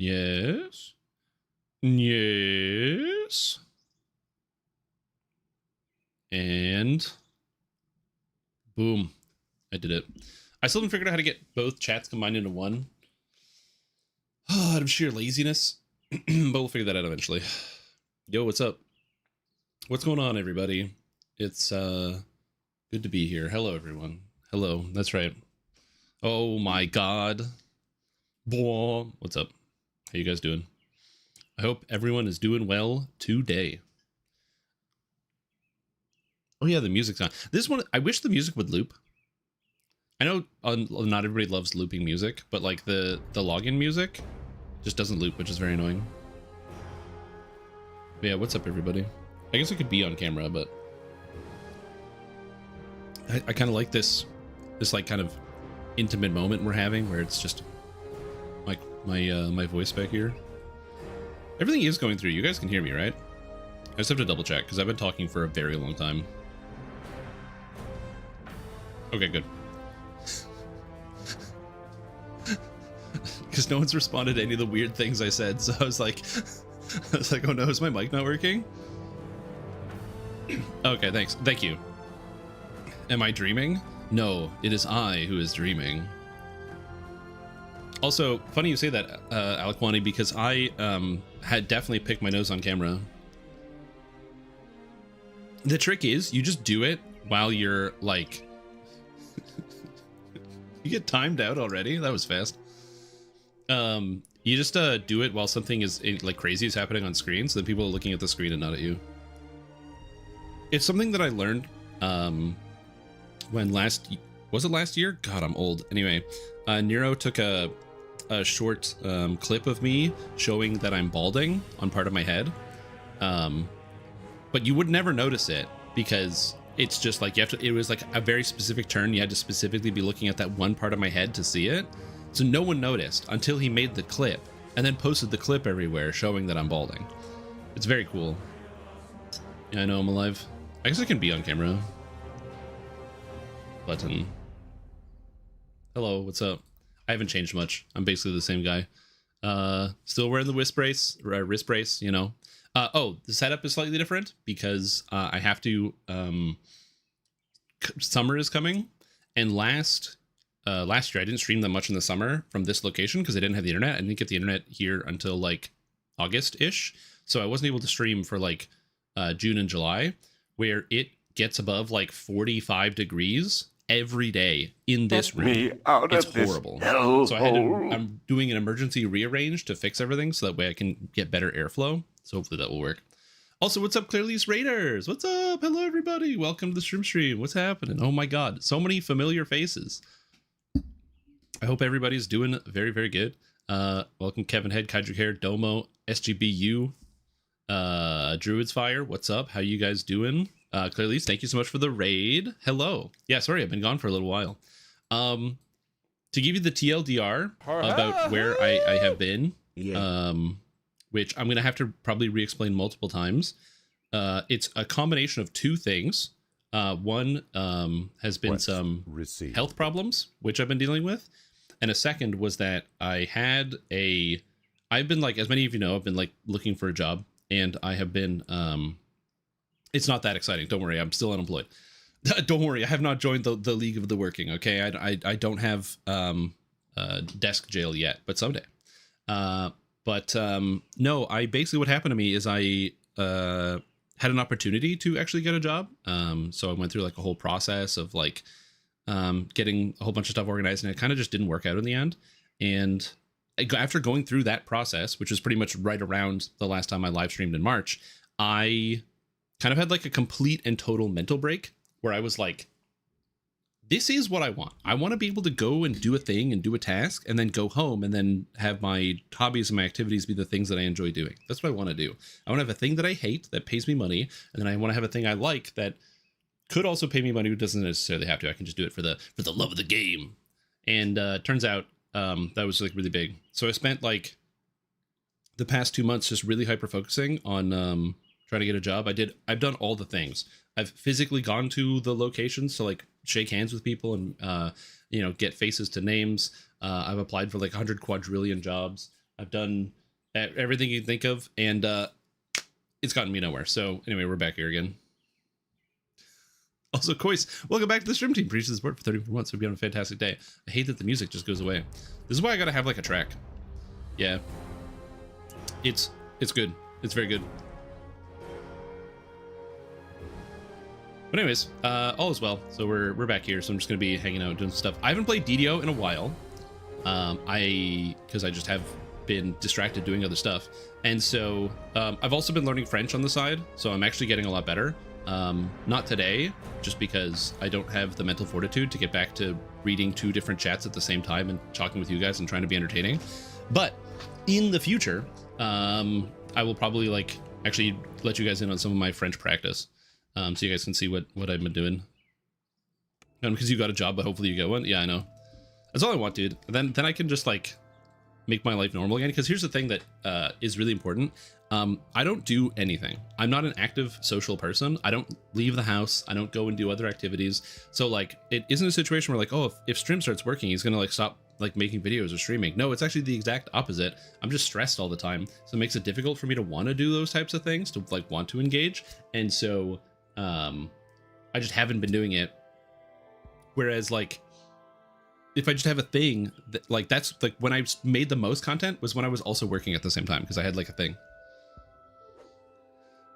Yes. Yes. And boom. I did it. I still haven't figured out how to get both chats combined into one. Out of sheer laziness. But we'll figure that out eventually. Yo, what's up? What's going on, everybody? It's good to be here. Hello, everyone. Hello. That's right. Oh my god. Boah. What's up? How you guys doing? I hope everyone is doing well today. Oh yeah, the music's on. This one, I wish the music would loop. I know not everybody loves looping music, but like the login music just doesn't loop, which is very annoying. But yeah, what's up, everybody? I guess I could be on camera, but I kind of like this like kind of intimate moment we're having where it's just like my voice back here. Everything is going through. You guys can hear me, right? I just have to double check because I've been talking for a very long time. Okay, good. Because no one's responded to any of the weird things I said, so I was like, oh no, is my mic not working? Okay, thanks. Thank you. Am I dreaming? No, it is I who is dreaming. Also, funny you say that, Alaquani, because I had definitely picked my nose on camera. The trick is, you just do it while you're like... You get timed out already? That was fast. You just do it while something is like crazy is happening on screen, so that people are looking at the screen and not at you. It's something that I learned when was it last year? God, I'm old. Anyway, Nero took a short clip of me showing that I'm balding on part of my head, but you would never notice it because it's just like you have to. It was like a very specific turn. You had to specifically be looking at that one part of my head to see it. So no one noticed until he made the clip and then posted the clip everywhere showing that I'm balding. It's very cool. Yeah, I know I'm alive. I guess I can be on camera. Button. Hello, what's up? I haven't changed much. I'm basically the same guy. Still wearing the wrist brace, you know. Oh, the setup is slightly different because I have to... summer is coming, and last year I didn't stream that much in the summer from this location because I didn't have the internet. I didn't get the internet here until like August-ish, so I wasn't able to stream for like June and July, where it gets above like 45 degrees every day in this room. It's horrible. So I'm doing an emergency rearrange to fix everything so that way I can get better airflow. So hopefully that will work. Also, what's up, Clearlease Raiders? What's up? Hello, everybody. Welcome to the stream. What's happening? Oh my god, so many familiar faces. I hope everybody's doing very, very good. Welcome, Kevin Head, Kaiju Hair, Domo, SGBU, Druid's Fire. What's up? How you guys doing? Clearlease, thank you so much for the raid. Hello. Yeah, sorry, I've been gone for a little while. To give you the TLDR about where I have been, which I'm going to have to probably re-explain multiple times. It's a combination of two things. One has been some health problems, which I've been dealing with. And a second was that I've been like, as many of you know, I've been like looking for a job, and I have been, it's not that exciting. Don't worry. I'm still unemployed. Don't worry. I have not joined the League of the Working. Okay. I don't have, desk jail yet, but someday. No, basically what happened to me is I had an opportunity to actually get a job. So I went through like a whole process of like getting a whole bunch of stuff organized, and it kind of just didn't work out in the end. And after going through that process, which is pretty much right around the last time I live streamed in March, I kind of had like a complete and total mental break where I was like, this is what I want. I want to be able to go and do a thing and do a task and then go home and then have my hobbies and my activities be the things that I enjoy doing. That's what I want to do. I want to have a thing that I hate that pays me money, and then I want to have a thing I like that could also pay me money, but doesn't necessarily have to. I can just do it for the love of the game. And turns out that was like really big. So I spent like the past 2 months just really hyper focusing on trying to get a job. I've done all the things. I've physically gone to the locations to like shake hands with people and get faces to names. I've applied for like 100 quadrillion jobs. I've done everything you can think of, and it's gotten me nowhere. So anyway, we're back here again. Also, Kois, welcome back to the stream team. Appreciate the support for 34 months. Hope you have a fantastic day. I hate that the music just goes away. This is why I gotta have like a track. Yeah. It's good. It's very good. But anyways, all is well. So we're back here. So I'm just gonna be hanging out doing stuff. I haven't played DDO in a while. Because I just have been distracted doing other stuff. And so I've also been learning French on the side. So I'm actually getting a lot better. Not today, just because I don't have the mental fortitude to get back to reading 2 different chats at the same time and talking with you guys and trying to be entertaining. But in the future, I will probably like actually let you guys in on some of my French practice, so you guys can see what I've been doing. Because you got a job, but hopefully you get one. Yeah, I know. That's all I want, dude. Then I can just like make my life normal again. Because here's the thing that is really important. I don't do anything. I'm not an active social person. I don't leave the house. I don't go and do other activities. So like, it isn't a situation where like, oh, if stream starts working, he's gonna like stop like making videos or streaming. No, it's actually the exact opposite. I'm just stressed all the time. So it makes it difficult for me to want to do those types of things, to like want to engage. And so I just haven't been doing it. Whereas like, if I just have a thing that like, that's like when I made the most content was when I was also working at the same time, because I had like a thing.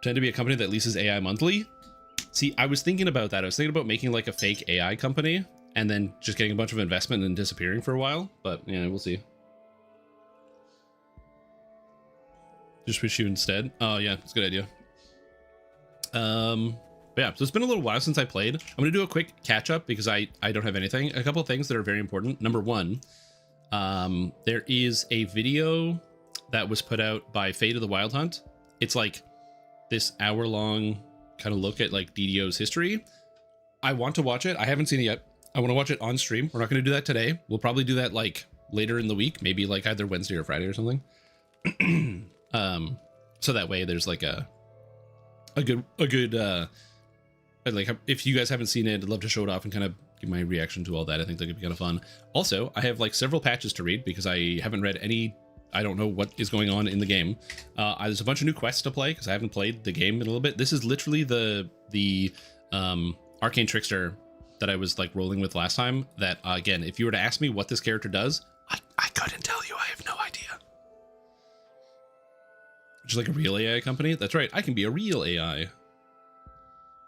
Tend to be a company that leases AI monthly. See, I was thinking about that. I was thinking about making like a fake AI company and then just getting a bunch of investment and disappearing for a while. But yeah, we'll see. Just wish you instead. Oh yeah, it's a good idea. But yeah, so it's been a little while since I played. I'm gonna do a quick catch up because I don't have anything. A couple of things that are very important. Number one, there is a video that was put out by Fate of the Wild Hunt. It's like this hour-long kind of look at like DDO's history. I want to watch it. I haven't seen it yet. I want to watch it on stream. We're not going to do that today. We'll probably do that like later in the week, maybe like either Wednesday or Friday or something. So that way there's like a good like, if you guys haven't seen it, I'd love to show it off and kind of give my reaction to all that. I think that could be kind of fun. Also, I have like several patches to read because I haven't read any. I don't know what is going on in the game. There's a bunch of new quests to play because I haven't played the game in a little bit. This is literally the Arcane Trickster that I was like rolling with last time. That again, if you were to ask me what this character does, I couldn't tell you. I have no idea. Just like a real AI company. That's right. I can be a real AI.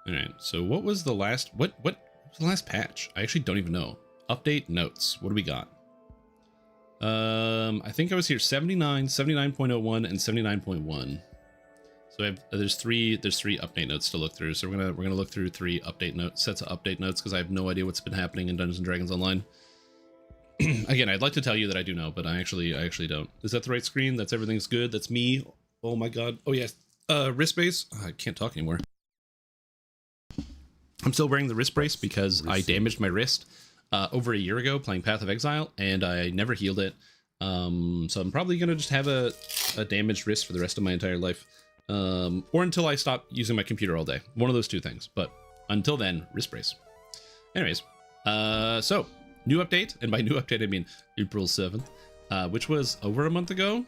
All right. So what was the last? What was the last patch? I actually don't even know. Update notes. What do we got? I think I was here 79, 79.01, and 79.1. So there's three update notes to look through. So we're gonna look through 3 sets of update notes because I have no idea what's been happening in Dungeons and Dragons Online. Again, I'd like to tell you that I do know, but I actually don't. Is that the right screen? That's everything's good. That's me. Oh my god. Oh yes. Wrist brace. I can't talk anymore. I'm still wearing the wrist brace because I damaged my wrist over a year ago playing Path of Exile, and I never healed it. So I'm probably gonna just have a damaged wrist for the rest of my entire life, or until I stop using my computer all day. One of those 2 things. But until then, wrist brace. Anyways, so new update, and by new update I mean April 7th, which was over a month ago.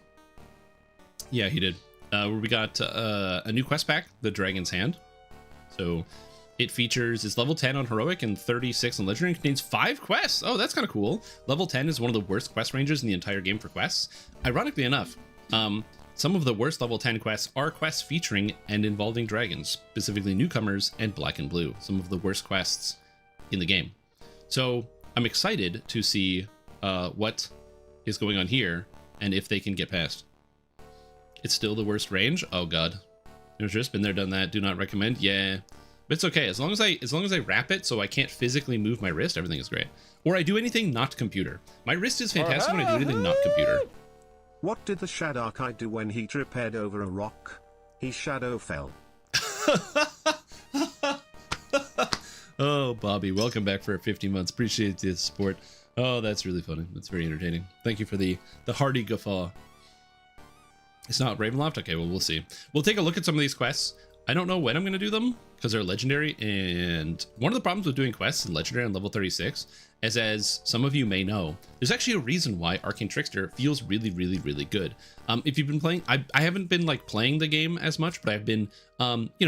Yeah, he did. Where we got a new quest pack, the Dragon's Hand. So it features, it's level 10 on Heroic and 36 on Legendary, and contains 5 quests. Oh, that's kind of cool. Level 10 is one of the worst quest ranges in the entire game for quests. Ironically enough, some of the worst level 10 quests are quests featuring and involving dragons, specifically newcomers and Black and Blue, some of the worst quests in the game. So I'm excited to see what is going on here and if they can get past. It's still the worst range. Oh god, there's just been there, done that. Do not recommend. Yeah. But it's okay, as long as I wrap it so I can't physically move my wrist, everything is great. Or I do anything not computer. My wrist is fantastic when I do anything not computer. What did the Shadarkai do when he tripped over a rock? He shadow fell. Oh, Bobby, welcome back for 50 months. Appreciate the support. Oh, that's really funny. That's very entertaining. Thank you for the hearty guffaw. It's not Ravenloft? Okay, well, we'll see. We'll take a look at some of these quests. I don't know when I'm going to do them because they're legendary. And one of the problems with doing quests in legendary on level 36 is, as some of you may know, there's actually a reason why Arcane Trickster feels really, really, really good. If you've been playing, I haven't been like playing the game as much, but I've been,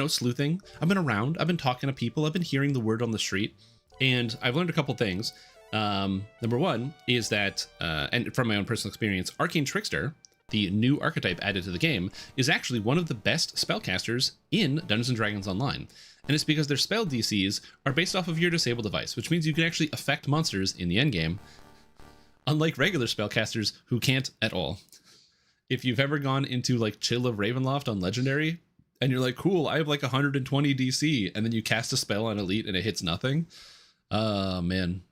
sleuthing. I've been around. I've been talking to people. I've been hearing the word on the street, and I've learned a couple things. Number one is that, and from my own personal experience, Arcane Trickster, the new archetype added to the game, is actually one of the best spellcasters in Dungeons & Dragons Online. And it's because their spell DCs are based off of your disabled device, which means you can actually affect monsters in the endgame, unlike regular spellcasters who can't at all. If you've ever gone into like Chill of Ravenloft on Legendary, and you're like, cool, I have like 120 DC, and then you cast a spell on Elite and it hits nothing. Man.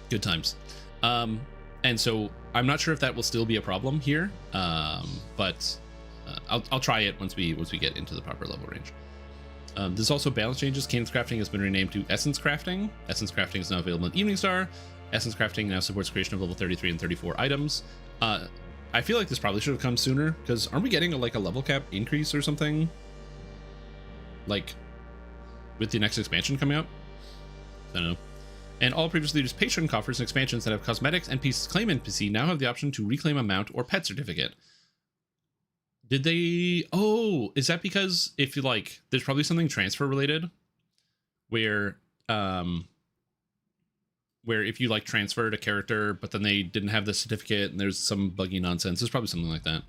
Good times. And so I'm not sure if that will still be a problem here, but I'll try it once we get into the proper level range. There's also balance changes. Cadence Crafting has been renamed to Essence Crafting. Essence Crafting is now available in Evening Star. Essence Crafting now supports creation of level 33 and 34 items. I feel like this probably should have come sooner, because aren't we getting a level cap increase or something? Like, with the next expansion coming up? I don't know. And all previously used patron coffers and expansions that have cosmetics and claim NPC now have the option to reclaim a mount or pet certificate. Did they... Oh, is that because if you like, there's probably something transfer related where if you like transferred a character, but then they didn't have the certificate and there's some buggy nonsense. There's probably something like that.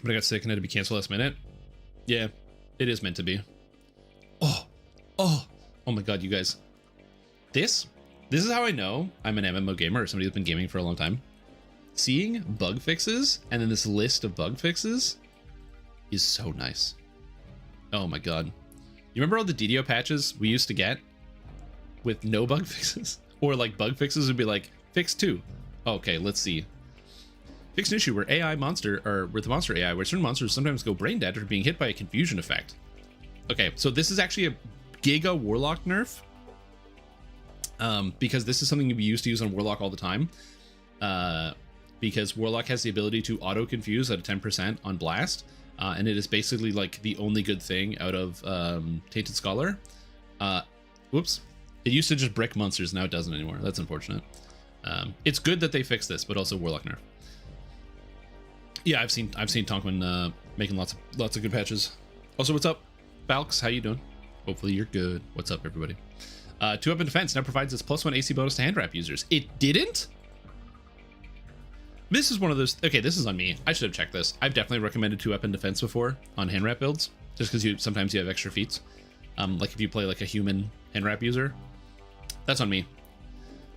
But I got sick and had to be canceled last minute. Yeah, it is meant to be. Oh my god, you guys. This is how I know I'm an MMO gamer or somebody who's been gaming for a long time. Seeing bug fixes and then this list of bug fixes is so nice. Oh my god. You remember all the DDO patches we used to get with no bug fixes? Or like bug fixes would be like, fix 2. Okay, let's see. Fix an issue where with the monster AI, where certain monsters sometimes go brain dead after being hit by a confusion effect. Okay, so this is actually a Giga Warlock nerf, because this is something we used to use on Warlock all the time, because Warlock has the ability to auto confuse at a 10% on Blast, and it is basically like the only good thing out of Tainted Scholar. Whoops, it used to just brick monsters, now it doesn't anymore. That's unfortunate. It's good that they fixed this, but also Warlock nerf. Yeah, I've seen Tonkwin making lots of good patches. Also, what's up, Balks? How you doing? Hopefully you're good. What's up, everybody? 2-Weapon Defense now provides its +1 AC bonus to hand wrap users. It didn't? This is one of those... Okay, this is on me. I should have checked this. I've definitely recommended 2-Weapon Defense before on hand wrap builds, just because sometimes you have extra feats. Like if you play like a human hand wrap user. That's on me.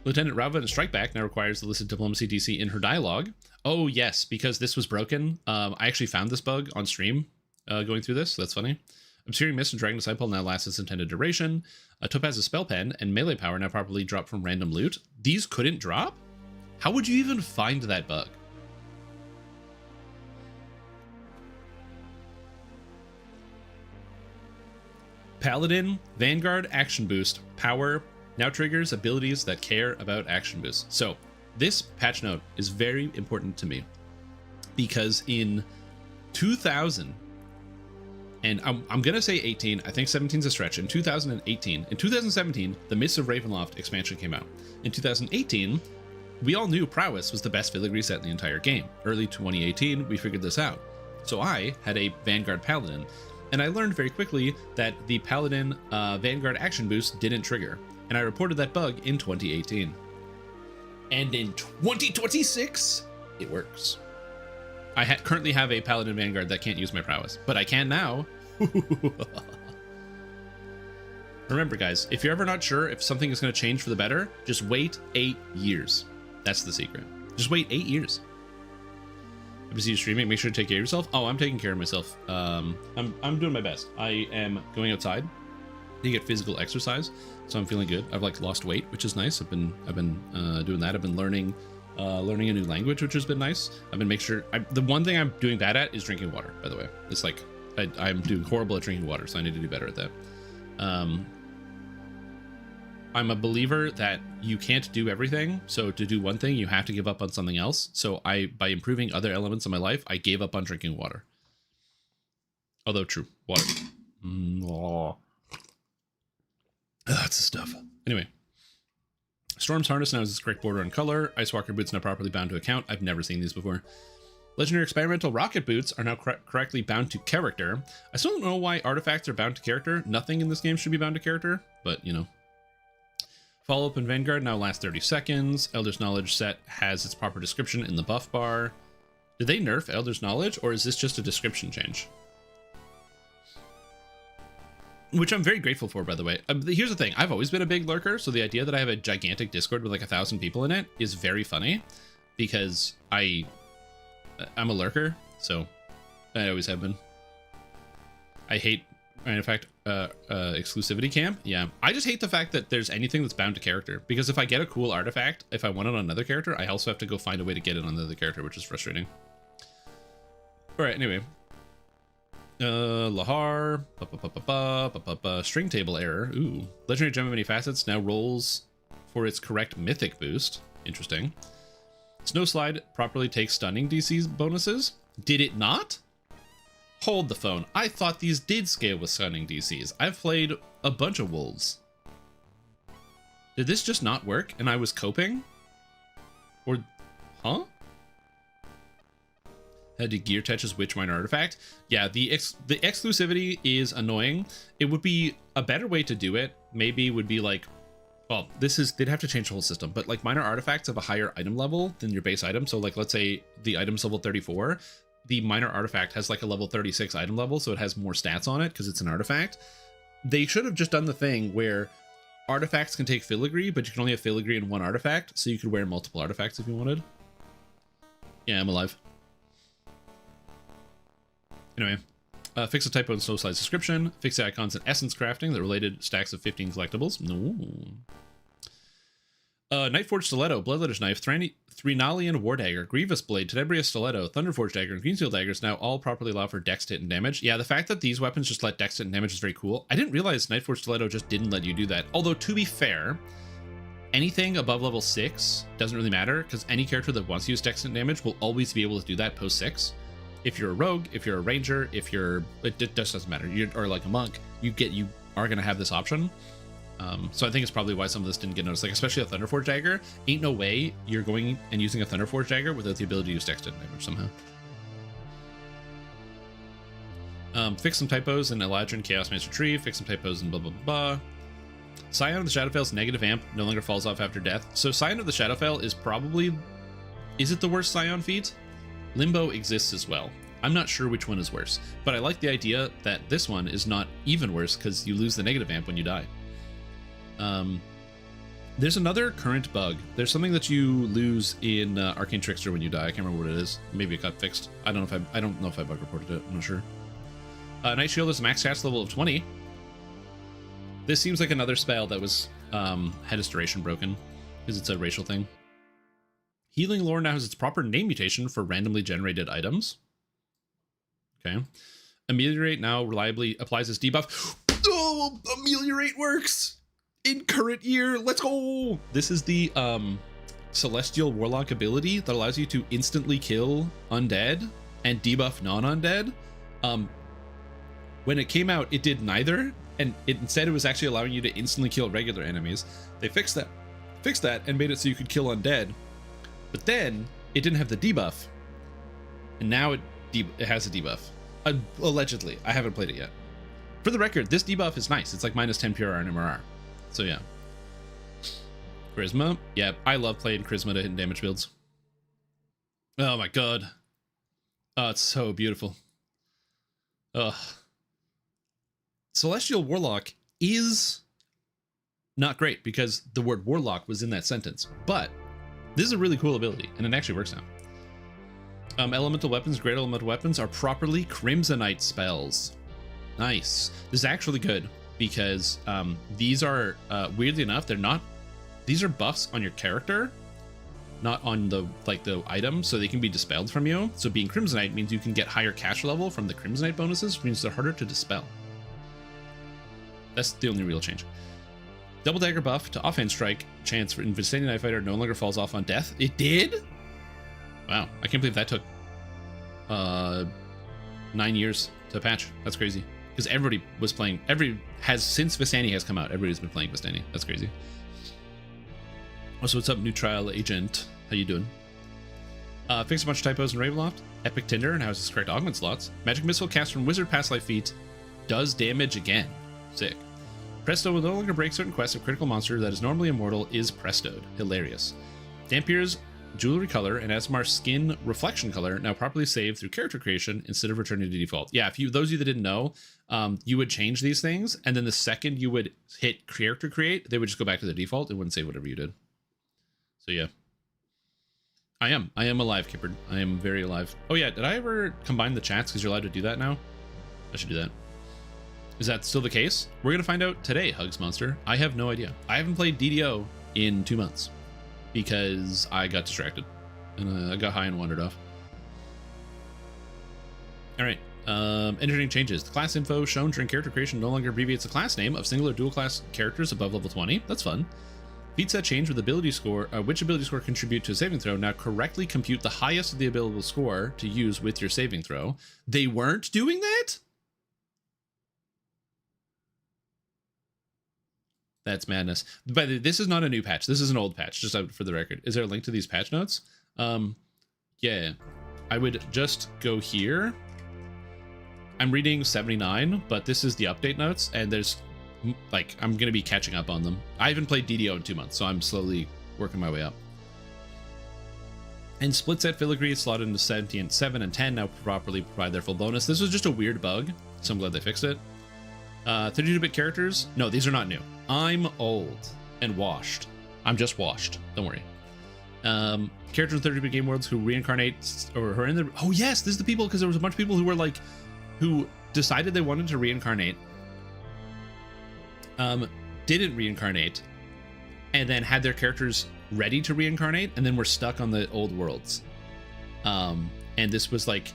Lieutenant Rava in Strike Back now requires the listed diplomacy DC in her dialogue. Oh, yes, because this was broken. I actually found this bug on stream going through this, so that's funny. Obscuring Mist and Dragon Disciple now lasts its intended duration. Topaz's Spell Pen and melee power now properly drop from random loot. These couldn't drop? How would you even find that bug? Paladin, Vanguard, Action Boost, Power, now triggers abilities that care about Action Boost. So, this patch note is very important to me, because in 2000, and I'm going to say 18, I think 17 is a stretch. In 2017, the Mists of Ravenloft expansion came out. In 2018, we all knew Prowess was the best filigree set in the entire game. Early 2018, we figured this out. So I had a Vanguard Paladin, and I learned very quickly that the Paladin Vanguard action boost didn't trigger, and I reported that bug in 2018. And in 2026, it works. I currently have a Paladin Vanguard that can't use my prowess, but I can now. Remember, guys, if you're ever not sure if something is going to change for the better, just wait 8 years. That's the secret. Just wait 8 years. If you see you streaming, make sure to take care of yourself. Oh, I'm taking care of myself. I'm doing my best. I am going outside to get physical exercise, so I'm feeling good. I've like lost weight, which is nice. I've been doing that. I've been learning a new language, which has been nice. I've been making sure. The one thing I'm doing bad at is drinking water. By the way, it's like I'm doing horrible at drinking water, so I need to do better at that. I'm a believer that you can't do everything. So to do one thing, you have to give up on something else. So by improving other elements of my life, I gave up on drinking water. Although true, water. That's the stuff. Anyway, Storm's Harness now has its correct border and color. Ice Walker boots now properly bound to account. I've never seen these before. Legendary Experimental Rocket boots are now correctly bound to character. I still don't know why artifacts are bound to character. Nothing in this game should be bound to character, but you know. Follow-up in Vanguard now lasts 30 seconds. Elder's Knowledge set has its proper description in the buff bar. Did they nerf Elder's Knowledge, or is this just a description change? Which I'm very grateful for, by the way. Here's the thing. I've always been a big lurker, so the idea that I have a gigantic Discord with like 1,000 people in it is very funny, because I'm a lurker, so I always have been. I hate, and in fact, exclusivity camp. Yeah, I just hate the fact that there's anything that's bound to character, because if I get a cool artifact, if I want it on another character, I also have to go find a way to get it on the other character, which is frustrating. All right, anyway. Lahar, string table error. Ooh, legendary gem of many facets now rolls for its correct mythic boost. Interesting. Snow slide properly takes stunning DC's bonuses. Did it not? Hold the phone. I thought these did scale with stunning DCs. I've played a bunch of wolves. Did this just not work and I was coping? Or, huh? Had to gear touches which minor artifact. Yeah, the exclusivity is annoying. It would be a better way to do it. Maybe would be like, well, they'd have to change the whole system, but like minor artifacts have a higher item level than your base item. So like, let's say the item's level 34, the minor artifact has like a level 36 item level, so it has more stats on it because it's an artifact. They should have just done the thing where artifacts can take filigree, but you can only have filigree in one artifact, so you could wear multiple artifacts if you wanted. Yeah, I'm alive. Anyway, fix a typo in Snow Slide's description. Fix the icons in Essence Crafting that related stacks of 15 collectibles. No. Nightforged Stiletto, Bloodletter's Knife, Threnalian War Dagger, Grievous Blade, Tenebrious Stiletto, Thunderforged Dagger, and Greensteel Daggers now all properly allow for dex hit and damage. Yeah, the fact that these weapons just let dex hit and damage is very cool. I didn't realize Nightforged Stiletto just didn't let you do that. Although, to be fair, anything above level 6 doesn't really matter, because any character that wants to use dex hit and damage will always be able to do that post 6. If you're a rogue, if you're a ranger, it just doesn't matter. Or like a monk, you are going to have this option. So I think it's probably why some of this didn't get noticed. Like, especially a Thunderforged Dagger. Ain't no way you're going and using a Thunderforged Dagger without the ability to use dex hit damage somehow. Fix some typos in Eladrin Chaos Master Tree. Fix some typos in blah, blah, blah. Scion of the Shadowfell's negative amp no longer falls off after death. So Scion of the Shadowfell is probably... Is it the worst Scion feat? Limbo exists as well. I'm not sure which one is worse, but I like the idea that this one is not even worse because you lose the negative amp when you die. There's another current bug. There's something that you lose in Arcane Trickster when you die. I can't remember what it is. Maybe it got fixed. I don't know if I bug reported it. I'm not sure. Night Shield is a max cast level of 20. This seems like another spell that was had its duration broken because it's a racial thing. Healing Lore now has its proper name mutation for randomly generated items. Okay. Ameliorate now reliably applies its debuff. Oh, Ameliorate works in current year. Let's go. This is the Celestial Warlock ability that allows you to instantly kill undead and debuff non-undead. When it came out, it did neither, and instead it was actually allowing you to instantly kill regular enemies. They fixed that and made it so you could kill undead. But then it didn't have the debuff, and now it has a debuff. Allegedly, I haven't played it yet. For the record, this debuff is nice. It's like minus 10 PRR and MRR. So yeah. Charisma. Yeah, I love playing Charisma to hit damage builds. Oh my god. Oh, it's so beautiful. Ugh. Celestial Warlock is not great because the word Warlock was in that sentence, but this is a really cool ability, and it actually works now. Elemental weapons, great elemental weapons are properly Crimsonite spells. Nice. This is actually good because these are, weirdly enough, these are buffs on your character, not on the item, so they can be dispelled from you. So being Crimsonite means you can get higher cash level from the Crimsonite bonuses, which means they're harder to dispel. That's the only real change. Double dagger buff to offhand strike chance for Vicinity Knife Fighter no longer falls off on death. It did? Wow, I can't believe that took 9 years to patch. That's crazy. Because everybody was playing, since Vistani has come out, everybody's been playing Vistani. That's crazy. Also, what's up, new trial agent? How you doing? Fix a bunch of typos in Ravenloft. Epic Tinder and houses correct augment slots. Magic Missile cast from Wizard Past Life feat does damage again. Sick. Presto will no longer break certain quests of critical monster that is normally immortal is prestoed. Hilarious. Dampier's jewelry color and Asmar's skin reflection color now properly saved through character creation instead of returning to default. Yeah, if you, those of you that didn't know, you would change these things, and then the second you would hit character create, they would just go back to the default. It wouldn't save whatever you did. So yeah. I am alive, Kippard. I am very alive. Oh yeah, did I ever combine the chats because you're allowed to do that now? I should do that. Is that still the case? We're gonna find out today, Hugs Monster. I have no idea. I haven't played DDO in 2 months because I got distracted and I got high and wandered off. All right, entering changes. The class info shown during character creation no longer abbreviates the class name of single or dual class characters above level 20. That's fun. Feats that change with ability score, which ability score contribute to a saving throw, now correctly compute the highest of the available score to use with your saving throw. They weren't doing that? That's madness. By the way, this is not a new patch. This is an old patch, just for the record. Is there a link to these patch notes? Yeah. I would just go here. I'm reading 79, but this is the update notes, and there's like, I'm going to be catching up on them. I haven't played DDO in 2 months, so I'm slowly working my way up. And split set filigree is slotted into 17, 7, and 10 now properly provide their full bonus. This was just a weird bug, so I'm glad they fixed it. 32-bit characters? No, these are not new. I'm old and washed. I'm just washed. Don't worry. Characters in 30-bit game worlds who reincarnate or who are in the... Oh yes, this is the people, because there was a bunch of people who were like, who decided they wanted to reincarnate, didn't reincarnate, and then had their characters ready to reincarnate, and then were stuck on the old worlds. And this was like,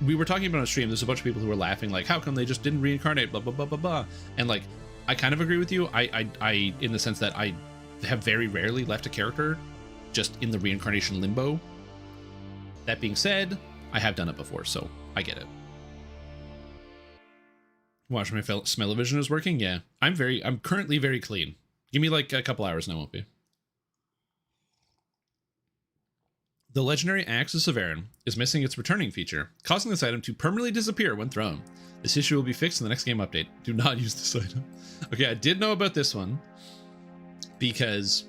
we were talking about on stream, there's a bunch of people who were laughing, like, how come they just didn't reincarnate, blah, blah, blah, blah, blah. And like, I kind of agree with you. I in the sense that I have very rarely left a character just in the reincarnation limbo. That being said, I have done it before, so I get it. Watch my smell-o-vision is working. Yeah, I'm currently very clean. Give me like a couple hours and I won't be. The legendary Axe of Severin is missing its returning feature, causing this item to permanently disappear when thrown. This issue will be fixed in the next game update. Do not use this item. Okay, I did know about this one because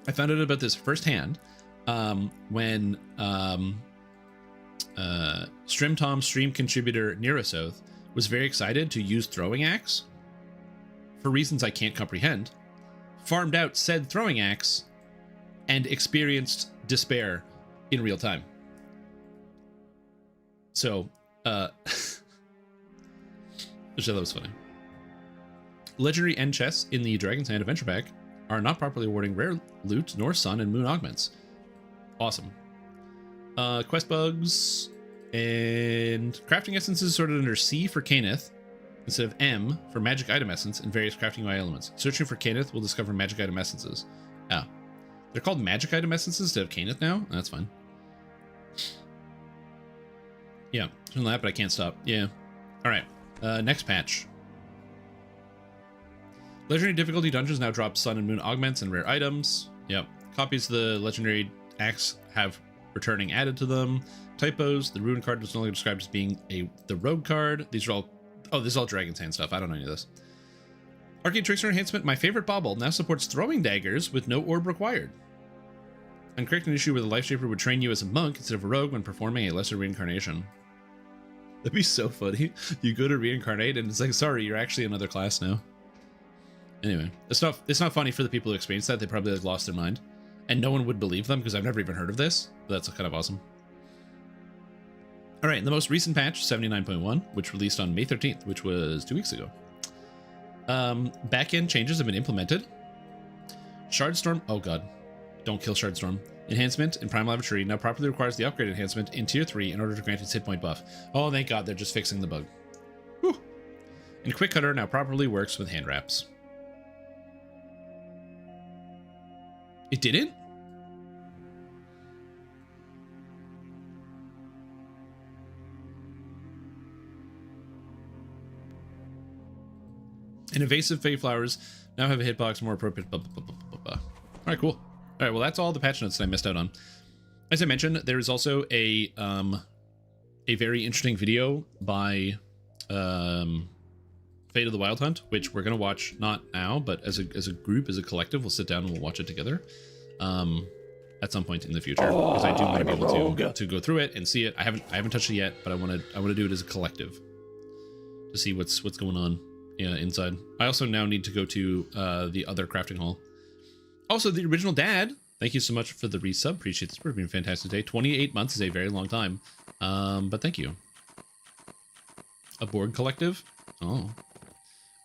I found out about this firsthand when Strimtom stream contributor Nerosoth was very excited to use throwing axe for reasons I can't comprehend, farmed out said throwing axe, and experienced despair in real time. So, which I thought was funny. Legendary end chests in the Dragon's Hand Adventure Pack are not properly awarding rare loot nor sun and moon augments. Awesome. Quest bugs and crafting essences sorted under C for Caneth instead of M for magic item essence and various crafting UI elements. Searching for Caneth will discover magic item essences. Ah, they're called magic item essences instead of Caneth now? That's fine. Yeah, doing that, but I can't stop. Yeah. All right. Next patch. Legendary difficulty dungeons now drop sun and moon augments and rare items. Yep. Copies of the legendary axe have returning added to them. Typos. The rune card is no longer described as being the rogue card. These are all... Oh, this is all Dragon's Hand stuff. I don't know any of this. Arcade Trickster enhancement. My favorite bauble now supports throwing daggers with no orb required. And correct an issue where the Life Shaper would train you as a monk instead of a rogue when performing a lesser reincarnation. That'd be so funny. You go to reincarnate and it's like, sorry, you're actually another class now. Anyway, it's not funny for the people who experience that. They probably like lost their mind. And no one would believe them because I've never even heard of this. But that's kind of awesome. All right, in the most recent patch, 79.1, which released on May 13th, which was 2 weeks ago. Backend changes have been implemented. Shardstorm, oh god, don't kill Shardstorm. Enhancement in Prime Laboratory now properly requires the upgrade enhancement in Tier 3 in order to grant its hit point buff. Oh, thank god, they're just fixing the bug. Whew. And Quick Cutter now properly works with hand wraps. It didn't? And invasive fake flowers now have a hitbox more appropriate. Blah, blah, blah, blah, blah. All right, cool. All right, well, that's all the patch notes that I missed out on. As I mentioned, there is also a very interesting video by Fate of the Wild Hunt, which we're gonna watch not now, but as a group, as a collective, we'll sit down and we'll watch it together at some point in the future, because I do want to be able to go through it and see it. I haven't touched it yet, but I want to do it as a collective to see what's going on inside. I also now need to go to the other crafting hall. Also, the original dad, thank you so much for the resub. Appreciate this. It's been a fantastic day. 28 months is a very long time, but thank you. A board collective. Oh, all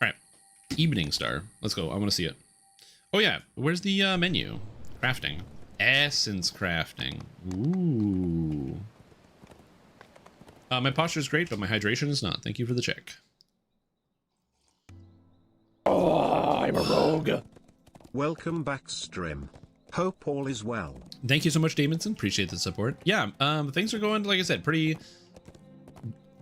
right. Evening Star. Let's go. I want to see it. Oh yeah, where's the menu? Crafting. Essence crafting. Ooh. My posture is great, but my hydration is not. Thank you for the check. Oh, I'm a rogue. Welcome back, Strim. Hope all is well. Thank you so much, Damonson. Appreciate the support. Yeah, things are going, like I said, pretty...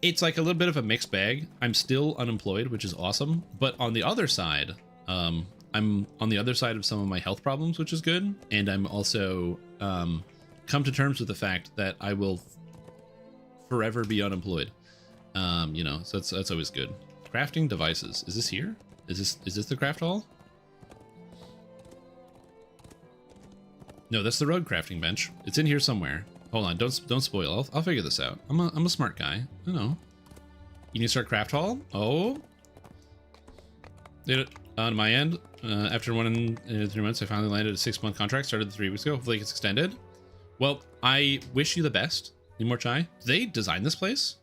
It's like a little bit of a mixed bag. I'm still unemployed, which is awesome. But on the other side, I'm on the other side of some of my health problems, which is good. And I'm also come to terms with the fact that I will forever be unemployed. You know, so that's always good. Crafting devices. Is this here? Is this the craft hall? No, that's the road crafting bench. It's in here somewhere. Hold on, don't spoil. I'll figure this out. I'm a smart guy. I know. You need to start craft hall. Oh, did it on my end. After 1 and 3 months, I finally landed a 6-month contract. Started 3 weeks ago. Hopefully, it gets extended. Well, I wish you the best. Need more chai? Did they design this place?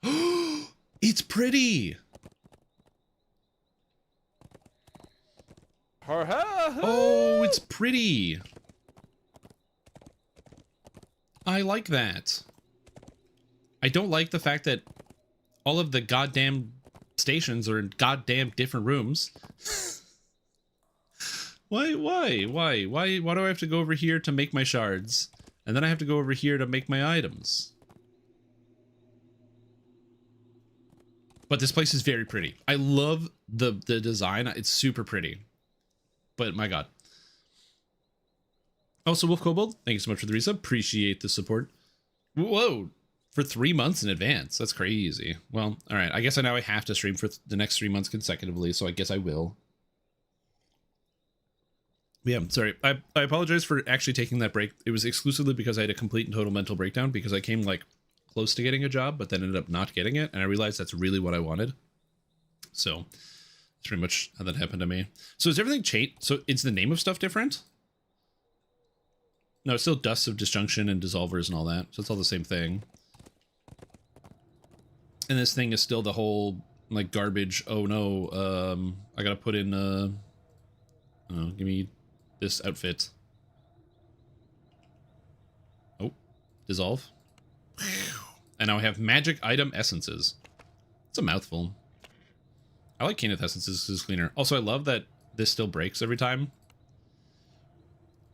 It's pretty. Oh, it's pretty. I like that. I don't like the fact that all of the goddamn stations are in goddamn different rooms. Why do I have to go over here to make my shards? And then I have to go over here to make my items. But this place is very pretty. I love the design. It's super pretty. But my god. Also, Wolf Kobold, thank you so much for the resub. Appreciate the support. Whoa, for 3 months in advance. That's crazy. Well, all right. I guess I have to stream for the next 3 months consecutively, so I guess I will. Yeah, sorry. I apologize for actually taking that break. It was exclusively because I had a complete and total mental breakdown because I came like close to getting a job, but then ended up not getting it, and I realized that's really what I wanted. So that's pretty much how that happened to me. So is everything changed? So is the name of stuff different? No, it's still Dusts of Disjunction and Dissolvers and all that. So it's all the same thing. And this thing is still the whole, like, garbage. Oh, no. I gotta put in, oh, give me this outfit. Oh, dissolve. And now I have magic item essences. It's a mouthful. I like Kenneth essences because it's cleaner. Also, I love that this still breaks every time.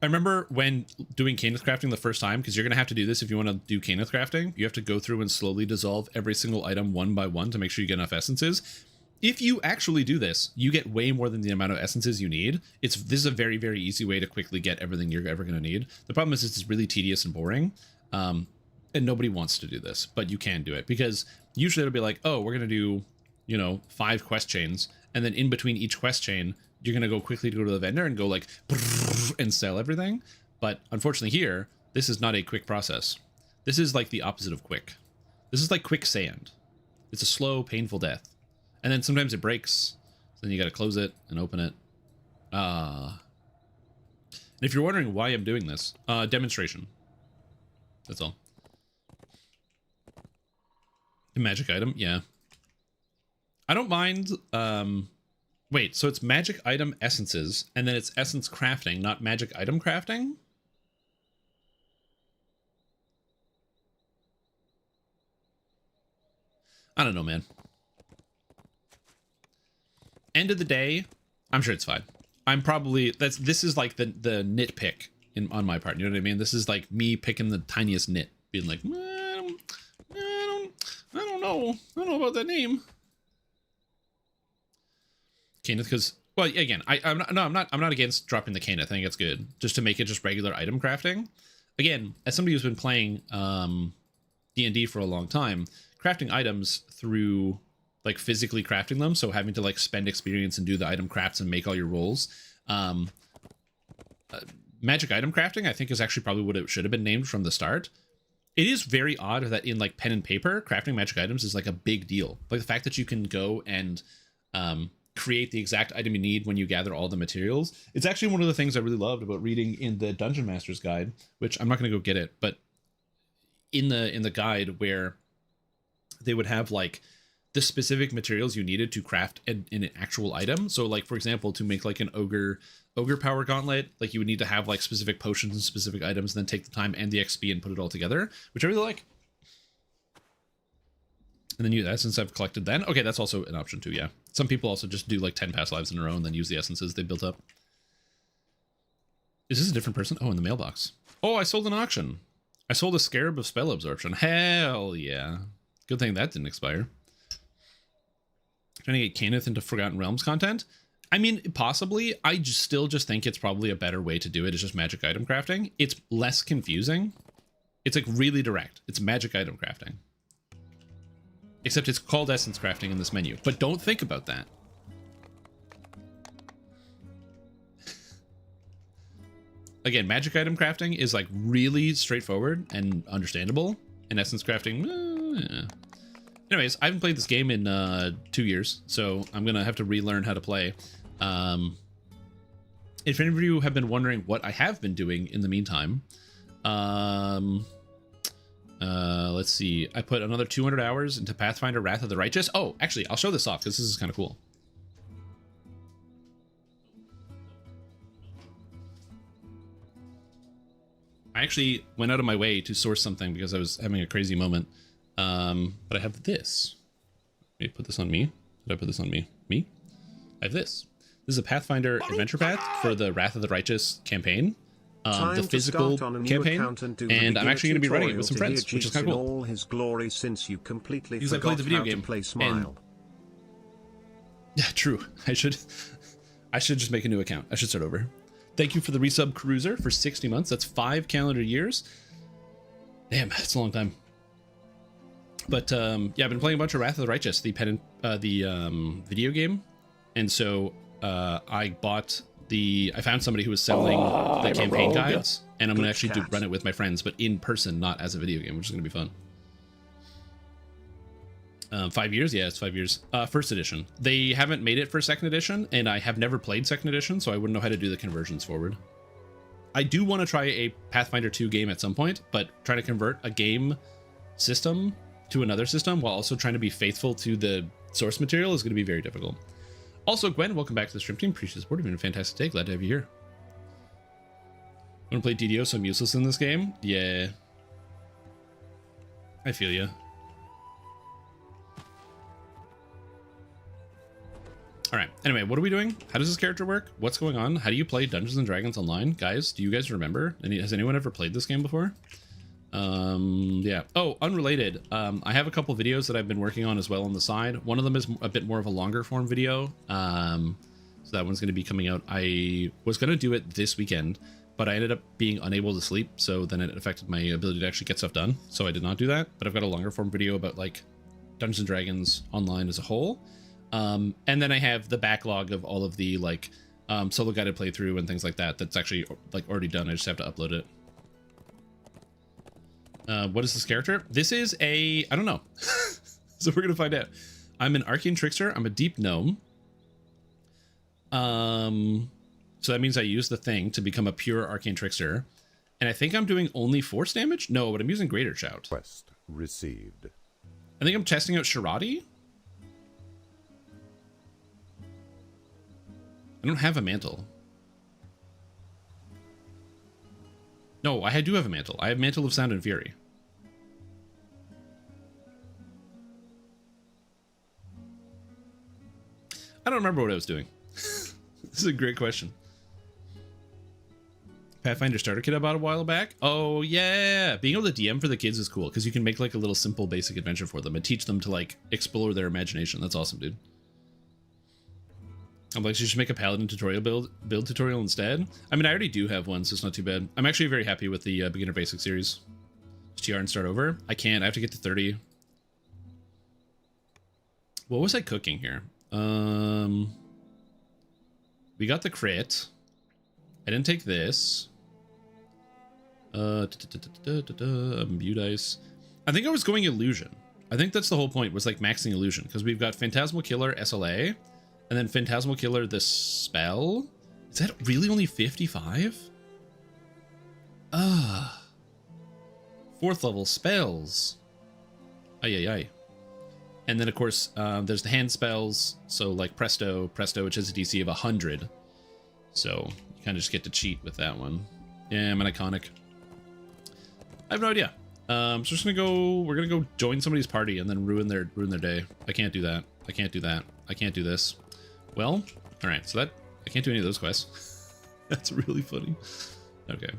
I remember when doing Caneth crafting the first time, because you're going to have to do this if you want to do Caneth crafting. You have to go through and slowly dissolve every single item one by one to make sure you get enough essences. If you actually do this, you get way more than the amount of essences you need. This is a very, very easy way to quickly get everything you're ever going to need. The problem is it's really tedious and boring, and nobody wants to do this, but you can do it, because usually it'll be like, oh, we're going to do, you know, 5 quest chains, and then in between each quest chain, you're going to go quickly to go to the vendor and go like and sell everything. But unfortunately here, this is not a quick process. This is like the opposite of quick. This is like quicksand. It's a slow, painful death. And then sometimes it breaks. So then you got to close it and open it. And if you're wondering why I'm doing this, demonstration. That's all. A magic item, yeah. I don't mind, wait, so it's magic item essences, and then it's essence crafting, not magic item crafting? I don't know, man. End of the day, I'm sure it's fine. I'm probably, this is like the nitpick on my part, you know what I mean? This is like me picking the tiniest nit, being like, I don't know about that name. Caneth, because well, again, I'm not against dropping the Caneth. I think it's good just to make it just regular item crafting. Again, as somebody who's been playing D&D for a long time, crafting items through like physically crafting them, so having to like spend experience and do the item crafts and make all your rolls. Magic item crafting, I think, is actually probably what it should have been named from the start. It is very odd that in like pen and paper, crafting magic items is like a big deal. Like the fact that you can go and create the exact item you need when you gather all the materials. It's actually one of the things I really loved about reading in the Dungeon Master's Guide, which I'm not going to go get it, but in the guide where they would have like the specific materials you needed to craft an actual item. So like, for example, to make like an ogre power gauntlet, like you would need to have like specific potions and specific items, and then take the time and the XP and put it all together, which I really like. And then use essence I've collected then. Okay, that's also an option too, yeah. Some people also just do like 10 past lives in a row and then use the essences they built up. Is this a different person? Oh, in the mailbox. Oh, I sold an auction. I sold a Scarab of Spell Absorption. Hell yeah. Good thing that didn't expire. Trying to get Caneth into Forgotten Realms content? I mean, possibly. I still just think it's probably a better way to do it. It's just magic item crafting. It's less confusing. It's like really direct. It's magic item crafting. Except it's called essence crafting in this menu. But don't think about that. Again, magic item crafting is like really straightforward and understandable. And essence crafting, yeah. Anyways, I haven't played this game in 2 years, so I'm going to have to relearn how to play. If any of you have been wondering what I have been doing in the meantime, let's see. I put another 200 hours into Pathfinder Wrath of the Righteous. Oh, actually, I'll show this off because this is kind of cool. I actually went out of my way to source something because I was having a crazy moment. But I have this. Let me put this on me. Did I put this on me? Me? I have this. This is a Pathfinder adventure path for the Wrath of the Righteous campaign. The physical campaign, and I'm actually going to be running it with some friends, which is kind of cool. All his glory since you completely because I played the video game. Play Smile. Yeah, true. I should just make a new account. I should start over. Thank you for the resub Cruiser for 60 months. That's 5 calendar years. Damn, that's a long time. But yeah, I've been playing a bunch of Wrath of the Righteous, the video game, and so I found somebody who was selling the campaign guides, and I'm gonna actually run it with my friends, but in person, not as a video game, which is gonna be fun. 5 years, yeah, it's 5 years. First edition. They haven't made it for second edition, and I have never played second edition, so I wouldn't know how to do the conversions forward. I do want to try a Pathfinder 2 game at some point, but trying to convert a game system to another system while also trying to be faithful to the source material is going to be very difficult. Also, Gwen, welcome back to the stream team. Appreciate the support. You've been a fantastic day. Glad to have you here. Want to play DDO, so I'm useless in this game? Yeah. I feel you. All right. Anyway, what are we doing? How does this character work? What's going on? How do you play Dungeons and Dragons online? Guys, do you guys remember? Has anyone ever played this game before? Yeah. Oh, unrelated. I have a couple videos that I've been working on as well on the side. One of them is a bit more of a longer form video. So that one's going to be coming out. I was going to do it this weekend, but I ended up being unable to sleep. So then it affected my ability to actually get stuff done. So I did not do that, but I've got a longer form video about like Dungeons and Dragons online as a whole. And then I have the backlog of all of the like, solo guided playthrough and things like that. That's actually like already done. I just have to upload it. What is this character? This is I don't know. So we're gonna find out. I'm an arcane trickster. I'm a deep gnome. So that means I use the thing to become a pure arcane trickster. And I think I'm doing only force damage? No, but I'm using greater shout. Quest received. I think I'm testing out Shirati. I don't have a mantle. No, I do have a mantle. I have Mantle of Sound and Fury. I don't remember what I was doing. This is a great question. Pathfinder starter kit I bought a while back. Oh yeah, being able to DM for the kids is cool because you can make like a little simple basic adventure for them and teach them to like explore their imagination. That's awesome, dude. I'm like, you should make a paladin tutorial build tutorial instead. I mean, I already do have one, so it's not too bad. I'm actually very happy with the beginner basic series. TR and start over. I can't. I have to get to 30. What was I cooking here? We got the crit. I didn't take this. Imbue dice. I think I was going illusion. I think that's the whole point, was like maxing illusion, because we've got Phantasmal Killer SLA, and then Phantasmal Killer the spell. Is that really only 55? Fourth level spells. Ay ay ay. And then of course there's the hand spells, so like Presto, which has a DC of 100. So you kind of just get to cheat with that one. Yeah, I'm an iconic. I have no idea. So we're just gonna go. We're gonna go join somebody's party and then ruin their day. I can't do that. I can't do that. I can't do this. Well, all right. So that I can't do any of those quests. That's really funny. Okay.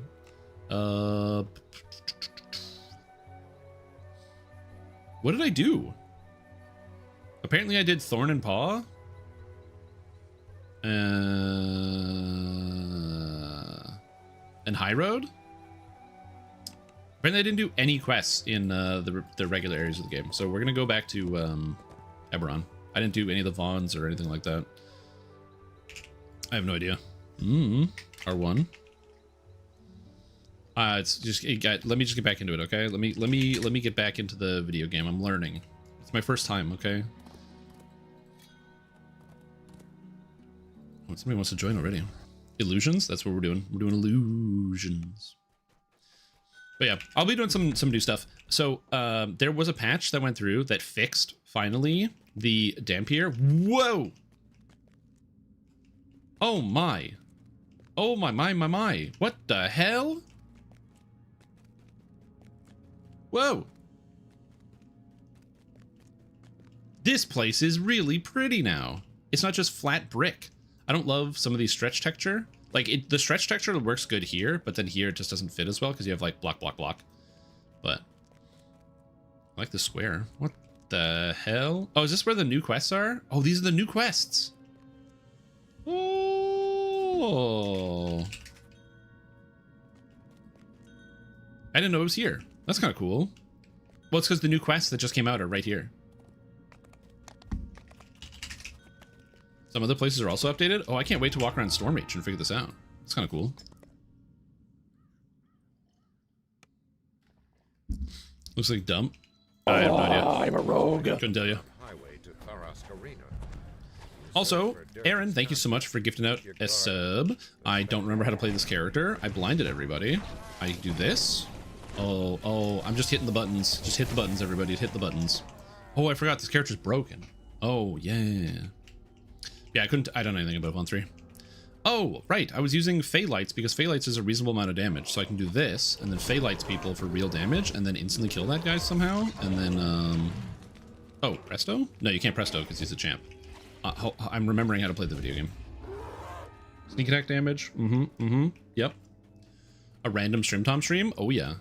What did I do? Apparently, I did Thorn and Paw. And High Road. Apparently I didn't do any quests in the regular areas of the game. So we're going to go back to Eberron. I didn't do any of the Vaughns or anything like that. I have no idea. R1. It's just let me just get back into it, okay? Let me get back into the video game. I'm learning. It's my first time, okay? Oh, somebody wants to join already. Illusions? That's what we're doing. We're doing illusions. But yeah, I'll be doing some new stuff. So there was a patch that went through that fixed, finally, the Dampier. Whoa! Oh my. Oh my. What the hell? Whoa. This place is really pretty now. It's not just flat brick. I don't love some of these stretch texture. Like, the stretch texture works good here, but then here it just doesn't fit as well because you have, like, block. But I like the square. What the hell? Oh, is this where the new quests are? Oh, these are the new quests. Oh. I didn't know it was here. That's kind of cool. Well, it's because the new quests that just came out are right here. Some other places are also updated. Oh, I can't wait to walk around Stormreach and figure this out. It's kind of cool. Looks like dump. I have no idea. I'm a rogue. Couldn't tell you. Also, Aaron, thank you so much for gifting out a sub. I don't remember how to play this character. I blinded everybody. I do this. Oh, I'm just hitting the buttons. Just hit the buttons, everybody. Hit the buttons. Oh, I forgot this character's broken. Oh, yeah. Yeah, I don't know anything about Von 3. Oh, right. I was using Fey Lights because Fey Lights is a reasonable amount of damage. So I can do this and then Fey Lights people for real damage and then instantly kill that guy somehow. And then, oh, Presto? No, you can't Presto because he's a champ. I'm remembering how to play the video game. Sneak attack damage. Yep. A random Stream Tom stream. Oh, yeah.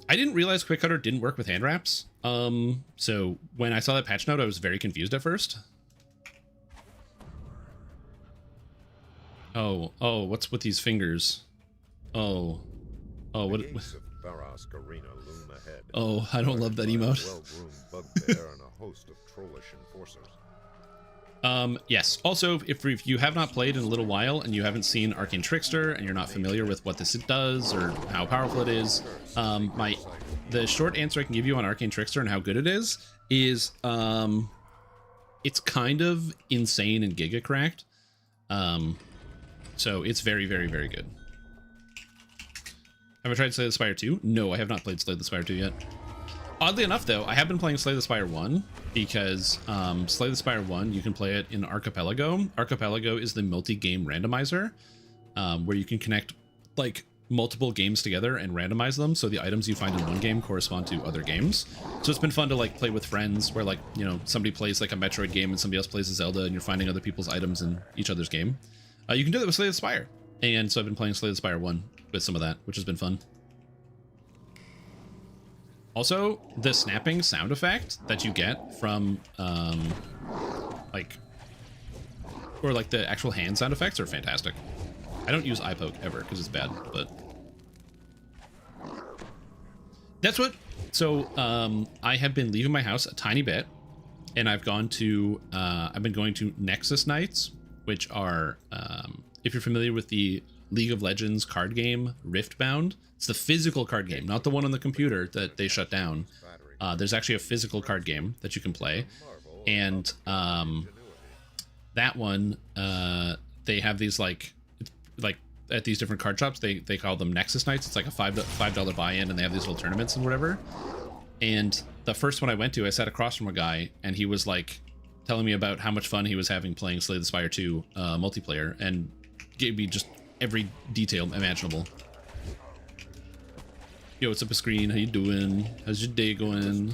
I didn't realize Quick Cutter didn't work with hand wraps. So when I saw that patch note, I was very confused at first. Oh, what's with these fingers? Oh, what? Oh, I don't love that emote. Yes. Also, if you have not played in a little while and you haven't seen Arcane Trickster and you're not familiar with what this does or how powerful it is, the short answer I can give you on Arcane Trickster and how good it is it's kind of insane and giga cracked. So it's very, very, very good. Have I tried Slay the Spire 2? No, I have not played Slay the Spire 2 yet. Oddly enough, though, I have been playing Slay the Spire 1 because Slay the Spire 1, you can play it in Archipelago. Archipelago is the multi-game randomizer where you can connect like multiple games together and randomize them so the items you find in one game correspond to other games. So it's been fun to like play with friends where like, you know, somebody plays like a Metroid game and somebody else plays a Zelda and you're finding other people's items in each other's game. You can do that with Slay the Spire. And so I've been playing Slay the Spire 1 with some of that, which has been fun. Also, the snapping sound effect that you get from, like, or like the actual hand sound effects are fantastic. I don't use eye poke ever because it's bad, but that's what. So I have been leaving my house a tiny bit, and I've gone to I've been going to Nexus nights, which are if you're familiar with the League of Legends card game Riftbound, it's the physical card game, not the one on the computer that they shut down. There's actually a physical card game that you can play, and that one they have these like at these different card shops, they call them Nexus nights. It's like a $5 buy-in, and they have these little tournaments and whatever. And the first one I went to, I sat across from a guy, and he was like telling me about how much fun he was having playing Slay the Spire 2 multiplayer, and gave me just every detail imaginable. Yo, what's up, a screen? How you doing? How's your day going?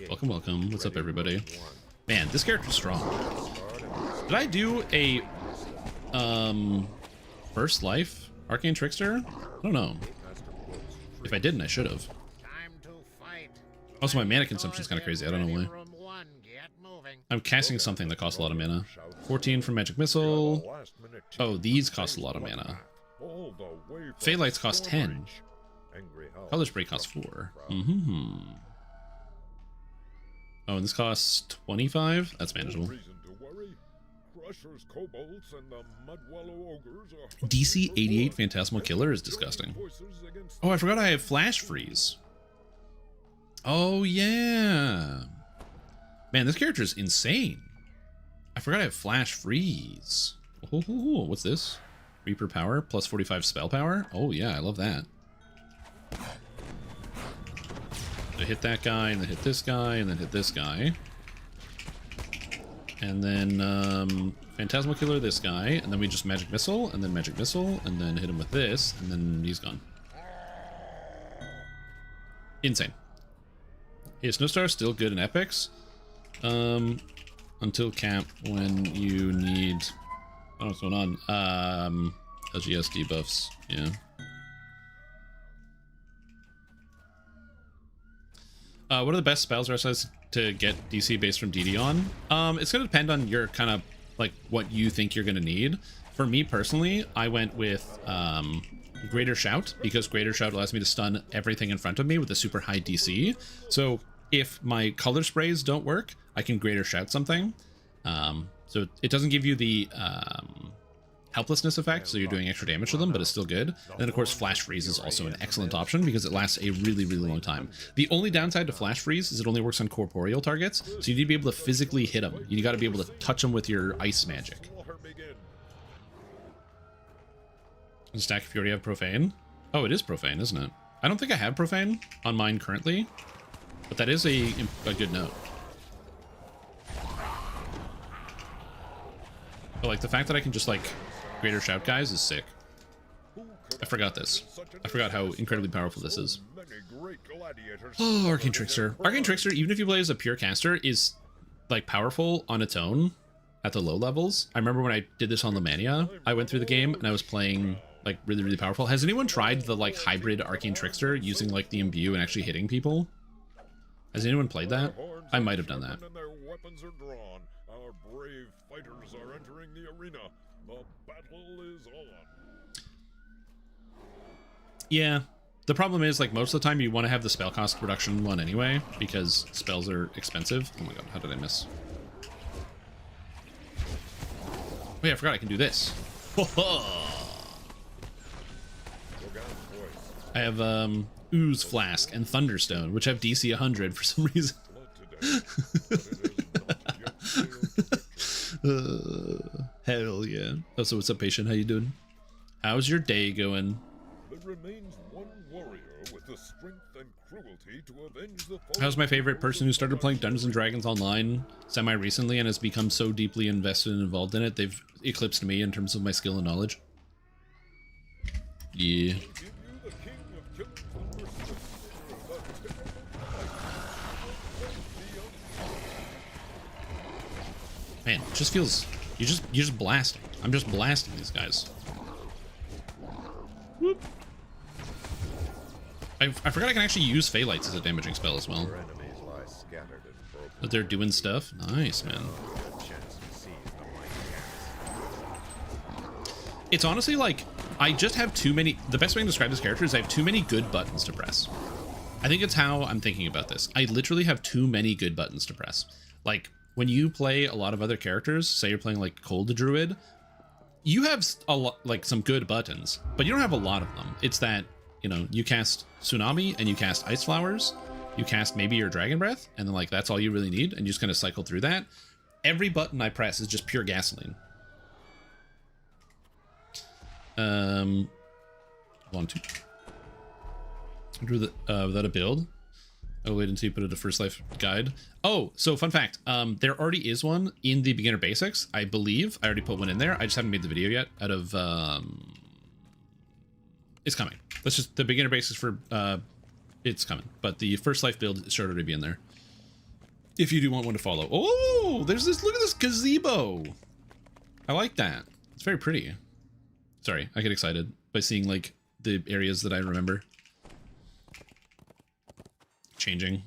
Welcome, welcome. What's up, everybody? Man, this character's strong. Did I do a First Life Arcane Trickster? I don't know. If I didn't, I should have. Also, my mana consumption's kind of crazy. I don't know why. I'm casting something that costs a lot of mana. 14 for Magic Missile. Oh, these cost a lot of mana. Fade Lights cost 10. Color Spray costs 4. Oh, and this costs 25? That's manageable. DC 88 Phantasmal Killer is disgusting. Oh, I forgot I have Flash Freeze. Oh, yeah. Man, this character is insane. I forgot I have Flash Freeze. Oh, what's this? Reaper Power, plus 45 spell power? Oh, yeah, I love that. I hit that guy, and then hit this guy, and then hit this guy. And then Phantasmal Killer this guy, and then we just Magic Missile, and then Magic Missile, and then hit him with this, and then he's gone. Insane. Yeah, Snowstar is still good in epics. Until camp when you need... I don't know what's going on. LGS debuffs, yeah. What are the best spells or SIs to get DC based from DD on? It's going to depend on your kind of like what you think you're going to need. For me personally, I went with Greater Shout, because Greater Shout allows me to stun everything in front of me with a super high DC. So if my color sprays don't work, I can Greater Shout something. So it doesn't give you the helplessness effect, so you're doing extra damage to them, but it's still good. And then of course Flash Freeze is also an excellent option because it lasts a really, really long time. The only downside to Flash Freeze is it only works on corporeal targets, so you need to be able to physically hit them. You got to be able to touch them with your ice magic. And stack if you already have Profane. Oh, it is Profane, isn't it? I don't think I have Profane on mine currently, but that is a good note. But like the fact that I can just like Greater Shout guys is sick. I forgot this. I forgot how incredibly powerful this is. Oh, Arcane Trickster. Arcane Trickster, even if you play as a pure caster, is like powerful on its own at the low levels. I remember when I did this on Lemania, I went through the game and I was playing like really, really powerful. Has anyone tried the like hybrid Arcane Trickster using like the imbue and actually hitting people? Has anyone played that? I might have done that. Our brave fighters are entering the arena. The battle is on. Yeah. The problem is, like, most of the time you want to have the spell cost reduction one anyway, because spells are expensive. Oh my god, how did I miss? Oh yeah, I forgot I can do this. I have Ooze Flask and Thunderstone, which have DC 100 for some reason. Hell yeah. Oh, so what's up, patient? How you doing? How's your day going? There remains one warrior with the strength and cruelty to avenge the How's my favorite person who started playing Dungeons and Dragons online semi-recently and has become so deeply invested and involved in it, they've eclipsed me in terms of my skill and knowledge. Yeah. Man, it just feels you're just blasting. I'm just blasting these guys. Whoop. I forgot I can actually use Phaelites as a damaging spell as well. But they're doing stuff. Nice, man. It's honestly like, I just have too many, the best way to describe this character is I have too many good buttons to press. I think it's how I'm thinking about this. I literally have too many good buttons to press. Like, when you play a lot of other characters, say you're playing like Cold the Druid, you have a lot, like some good buttons, but you don't have a lot of them. It's that, you know, you cast Tsunami and you cast Ice Flowers, you cast maybe your Dragon Breath, and then like that's all you really need, and you just kind of cycle through that. Every button I press is just pure gasoline. Hold on, without a build. Oh, wait until you put it to First Life guide. Oh, so fun fact. There already is one in the beginner basics, I believe. I already put one in there. I just haven't made the video yet out of, it's coming. That's just the beginner basics for, it's coming. But the First Life build should already be in there. If you do want one to follow. Oh, there's this, look at this gazebo. I like that. It's very pretty. Sorry, I get excited by seeing like the areas that I remember changing.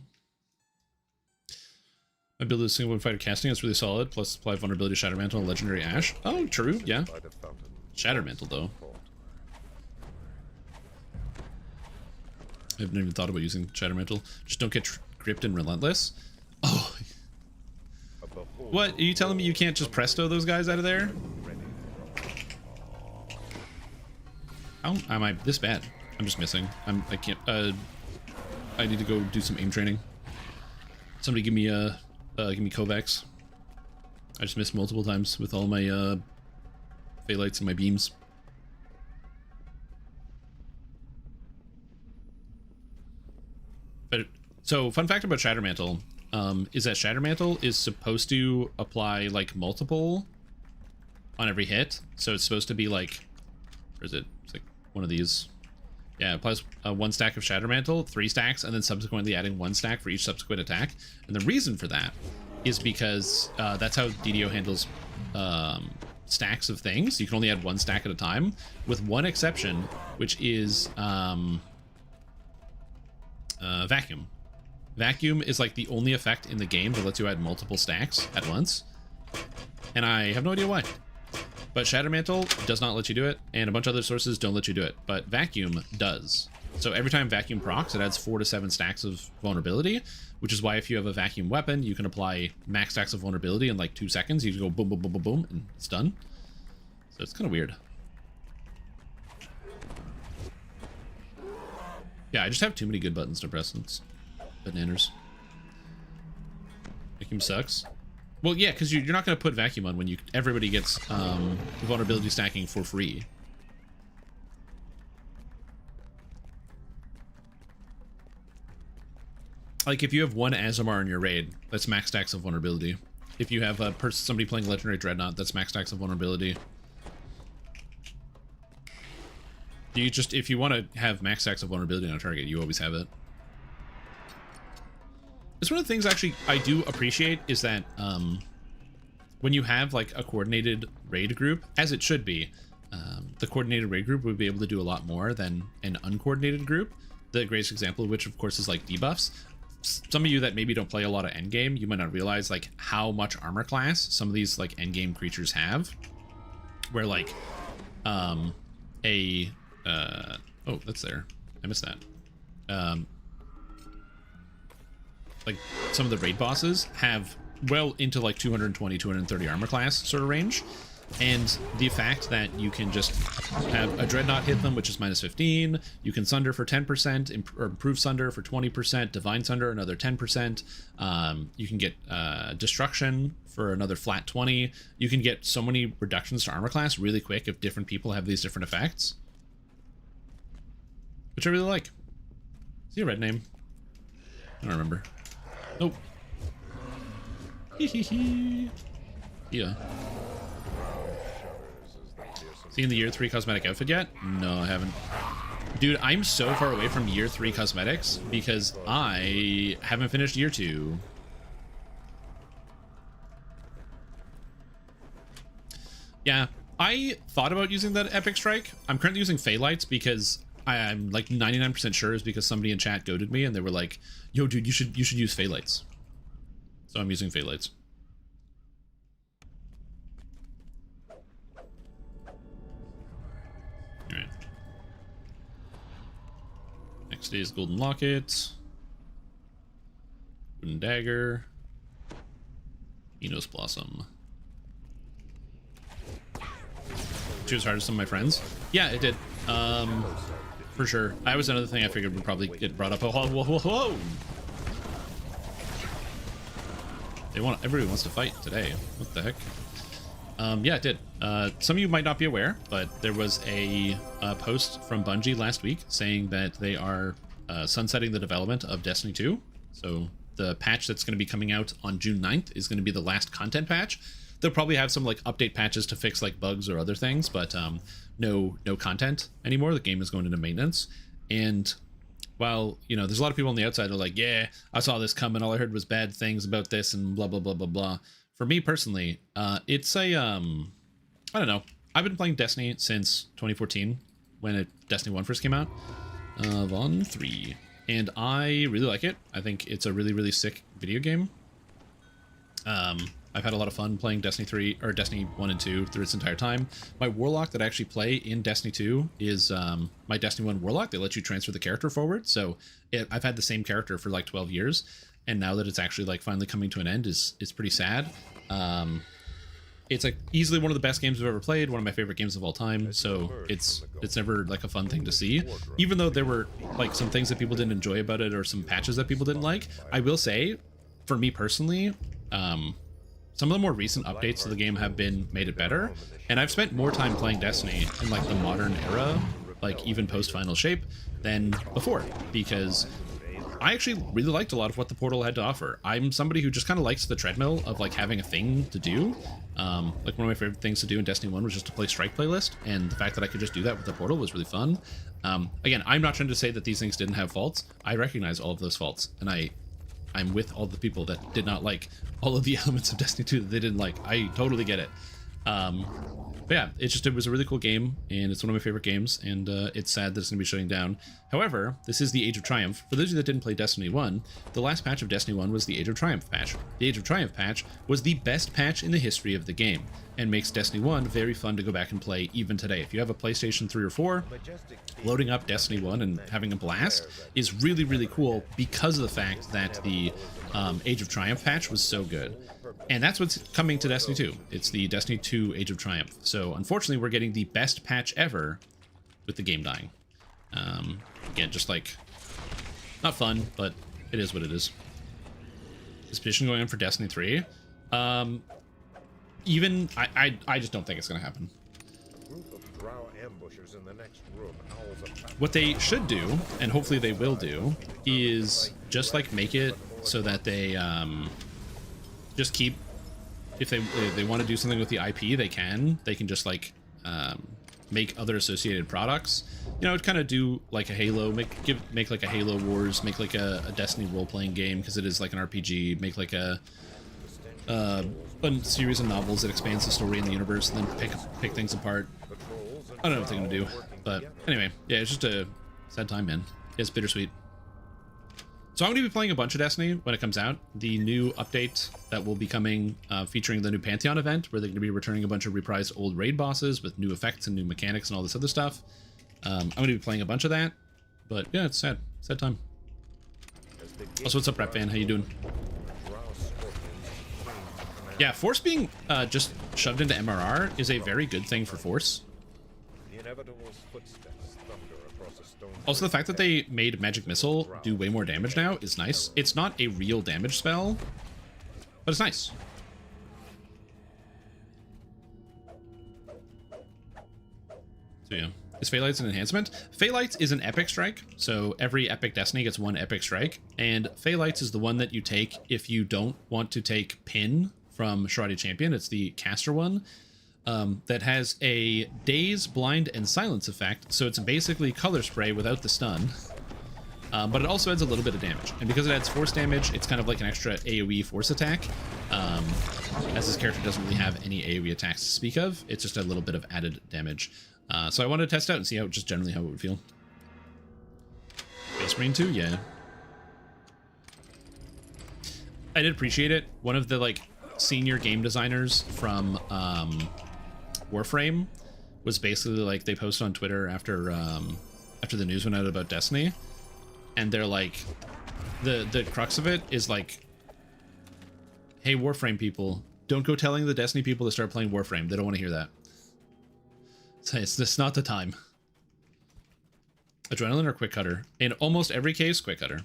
My build is single fighter casting. That's really solid. Plus apply vulnerability to Shatter Mantle and Legendary Ash. Oh, true. Yeah. Shatter Mantle though. I haven't even thought about using Shatter Mantle. Just don't get gripped and relentless. Oh. What? Are you telling me you can't just presto those guys out of there? How am I this bad? I'm just missing. I can't. I need to go do some aim training. Somebody give me Kovacs. I just missed multiple times with all my Phallites and my beams. But so fun fact about Shatter Mantle is that Shatter Mantle is supposed to apply like multiple on every hit. So it's supposed to be like, or is it? It's like one of these. Yeah, it applies 1 stack of Shatter Mantle, 3 stacks, and then subsequently adding 1 stack for each subsequent attack. And the reason for that is because that's how DDO handles stacks of things. You can only add 1 stack at a time, with one exception, which is Vacuum. Vacuum is like the only effect in the game that lets you add multiple stacks at once. And I have no idea why. But Shatter Mantle does not let you do it, and a bunch of other sources don't let you do it, but Vacuum does. So every time Vacuum procs, it adds 4 to 7 stacks of vulnerability, which is why if you have a Vacuum weapon, you can apply max stacks of vulnerability in like 2 seconds. You just go boom, boom, boom, boom, boom, and it's done. So it's kind of weird. Yeah, I just have too many good buttons to press. It's bananas. Vacuum sucks. Well, yeah, because you're not going to put Vacuum on when everybody gets vulnerability stacking for free. Like, if you have 1 Azamar in your raid, that's max stacks of vulnerability. If you have somebody playing Legendary Dreadnought, that's max stacks of vulnerability. If you want to have max stacks of vulnerability on a target, you always have it. It's one of the things actually I do appreciate is that when you have like a coordinated raid group, as it should be, the coordinated raid group would be able to do a lot more than an uncoordinated group. The greatest example of which, of course, is like debuffs. Some of you that maybe don't play a lot of endgame, you might not realize like how much armor class some of these like endgame creatures have. Where like oh, that's there. I missed that. Like some of the raid bosses have well into like 220, 230 armor class sort of range. And the fact that you can just have a Dreadnought hit them, which is minus 15, you can Sunder for 10%, or improve Sunder for 20%, Divine Sunder another 10%, you can get Destruction for another flat 20, you can get so many reductions to armor class really quick if different people have these different effects. Which I really like. See a red name? I don't remember. Nope. Yeah. Seen the year 3 cosmetic outfit yet? No, I haven't. Dude, I'm so far away from year 3 cosmetics because I haven't finished year 2. Yeah, I thought about using that epic strike. I'm currently using Phallites because I'm like 99% sure is because somebody in chat goaded me and they were like, yo dude, you should use Phallites. So I'm using Phallites. Today's golden locket. Wooden dagger. Enos blossom. Choose hard as some of my friends. Yeah, it did. For sure. That was another thing I figured would probably get brought up. Oh, whoa, whoa, whoa. Everybody wants to fight today. What the heck? Yeah, it did. Some of you might not be aware, but there was a post from Bungie last week saying that they are sunsetting the development of Destiny 2. So the patch that's going to be coming out on June 9th is going to be the last content patch. They'll probably have some like update patches to fix like bugs or other things, but no content anymore. The game is going into maintenance. And while, you know, there's a lot of people on the outside who are like, yeah, I saw this coming. All I heard was bad things about this and blah, blah, blah, blah, blah. For me personally, it's a, I don't know. I've been playing Destiny since 2014 when Destiny 1 first came out. Von 3. And I really like it. I think it's a really, really sick video game. I've had a lot of fun playing Destiny 3 or Destiny 1 and 2 through its entire time. My Warlock that I actually play in Destiny 2 is my Destiny 1 Warlock. They let you transfer the character forward. So I've had the same character for like 12 years. And now that it's actually like finally coming to an end is pretty sad. It's like easily one of the best games I've ever played, one of my favorite games of all time. So it's never like a fun thing to see, even though there were like some things that people didn't enjoy about it or some patches that people didn't like. I will say, for me personally, some of the more recent updates to the game have made it better, and I've spent more time playing Destiny in like the modern era, like even post Final Shape, than before, because I actually really liked a lot of what the portal had to offer. I'm somebody who just kind of likes the treadmill of like having a thing to do. Like one of my favorite things to do in Destiny 1 was just to play Strike playlist, and the fact that I could just do that with the portal was really fun. Again, I'm not trying to say that these things didn't have faults. I recognize all of those faults, and I'm with all the people that did not like all of the elements of Destiny 2 that they didn't like. I totally get it. But yeah, it was a really cool game, and it's one of my favorite games, and it's sad that it's going to be shutting down. However, this is the Age of Triumph. For those of you that didn't play Destiny 1, the last patch of Destiny 1 was the Age of Triumph patch. The Age of Triumph patch was the best patch in the history of the game, and makes Destiny 1 very fun to go back and play even today. If you have a PlayStation 3 or 4, loading up Destiny 1 and having a blast is really, really cool because of the fact that the Age of Triumph patch was so good. And that's what's coming to Destiny 2. It's the Destiny 2 Age of Triumph. So unfortunately, we're getting the best patch ever with the game dying. Again, just like, not fun, but it is what it is. This petition going on for Destiny 3. I just don't think it's going to happen. What they should do, and hopefully they will do, is just like make it so that they just keep, if they want to do something with the IP, they can just like make other associated products. You know, kind of do like a Halo, make like a Halo Wars, make like a Destiny role-playing game because it is like an RPG. Make like a series of novels that expands the story in the universe, and then pick things apart. I don't know what they're gonna do, but anyway, yeah, it's just a sad time, man. It's bittersweet. So I'm going to be playing a bunch of Destiny when it comes out. The new update that will be coming featuring the new Pantheon event, where they're going to be returning a bunch of reprised old raid bosses with new effects and new mechanics and all this other stuff. I'm going to be playing a bunch of that, but yeah, it's sad. Sad time. Also, what's up, Rap Fan? How you doing? Yeah, Force being just shoved into MRR is a very good thing for Force. Also, the fact that they made Magic Missile do way more damage now is nice. It's not a real damage spell, but it's nice. So yeah, is Phaelites an enhancement? Phaelites is an epic strike, so every epic Destiny gets one epic strike, and Phaelites is the one that you take if you don't want to take Pin from Shrouded Champion. It's the caster one. That has a daze, blind, and silence effect, so it's basically color spray without the stun. But it also adds a little bit of damage, and because it adds force damage, it's kind of like an extra AoE force attack. As this character doesn't really have any AoE attacks to speak of, it's just a little bit of added damage. So I wanted to test out and see how just generally how it would feel. Space Marine 2, yeah. I did appreciate it. One of the like senior game designers from Warframe was basically like, they posted on Twitter after the news went out about Destiny, and they're like, the crux of it is like, hey, Warframe people, don't go telling the Destiny people to start playing Warframe. They don't want to hear that. It's just not the time. Adrenaline or Quick Cutter? In almost every case, Quick Cutter.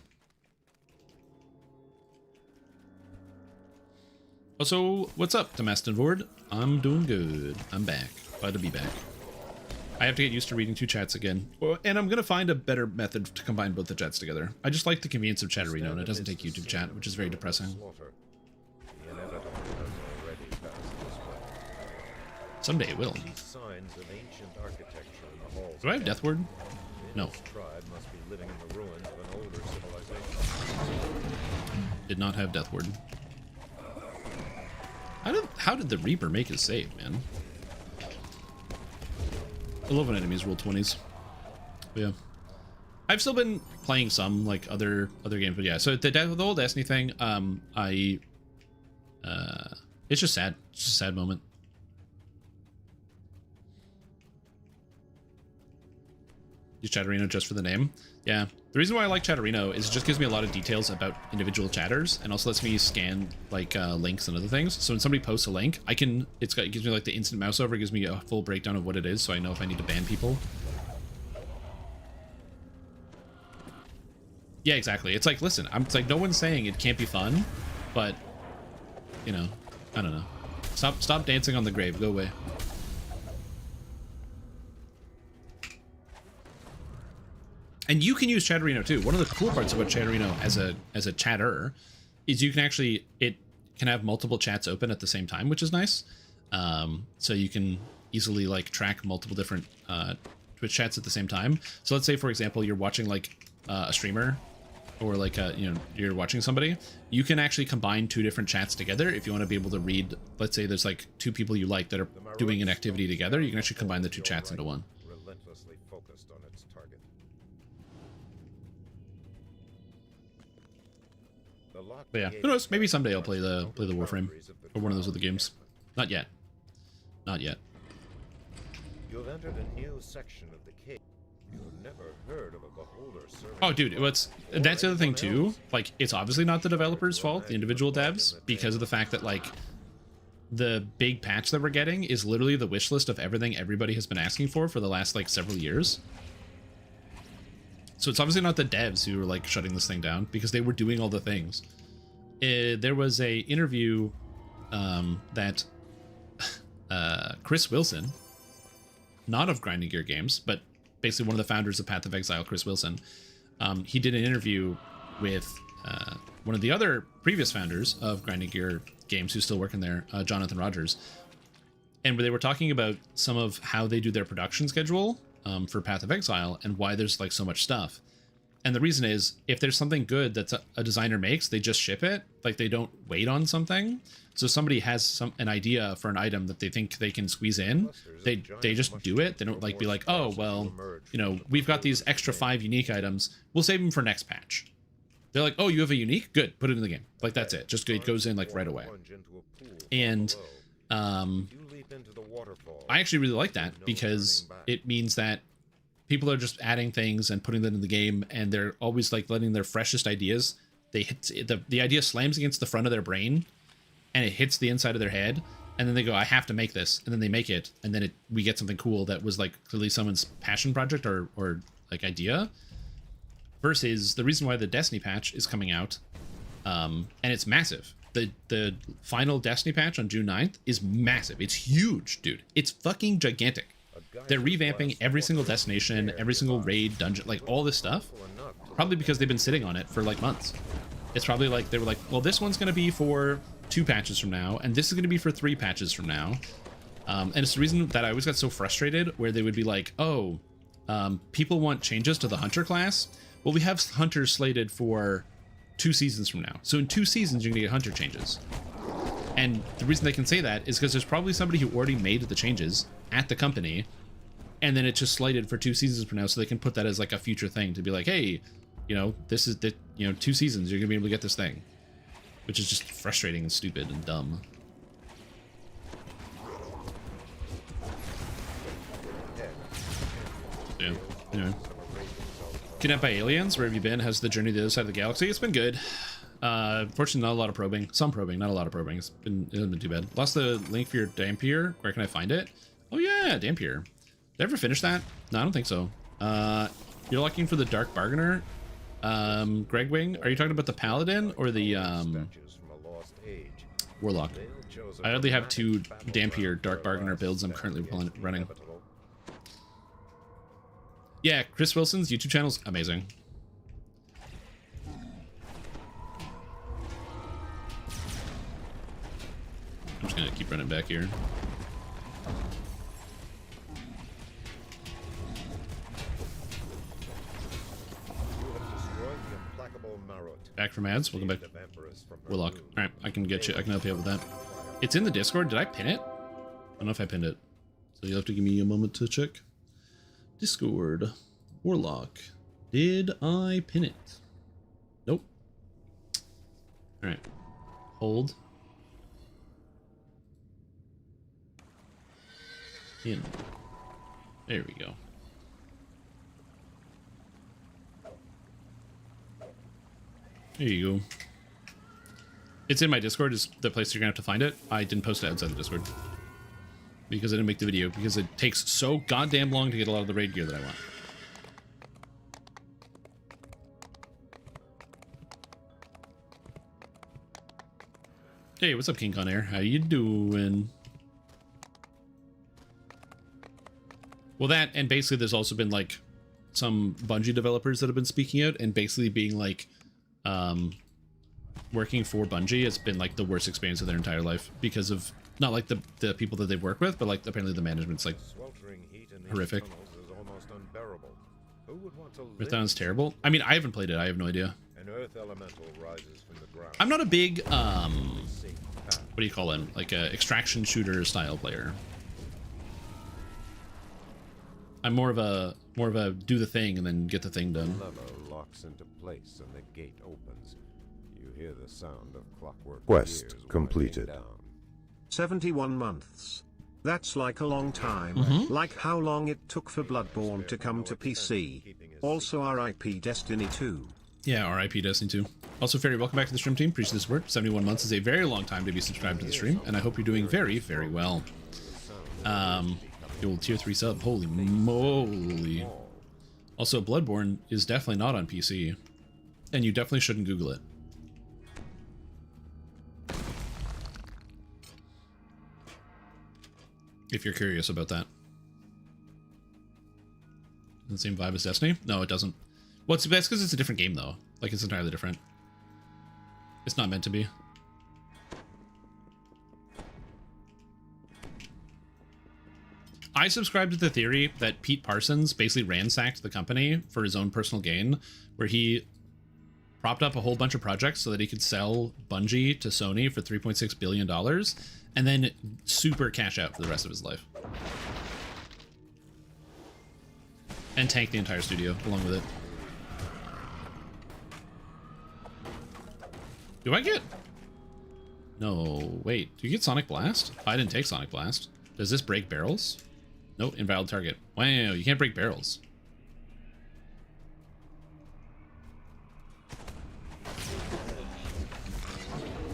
Also, what's up, Damastin Vord? I'm doing good. I'm back. Glad to be back. I have to get used to reading two chats again. And I'm going to find a better method to combine both the chats together. I just like the convenience of Chatterino, and it doesn't take YouTube chat, which is very depressing. Someday it will. Do I have Death Word? No. Did not have Death Word. How did the Reaper make his save, man? I love when enemies roll 20s. But yeah. I've still been playing some like other games, but yeah. So the whole Destiny thing, it's just sad. It's just a sad moment. Use Chatterino just for the name. Yeah. The reason why I like Chatterino is it just gives me a lot of details about individual chatters, and also lets me scan like links and other things. So when somebody posts a link, it gives me like the instant mouse over, it gives me a full breakdown of what it is, so I know if I need to ban people. Yeah, exactly. It's like, listen, it's like no one's saying it can't be fun, but you know, I don't know. Stop dancing on the grave. Go away. And you can use Chatterino too. One of the cool parts about Chatterino as a chatter is you can actually, it can have multiple chats open at the same time, which is nice. So you can easily like track multiple different Twitch chats at the same time. So let's say, for example, you're watching like a streamer, or like you're watching somebody. You can actually combine two different chats together if you want to be able to read. Let's say there's like two people you like that are doing an activity together. You can actually combine the two chats into one. But yeah, who knows? Maybe someday I'll play the Warframe or one of those other games. Not yet. Not yet. You have entered a new section of the cave. You've never heard of a beholder serving. Oh, dude, that's the other thing too. Like, it's obviously not the developers' fault, the individual devs, because of the fact that like the big patch that we're getting is literally the wish list of everything everybody has been asking for the last like several years. So it's obviously not the devs who are like shutting this thing down, because they were doing all the things. There was a interview that Chris Wilson, not of Grinding Gear Games, but basically one of the founders of Path of Exile, Chris Wilson, he did an interview with one of the other previous founders of Grinding Gear Games who's still working there, Jonathan Rogers. And they were talking about some of how they do their production schedule for Path of Exile and why there's like so much stuff. And the reason is, if there's something good that a designer makes, they just ship it. Like, they don't wait on something. So somebody has an idea for an item that they think they can squeeze in, they just do it. They don't like be like, oh, well, you know, we've got these extra 5 unique items, we'll save them for next patch. They're like, oh, you have a unique? Good, put it in the game. Like, that's it. Just it goes in like right away. And I actually really like that, because it means that people are just adding things and putting them in the game, and they're always like letting their freshest ideas. They hit the idea slams against the front of their brain, and it hits the inside of their head, and then they go, I have to make this, and then they make it, and then we get something cool that was like clearly someone's passion project or like idea. Versus the reason why the Destiny patch is coming out, and it's massive. The final Destiny patch on June 9th is massive. It's huge, dude. It's fucking gigantic. They're revamping every single destination, every single raid, dungeon, like all this stuff. Probably because they've been sitting on it for like months. It's probably like they were like, well, this one's going to be for 2 patches from now, and this is going to be for 3 patches from now. And it's the reason that I always got so frustrated, where they would be like, oh, people want changes to the hunter class. Well, we have hunters slated for 2 seasons from now. So in 2 seasons, you're going to get hunter changes. And the reason they can say that is because there's probably somebody who already made the changes at the company, and then it's just slated for 2 seasons from now, so they can put that as like a future thing to be like, hey, you know, this is the, you know, 2 seasons, you're gonna be able to get this thing, which is just frustrating and stupid and dumb. Yeah, anyway. Kidnapped by aliens. Where have you been? How's the journey to the other side of the galaxy? It's been good. Fortunately, not a lot of probing. Some probing, not a lot of probing. It hasn't been too bad. Lost the link for your Dampier. Where can I find it? Oh yeah, Dampier. Did I ever finish that? No, I don't think so. You're looking for the Dark Bargainer. Greg Wing, are you talking about the Paladin or the Warlock? I only have 2 Dampier Dark Bargainer builds I'm currently running. Yeah, Chris Wilson's YouTube channel's amazing. I'm just gonna keep running back here. Back from ads. Welcome back. Warlock. All right, I can get you. I can help you out with that. It's in the Discord. Did I pin it? I don't know if I pinned it. So you'll have to give me a moment to check. Discord. Warlock. Did I pin it? Nope. All right. Hold. In. There we go. There you go. It's in my Discord, is the place you're gonna have to find it. I didn't post it outside the Discord because I didn't make the video, because it takes so goddamn long to get a lot of the raid gear that I want. Hey, what's up, King Con Air? How you doing? Well, that, and basically there's also been like some Bungie developers that have been speaking out and basically being like, working for Bungie has been like the worst experience of their entire life because of not like the people that they've worked with, but like apparently the management's like horrific. Earth sounds terrible. I mean, I haven't played it. I have no idea. I'm not a big what do you call him? Like a extraction shooter style player. I'm more of a do the thing and then get the thing done. The lever locks into place and the gate opens. You hear the sound of clockwork. Quest completed. 71 months. That's like a long time. Like how long it took for Bloodborne to come to PC. Also RIP Destiny 2. Yeah, RIP Destiny 2. Also, Fairy, welcome back to the stream team. Appreciate the support. 71 months is a very long time to be subscribed to the stream, and I hope you're doing very, very well. The old tier 3 sub. Holy moly. Also, Bloodborne is definitely not on PC, and you definitely shouldn't Google it. If you're curious about that. The same vibe as Destiny? No, it doesn't. Well, it's best because it's a different game, though. Like, it's entirely different. It's not meant to be. I subscribe to the theory that Pete Parsons basically ransacked the company for his own personal gain, where he propped up a whole bunch of projects so that he could sell Bungie to Sony for $3.6 billion and then super cash out for the rest of his life. And tank the entire studio along with it. Do I get... No, wait. Do you get Sonic Blast? I didn't take Sonic Blast. Does this break barrels? Nope, invalid target. Wow, you can't break barrels.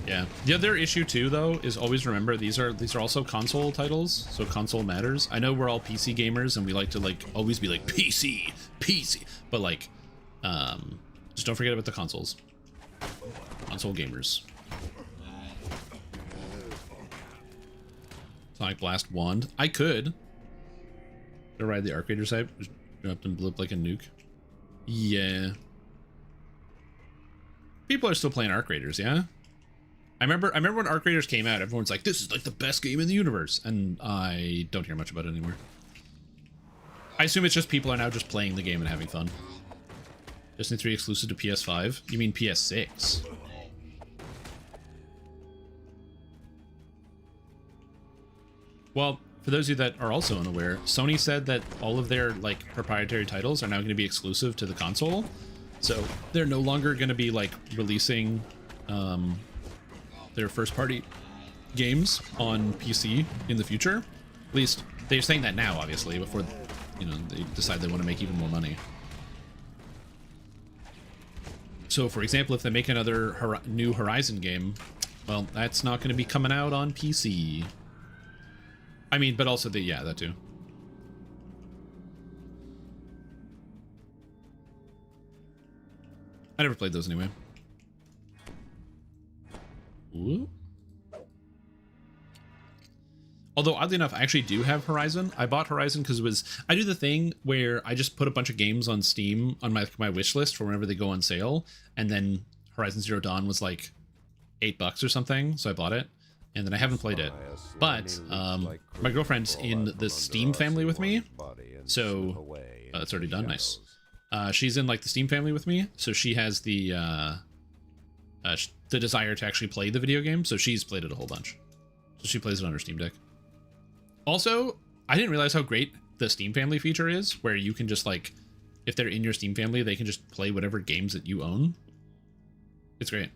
Yeah. The other issue too, though, is always remember these are also console titles, so console matters. I know we're all PC gamers and we like to like always be like PC, but like, just don't forget about the consoles. Console gamers. Sonic Blast wand. I could. To ride the Arc Raider side, just dropped and blew up like a nuke. Yeah. People are still playing Arc Raiders, yeah? I remember when Arc Raiders came out, everyone's like, this is like the best game in the universe. And I don't hear much about it anymore. I assume it's just people are now just playing the game and having fun. Destiny 3 exclusive to PS5? You mean PS6? Well, for those of you that are also unaware, Sony said that all of their like proprietary titles are now going to be exclusive to the console. So they're no longer going to be like releasing their first party games on PC in the future. At least they're saying that now, obviously, before, you know, they decide they want to make even more money. So, for example, if they make another new Horizon game, well, that's not going to be coming out on PC. I mean, but also yeah, that too. I never played those anyway. Ooh. Although, oddly enough, I actually do have Horizon. I bought Horizon because it was... I do the thing where I just put a bunch of games on Steam on my wish list for whenever they go on sale. And then Horizon Zero Dawn was like $8 or something, so I bought it. And then I haven't played it. But my girlfriend's in the Steam family with me. So... it's already done. Nice. She's in like the Steam family with me. So she has the desire to actually play the video game. So she's played it a whole bunch. So she plays it on her Steam Deck. Also, I didn't realize how great the Steam family feature is, where you can just like, if they're in your Steam family, they can just play whatever games that you own. It's great.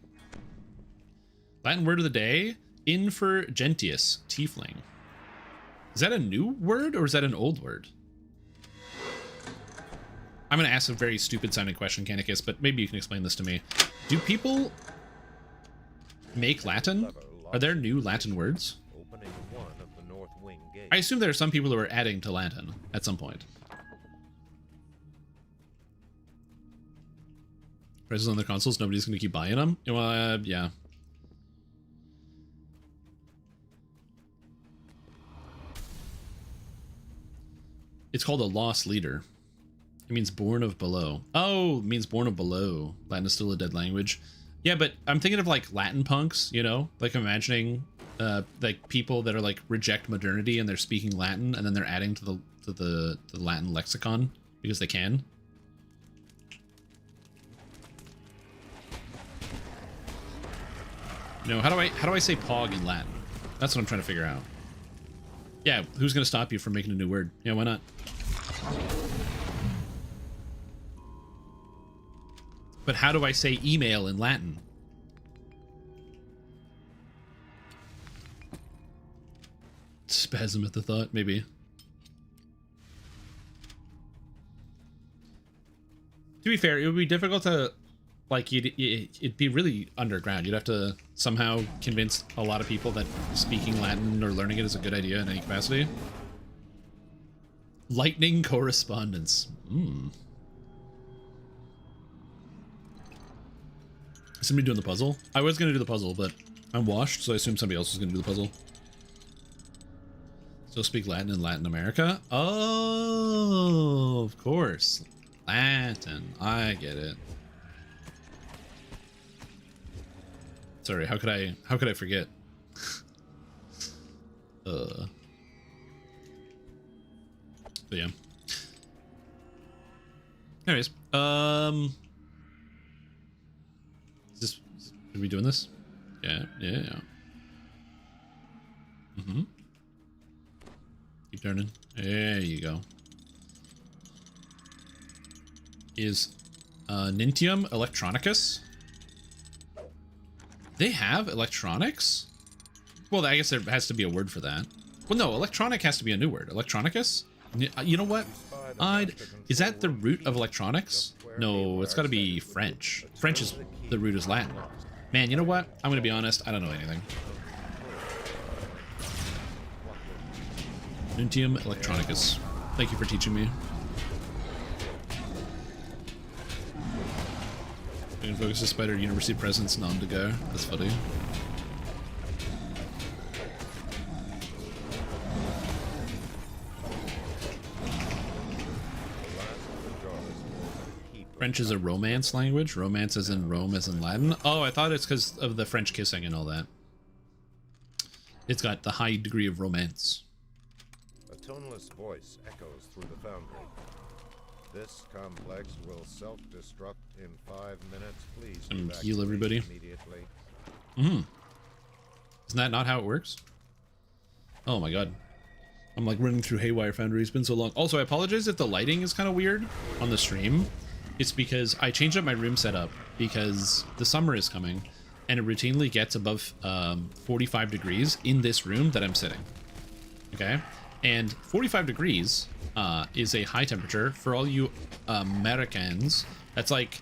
Latin word of the day, Infergentius, tiefling. Is that a new word or is that an old word? I'm going to ask a very stupid sounding question, Canicus, but maybe you can explain this to me. Do people make Latin? Are there new Latin words? I assume there are some people who are adding to Latin at some point. Prices on the consoles, nobody's going to keep buying them? Well, yeah. It's called a lost leader. It means born of below. Oh, it means born of below. Latin is still a dead language. Yeah, but I'm thinking of like Latin punks, you know? Like I'm imagining like people that are like reject modernity and they're speaking Latin and then they're adding to the Latin lexicon because they can. You know, how do I say pog in Latin? That's what I'm trying to figure out. Yeah, who's gonna stop you from making a new word? Yeah, why not? But how do I say email in Latin? Spasm at the thought, maybe. To be fair, it would be difficult to, like, it'd be really underground. You'd have to somehow convince a lot of people that speaking Latin or learning it is a good idea in any capacity. Lightning correspondence. Is somebody doing the puzzle? I was going to do the puzzle, but I'm washed, so I assume somebody else is going to do the puzzle. Still speak Latin in Latin America? Oh, of course. Latin. I get it. Sorry, how could I forget? But yeah. Anyways, are we doing this? Yeah. Keep turning. There you go. Is Nintium Electronicus? They have electronics? Well, I guess there has to be a word for that. Well, no, electronic has to be a new word. Electronicus? You know what? Is that the root of electronics? No, it's got to be French. French is the root is Latin. Man, you know what? I'm going to be honest. I don't know anything. Nintium Electronicus. Thank you for teaching me. I can focus the spider university presence nom de guerre. That's funny. French is a romance language? Romance as in Rome as in Latin? Oh, I thought it's because of the French kissing and all that. It's got the high degree of romance. A toneless voice echoes through the foundry. This complex will self-destruct in 5 minutes. Please heal everybody. Immediately. Isn't that not how it works? Oh my god. I'm like running through Haywire Foundry. It's been so long. Also, I apologize if the lighting is kind of weird on the stream. It's because I changed up my room setup because the summer is coming and it routinely gets above 45 degrees in this room that I'm sitting. Okay? And 45 degrees is a high temperature for all you Americans. That's like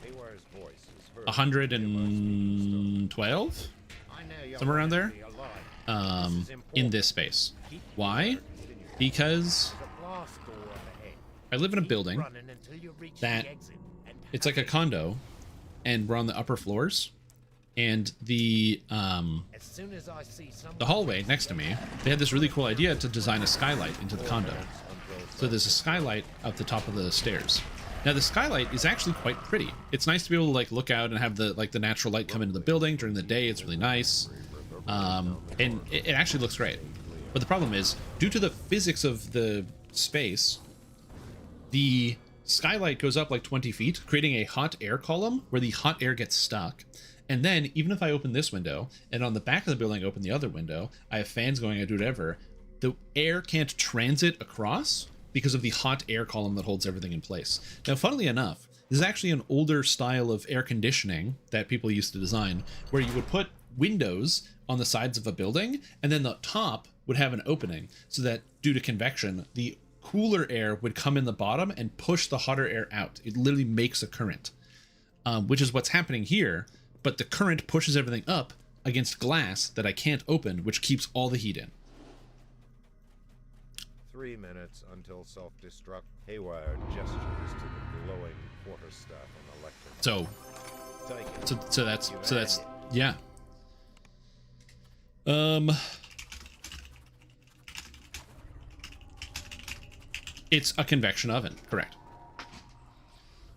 112, somewhere around there, in this space. Why? Because I live in a building that it's like a condo, and we're on the upper floors, and the hallway next to me, they had this really cool idea to design a skylight into the condo. So there's a skylight up the top of the stairs. Now the skylight is actually quite pretty. It's nice to be able to like look out and have the natural light come into the building during the day. It's really nice, and it actually looks great. But the problem is, due to the physics of the space, the skylight goes up like 20 feet, creating a hot air column where the hot air gets stuck. And then even if I open this window and on the back of the building open the other window, I have fans going, I do whatever, the air can't transit across because of the hot air column that holds everything in place. Now, funnily enough, this is actually an older style of air conditioning that people used to design, where you would put windows on the sides of a building, and then the top would have an opening so that due to convection, the cooler air would come in the bottom and push the hotter air out. It literally makes a current, which is what's happening here, but the current pushes everything up against glass that I can't open, which keeps all the heat in. 3 minutes until self-destruct. Haywire gestures to the glowing quarterstaff on the lectern. So that's yeah. It's a convection oven, correct.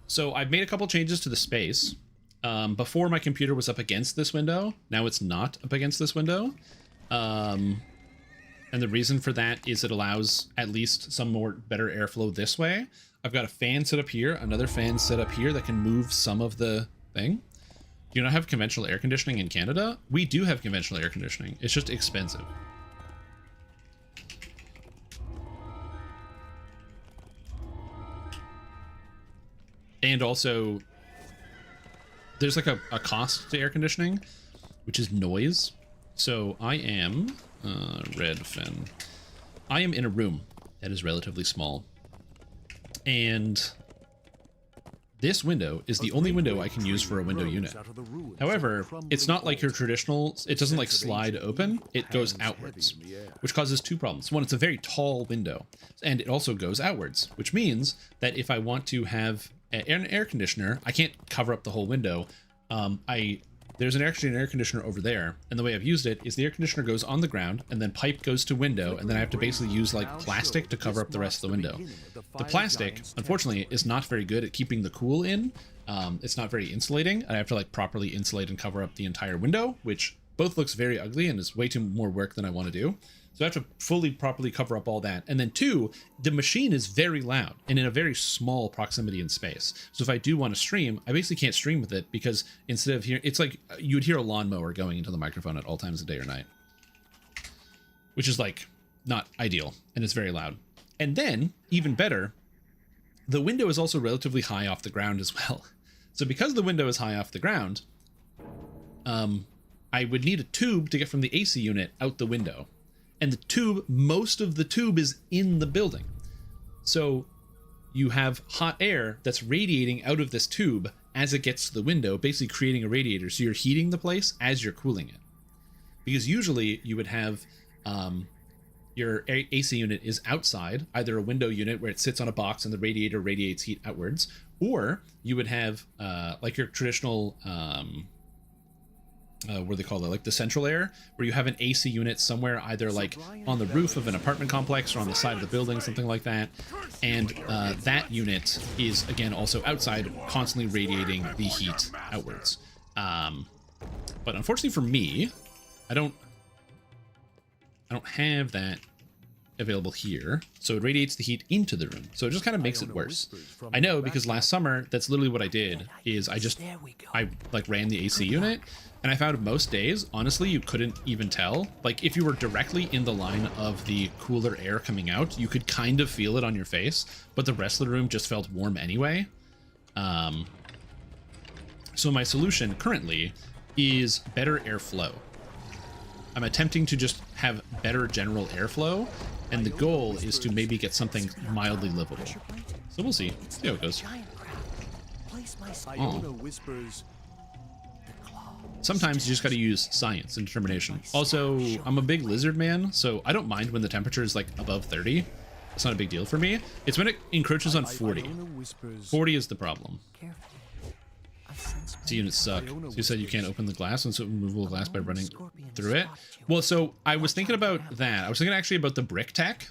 So I've made a couple changes to the space. Before my computer was up against this window, now it's not up against this window. And the reason for that is it allows at least some more better airflow this way. I've got a fan set up here, another fan set up here that can move some of the thing. Do you not have conventional air conditioning in Canada? We do have conventional air conditioning. It's just expensive. And also, there's like a cost to air conditioning, which is noise. So I am, red fan. I am in a room that is relatively small. And this window is the only window I can use for a window unit. However, it's not like your traditional, it doesn't like slide open, it goes outwards, which causes two problems. One, it's a very tall window, and it also goes outwards, which means that if I want to have an air conditioner, I can't cover up the whole window. There's actually an air conditioner over there, and the way I've used it is the air conditioner goes on the ground, and then pipe goes to window, and then I have to basically use like plastic to cover up the rest of the window. The plastic, unfortunately, is not very good at keeping the cool in. It's not very insulating. I have to like properly insulate and cover up the entire window, which both looks very ugly and is way too more work than I want to do. So I have to fully properly cover up all that. And then two, the machine is very loud and in a very small proximity in space. So if I do want to stream, I basically can't stream with it because instead of hearing, it's like you would hear a lawnmower going into the microphone at all times of day or night, which is like not ideal, and it's very loud. And then even better, the window is also relatively high off the ground as well. So because the window is high off the ground, I would need a tube to get from the AC unit out the window. And the tube, most of the tube is in the building. So you have hot air that's radiating out of this tube as it gets to the window, basically creating a radiator. So you're heating the place as you're cooling it. Because usually you would have your AC unit is outside, either a window unit where it sits on a box and the radiator radiates heat outwards, or you would have like your traditional what do they call it, like the central air, where you have an AC unit somewhere either like on the roof of an apartment complex or on the side of the building, something like that. And that unit is again also outside, constantly radiating the heat outwards. But unfortunately for me, I don't have that available here, so it radiates the heat into the room, so it just kind of makes it worse. I know, because last summer that's literally what I did, is I like ran the AC unit, and I found most days, honestly, you couldn't even tell. Like if you were directly in the line of the cooler air coming out, you could kind of feel it on your face, but the rest of the room just felt warm anyway. So my solution currently is better airflow. I'm attempting to just have better general airflow, and the goal is to maybe get something mildly livable. So we'll see how it goes. Oh. sometimes you just got to use science and determination. Also, I'm a big lizard man, so I don't mind when the temperature is like above 30. It's not a big deal for me. It's when it encroaches on 40. 40 is the problem. These units suck. So you said you can't open the glass, and so removable glass by running through it. Well, so I was thinking about that. I was thinking actually about the brick tech.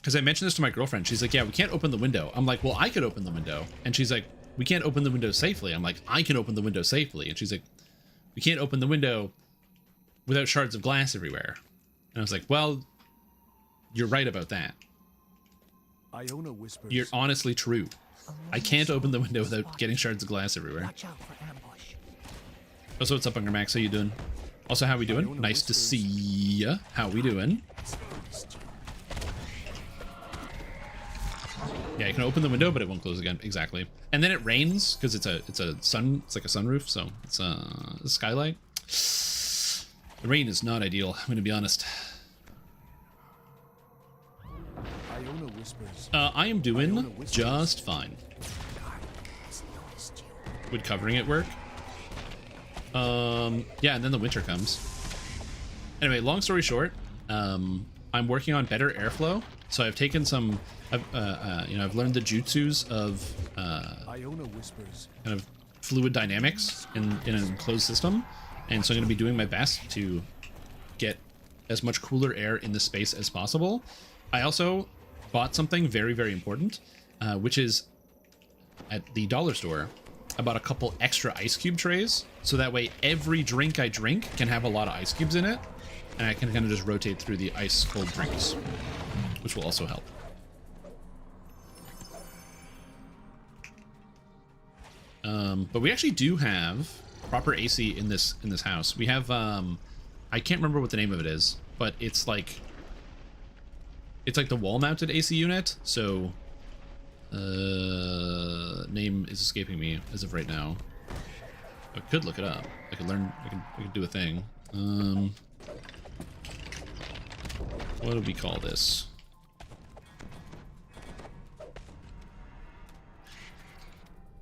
Because I mentioned this to my girlfriend. She's like, yeah, we can't open the window. I'm like, well, I could open the window. And she's like, we can't open the window safely. I'm like, I can open the window safely. And she's like, we can't open the window without shards of glass everywhere. And I was like, well, you're right about that. Iona whispers. You're honestly true. I can't open the window without getting shards of glass everywhere. Watch out for ambush. Also, what's up, Hunger Max? How you doing? Also, how we doing? Nice to see ya. How we doing? Yeah, you can open the window, but it won't close again. Exactly. And then it rains because it's like a sunroof, so it's a skylight. The rain is not ideal. I'm gonna be honest. Iona whispers. I am doing just fine. Would covering it work? Yeah, and then the winter comes. Anyway, long story short, I'm working on better airflow. So I've taken some, I've learned the jutsus of Iona whispers. kind of fluid dynamics in an enclosed system, and so I'm going to be doing my best to get as much cooler air in the space as possible. I also bought something very, very important, which is at the dollar store. I bought a couple extra ice cube trays, so that way every drink I drink can have a lot of ice cubes in it, and I can kind of just rotate through the ice cold drinks, which will also help. But we actually do have proper AC in this house. We have I can't remember what the name of it is, but it's like the wall-mounted AC unit. So name is escaping me as of right now. I could look it up. I could do a thing. What do we call this?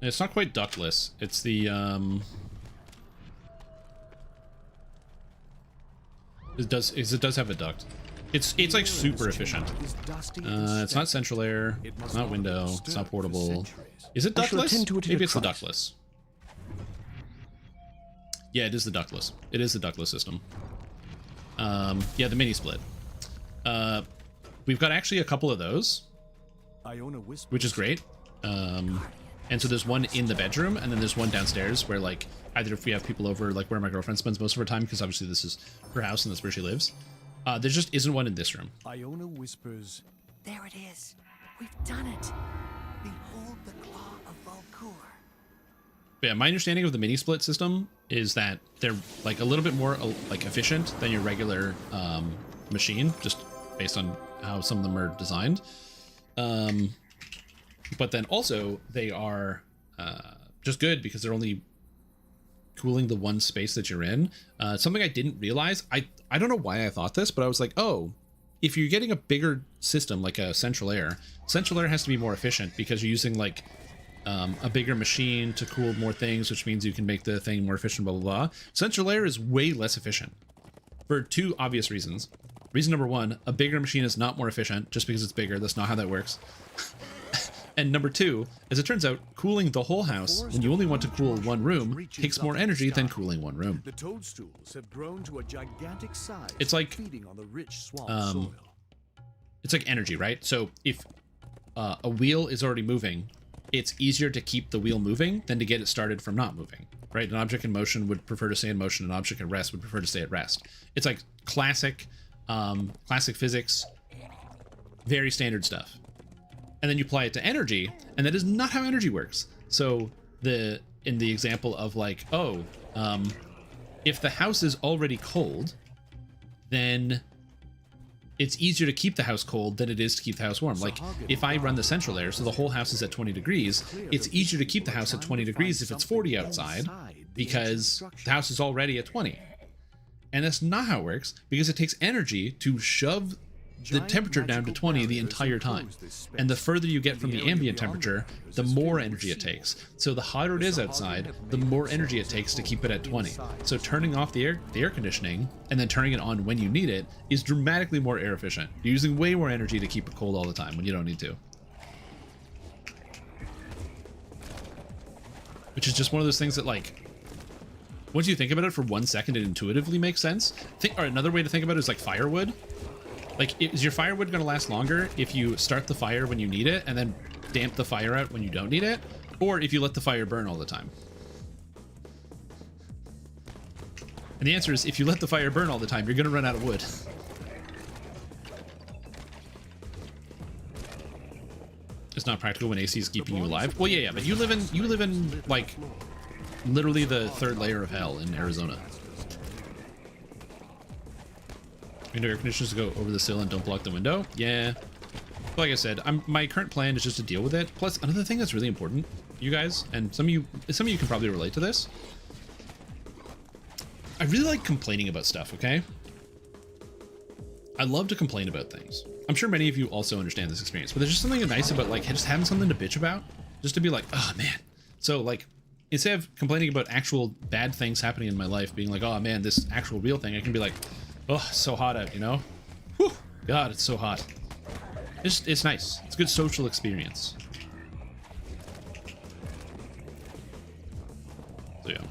It's not quite ductless. It's the it does have a duct. It's like super efficient. It's not central air. It's not window. It's not portable. Is it ductless? Maybe it's the ductless. Yeah, it is the ductless. It is the ductless system. Yeah, the mini split. We've got actually a couple of those, which is great. And so there's one in the bedroom, and then there's one downstairs where, like, either if we have people over, like where my girlfriend spends most of her time, because obviously this is her house and that's where she lives. There just isn't one in this room. Iona whispers. There it is. We've done it. Behold the claw of Volkur. But yeah, my understanding of the mini split system is that they're like a little bit more like efficient than your regular machine, just based on how some of them are designed. But then also they are just good because they're only cooling the one space that you're in. Something I didn't realize, I don't know why I thought this, but I was like, oh, if you're getting a bigger system like a central air has to be more efficient because you're using like a bigger machine to cool more things, which means you can make the thing more efficient, blah, blah, blah. Central air is way less efficient for two obvious reasons. Reason number one, a bigger machine is not more efficient just because it's bigger. That's not how that works. And number two, as it turns out, cooling the whole house when you only want to cool one room takes more energy than cooling one room. The toadstools have grown to a gigantic size. It's like feeding on the rich swamp soil. It's like energy, right? So if a wheel is already moving, it's easier to keep the wheel moving than to get it started from not moving, right? An object in motion would prefer to stay in motion. An object at rest would prefer to stay at rest. It's like classic physics, very standard stuff. And then you apply it to energy, and that is not how energy works. So in the example of like, if the house is already cold, then it's easier to keep the house cold than it is to keep the house warm. Like if I run the central air, so the whole house is at 20 degrees, it's easier to keep the house at 20 degrees if it's 40 outside because the house is already at 20. And that's not how it works because it takes energy to shove the temperature down to 20 the entire time. And the further you get from the ambient temperature, the more energy it takes. So the hotter it is outside, the more energy it takes to keep it at 20. So turning off the air conditioning and then turning it on when you need it is dramatically more air efficient. You're using way more energy to keep it cold all the time when you don't need to. Which is just one of those things that, like, once you think about it for 1 second, it intuitively makes sense. Or another way to think about it is like firewood. Like, is your firewood going to last longer if you start the fire when you need it and then damp the fire out when you don't need it? Or if you let the fire burn all the time? And the answer is, if you let the fire burn all the time, you're going to run out of wood. It's not practical when AC is keeping you alive. Well, yeah, but you live in like literally the third layer of hell in Arizona. Window air conditioners go over the sill and don't block the window. Yeah. Like I said, my current plan is just to deal with it. Plus, another thing that's really important, you guys, and some of you can probably relate to this. I really like complaining about stuff, okay? I love to complain about things. I'm sure many of you also understand this experience, but there's just something nice about, like, just having something to bitch about. Just to be like, oh man. So, like, instead of complaining about actual bad things happening in my life, being like, oh man, this actual real thing, I can be like, oh, it's so hot out, you know? Whew, God, it's so hot. It's nice. It's a good social experience. So yeah.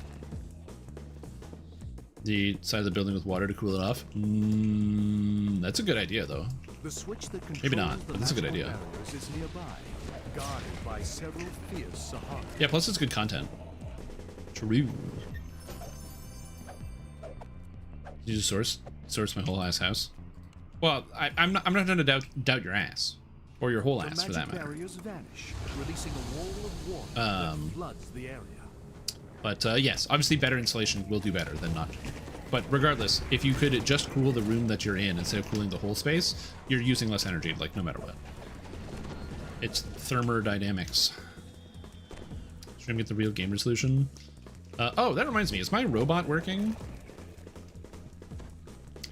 The side of the building with water to cool it off. That's a good idea, though. The switch that Maybe not, but that's a good idea. is nearby, guarded by several fierce Sahara. Yeah, plus it's good content. True. You just source my whole ass house. Well, I'm not trying to doubt your ass or your whole ass for that matter. Barriers vanish, releasing a wall of water that floods the area. But yes, obviously better insulation will do better than not. But regardless, if you could just cool the room that you're in instead of cooling the whole space, you're using less energy, like no matter what. It's thermodynamics. Should I get the real game resolution? Oh, that reminds me, is my robot working?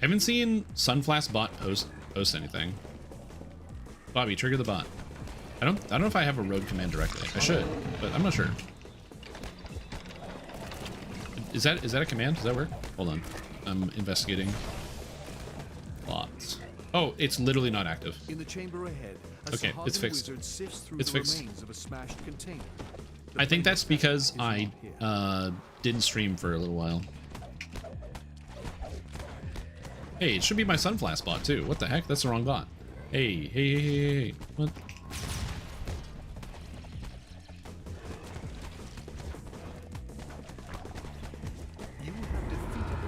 I haven't seen Sunflast bot post anything. Bobby, trigger the bot. I don't know if I have a road command directly. I should, but I'm not sure. Is that a command? Does that work? Hold on. I'm investigating. Bots. Oh, it's literally not active. In the chamber ahead, okay, it's fixed. It's fixed. Of a smashed container. I think that's because I didn't stream for a little while. Hey, it should be my Sunflast bot too. What the heck? That's the wrong bot. Hey. What?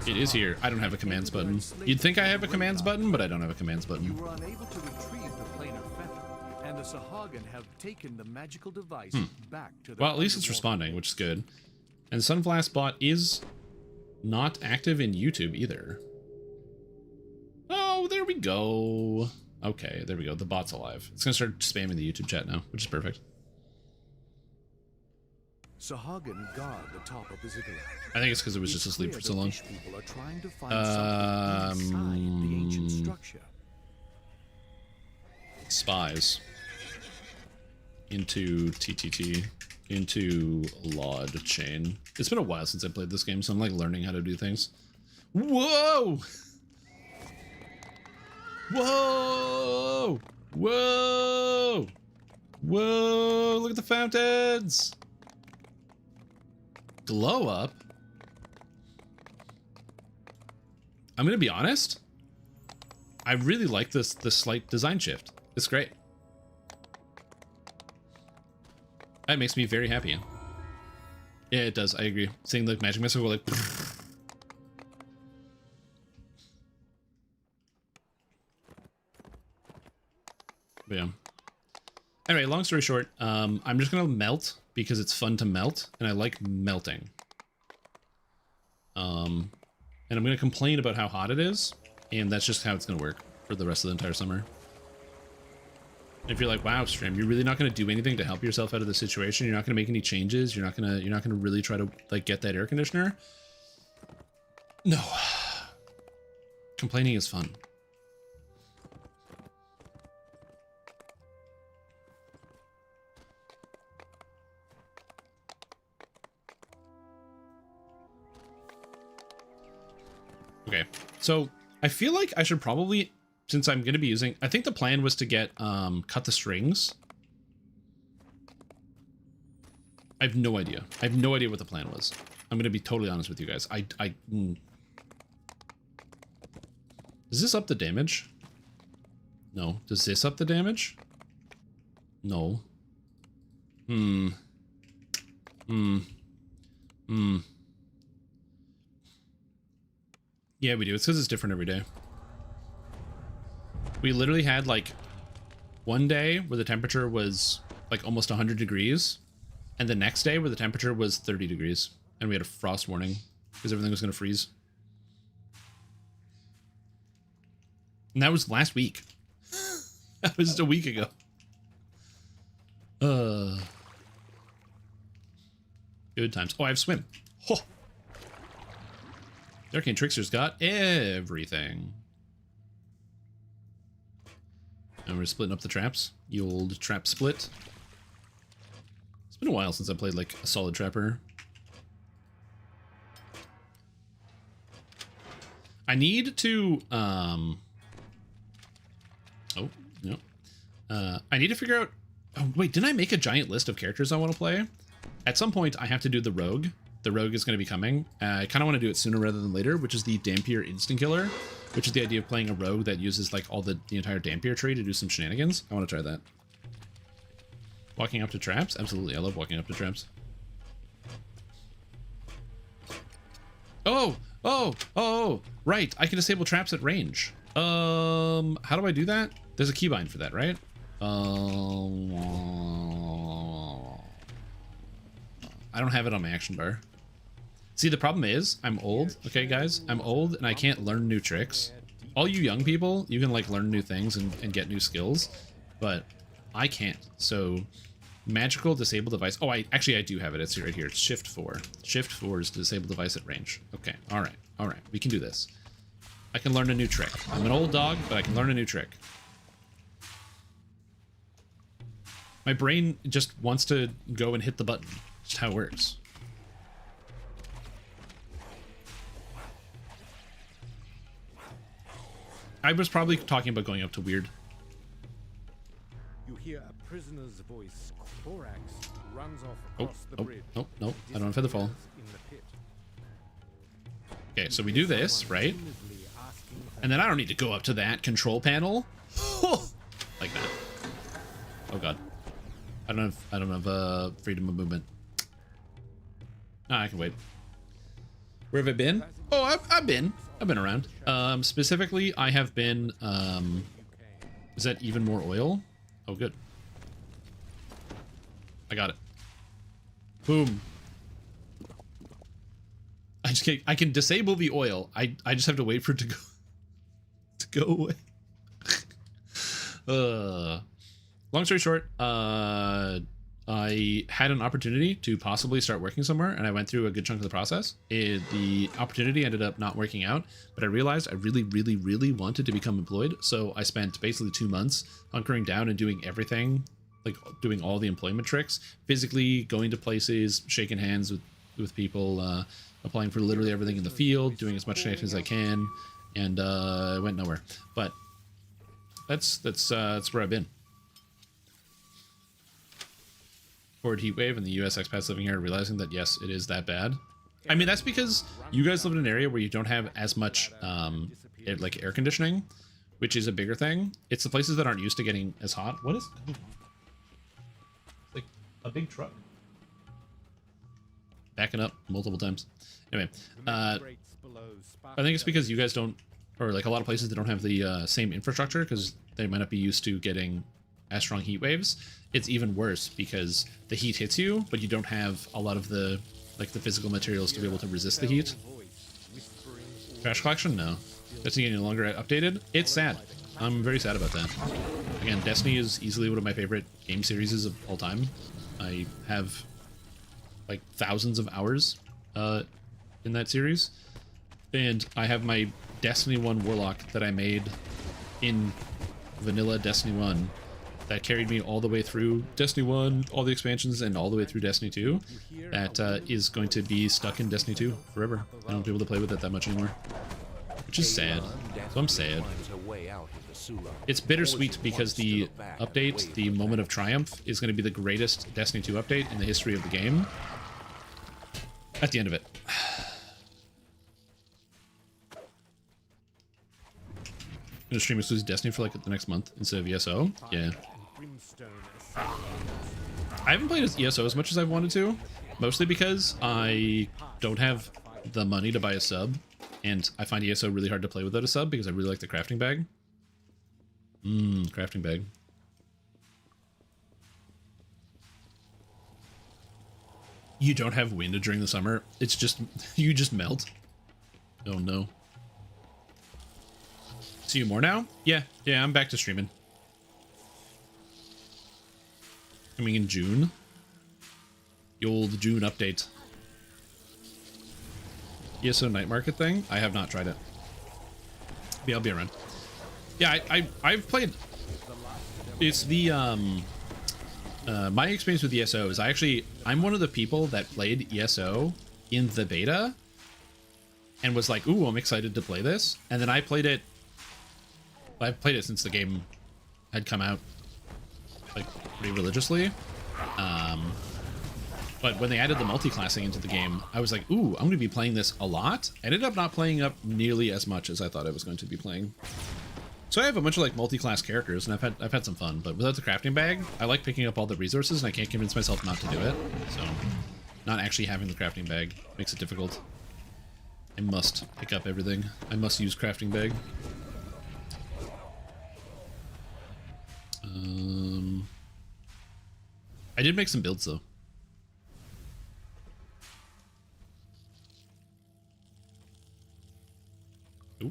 It is here. I don't have a commands button. You'd think I have a commands button, but I don't have a commands button. You were unable to retrieve the planar feather, and the Sahagin have taken the magical device back to the. Well, at least it's responding, which is good. And Sunflast bot is not active in YouTube either. Oh, there we go. Okay, there we go. The bot's alive. It's gonna start spamming the YouTube chat now, which is perfect. Sahagin guard the top of the ziggurat. I think it's because it was just asleep for so long. People are trying to find something inside the ancient structure. Spies. Into TTT. Into Laud Chain. It's been a while since I played this game, so I'm like learning how to do things. Whoa! Whoa! Whoa! Whoa! Look at the fountains! Glow up? I'm gonna be honest. I really like this slight design shift. It's great. That makes me very happy. Yeah, it does. I agree. Seeing the magic missile go like. But yeah. Anyway, long story short, I'm just gonna melt because it's fun to melt, and I like melting. And I'm gonna complain about how hot it is, and that's just how it's gonna work for the rest of the entire summer. If you're like, wow, Stream, you're really not gonna do anything to help yourself out of the situation. You're not gonna make any changes. You're not gonna really try to like get that air conditioner. No. Complaining is fun. Okay, so I feel like I should probably, since I'm going to be using, I think the plan was to get cut the strings. I have no idea. I have no idea what the plan was. I'm going to be totally honest with you guys. Does this up the damage? No. Does this up the damage? No. Yeah, we do. It's because it's different every day. We literally had like one day where the temperature was like almost 100 degrees, and the next day where the temperature was 30 degrees, and we had a frost warning because everything was going to freeze. And that was last week. That was just a week ago. Good times. Oh, I have swim. Oh. The Arcane Trickster's got everything. And we're splitting up the traps. The old trap split. It's been a while since I played like a solid trapper. I need to oh no. I need to figure out, oh wait, didn't I make a giant list of characters I want to play? At some point I have to do the rogue. The rogue is going to be coming. I kind of want to do it sooner rather than later, which is the Dampier Instant Killer, which is the idea of playing a rogue that uses like all the entire Dampier tree to do some shenanigans. I want to try that. Walking up to traps? Absolutely, I love walking up to traps. Oh, right. I can disable traps at range. How do I do that? There's a keybind for that, right? I don't have it on my action bar. See, the problem is I'm old. Okay, guys, I'm old and I can't learn new tricks. All you young people, you can like learn new things and get new skills, but I can't. So magical disable device. Oh, I do have it. It's right here. It's shift 4. Shift 4 is to disable device at range. Okay. All right. We can do this. I can learn a new trick. I'm an old dog, but I can learn a new trick. My brain just wants to go and hit the button. Just how it works. I was probably talking about going up to weird. You hear a prisoner's voice. Thorax runs off across the bridge. No, I don't have feather fall. Okay, so we do this, right? And then I don't need to go up to that control panel. Like that. Oh god. I don't have freedom of movement. I can wait. Where have I been? Oh, I've been around. Specifically, I have been, is that even more oil? Oh, good. I got it. Boom. I can disable the oil. I just have to wait for it to go away. Long story short, I had an opportunity to possibly start working somewhere, and I went through a good chunk of the process. The opportunity ended up not working out, but I realized I really, really, really wanted to become employed, so I spent basically 2 months hunkering down and doing everything, like doing all the employment tricks, physically going to places, shaking hands with people, applying for literally everything in the field, doing as much as I can, and it went nowhere. But that's where I've been. Forward heat wave and the US expats living here are realizing that yes, it is that bad. I mean, that's because you guys live in an area where you don't have as much like air conditioning, which is a bigger thing. It's the places that aren't used to getting as hot. What is going on? It's like a big truck backing up multiple times. Anyway, I think it's because you guys don't, or like a lot of places, they don't have the same infrastructure because they might not be used to getting as strong heat waves. It's even worse because the heat hits you, but you don't have a lot of the physical materials to be able to resist the heat. Trash collection? No. Destiny any longer updated? It's sad. I'm very sad about that. Again, Destiny is easily one of my favorite game series of all time. I have like thousands of hours in that series. And I have my Destiny 1 Warlock that I made in vanilla Destiny 1 that carried me all the way through Destiny 1, all the expansions, and all the way through Destiny 2. That is going to be stuck in Destiny 2 forever. I don't be able to play with it that much anymore. which is sad. So I'm sad. It's bittersweet because the update, the Moment of Triumph, is going to be the greatest Destiny 2 update in the history of the game. At the end of it. I'm gonna stream exclusive Destiny for like the next month instead of ESO. Yeah. I haven't played as ESO as much as I've wanted to, mostly because I don't have the money to buy a sub, and I find ESO really hard to play without a sub because I really like the crafting bag. Crafting bag. You don't have wind during the summer. It's just, you just melt. Oh no. See you more now? Yeah, I'm back to streaming. Coming in June. The old June update. ESO night market thing? I have not tried it. Yeah, I'll be around. Yeah, I've played. It's the my experience with ESO is I'm one of the people that played ESO in the beta and was like, ooh, I'm excited to play this. And then I've played it since the game had come out, like, pretty religiously. But when they added the multi-classing into the game, I was like, ooh, I'm going to be playing this a lot. I ended up not playing up nearly as much as I thought I was going to be playing. So I have a bunch of like multi-class characters, and I've had some fun. But without the crafting bag, I like picking up all the resources, and I can't convince myself not to do it. So not actually having the crafting bag makes it difficult. I must pick up everything. I must use crafting bag. I did make some builds though. Ooh.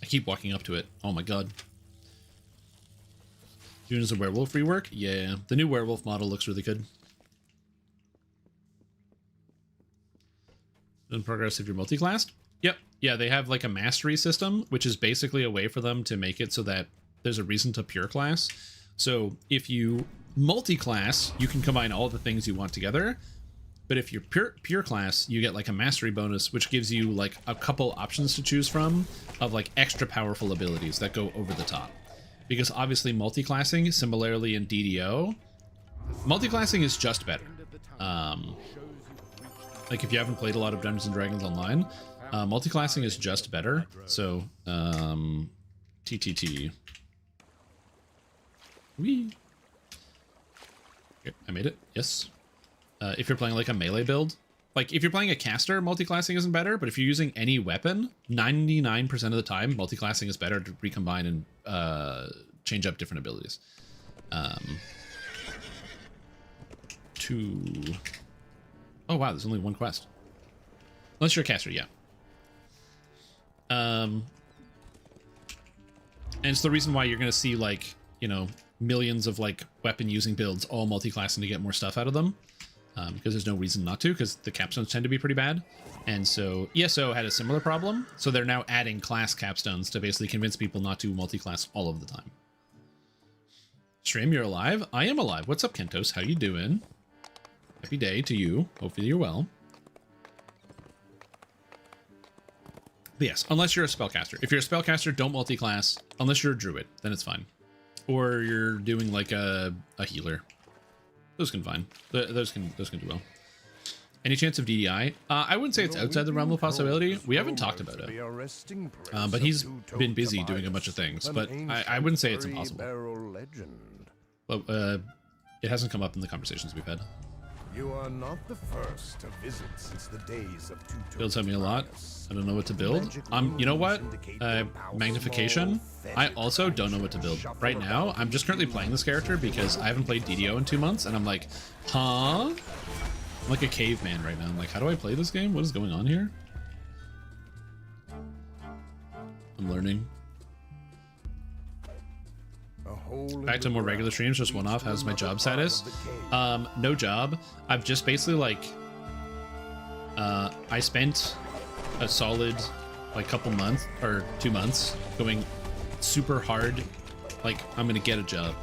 I keep walking up to it. Oh my god. June is a werewolf rework? Yeah, the new werewolf model looks really good. In progress if you're multi-classed? Yep. Yeah, they have like a mastery system, which is basically a way for them to make it so that there's a reason to pure class. So if you multi-class, you can combine all the things you want together. But if you're pure class, you get like a mastery bonus, which gives you like a couple options to choose from of like extra powerful abilities that go over the top. Because obviously multi-classing, similarly in DDO, multi-classing is just better. Like if you haven't played a lot of Dungeons and Dragons Online, multi-classing is just better. So, TTT. Whee! Okay, I made it. Yes. If you're playing like a melee build, like if you're playing a caster, multi-classing isn't better, but if you're using any weapon, 99% of the time, multi-classing is better to recombine and change up different abilities. Oh wow, there's only one quest. Unless you're a caster, yeah. And it's the reason why you're gonna see like, you know, millions of like weapon using builds all multi-classing to get more stuff out of them. Because there's no reason not to, because the capstones tend to be pretty bad. And so ESO had a similar problem, so they're now adding class capstones to basically convince people not to multi-class all of the time. Stream, you're alive? I am alive. What's up, Kentos? How you doing? Happy day to you. Hopefully you're well. But yes, unless you're a spellcaster. If you're a spellcaster, don't multi-class. Unless you're a druid, then it's fine. Or you're doing like a healer. Those can fine. Those can do well. Any chance of DDI? I wouldn't say it's outside the realm of possibility. We haven't talked about it. But he's been busy doing a bunch of things. But I wouldn't say it's impossible. But it hasn't come up in the conversations we've had. You are not the first to visit since the days of Builds help me a lot. I don't know what to build. You know what? Magnification. I also don't know what to build. Right now, I'm just currently playing this character because I haven't played DDO in 2 months, and I'm like, huh? I'm like a caveman right now. I'm like, how do I play this game? What is going on here? I'm learning. Back to more regular streams, just one off. How's my job status? No job. I've just basically like, I spent a solid like couple months or 2 months going super hard. Like I'm gonna get a job.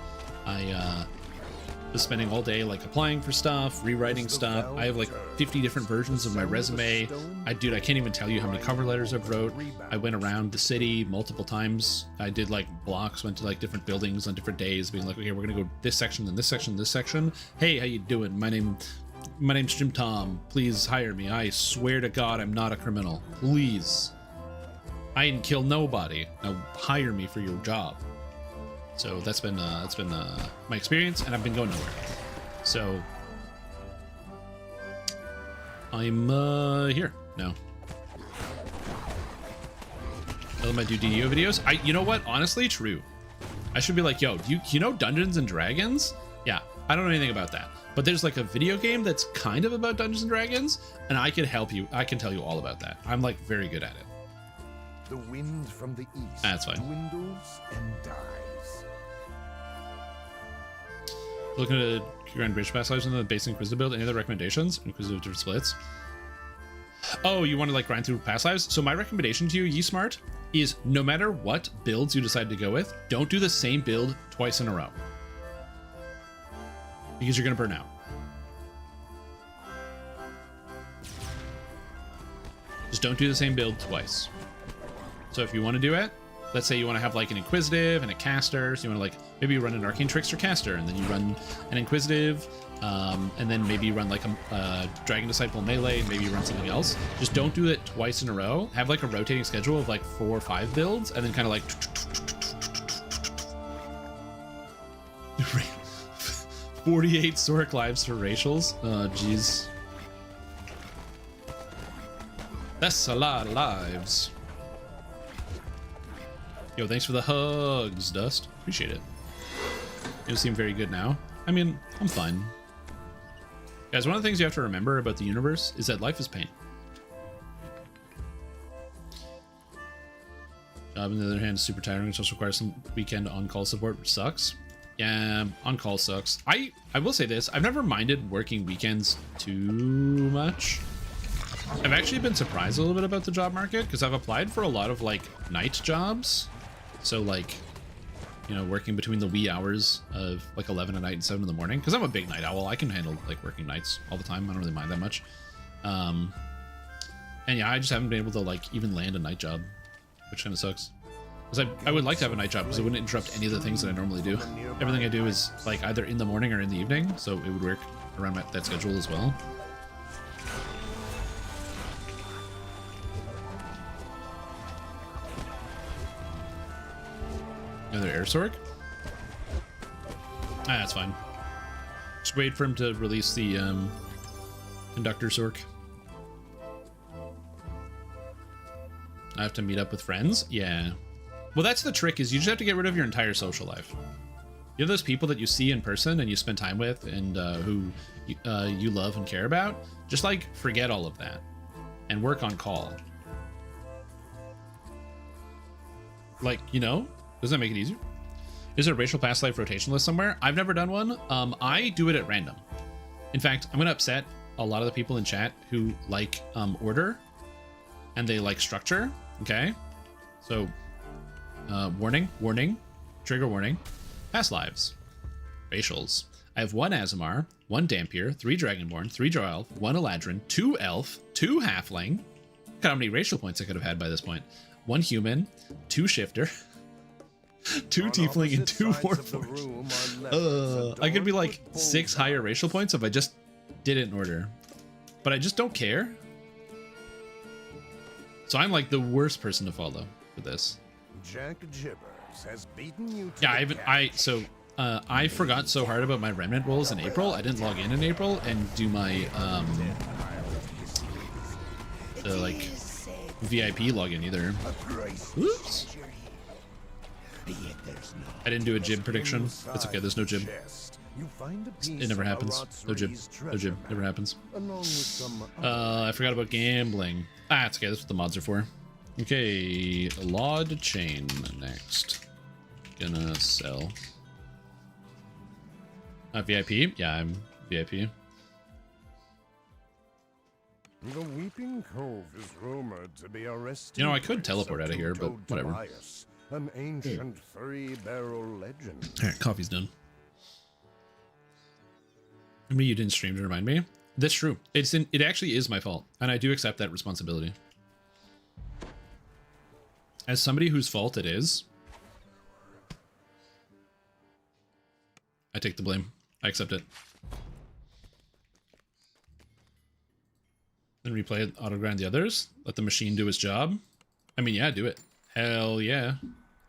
I just spending all day like applying for stuff, rewriting stuff. I have like 50 different versions of my resume. I can't even tell you how many cover letters I've wrote. I went around the city multiple times. I did like blocks, went to like different buildings on different days, being like, okay, we're gonna go this section, then this section, this section. Hey, how you doing? My name's Jim Tom. Please hire me. I swear to God, I'm not a criminal. Please. I didn't kill nobody. Now hire me for your job. So that's been my experience, and I've been going nowhere. So I'm here now. I love my do DDO videos. You know what? Honestly, true. I should be like, yo, you know Dungeons and Dragons? Yeah, I don't know anything about that. But there's like a video game that's kind of about Dungeons and Dragons, and I can help you. I can tell you all about that. I'm like very good at it. The wind from the east That's fine. dwindles and dies. Looking at Grand Bridge Pass lives in the base Inquisitive build. Any other recommendations? Inquisitive splits. Oh, you want to like grind through past lives? So my recommendation to you, Ye Smart, is no matter what builds you decide to go with, don't do the same build twice in a row. Because you're going to burn out. Just don't do the same build twice. So if you want to do it, let's say you want to have like an Inquisitive and a Caster, so you want to like, maybe you run an Arcane Trickster Caster, and then you run an Inquisitive, and then maybe you run like a Dragon Disciple Melee, and maybe you run something else. Just don't do it twice in a row. Have like a rotating schedule of like 4 or 5 builds, and then kind of like 48 Sorc lives for racials. Oh, jeez. That's a lot of lives. Yo, thanks for the hugs, Dust. Appreciate it. You seem very good now. I mean, I'm fine. Guys, one of the things you have to remember about the universe is that life is pain. Job, on the other hand, is super tiring, which also requires some weekend on-call support, which sucks. Yeah, on-call sucks. I will say this, I've never minded working weekends too much. I've actually been surprised a little bit about the job market, because I've applied for a lot of, like, night jobs. So, like, you know, working between the wee hours of, like, 11 at night and 7 in the morning. Because I'm a big night owl. I can handle, like, working nights all the time. I don't really mind that much. And, yeah, I just haven't been able to, like, even land a night job, which kind of sucks. Because I would like to have a night job, because it wouldn't interrupt any of the things that I normally do. Everything I do is, like, either in the morning or in the evening, so it would work around that schedule as well. Another air sorc? Ah, that's fine. Just wait for him to release the conductor sorc. I have to meet up with friends? Yeah. Well, that's the trick, is you just have to get rid of your entire social life. You have those people that you see in person and you spend time with, and who you love and care about. Just like forget all of that and work on call. Like, you know, does that make it easier? Is there a racial past life rotation list somewhere? I've never done one. I do it at random. In fact, I'm going to upset a lot of the people in chat who like order and they like structure. Okay. So, warning, trigger warning, past lives, racials. I have 1 Azamar, 1 Dampier, 3 Dragonborn, 3 Drow Elf, 1 Eladrin, 2 Elf, 2 Halfling. Look at how many racial points I could have had by this point. 1 Human, 2 Shifter, 2 Tiefling, and 2 Warforged. I could be like 6 higher racial points if I just did it in order. But I just don't care. So I'm like the worst person to follow for this. Jack Jibbers has beaten you to Yeah, I forgot so hard about my remnant rolls in April. I didn't log in April and do my the like VIP login either. Oops. I didn't do a jib prediction. That's okay, there's no jib. It never happens. No jib. No jib. Never happens. I forgot about gambling. Ah, it's okay, that's what the mods are for. Okay, Laud Chain next. Gonna sell. VIP? Yeah, I'm VIP. The Weeping Cove is rumored to be arrested. You know, I could teleport out of here, but whatever. Tobias, an ancient 3-barrel legend. Alright, coffee's done. I mean, you didn't stream to remind me. That's true. It actually is my fault, and I do accept that responsibility. As somebody whose fault it is, I take the blame. I accept it. Then replay it, auto-grind the others. Let the machine do its job. I mean, yeah, do it. Hell yeah.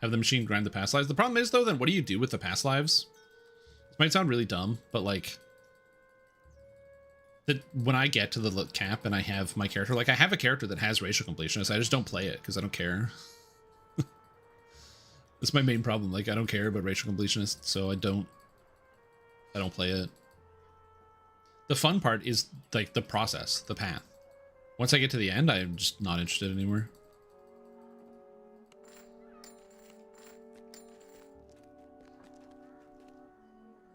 Have the machine grind the past lives. The problem is, though, then what do you do with the past lives? This might sound really dumb, but, like, that when I get to the cap and I have my character, like, I have a character that has racial completionist, I just don't play it because I don't care. That's my main problem. Like, I don't care about racial completionist, so I don't play it. The fun part is, like, the process, the path. Once I get to the end, I'm just not interested anymore.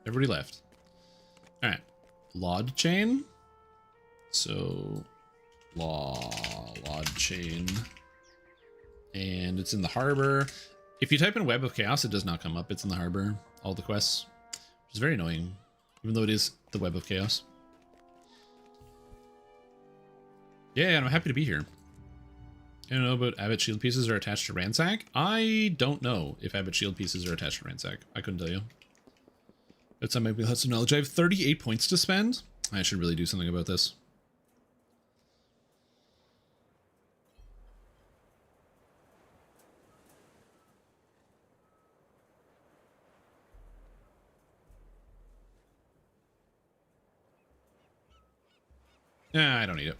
Everybody left. All right. Lod chain. So, lod chain. And it's in the harbor. If you type in Web of Chaos, it does not come up. It's in the harbor. All the quests. Which is very annoying. Even though it is the Web of Chaos. Yeah, and I'm happy to be here. I don't know about Abbott shield pieces are attached to Ransack. I don't know if Abbott shield pieces are attached to Ransack. I couldn't tell you. That's on maybe lots of knowledge. I have 38 points to spend. I should really do something about this. Nah, I don't need it.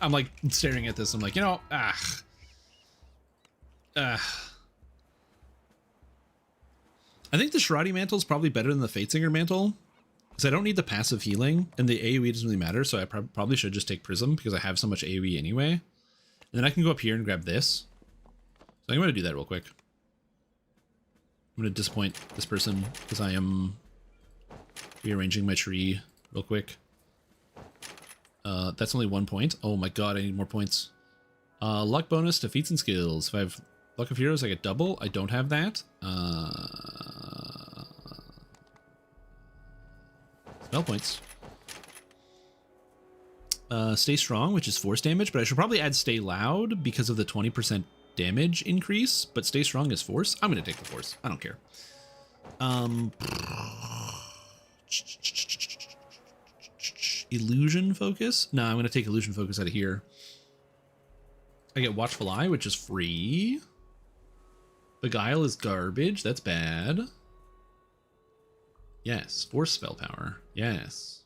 I'm like staring at this. I'm like, you know, I think the Shirati mantle is probably better than the Fatesinger mantle because I don't need the passive healing and the AoE doesn't really matter. So I probably should just take Prism because I have so much AoE anyway. And then I can go up here and grab this. So I'm going to do that real quick. I'm going to disappoint this person because I am rearranging my tree real quick. That's only 1 point. Oh my god, I need more points. Luck bonus to feats and skills. If I have Luck of Heroes, I get double. I don't have that. Spell points. Stay Strong, which is force damage, but I should probably add Stay Loud because of the 20% damage increase, but Stay Strong is force. I'm going to take the force. I don't care. Illusion Focus? No, I'm going to take Illusion Focus out of here. I get Watchful Eye, which is free. Beguile is garbage. That's bad. Yes. Force Spell Power. Yes.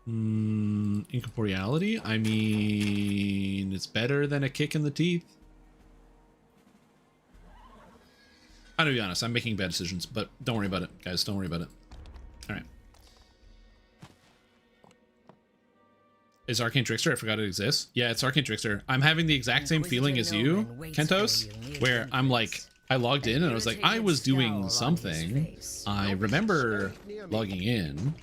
Incorporeality? I mean, it's better than a kick in the teeth. I'm going to be honest. I'm making bad decisions, but don't worry about it, guys. Don't worry about it. All right. Is Arcane Trickster? I forgot it exists. Yeah, it's Arcane Trickster. I'm having the exact same feeling as you, Kentos, where I'm like, I logged in and I was like, I was doing something. I remember logging in.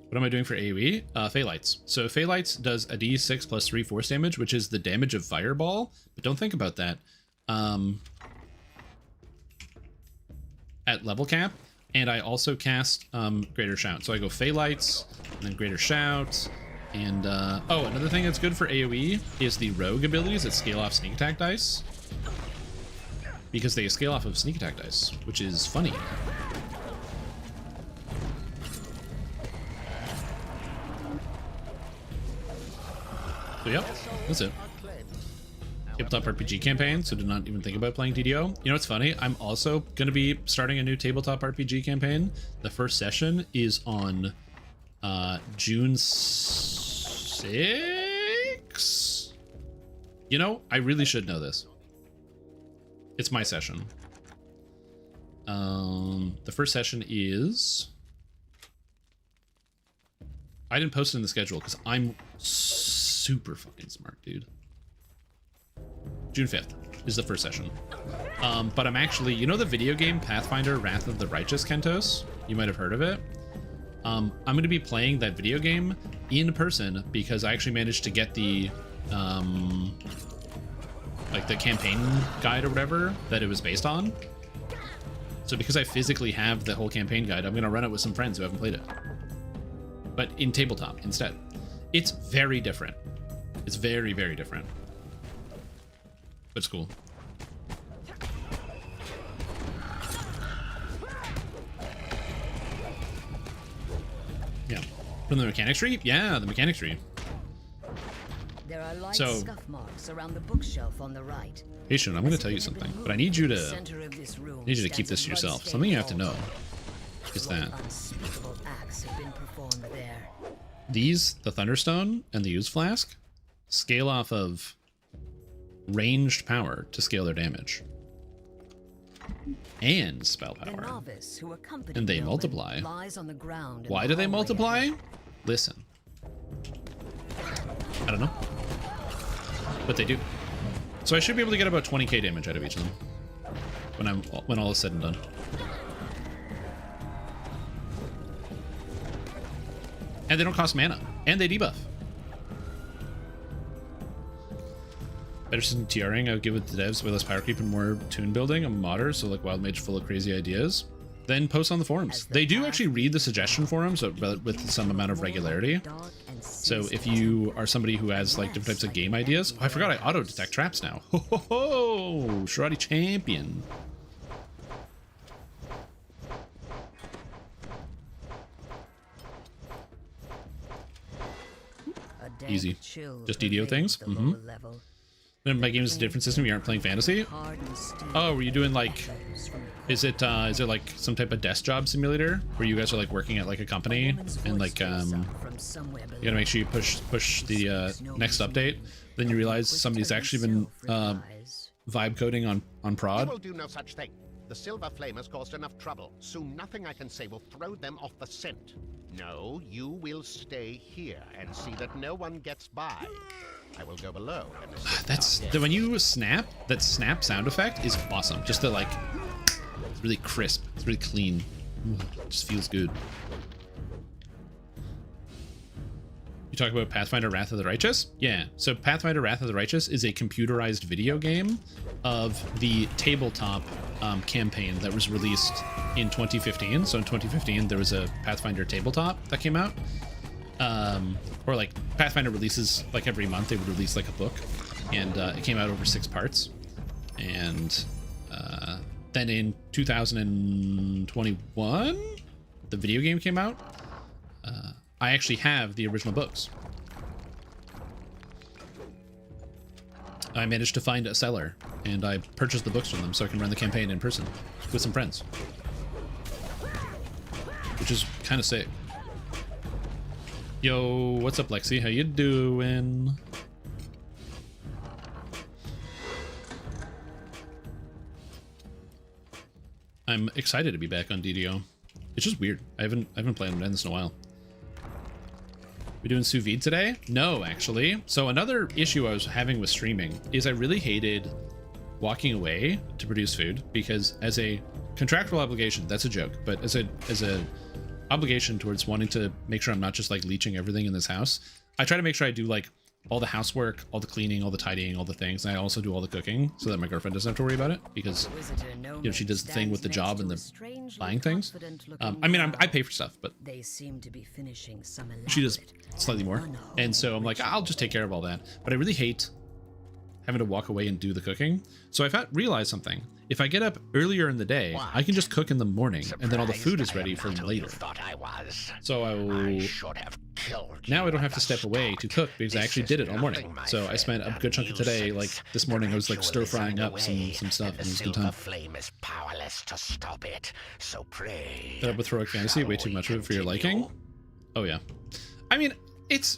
What am I doing for AoE? Phaelites. So Phaelites does a d6 plus 3 force damage, which is the damage of Fireball. But don't think about that. At level cap. And I also cast Greater Shout. So I go Phaelites, and then Greater Shout. And, oh, another thing that's good for AoE is the rogue abilities that scale off sneak attack dice. Because they scale off of sneak attack dice, which is funny. So, yep, that's it. Tabletop RPG campaign, so do not even think about playing TDO. You know what's funny? I'm also going to be starting a new tabletop RPG campaign. The first session is on June 6th? You know, I really should know this. It's my session. The first session is... I didn't post it in the schedule because I'm super fucking smart, dude. June 5th is the first session. But I'm actually... You know the video game Pathfinder Wrath of the Righteous, Kentos? You might have heard of it. I'm going to be playing that video game in person because I actually managed to get the, like the campaign guide or whatever that it was based on. So because I physically have the whole campaign guide, I'm going to run it with some friends who haven't played it. But in tabletop instead. It's very different. It's very, very different. But it's cool. Yeah. From the mechanics tree? Yeah, the mechanics tree. There are light So- scuff marks around the bookshelf on the right. Hey, Shun, I'm going to tell you something, but I need you to Center of this room keep stands this a to yourself. blood-stained Something you have to know altar. is that Unspeakable acts have been performed there. these, the Thunderstone and the Use Flask, scale off of ranged power to scale their damage. And spell The power. novice who accompanied And they Melvin multiply. lies on the ground in Why the do they hallway multiply? ahead. Listen. I don't know. But they do. So I should be able to get about 20k damage out of each of them when all is said and done. And they don't cost mana. And they debuff. Better system TRing, I would give it to devs with less power creep and more tune building. I'm a modder, so like Wild Mage full of crazy ideas. Then post on the forums. They do actually read the suggestion forums with some amount of regularity. So if you are somebody who has like different types of game ideas, oh, I forgot I auto detect traps now. Ho ho ho! Sharati champion. A dank Easy. chill Just DDO pervades things? the Mhm. lower level. Then my game is a different system. You aren't playing fantasy. Hard and steel Oh, were you doing like? echoes from Is it like some type of desk job simulator where you guys are like working at like a company woman's and voice like rose up from somewhere you gotta below. make sure you push the next update. Then you realize somebody's actually been vibe coding on I prod. will do no such thing. The Silver Flame has caused enough trouble. Soon nothing I can say will throw them off the scent. No, you will stay here and see that no one gets by. I will go below and assist That's our when you snap. That snap sound effect is awesome. Just the like, it's really crisp. It's really clean. It just feels good. You talk about Pathfinder Wrath of the Righteous? Yeah. So Pathfinder Wrath of the Righteous is a computerized video game of the tabletop campaign that was released in 2015. So in 2015, there was a Pathfinder tabletop that came out. Or like Pathfinder releases like every month, they would release like a book, and it came out over 6 parts. And then in 2021, the video game came out. I actually have the original books. I managed to find a seller, and I purchased the books from them so I can run the campaign in person with some friends, which is kind of sick. Yo, what's up, Lexi? How you doing? I'm excited to be back on DDO. It's just weird. I haven't played on this in a while. We doing sous vide today? No, actually. So another issue I was having with streaming is I really hated walking away to produce food, because as a contractual obligation, that's a joke, but as a obligation towards wanting to make sure I'm not just like leeching everything in this house, I try to make sure I do like all the housework, all the cleaning, all the tidying, all the things, and I also do all the cooking so that my girlfriend doesn't have to worry about it, because you know she does the thing with the job and the buying things. I mean, I pay for stuff, but They seem to be finishing some she does elaborate, slightly more, and so I'm like, I'll just take care of all that. But I really hate having to walk away and do the cooking. So I've realized something. If I get up earlier in the day, I can just cook in the morning, and then all the food is ready for later. So now I don't have to step away to cook, because I actually did it all morning. So I spent a good chunk of today, like this morning, I was like stir frying up some stuff, and it was a good time. Flame is powerless to stop it. So pray. That up with heroic fantasy, way too much of it for your liking. Oh yeah, I mean, it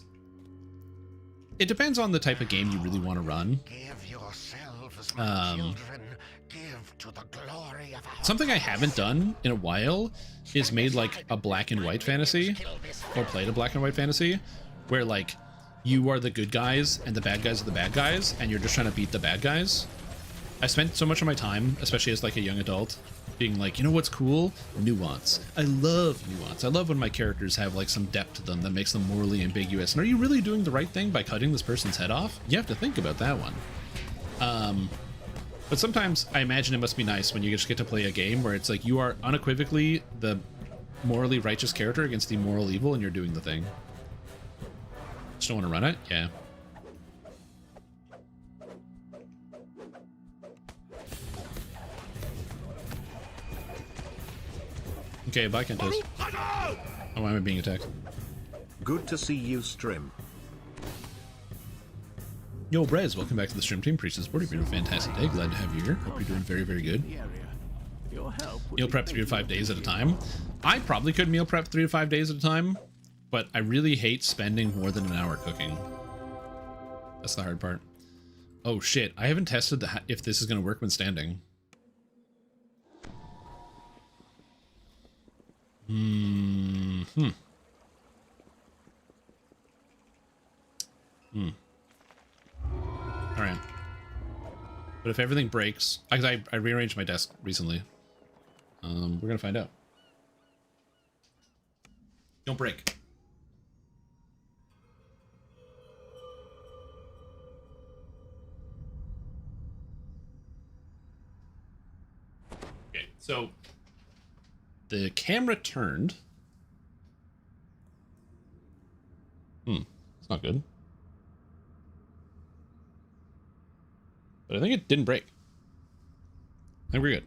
depends on the type of game you really want to run. Give yourselves, my children. Give to the glory of our Something I haven't done in a while is made like a black and white fantasy, or played a black and white fantasy, where like you are the good guys and the bad guys are the bad guys, and you're just trying to beat the bad guys. I spent so much of my time, especially as like a young adult, being like, you know what's cool? Nuance. I love nuance. I love when my characters have like some depth to them that makes them morally ambiguous. And are you really doing the right thing by cutting this person's head off? You have to think about that one. But sometimes I imagine it must be nice when you just get to play a game where it's like you are unequivocally the morally righteous character against the moral evil, and you're doing the thing. Just don't want to run it? Yeah. Okay, bye, Kentos. Oh, why am I being attacked? Good to see you, Strim. Yo, Brez, welcome back to the stream team. Preach the sport. You've been a fantastic day. Glad to have you here. Hope you're doing very, very good. Meal prep 3 to 5 days at a time. I probably could meal prep 3 to 5 days at a time, but I really hate spending more than an hour cooking. That's the hard part. Oh shit, I haven't tested if this is going to work when standing. Alright. But if everything breaks, I rearranged my desk recently. We're gonna find out. Don't break. Okay, so the camera turned. It's not good. But I think it didn't break. I think we're good.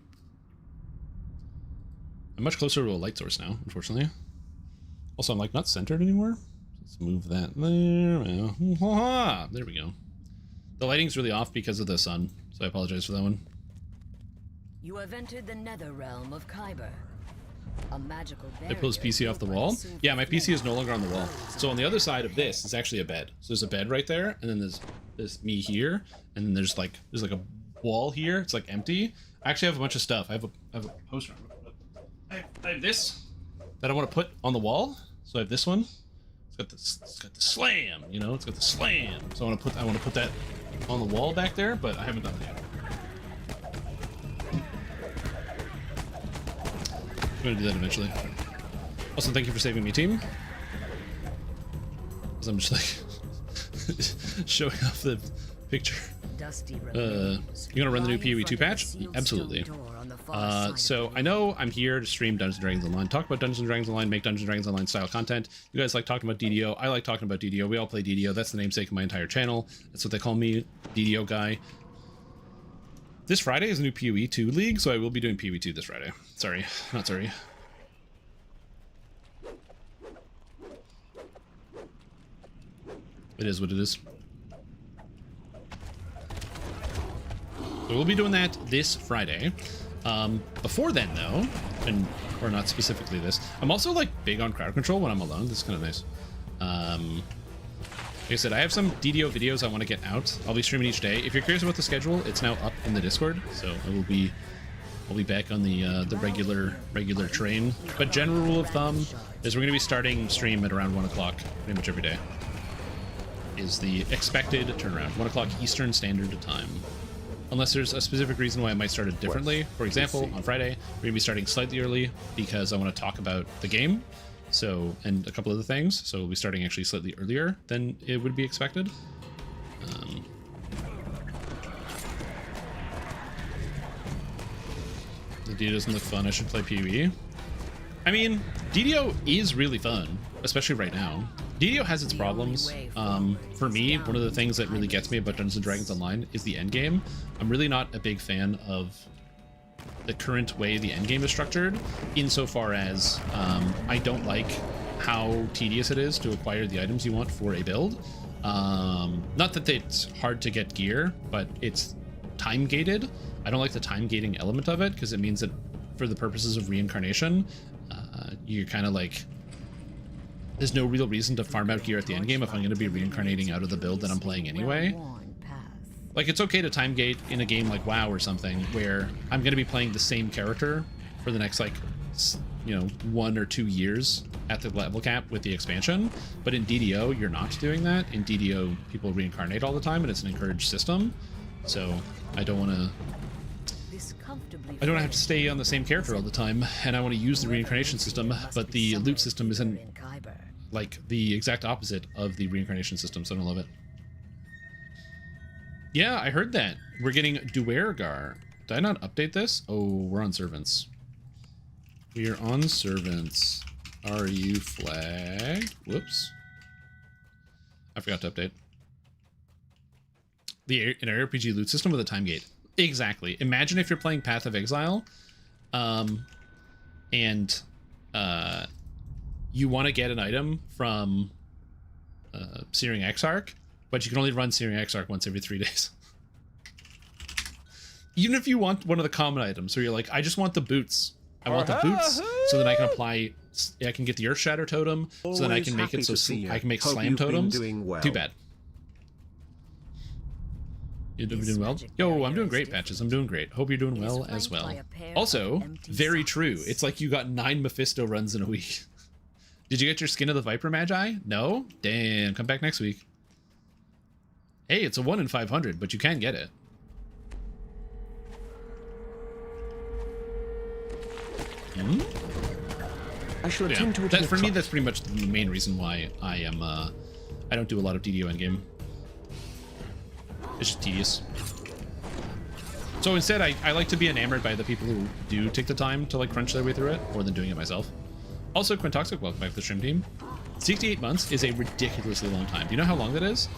I'm much closer to a light source now, unfortunately. Also, I'm like not centered anymore. Let's move that there. There we go. The lighting's really off because of the sun, so I apologize for that one. You have entered the nether realm of Kyber. A magical I pull his PC off the wall. Yeah, my PC is no longer on the wall. So on the other side of this is actually a bed. So there's a bed right there, and then there's me here, and then there's like a wall here. It's like empty. I actually have a bunch of stuff. I have a poster. I have this that I want to put on the wall. So I have this one. It's got the slam, you know, it's got the slam. So I want to put that on the wall back there, but I haven't done that yet. I'm gonna do that eventually. Also, thank you for saving me, team. Because I'm just like showing off the picture. You gonna run the new PoE 2 patch? Absolutely. So I know I'm here to stream Dungeons & Dragons Online, talk about Dungeons & Dragons Online, make Dungeons & Dragons Online style content. You guys like talking about DDO. I like talking about DDO. We all play DDO. That's the namesake of my entire channel. That's what they call me, DDO guy. This Friday is a new PoE 2 league, so I will be doing PoE 2 this Friday. Sorry, not sorry. It is what it is. So we'll be doing that this Friday. Before then, though, or not specifically this, I'm also like big on crowd control when I'm alone. This is kind of nice. Like I said, I have some DDO videos I want to get out. I'll be streaming each day. If you're curious about the schedule, it's now up in the Discord, so I'll be back on the regular train. But general rule of thumb is we're going to be starting stream at around 1 o'clock pretty much every day. Is the expected turnaround, 1 o'clock Eastern Standard Time. Unless there's a specific reason why I might start it differently. For example, on Friday, we're going to be starting slightly early because I want to talk about the game. So, and a couple other things. So we'll be starting actually slightly earlier than it would be expected. The DDO doesn't look fun. I should play PoE. I mean, DDO is really fun, especially right now. DDO has its problems. For me, one of the things that really gets me about Dungeons & Dragons Online is the endgame. I'm really not a big fan of the current way the endgame is structured, insofar as I don't like how tedious it is to acquire the items you want for a build. Not that it's hard to get gear, but it's time gated. I don't like the time gating element of it because it means that for the purposes of reincarnation, you're kind of like, there's no real reason to farm out gear at the end game if I'm going to be reincarnating out of the build that I'm playing anyway. Like, it's okay to time gate in a game like WoW or something where I'm going to be playing the same character for the next, like, you know, 1 or 2 years at the level cap with the expansion. But in DDO, you're not doing that. In DDO, people reincarnate all the time, and it's an encouraged system. So I don't want to have to stay on the same character all the time, and I want to use the reincarnation system, but the loot system isn't like the exact opposite of the reincarnation system, so I don't love it. Yeah, I heard that. We're getting Duergar. Did I not update this? Oh, we're on servants. We are on servants. Are you flagged? Whoops. I forgot to update. An RPG loot system with a time gate. Exactly. Imagine if you're playing Path of Exile, and you want to get an item from Searing Exarch, but you can only run Searing Exarch once every 3 days. Even if you want one of the common items, so you're like, I just want the boots. I want the boots, so then I can apply. I can get the Earth Shatter totem, so then I can make it so I can make slam totems. Too bad. You're doing well? Yo, I'm doing great, Patches. I'm doing great. Hope you're doing well as well. Also, very true. It's like you got 9 Mephisto runs in a week. Did you get your Skin of the Viper Magi? No? Damn, come back next week. Hey, it's a 1 in 500, but you can get it. I shall attend to it. For me, that's pretty much the main reason why I am. I don't do a lot of DDO endgame. It's just tedious. So instead, I like to be enamored by the people who do take the time to like crunch their way through it, more than doing it myself. Also, Quintoxic, welcome back to the stream team. 68 months is a ridiculously long time. Do you know how long that is?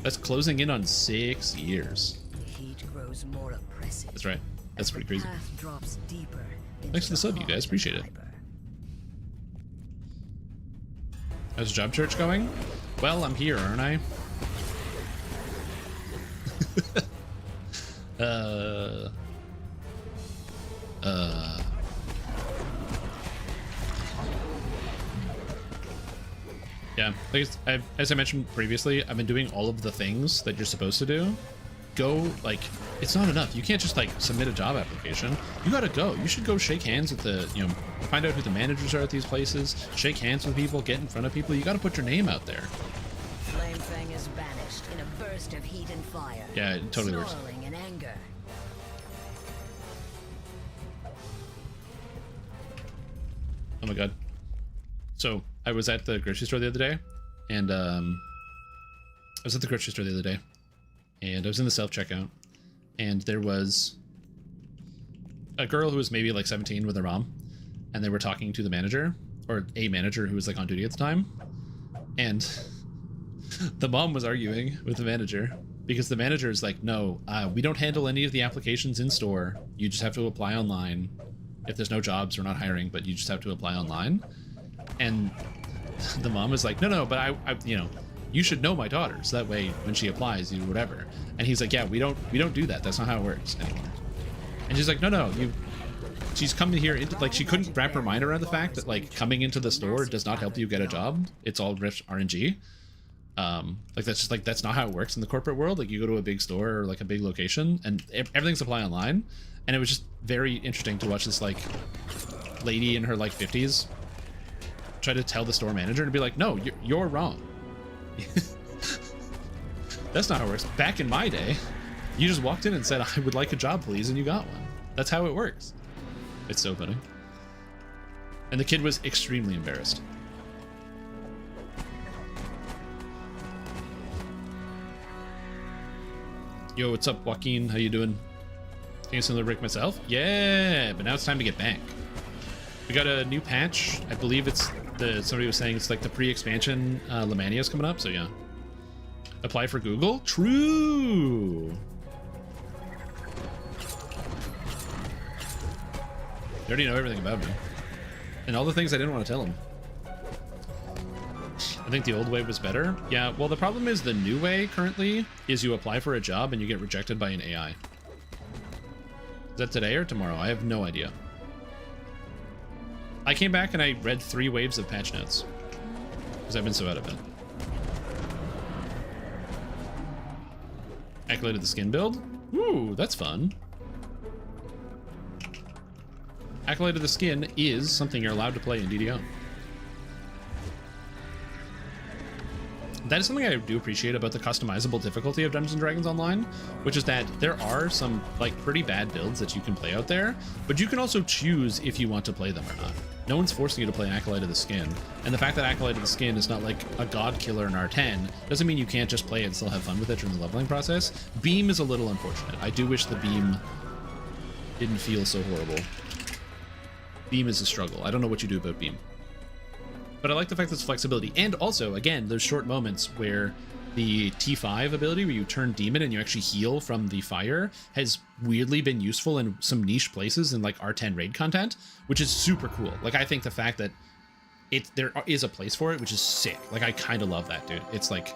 That's closing in on 6 years. The heat grows more oppressive. That's right. That's pretty crazy. Drops deeper. Thanks for the sub, you guys. Appreciate it. How's job search going? Well, I'm here, aren't I? Yeah, as I mentioned previously, I've been doing all of the things that you're supposed to do. Go, like, it's not enough. You can't just, like, submit a job application. You gotta go. You should go shake hands with the, you know, find out who the managers are at these places, shake hands with people, get in front of people. You gotta put your name out there. Flamefang is vanished in a burst of heat and fire. Yeah, it totally works. Snarling in anger. Oh my god. So, I was at the grocery store the other day, and I was in the self-checkout, and there was a girl who was maybe like 17 with her mom, and they were talking to the manager, or a manager who was like on duty at the time, and the mom was arguing with the manager because the manager is like, no, we don't handle any of the applications in store. You just have to apply online. If there's no jobs, we're not hiring, but you just have to apply online. And the mom is like, no, but I you know, you should know my daughter, so that way when she applies, you whatever. And he's like, yeah, we don't do that. That's not how it works anymore. And she's like, no, she's coming here into, like, she couldn't wrap her mind around the fact that like coming into the store does not help you get a job. It's all RNG. Like that's just like, that's not how it works in the corporate world. Like you go to a big store or like a big location and everything's apply online. And it was just very interesting to watch this like lady in her like 50s try to tell the store manager and be like, no, you're wrong. That's not how it works. Back in my day, you just walked in and said, I would like a job, please, and you got one. That's how it works. It's so funny. And the kid was extremely embarrassed. Yo, what's up, Joaquin? How you doing? Taking some of the break myself? Yeah, but now it's time to get back. We got a new patch. I believe it's somebody was saying it's like the pre-expansion Lemania is coming up, so yeah. Apply for Google? True! They already know everything about me. And all the things I didn't want to tell them. I think the old way was better. Yeah, well, the problem is the new way currently is you apply for a job and you get rejected by an AI. Is that today or tomorrow? I have no idea. I came back and I read 3 waves of patch notes because I've been so out of it. Accoladed the skin build? Ooh, that's fun. Accoladed the skin is something you're allowed to play in DDO. That is something I do appreciate about the customizable difficulty of Dungeons & Dragons Online, which is that there are some like pretty bad builds that you can play out there, but you can also choose if you want to play them or not. No one's forcing you to play Acolyte of the Skin. And the fact that Acolyte of the Skin is not like a god killer in R10 doesn't mean you can't just play it and still have fun with it during the leveling process. Beam is a little unfortunate. I do wish the beam didn't feel so horrible. Beam is a struggle. I don't know what you do about beam. But I like the fact that it's flexibility. And also, again, there's short moments where the T5 ability, where you turn demon and you actually heal from the fire, has weirdly been useful in some niche places in like R10 raid content, which is super cool. Like, I think the fact that there is a place for it, which is sick. Like, I kind of love that, dude. It's like,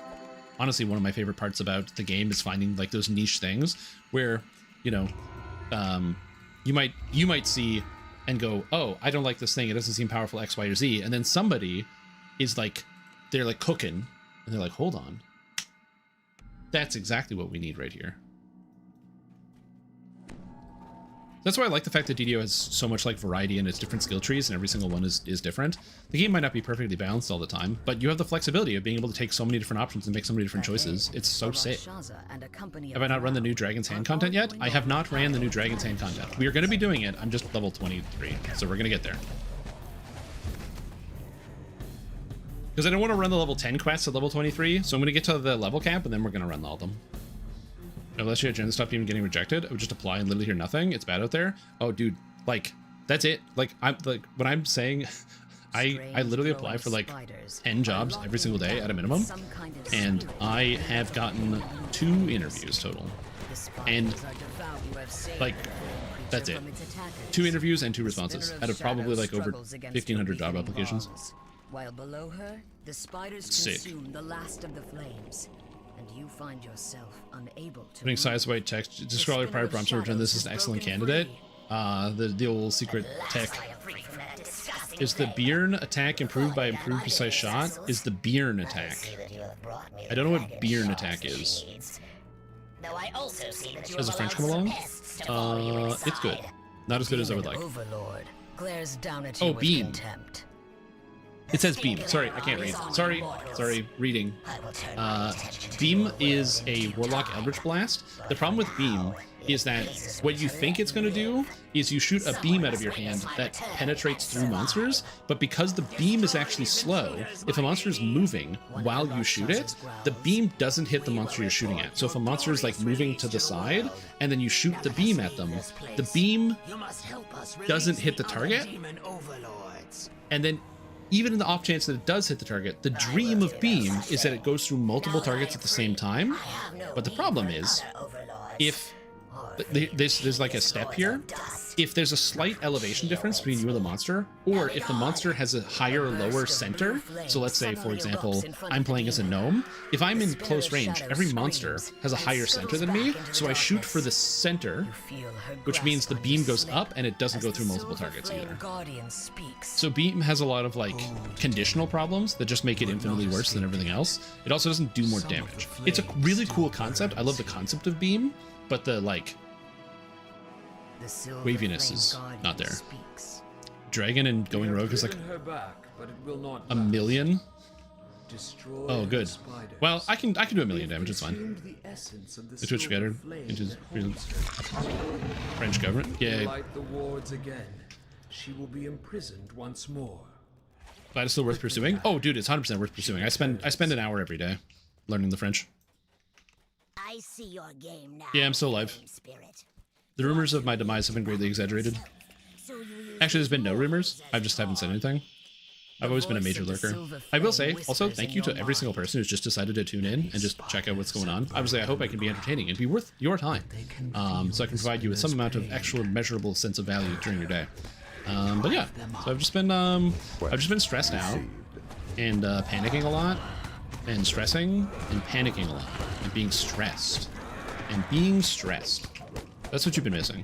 honestly, one of my favorite parts about the game is finding like those niche things where, you know, you might see and go, oh, I don't like this thing. It doesn't seem powerful X, Y, or Z. And then somebody is like, they're like cooking and they're like, hold on. That's exactly what we need right here. That's why I like the fact that DDO has so much like variety in its different skill trees, and every single one is different. The game might not be perfectly balanced all the time, but you have the flexibility of being able to take so many different options and make so many different choices. It's so sick. Have I not run the new Dragon's Hand content yet? I have not ran the new Dragon's Hand content. We are going to be doing it. I'm just level 23, so we're going to get there. Because I don't want to run the level 10 quests at level 23, so I'm going to get to the level cap, and then we're going to run all of them. Unless you had Gen stop even getting rejected, I would just apply and literally hear nothing. It's bad out there. Oh, dude, like, that's it. Like, I'm like, when I'm saying I literally apply for like 10 jobs every single day at a minimum, and I have gotten 2 interviews total. And like, that's it. 2 interviews and 2 responses out of probably like over 1,500 job applications. While below her, the spiders consume the last of the flames, and you find yourself unable to. Putting size white text, describe your prior prompt search, and this is an excellent candidate. The old secret tech. Is the Bearn attack improved by improved precise shot? Is the Bearn attack? I don't know what Bearn attack is. Does the French come along? It's good. Not as good as I would like. Oh, beam. It says beam. Sorry, I can't read. Sorry, reading. Beam is a Warlock Eldritch Blast. The problem with beam is that what you think it's going to do is you shoot a beam out of your hand that penetrates through monsters, but because the beam is actually slow, if a monster is moving while you shoot it, the beam doesn't hit the monster you're shooting at. So if a monster is like moving to the side and then you shoot the beam at them, the beam doesn't hit the target, and then even in the off chance that it does hit the target, the dream of beam is that it goes through multiple targets at the same time. But the problem is, if there's like a step here, if there's a slight elevation difference between you and the monster, or if the monster has a higher or lower center, so let's say, for example, I'm playing as a gnome, if I'm in close range, every monster has a higher center than me, so I shoot for the center, which means the beam goes up and it doesn't go through multiple targets either. So beam has a lot of like conditional problems that just make it infinitely worse than everything else. It also doesn't do more damage. It's a really cool concept. I love the concept of beam, but the like waviness is not there. Dragon and going rogue is like a million. Oh, good. Well, I can do 1,000,000 damage. It's fine. The Twitch scattered into French government. Yeah. She will be imprisoned once more. But it's still worth pursuing. Oh, dude, it's 100% worth pursuing. I spend an hour every day learning the French. I see your game now. Yeah, I'm still alive. The rumors of my demise have been greatly exaggerated. Actually, there's been no rumors. I just haven't said anything. I've always been a major lurker. I will say, also, thank you to every single person who's just decided to tune in and just check out what's going on. Obviously, I hope I can be entertaining and be worth your time, so I can provide you with some amount of actual measurable sense of value during your day. But yeah, so I've just been stressed out and panicking a lot, and stressing and panicking a lot, and being stressed and being stressed. That's what you've been missing.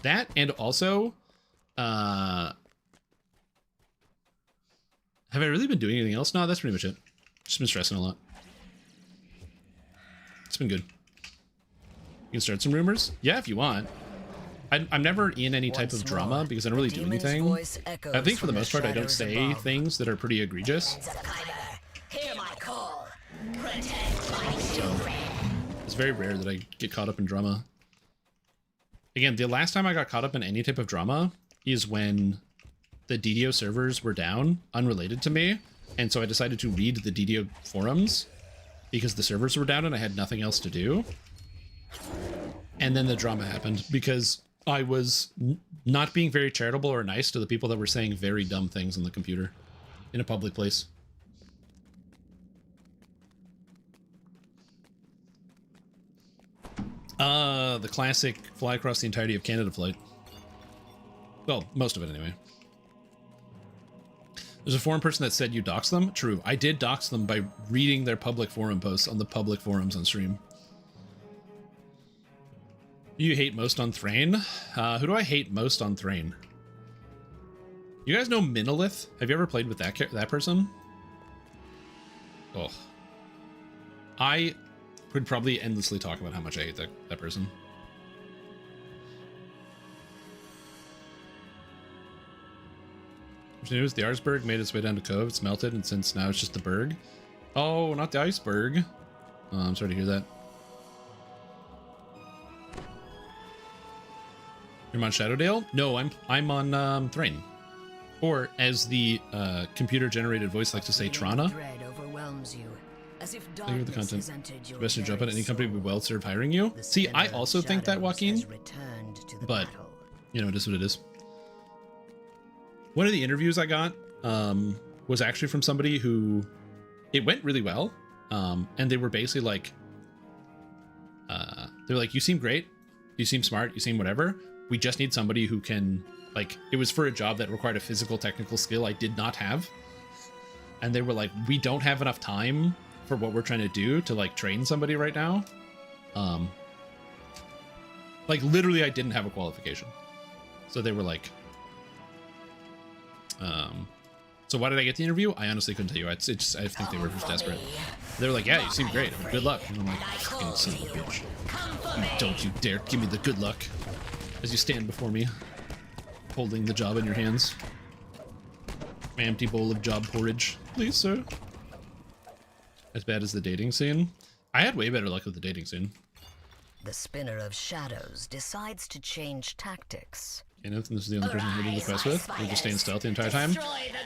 That, and also, have I really been doing anything else? No, that's pretty much it. Just been stressing a lot. It's been good. You can start some rumors? Yeah, if you want. I'm never in any type of drama because I don't really do anything. I think for the most part I don't say things that are pretty egregious. So, it's very rare that I get caught up in drama. Again, the last time I got caught up in any type of drama is when the DDO servers were down, unrelated to me, and so I decided to read the DDO forums because the servers were down and I had nothing else to do. And then the drama happened because I was not being very charitable or nice to the people that were saying very dumb things on the computer in a public place. The classic fly across the entirety of Canada flight. Well, most of it anyway. There's a forum person that said you doxed them. True. I did dox them by reading their public forum posts on the public forums on stream. You hate most on Thrain? Who do I hate most on Thrain? You guys know Minolith? Have you ever played with that person? Oh. I could probably endlessly talk about how much I hate that person. News, the iceberg made its way down to Cove. It's melted, and since now it's just the berg. Oh, not the iceberg. Oh, I'm sorry to hear that. You're on Shadowdale? No, I'm on Thrain. Or, as the computer-generated voice likes to say, Trana. Dread overwhelms you, as if Thank you for the darkness content. has entered your Best to jump at very any company would be soul. well served hiring you. The See, I spinner of also think that, shadows Joaquin, has returned to the but battle. you know, it is what it is. One of the interviews I got was actually from somebody who it went really well, and they were basically like, they're like, you seem great, you seem smart, you seem whatever. We just need somebody who can, like, it was for a job that required a physical technical skill I did not have, and they were like, we don't have enough time for what we're trying to do to like train somebody right now. Like literally, I didn't have a qualification, so they were like. So why did I get the interview? I honestly couldn't tell you. I think they were just desperate. They were like, yeah, you seem great. Good luck. And I'm like, fucking son of a bitch. Don't you dare give me the good luck as you stand before me, holding the job in your hands. My empty bowl of job porridge. Please, sir. As bad as the dating scene? I had way better luck with the dating scene. The spinner of shadows decides to change tactics. Kenneth, and this is the only person I'm holding the quest with. We're just staying stealth the entire time.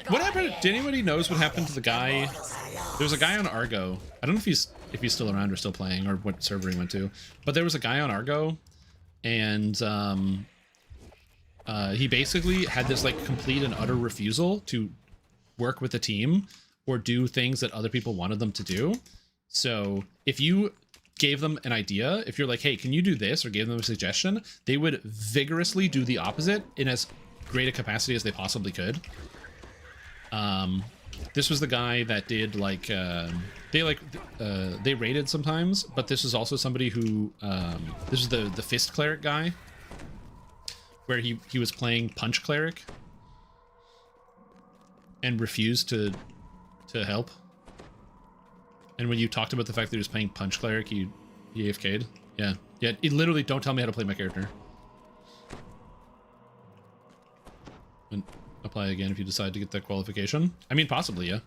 What happened? Did anybody knows what happened to the guy? There's a guy on Argo. I don't know if he's still around or still playing or what server he went to. But there was a guy on Argo, and he basically had this like complete and utter refusal to work with the team or do things that other people wanted them to do. So if you gave them an idea, if you're like, hey, can you do this, or gave them a suggestion, they would vigorously do the opposite in as great a capacity as they possibly could. This was the guy that did like they raided sometimes, but this is also somebody who this is the fist cleric guy, where he was playing punch cleric and refused to help. And when you talked about the fact that he was playing punch cleric, he AFK'd. Yeah. Yeah, it literally, don't tell me how to play my character. And apply again if you decide to get that qualification. I mean, possibly, yeah.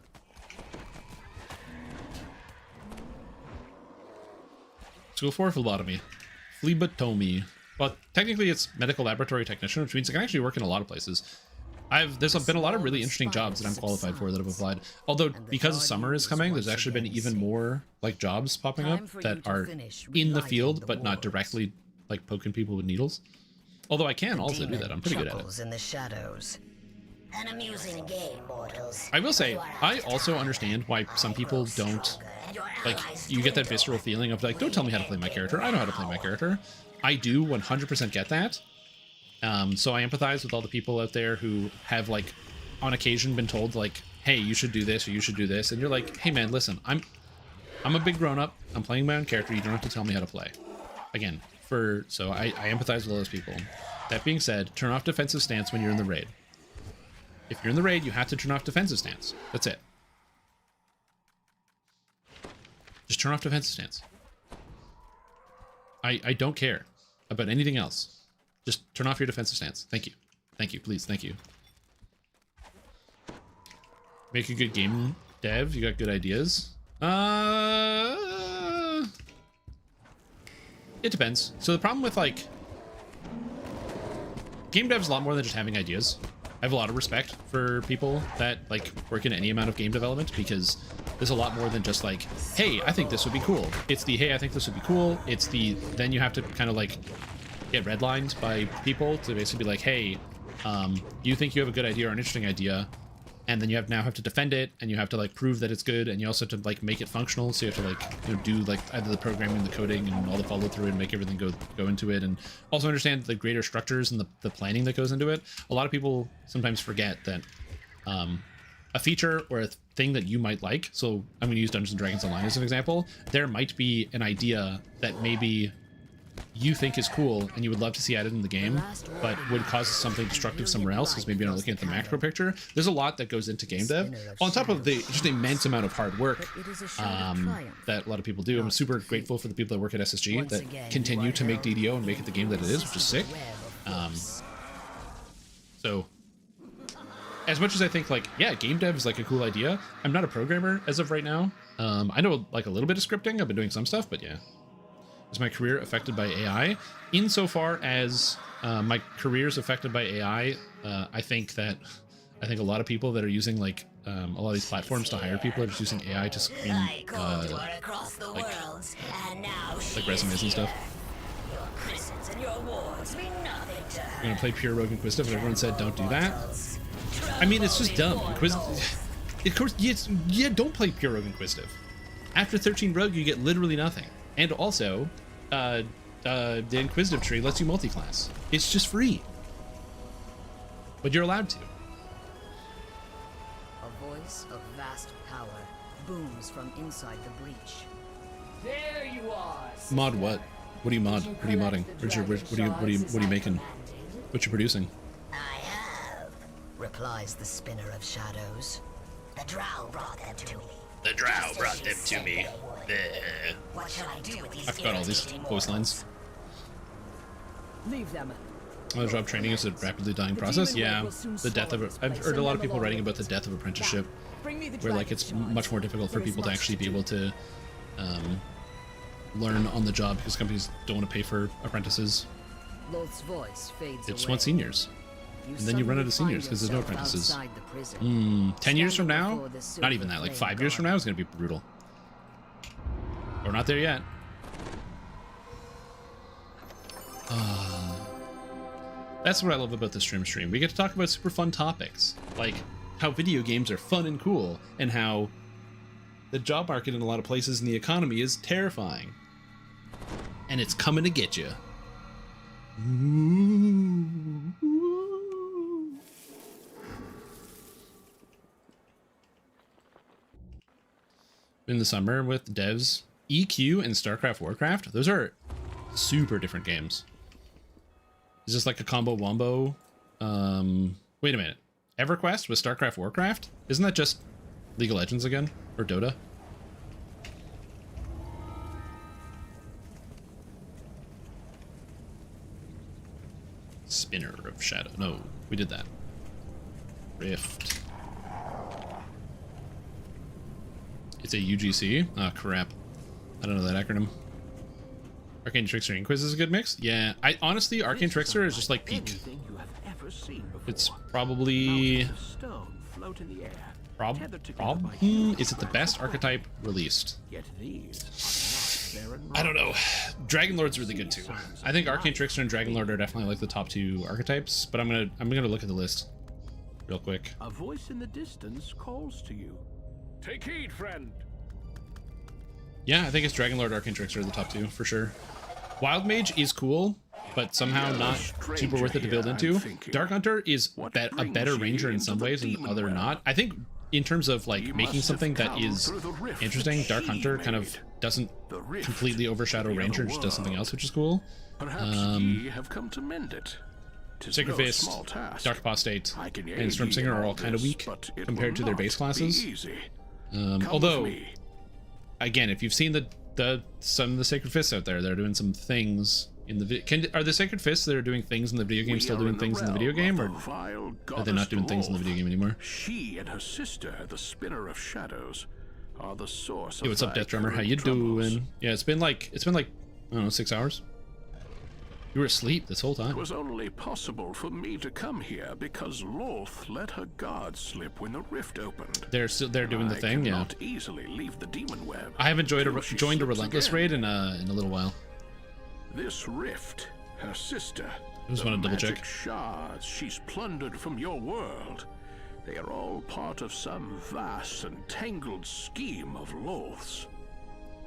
School for phlebotomy. Phlebotomy. Well, technically it's medical laboratory technician, which means I can actually work in a lot of places. There's been a lot of really interesting jobs that I'm qualified for that I've applied. Although, because summer is coming, there's actually been even more like jobs popping up that are in the field, but not directly like poking people with needles. Although I can also do that. I'm pretty good at it. In the shadows. An amusing game, mortals. I will say, I also understand why some people don't, like, you get that visceral feeling of like, don't tell me how to play my character. I know how to play my character. I do 100% get that. So I empathize with all the people out there who have, like, on occasion been told, like, hey, you should do this or you should do this. And you're like, hey, man, listen, I'm a big grown-up. I'm playing my own character. You don't have to tell me how to play. Again, so I empathize with all those people. That being said, turn off defensive stance when you're in the raid. If you're in the raid, you have to turn off defensive stance. That's it. Just turn off defensive stance. I don't care about anything else. Just turn off your defensive stance. Thank you. Thank you, please. Thank you. Make a good game dev. You got good ideas. It depends. So the problem with, like, game dev is a lot more than just having ideas. I have a lot of respect for people that like work in any amount of game development, because there's a lot more than just like, hey, I think this would be cool. It's the, hey, I think this would be cool. It's the, then you have to kind of like get redlined by people to basically be like, hey, you think you have a good idea or an interesting idea, and then you now have to defend it, and you have to like prove that it's good, and you also have to like make it functional. So you have to like, you know, do like either the programming, the coding, and all the follow through, and make everything go into it, and also understand the greater structures and the planning that goes into it. A lot of people sometimes forget that a feature or a thing that you might like. So I'm going to use Dungeons and Dragons Online as an example. There might be an idea that maybe you think is cool and you would love to see added in the game, but would cause something destructive somewhere else, because maybe you're not looking at the macro picture. There's a lot that goes into game dev, on top of the just immense amount of hard work that a lot of people do. I'm super grateful for the people that work at SSG that continue to make DDO and make it the game that it is, which is sick. So as much as I think like, yeah, game dev is like a cool idea, I'm not a programmer as of right now. I know like a little bit of scripting. I've been doing some stuff, but yeah. Is my career affected by AI? Insofar as my career is affected by AI, I think a lot of people that are using like a lot of these platforms to hire people are just using AI to screen like resumes and stuff. I'm gonna play pure Rogue Inquisitive, and everyone said don't do that. I mean, it's just dumb. Of course, yeah, don't play pure Rogue Inquisitive. After 13 Rogue, you get literally nothing. And also, the Inquisitive tree lets you multi-class. It's just free. But you're allowed to. A voice of vast power booms from inside the breach. There you are. Mod what? What are you mod? What are you modding? What are you making? What you producing? I have, replies the spinner of shadows. The drow brought them to me. The drow brought them to me. What shall I do with these? I forgot all these voice lines. Leave them. Oh, job training is a rapidly dying process. Yeah, the death of I've heard a lot of people writing about the death of apprenticeship, where like it's much more difficult for people to actually be able to learn on the job because companies don't want to pay for apprentices. Loth's voice fades They just away. want seniors. And then you run out of seniors because there's no apprentices. 10 years from now? Not even that, like 5 years from now is going to be brutal. We're not there yet. That's what I love about the stream. We get to talk about super fun topics, like how video games are fun and cool, and how the job market in a lot of places in the economy is terrifying. And it's coming to get you. In the summer with devs, EQ and StarCraft Warcraft, those are super different games. Is this like a combo wombo? Wait a minute. EverQuest with StarCraft Warcraft? Isn't that just League of Legends again? Or Dota? Spinner of Shadow. No, we did that. Rift. It's a UGC? Ah, crap. I don't know that acronym. Arcane Trickster Inquis is a good mix? Yeah, I honestly, Arcane Trickster is just like peak. It's probably... Is it the best archetype released? I don't know. Dragonlord's really good too. I think Arcane Trickster and Dragonlord are definitely like the top two archetypes, but I'm gonna look at the list real quick. A voice in the distance calls to you. Take heed, friend. Yeah, I think it's Dragonlord, Arcane Trickster are the top two for sure. Wild Mage is cool, but somehow not super worth it to build into. Dark Hunter is a better ranger in some ways and other not. I think in terms of like making something that is interesting, Dark Hunter kind of doesn't completely overshadow Ranger and just does something else, which is cool. Perhaps ye have come to mend it. Sacred Fist, Dark Apostate, and Stormsinger are all kind of weak compared to their base classes. Although, again, if you've seen some of the Sacred Fists out there, they're doing some things in the are the Sacred Fists that are doing things in the video game still doing things in the video game, or are they not doing things in the video game anymore? She and her sister, the Spinner of Shadows, are the source of Hey, what's up, Death Drummer? How you doing? Yeah, it's been like I don't know, 6 hours. You were asleep this whole It time. was only possible for me to come here because Loth let her guard slip when the rift opened. They're doing the thing, yeah. I cannot easily leave the demon web. I haven't joined till she joined a slips Relentless again. raid in a little while. This rift, her sister, Just the want to double magic check. shards she's plundered from your world. They are all part of some vast and tangled scheme of Loth's.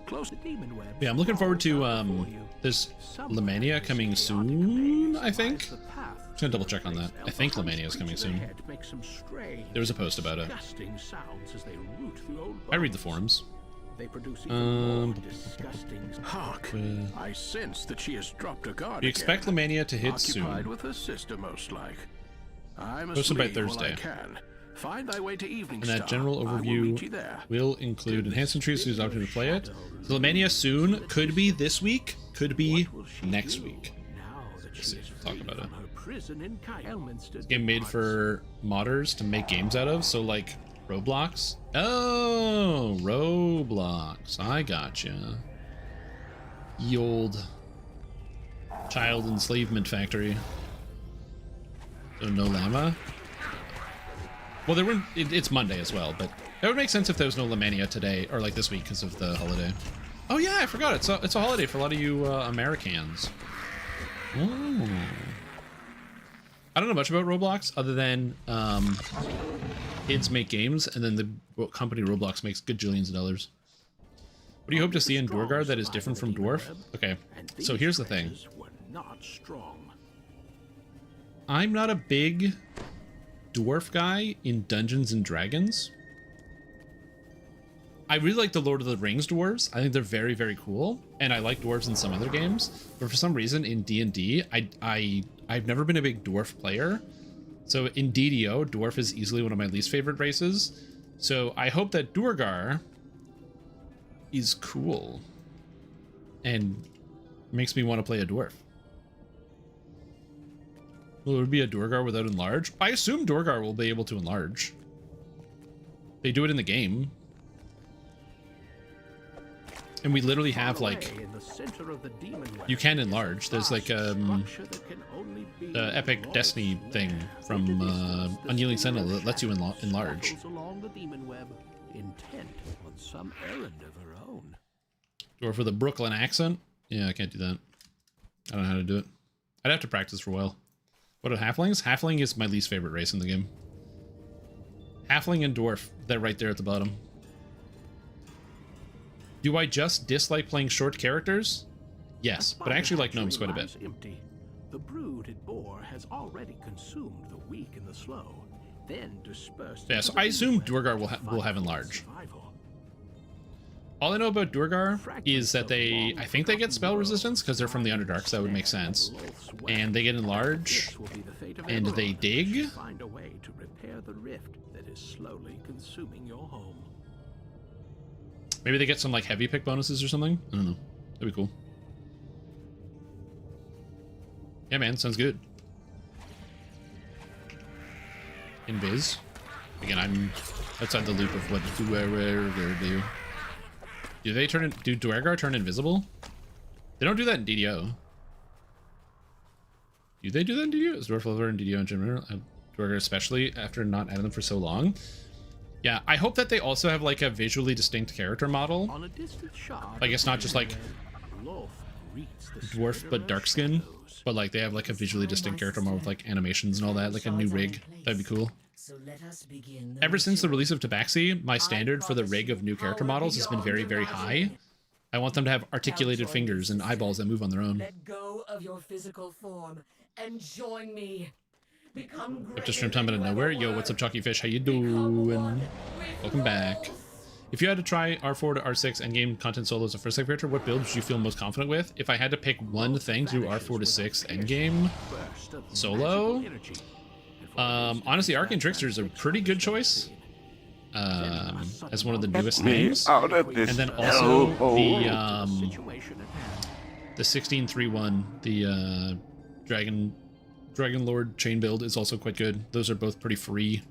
Close the demon web. Yeah, I'm looking forward to there's Lemania coming soon, I think. I'm gonna double check on that. I think Lemania is coming soon. There was a post about it. I read the forums. They produce even more disgusting. Hark! I sense that she has dropped her guard. We expect Lemania to hit Occupied soon. with her sister, most like. I must Posted by leave while Thursday. I can. Find thy way to Evening And that Star. general I will meet you overview there. will include enhanced entries who's opportunity to play it. So Lemania soon, could be this week, could be next week. Let's see, talk about it. It's a game made for modders to make games out of, so like Roblox. Oh, Roblox. I gotcha. Ye old child enslavement factory. So no llama. Well, there were. It's Monday as well, but that would make sense if there was no Lemania today or like this week because of the holiday. Oh yeah, I forgot. It's a holiday for a lot of you Americans. Oh. I don't know much about Roblox other than kids make games, and then the company Roblox makes gajillions of dollars. What do you hope to see in Duergar that is different from Dwarf? Okay, so here's the thing. I'm not a big dwarf guy in Dungeons and Dragons. I really like the Lord of the Rings dwarves. I think they're very, very cool, and I like dwarves in some other games. But for some reason, in D&D, I've never been a big dwarf player. So in DDO, dwarf is easily one of my least favorite races. So I hope that Duergar is cool and makes me want to play a dwarf. Will it be a Duergar without enlarge? I assume Duergar will be able to enlarge. They do it in the game. And we literally have like, you can enlarge. There's like the epic Destiny thing from Unyielding Sentinel that lets you enlarge. Dwarf with a Brooklyn accent? Yeah, I can't do that. I don't know how to do it. I'd have to practice for a while. What are halflings? Halfling is my least favorite race in the game. Halfling and dwarf, they're right there at the bottom. Do I just dislike playing short characters? Yes, but I actually like gnomes quite a bit. Empty. The brood it bore has already consumed the weak and the slow, then dispersed. Yeah, so I assume Duergar will have enlarge. All I know about Duergar is that I think they get spell resistance because they're from the Underdark, so that would make sense. And they get enlarge, and they dig. Find a way to repair the rift that is slowly consuming your home. Maybe they get some like heavy pick bonuses or something. I don't know. That'd be cool. Yeah, man, sounds good. Invis. Again, I'm outside the loop of what Duergar do. Do Duergar turn invisible? They don't do that in DDO. Do they do that in DDO? Is Dwarf Lover in DDO in general? Duergar especially, after not adding them for so long. Yeah, I hope that they also have like a visually distinct character model. On a distant shot, Like it's not just like dwarf but dark skin, but like they have like a visually distinct character model with like animations and all that, like a new rig. That'd be cool. So let us begin. Ever since the release of Tabaxi, my standard for the rig of new character models has been very, very high. I want them to have articulated fingers and eyeballs that move on their own. Let go of your physical form and join me. Become Up to stream time out of nowhere. Yo, what's up, Chalky Fish? How you doing? Welcome back. If you had to try R4 to R6 endgame content solo as a first character, what build would you feel most confident with? If I had to pick one thing to do R4 to 6 endgame solo, honestly, Arcane Trickster is a pretty good choice. As one of the newest names. And then also the 1631, the Dragon Lord chain build is also quite good. Those are both pretty free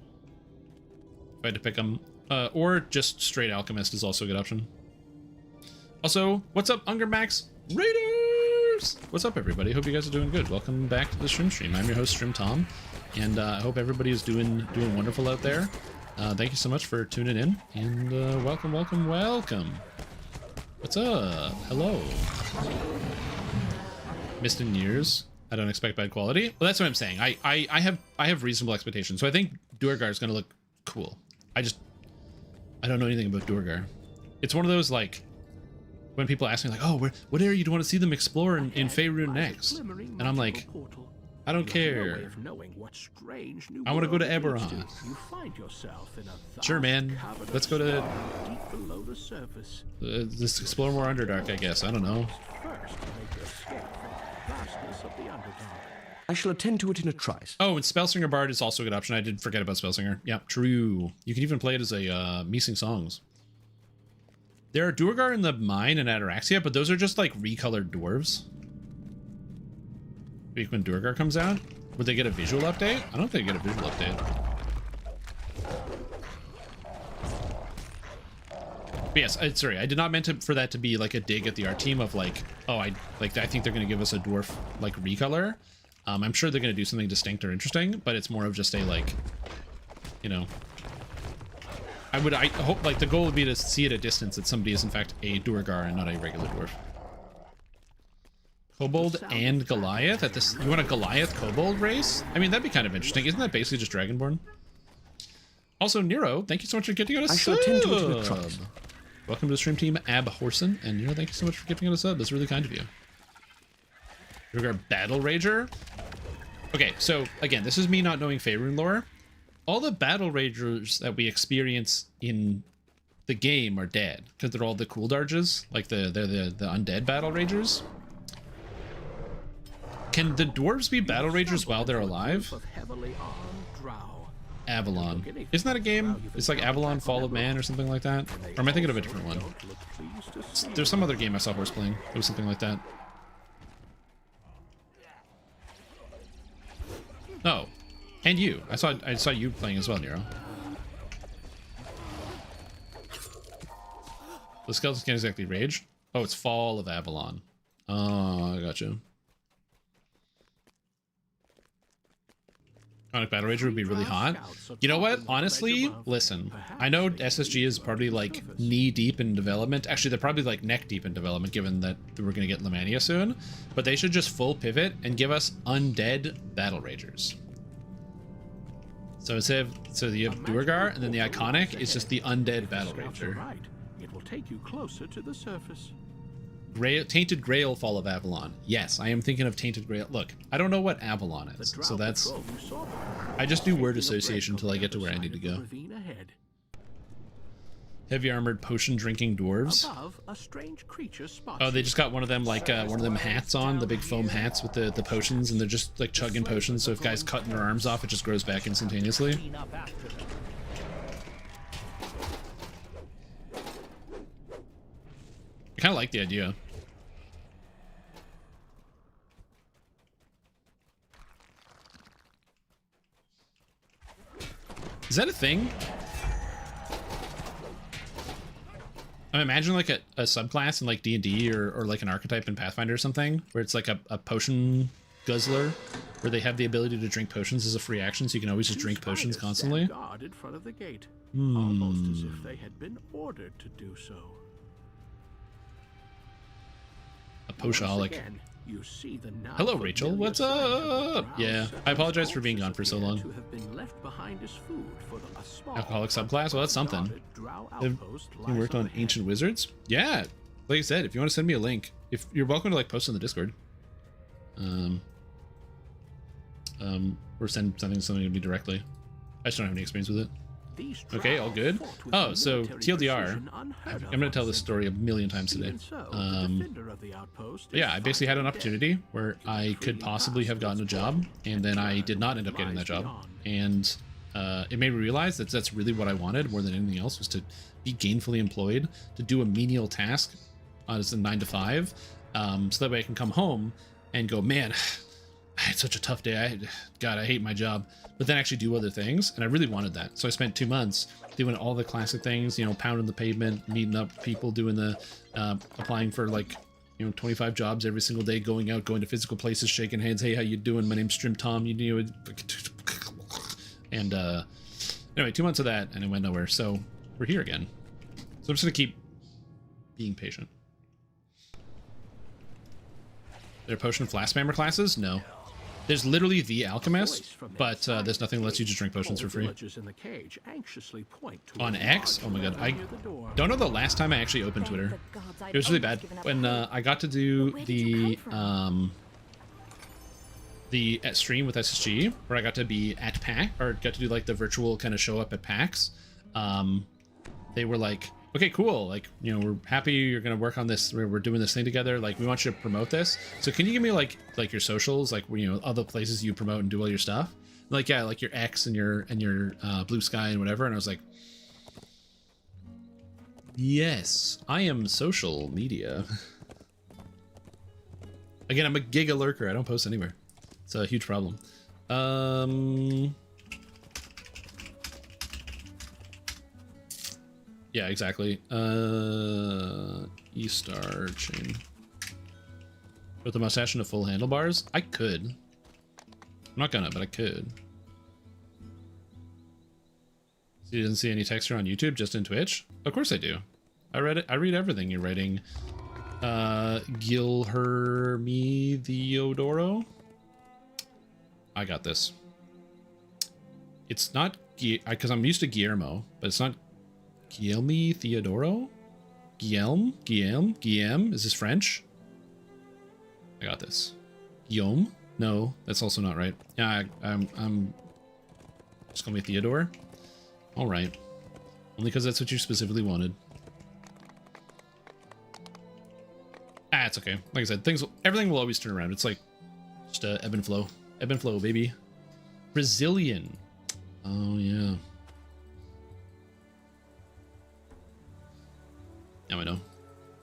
if I had to pick them. Or just straight Alchemist is also a good option. Also, what's up, Unger Max Raiders? dwarves. What's up, everybody? Hope you guys are doing good. Welcome back to the stream. I'm your host, Stream Tom, and I hope everybody is doing wonderful out there. Thank you so much for tuning in, and welcome. What's up? Hello. Missed in years. I don't expect bad quality. Well, that's what I'm saying. I have reasonable expectations. So I think Duergar is going to look cool. I don't know anything about Duergar. It's one of those, like, when people ask me, like, oh, what area do you want to see them explore in Faerun next? And I'm like, I don't care. I want to go to Eberron. Sure, man. Let's go to... just explore more Underdark, I guess. I don't know. I shall attend to it in a trice. Oh, and Spellsinger Bard is also a good option. I did forget about Spellsinger. Yeah, true. You can even play it as a me sing songs. There are Duergar in the mine and Ataraxia, but those are just like recolored dwarves. Maybe when Duergar comes out, would they get a visual update? I don't think they get a visual update. But yes, sorry, I did not meant for that to be like a dig at the art team of like, oh, I think they're going to give us a dwarf like recolor. I'm sure they're going to do something distinct or interesting, but it's more of just a like, you know, I hope like the goal would be to see at a distance that somebody is in fact a Duergar and not a regular dwarf. Kobold and Goliath at this. You want a Goliath Kobold race? I mean, that'd be kind of interesting. Isn't that basically just Dragonborn? Also, Nero, thank you so much for getting out a sub. Welcome to the stream team, Ab Horson, and Nero, thank you so much for giving out a sub. That's really kind of you. Duergar Battle Rager. Okay, so again, this is me not knowing Faerun lore. All the Battle Ragers that we experience in the game are dead because they're all the cool darges, like they're the undead Battle Ragers. Can the dwarves be Battle Ragers while they're alive? Avalon. Isn't that a game? It's like Avalon Fall of Man or something like that? Or am I thinking of a different one? There's some other game I saw Horse playing. It was something like that. Oh. And you. I saw you playing as well, Nero. The skeletons can't exactly rage. Oh, it's Fall of Avalon. Oh, I gotcha. Battle Rager would be really hot. You know what? Honestly, listen. I know SSG is probably like knee deep in development. Actually, they're probably like neck deep in development, given that we're gonna get Lemania soon. But they should just full pivot and give us undead Battle Ragers. So instead of you have Duergar, and then the iconic is just the undead Battle Rager. It will take you closer to the surface. Tainted Grail Fall of Avalon. Yes, I am thinking of Tainted Grail. Look, I don't know what Avalon is, so that's... I just do word association until I get to where I need to go. Heavy armored potion drinking dwarves. Oh, they just got one of them like one of them hats on, the big foam hats with the potions, and they're just like chugging potions. So if guys cutting their arms off, it just grows back instantaneously. I kind of like the idea. Is that a thing? I imagine like a subclass in like D&D or like an archetype in Pathfinder or something, where it's like a potion guzzler, where they have the ability to drink potions as a free action, so you can always just drink potions constantly. Guard in front of the gate, almost as if they had been ordered to do so. A poshaholic. Hello, Rachel. What's up? Yeah, I apologize for being gone for so long. Alcoholic subclass? Well, that's something. You worked on Ancient Wizards? Yeah. Like I said, if you want to send me a link, if you're welcome to like post on the Discord. Or send something to me directly. I just don't have any experience with it. Okay, all good. Oh, so TLDR, I'm going to tell this story a million times today. Yeah, I basically had an opportunity where I could possibly have gotten a job, and then I did not end up getting that job. And it made me realize that that's really what I wanted more than anything else, was to be gainfully employed, to do a menial task as a 9 to 5, so that way I can come home and go, man, I had such a tough day. God, I hate my job. But then actually do other things, and I really wanted that. So I spent 2 months doing all the classic things, you know, pounding the pavement, meeting up people, doing the applying for like you know, 25 jobs every single day, going out, going to physical places, shaking hands. Hey, how you doing? My name's Strim Tom. You know, and anyway, 2 months of that, and it went nowhere. So we're here again. So I'm just gonna keep being patient. There are potion flask spammer classes? No. There's literally the alchemist, but there's nothing that lets you just drink potions for free. On X? Oh my god, I don't know the last time I actually opened Twitter. It was really bad. When I got to do the stream with SSG, where I got to be at PAX, or got to do like the virtual kind of show up at PAX, they were like, okay, cool. Like, you know, we're happy you're going to work on this. We're doing this thing together. Like, we want you to promote this. So can you give me like your socials, like, you know, other places you promote and do all your stuff? Like, yeah, like your X and your Blue Sky and whatever. And I was like, yes, I am social media. Again, I'm a giga lurker. I don't post anywhere. It's a huge problem. Yeah, exactly. E-Star chain. Put the mustache into full handlebars? I could. I'm not gonna, but I could. So you didn't see any texture on YouTube, just in Twitch? Of course I do. I read it. I read everything you're writing. Gilherme Theodoro? I got this. It's not because I'm used to Guillermo, but it's not Guilherme Theodoro? Guillaume? Is this French? I got this. Guillaume? No, that's also not right. Yeah, I'm just call me Theodore. All right. Only because that's what you specifically wanted. Ah, it's okay. Like I said, everything will always turn around. It's like just ebb and flow. Ebb and flow, baby. Brazilian. Oh yeah. Now I know.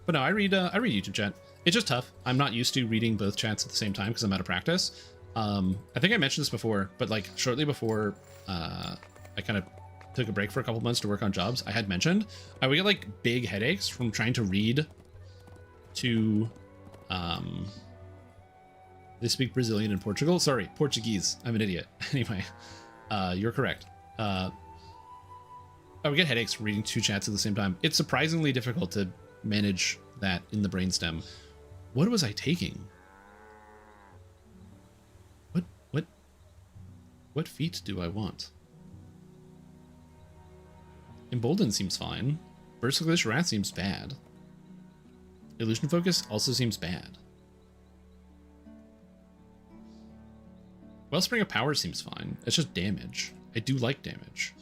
But no, I read YouTube chat. It's just tough. I'm not used to reading both chats at the same time because I'm out of practice. I think I mentioned this before, but like shortly before I kind of took a break for a couple months to work on jobs, I had mentioned I would get like big headaches from trying to read to they speak Brazilian in Portugal. Sorry, Portuguese. I'm an idiot. Anyway, you're correct. I would get headaches reading two chats at the same time. It's surprisingly difficult to manage that in the brainstem. What was I taking? What feat do I want? Embolden seems fine. Merciless Wrath seems bad. Illusion Focus also seems bad. Wellspring of Power seems fine. It's just damage. I do like damage.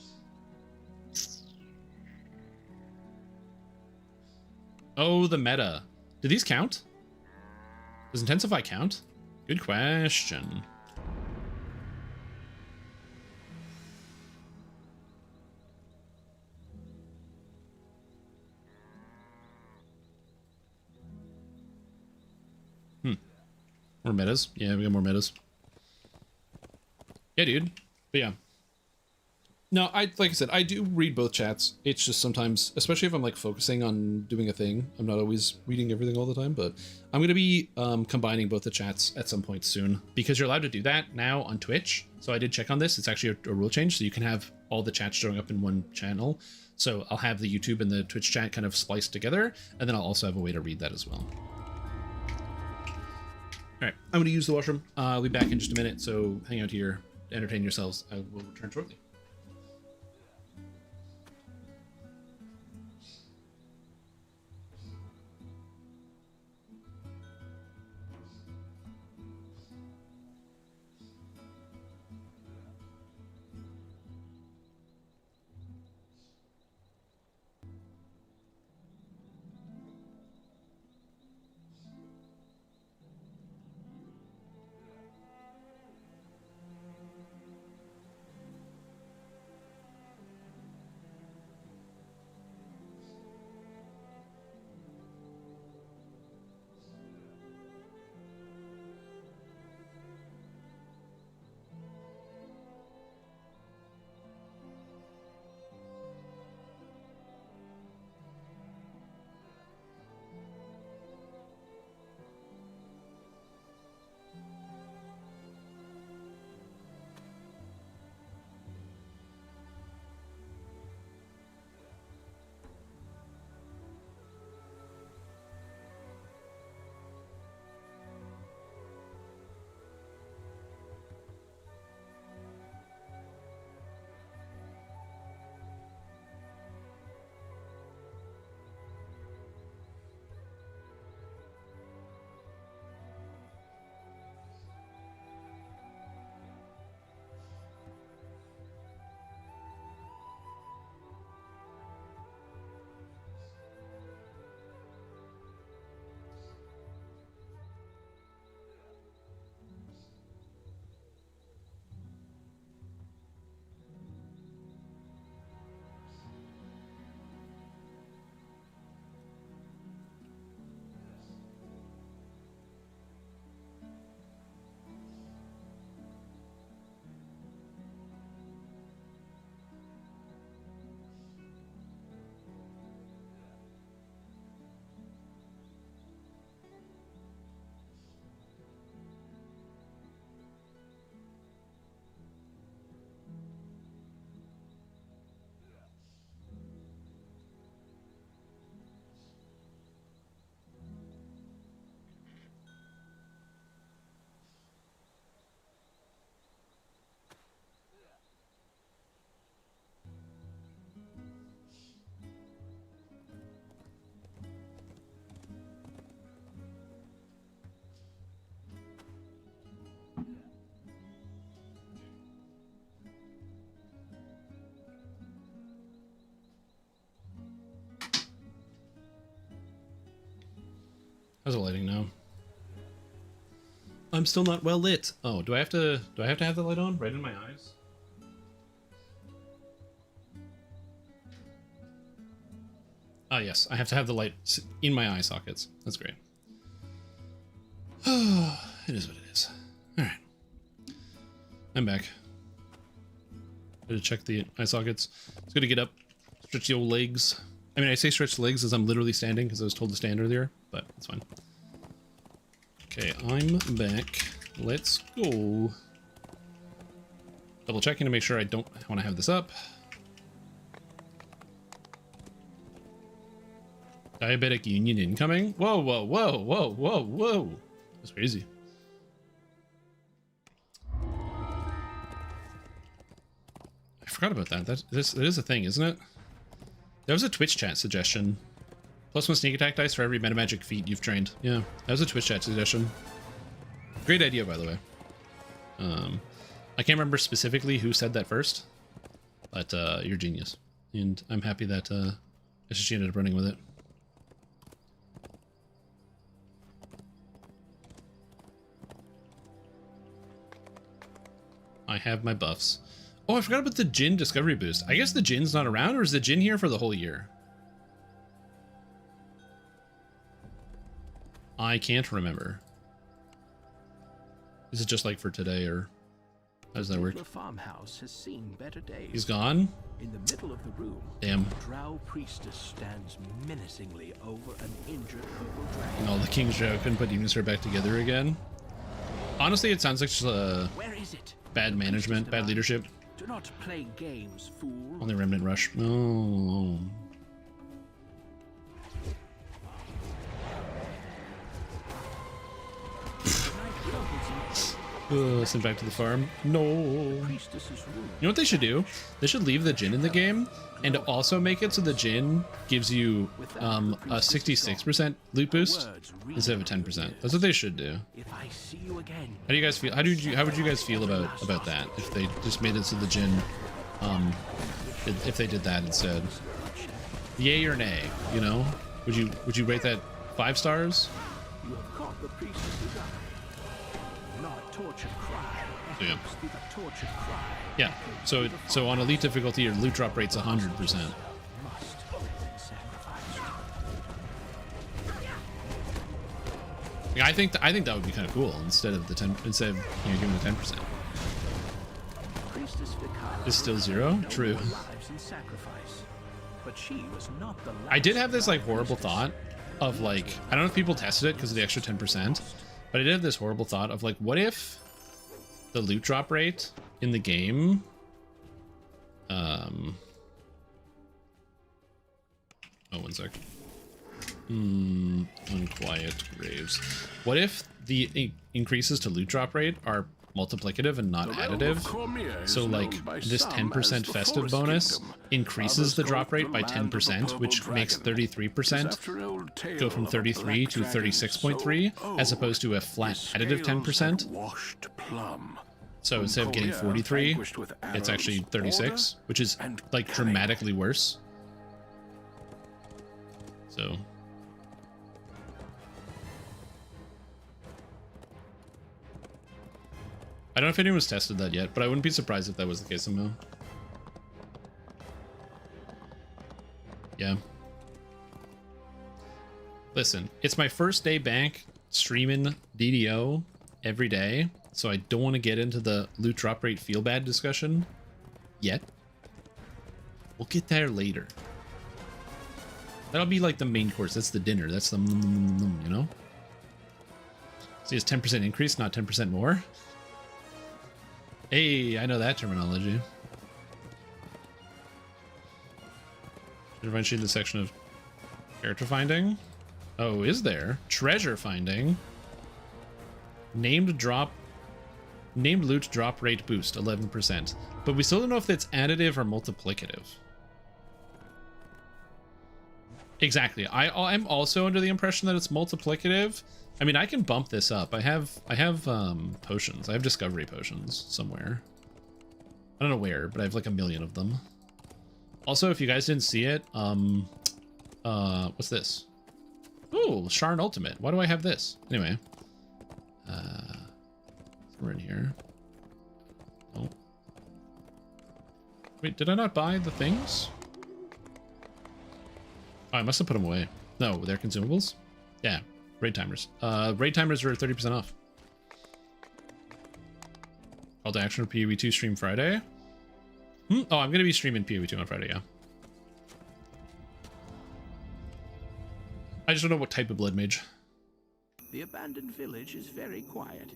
Oh, the meta. Do these count? Does Intensify count? Good question. More metas. Yeah, we got more metas. Yeah, dude. But yeah. No, like I said, I do read both chats. It's just sometimes, especially if I'm like focusing on doing a thing, I'm not always reading everything all the time, but I'm going to be combining both the chats at some point soon because you're allowed to do that now on Twitch. So I did check on this. It's actually a rule change. So you can have all the chats showing up in one channel. So I'll have the YouTube and the Twitch chat kind of spliced together. And then I'll also have a way to read that as well. All right, I'm going to use the washroom. I'll be back in just a minute. So hang out here, entertain yourselves. I will return shortly. How's the lighting now? I'm still not well lit. Oh, do I have to have the light on right in my eyes? Ah, yes, I have to have the light in my eye sockets. That's great. It is what it is. All right, I'm back. Had to check the eye sockets. It's good to get up, stretch the old legs. I mean, I say stretch the legs as I'm literally standing because I was told to stand earlier, but it's fine. Okay, I'm back. Let's go. Double checking to make sure I don't want to have this up. Diabetic Union incoming? Whoa, whoa, whoa, whoa, whoa, whoa. That's crazy. I forgot about that. That is a thing, isn't it? There was a Twitch chat suggestion. +1 sneak attack dice for every metamagic feat you've trained. Yeah, that was a Twitch chat suggestion. Great idea, by the way. I can't remember specifically who said that first, but you're genius. And I'm happy that SSG ended up running with it. I have my buffs. Oh, I forgot about the Jin discovery boost. I guess the Jin's not around, or is the Jin here for the whole year? I can't remember. Is it just like for today, or how does that work? The farmhouse has seen better days. He's gone? In the middle of the room, damn. The Drow priestess stands menacingly over an injured purple dragon. No, the King's Drow couldn't put Demon Slayer back together again. Honestly, it sounds like just Where is it? Bad management, bad leadership. Do not play games, fool. Only Remnant Rush. Oh. Send back to the farm. No. You know what they should do? They should leave the Jin in the game and also make it so the Jin gives you a 66% loot boost instead of a 10%. That's what they should do. How do you guys feel? How would you guys feel about that if they just made it so the Jin if they did that instead? Yay or nay, you know? Would you rate that 5 stars? You have caught the priestess's eye. Not tortured cry. Yeah. Tortured cry. Yeah. So on elite difficulty, your loot drop rate's 100%. Yeah, I think that would be kind of cool instead of giving the 10%. Is still 0? True. I did have this like horrible thought of like, I don't know if people tested it because of the extra 10%, but I did have this horrible thought of like, what if the loot drop rate in the game oh, one sec. Unquiet graves. What if the increases to loot drop rate are multiplicative and not additive? So like this 10% festive bonus increases the drop rate by 10%, which makes 33% go from 33 to 36.3, as opposed to a flat additive 10%. So instead of getting 43, it's actually 36, which is like dramatically worse. So I don't know if anyone's tested that yet, but I wouldn't be surprised if that was the case somehow. Yeah. Listen, it's my first day back streaming DDO every day, so I don't want to get into the loot drop rate feel bad discussion yet. We'll get there later. That'll be like the main course. That's the dinner. That's the, you know? See, it's 10% increase, not 10% more. Hey, I know that terminology. Should eventually the section of character finding. Oh, is there? Treasure finding. Named loot drop rate boost, 11%. But we still don't know if that's additive or multiplicative. Exactly. I'm also under the impression that it's multiplicative. I mean, I can bump this up. I have potions. I have discovery potions somewhere. I don't know where, but I have like 1 million of them. Also, if you guys didn't see it, what's this? Ooh, Sharn Ultimate. Why do I have this? Anyway. We're in here. Oh. Wait, did I not buy the things? Oh, I must have put them away. No, they're consumables? Yeah, raid timers. Raid timers are 30% off. Call to action for PoE2 stream Friday. Oh, I'm going to be streaming PoE2 on Friday, yeah. I just don't know what type of blood mage. The abandoned village is very quiet.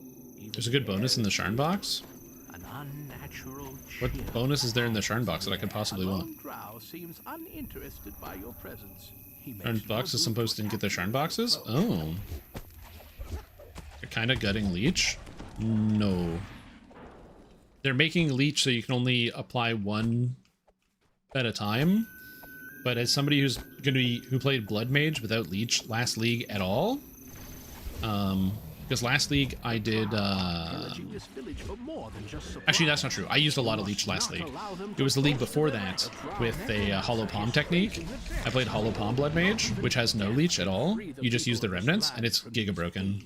There's a good bonus in the Sharn box. An unnatural What bonus is there in the Sharn box that I could possibly want? Drow seems uninterested by your presence. Sharn boxes supposed to get their Sharn boxes? Oh. They're kind of gutting Leech? No. They're making Leech so you can only apply one at a time. But as somebody who's who played Blood Mage without Leech last league at all, because last league I did, actually that's not true. I used a lot of Leech last league. It was the league before that with a Hollow Palm technique. I played Hollow Palm Blood Mage, which has no Leech at all. You just use the Remnants, and it's giga broken.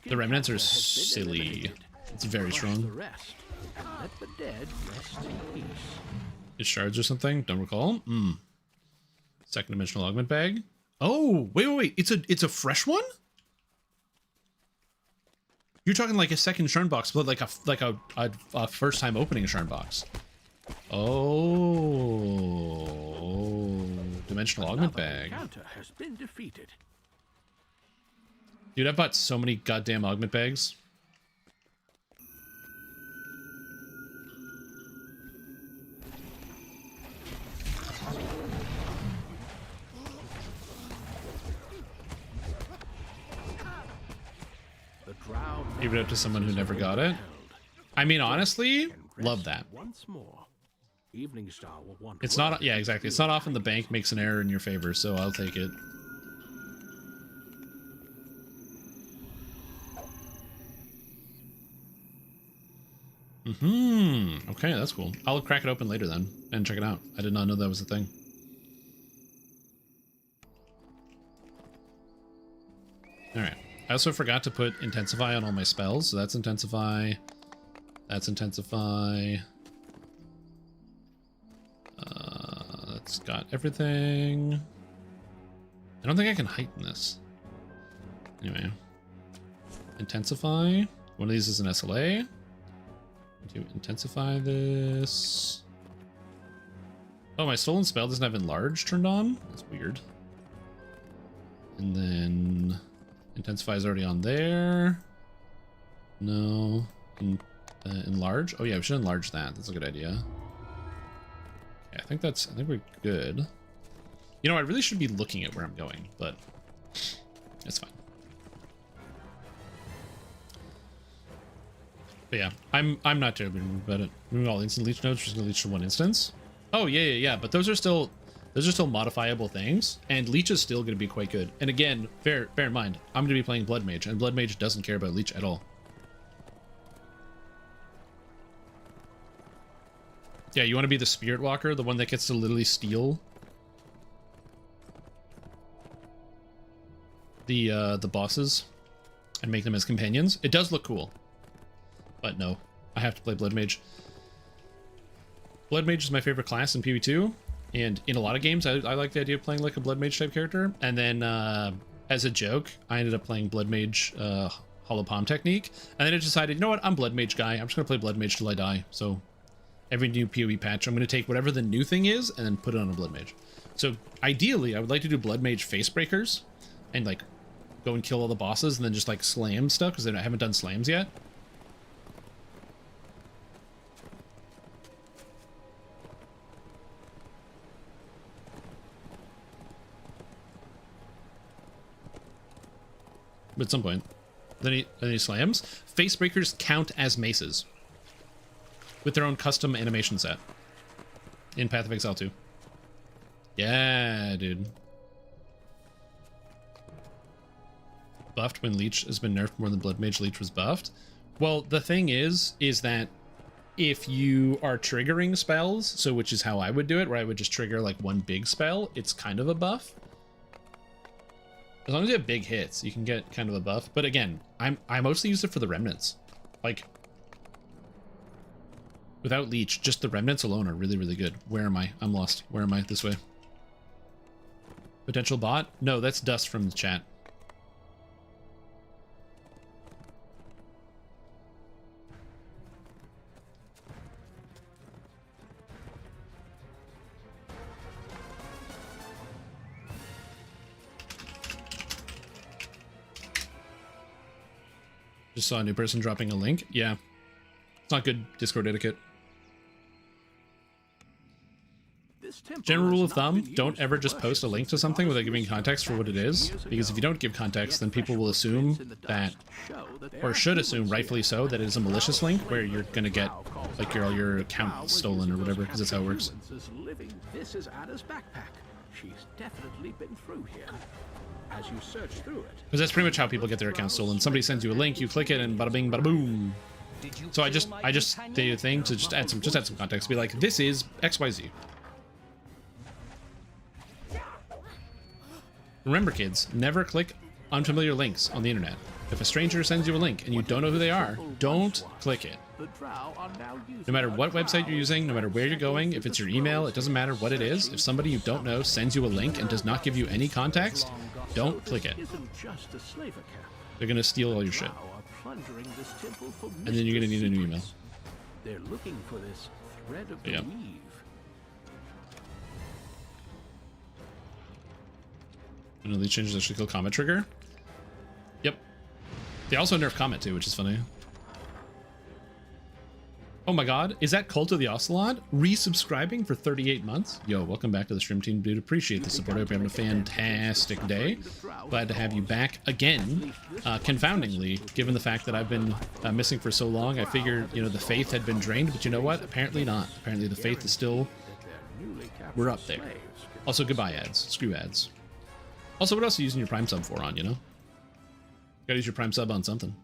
The Remnants are silly. It's very strong. It's shards or something? Don't recall. Second dimensional augment bag. Oh, wait. It's a fresh one? You're talking like a second Sharn box, but like a first time opening Sharn box. Oh, dimensional augment bag. Has been defeated. Dude, I've bought so many goddamn augment bags. Give it up to someone who never got it. I mean, honestly, love that. It's not, yeah, exactly. It's not often the bank makes an error in your favor, so I'll take it. Okay, that's cool. I'll crack it open later then and check it out. I did not know that was a thing. All right. I also forgot to put Intensify on all my spells, so that's Intensify. That's Intensify. That's got everything. I don't think I can heighten this. Anyway. Intensify. One of these is an SLA. To intensify this. Oh, my Stolen Spell doesn't have Enlarge turned on? That's weird. And then... Intensify is already on there. No. Enlarge? Oh yeah, we should enlarge that. That's a good idea. Yeah, I think we're good. You know, I really should be looking at where I'm going, but it's fine. But yeah, I'm not terribly worried about it. Remove all instant leech nodes, just gonna leech to one instance. Oh yeah, but those are still modifiable things, and Leech is still going to be quite good. And again, bear in mind, I'm going to be playing Blood Mage, and Blood Mage doesn't care about Leech at all. Yeah, you want to be the Spirit Walker, the one that gets to literally steal the bosses and make them as companions. It does look cool, but no, I have to play Blood Mage. Blood Mage is my favorite class in PoE2. And in a lot of games, I like the idea of playing like a Blood Mage type character. And then as a joke, I ended up playing Blood Mage Hollow Palm technique. And then I decided, you know what? I'm Blood Mage guy. I'm just going to play Blood Mage till I die. So every new PoE patch, I'm going to take whatever the new thing is and then put it on a Blood Mage. So ideally, I would like to do Blood Mage face breakers and like go and kill all the bosses and then just like slam stuff because I haven't done slams yet. But at some point, then he slams. Face breakers count as maces with their own custom animation set in Path of Exile 2. Yeah, dude. Buffed when Leech has been nerfed more than Blood Mage Leech was buffed. Well, the thing is that if you are triggering spells, so which is how I would do it, where I would just trigger like one big spell, it's kind of a buff. As long as you have big hits, you can get kind of a buff. But again, I mostly use it for the remnants. Like, without leech, just the remnants alone are really, really good. Where am I? I'm lost. Where am I? This way. Potential bot? No, that's dust from the chat. Just saw a new person dropping a link. Yeah. It's not good Discord etiquette. General rule of thumb, don't ever just post a link to something without giving context for what it is. Because if you don't give context, then people will assume that, or should assume, rightfully so, that it is a malicious link where you're going to get like your account stolen or whatever, because that's how it works. This is Ada's backpack. She's definitely been through here. As you search through it. Because that's pretty much how people get their account stolen. Somebody sends you a link, you click it, and bada bing, bada boom. So I just did a thing to just add some context. Be like, this is XYZ. Remember, kids, never click unfamiliar links on the internet. If a stranger sends you a link and you don't know who they are, don't click it. No matter what website you're using, no matter where you're going, if it's your email, it doesn't matter what it is. If somebody you don't know sends you a link and does not give you any context, don't click it. They're gonna steal all your shit. And then you're gonna need a new email. They're looking for this thread of the weave. I know these changes actually kill comment trigger. Yep. They also nerf comment too, which is funny. Oh my god, is that Cult of the Ocelot resubscribing for 38 months? Yo, welcome back to the stream team, dude. Appreciate the support. I hope you're having a fantastic day. Glad to have you back again. Confoundingly, given the fact that I've been missing for so long, I figured, you know, the faith had been drained, but you know what? Apparently not. Apparently the faith is still... We're up there. Also, goodbye ads. Screw ads. Also, what else are you using your Prime sub for on, you know? Gotta use your Prime sub on something.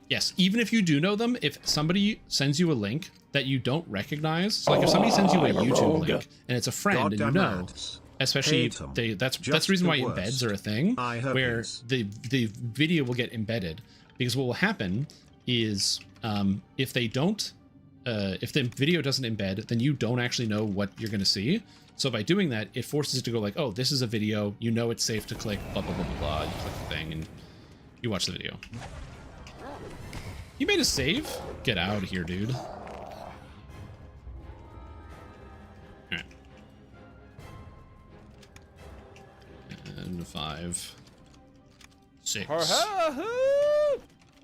Yes, even if you do know them, if somebody sends you a link that you don't recognize, so like if somebody sends you a YouTube link and it's a friend and you know, especially that's the reason why embeds are a thing, where the video will get embedded, because what will happen is if they don't, if the video doesn't embed, then you don't actually know what you're going to see. So by doing that, it forces it to go like, oh, this is a video, you know it's safe to click, blah, blah, blah, blah, blah. You click the thing and you watch the video. You made a save? Get out of here, dude. Alright. And 5, 6.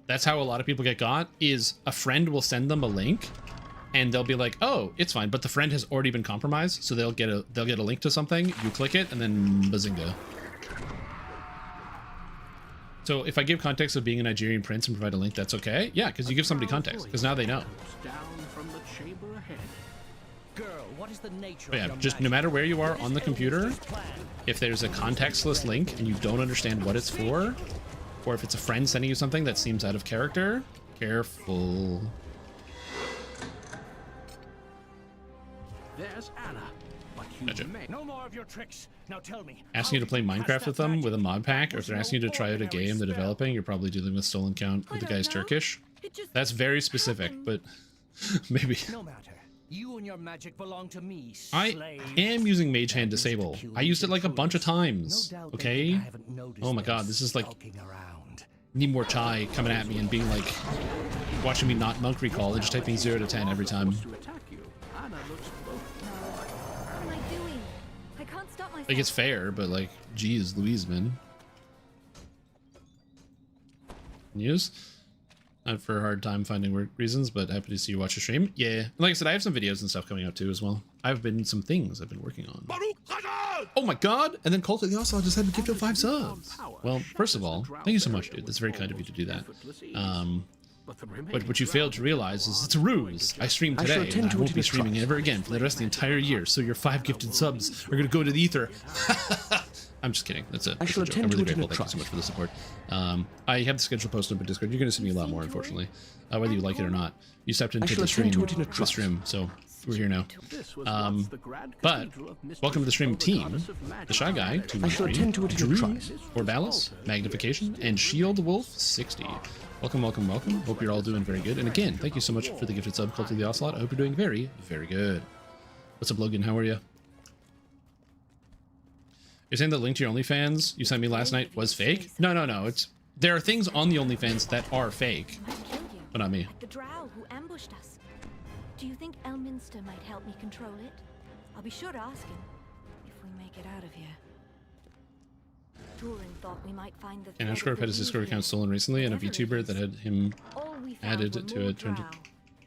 That's how a lot of people get got, is a friend will send them a link and they'll be like, oh, it's fine, but the friend has already been compromised, so they'll get a link to something, you click it, and then bazinga. So if I give context of being a Nigerian prince and provide a link, that's okay? Yeah, because you give somebody context, because now they know. But yeah, just no matter where you are on the computer, if there's a contextless link and you don't understand what it's for, or if it's a friend sending you something that seems out of character, careful. There's Anna. Gotcha. No more of your tricks. Now tell me. Asking you to play Minecraft with them with a mod pack, or if they're asking you to try out a game they're developing, you're probably dealing with stolen count with the guy's Turkish. That's very specific, but maybe. No matter. You and your magic belong to me. I am using Mage Hand Disable. I used it like a bunch of times. Okay? Oh my god, this is like need more chai coming at me and being like watching me not monk recall and just typing 0 to 10 every time. Like, it's fair, but like, geez, Louise, man. News? Not for a hard time finding reasons, but happy to see you watch the stream. Yeah, like I said, I have some videos and stuff coming out too as well. I've been some things I've been working on. Oh my god! And then Cult of the Ocelot just had to give you 5 subs. Well, first of all, thank you so much, dude. That's very kind of you to do that. But what you failed to realize is it's a ruse. I streamed today, and I won't be streaming ever again for the rest of the entire year, so your 5 gifted subs are gonna go to the ether. I'm just kidding. That's a I shall joke. I'm attend to really it in a grateful. Thank you so trice. much for the support. I have the schedule posted up in Discord. You're going to see me a lot more, unfortunately, whether you like it or not. You stepped into the stream, so we're here now. But welcome to the stream team: the Shy Guy, 213, Drew, Orbalis, Magnification, and Shield Wolf 60. Welcome, welcome, welcome. Hope you're all doing very good. And again, thank you so much for the gifted sub, Cult of the Ocelot. I hope you're doing very, very good. What's up, Logan? How are you? You're saying the link to your OnlyFans you sent me last night was fake? No, no, no. There are things on the OnlyFans that are fake, but not me. The drow who ambushed us. Do you think Elminster might help me control it? I'll be sure to ask him if we make it out of here. Turin thought we might find the. And Ashcorp had his Discord account stolen recently, and a VTuber that had him added to it turned.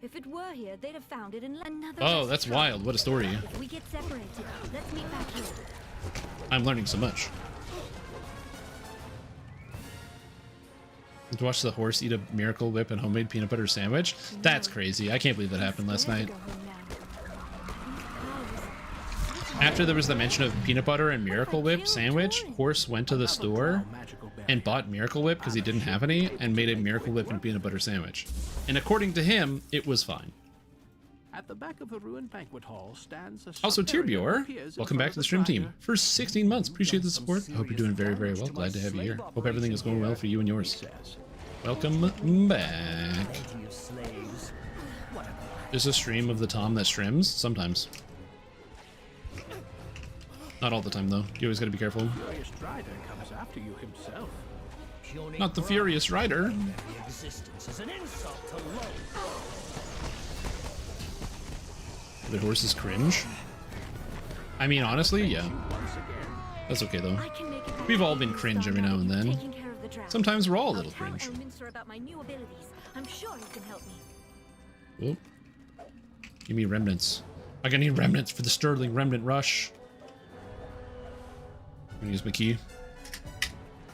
If it were here, they'd have found it in another. Oh, that's wild! What a story! If we get separated, let's meet back here. I'm learning so much. To watch the horse eat a Miracle Whip and homemade peanut butter sandwich? That's crazy. I can't believe that happened last night. After there was the mention of peanut butter and Miracle Whip sandwich, Horse went to the store and bought Miracle Whip because he didn't have any and made a Miracle Whip and peanut butter sandwich. And according to him, it was fine. At the back of the ruined banquet hall stands a Also, Tyrbior, welcome back to the stream team. For 16 months, appreciate the support. I hope you're doing very, very well. Glad to have you here. Hope everything is going well for you and yours. Welcome back. There's a stream of the Tom that streams? Sometimes. Not all the time, though. You always gotta be careful. Not the Furious Rider. The horses cringe. I mean, honestly, yeah. That's okay, though. We've all been cringe every now and then. Sometimes we're all a little cringe. Whoop. Give me remnants. I'm gonna need remnants for the Sterling Remnant Rush. I'm gonna use my key.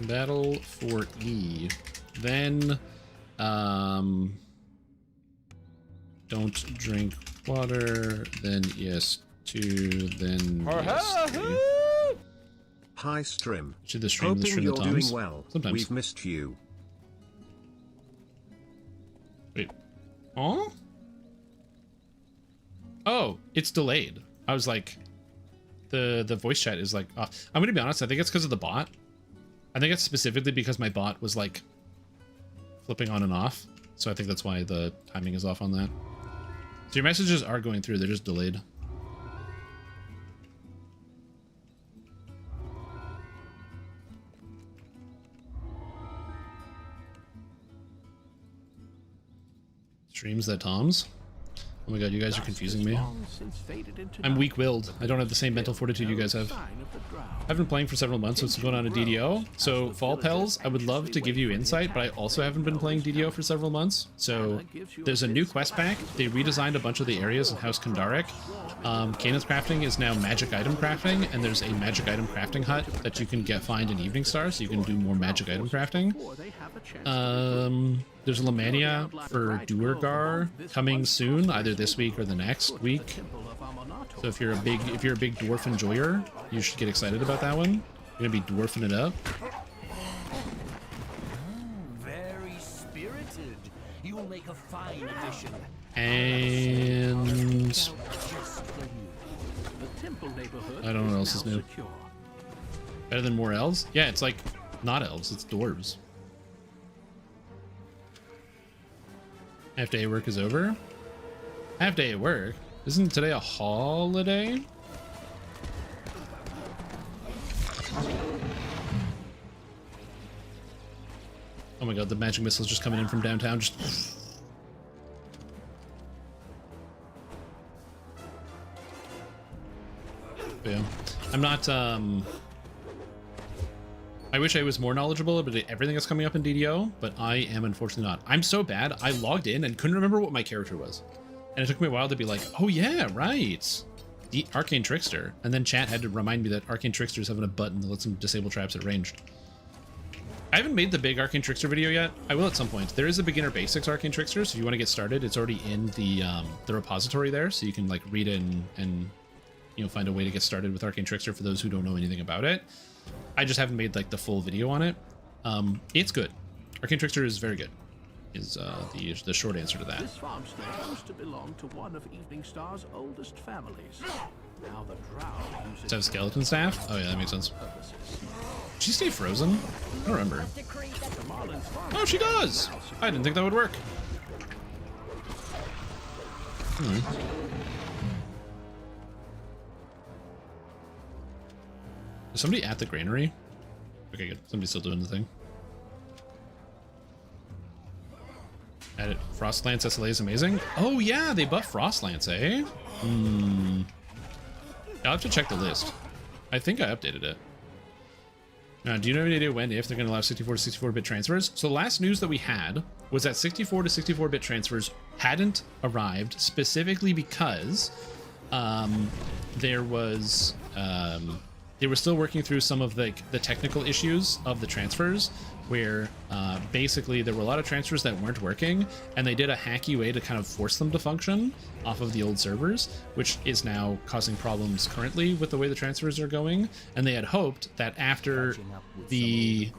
Battle for E. Then, don't drink water. Then yes to. Then yes to. Hi, Strim. Should the stream Hoping the you're Toms? doing well. Sometimes. We've missed you. Wait. Oh? Oh, it's delayed. I was like, the voice chat is like off. I'm gonna be honest, I think it's because of the bot. I think it's specifically because my bot was like flipping on and off. So I think that's why the timing is off on that. So your messages are going through, they're just delayed. Streams that Tom's? Oh my god, you guys are confusing me. I'm weak-willed. I don't have the same mental fortitude you guys have. I've been playing for several months, so it's going on a DDO. So, Fall Pels, I would love to give you insight, but I also haven't been playing DDO for several months. So, there's a new quest pack. They redesigned a bunch of the areas in House Kandaric. Canaan's crafting is now magic item crafting, and there's a magic item crafting hut that you can find in Evening Star, so you can do more magic item crafting. There's Lamania for Duergar coming soon, either this week or the next week. So if you're a big dwarf enjoyer, you should get excited about that one. You're gonna be dwarfing it up. Very spirited. You'll make a fine addition. And I don't know what else is new. Better than more elves? Yeah, it's like not elves, it's dwarves. Half day at work is over. Half day at work? Isn't today a holiday? Oh my god, the magic missile's just coming in from downtown. Just. Yeah. I'm not, I wish I was more knowledgeable about everything that's coming up in DDO, but I am unfortunately not. I'm so bad, I logged in and couldn't remember what my character was. And it took me a while to be like, oh yeah, right. The Arcane Trickster. And then chat had to remind me that Arcane Trickster's having a button that lets him disable traps at ranged. I haven't made the big Arcane Trickster video yet. I will at some point. There is a beginner basics Arcane Trickster, so if you want to get started, it's already in the repository there, so you can like read it and you know, find a way to get started with Arcane Trickster for those who don't know anything about it. I just haven't made like the full video on it. It's good. Arcane Trickster is very good. Is the short answer to that. This farmstead used to belong to one of Evening Star's oldest families. Now the Drow use it. Does it have skeleton staff? Oh yeah, that makes sense. Did she stay frozen? I don't remember. Oh, she does! I didn't think that would work. Is somebody at the granary? Okay, good. Somebody's still doing the thing. Added Frostlance SLA is amazing. Oh yeah, they buffed Frostlance, eh? I'll have to check the list. I think I updated it. Now, do you know any idea when, if they're going to allow 64 to 64-bit transfers? So the last news that we had was that 64 to 64-bit transfers hadn't arrived specifically because there was they were still working through some of the technical issues of the transfers, where basically there were a lot of transfers that weren't working, and they did a hacky way to kind of force them to function off of the old servers, which is now causing problems currently with the way the transfers are going. And they had hoped that after the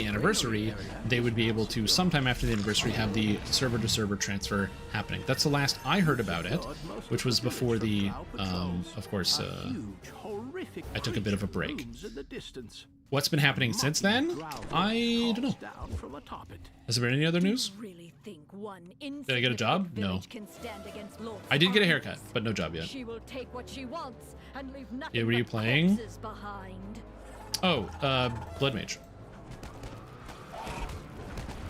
anniversary, they would be able to, sometime after the anniversary, have the server-to-server transfer happening. That's the last I heard about it, which was before the, of course, I took a bit of a break. What's been happening since then? I don't know. Has there been any other news? Did I get a job? No. I did get a haircut, but no job yet. Yeah, what are you playing? Oh, Blood Mage.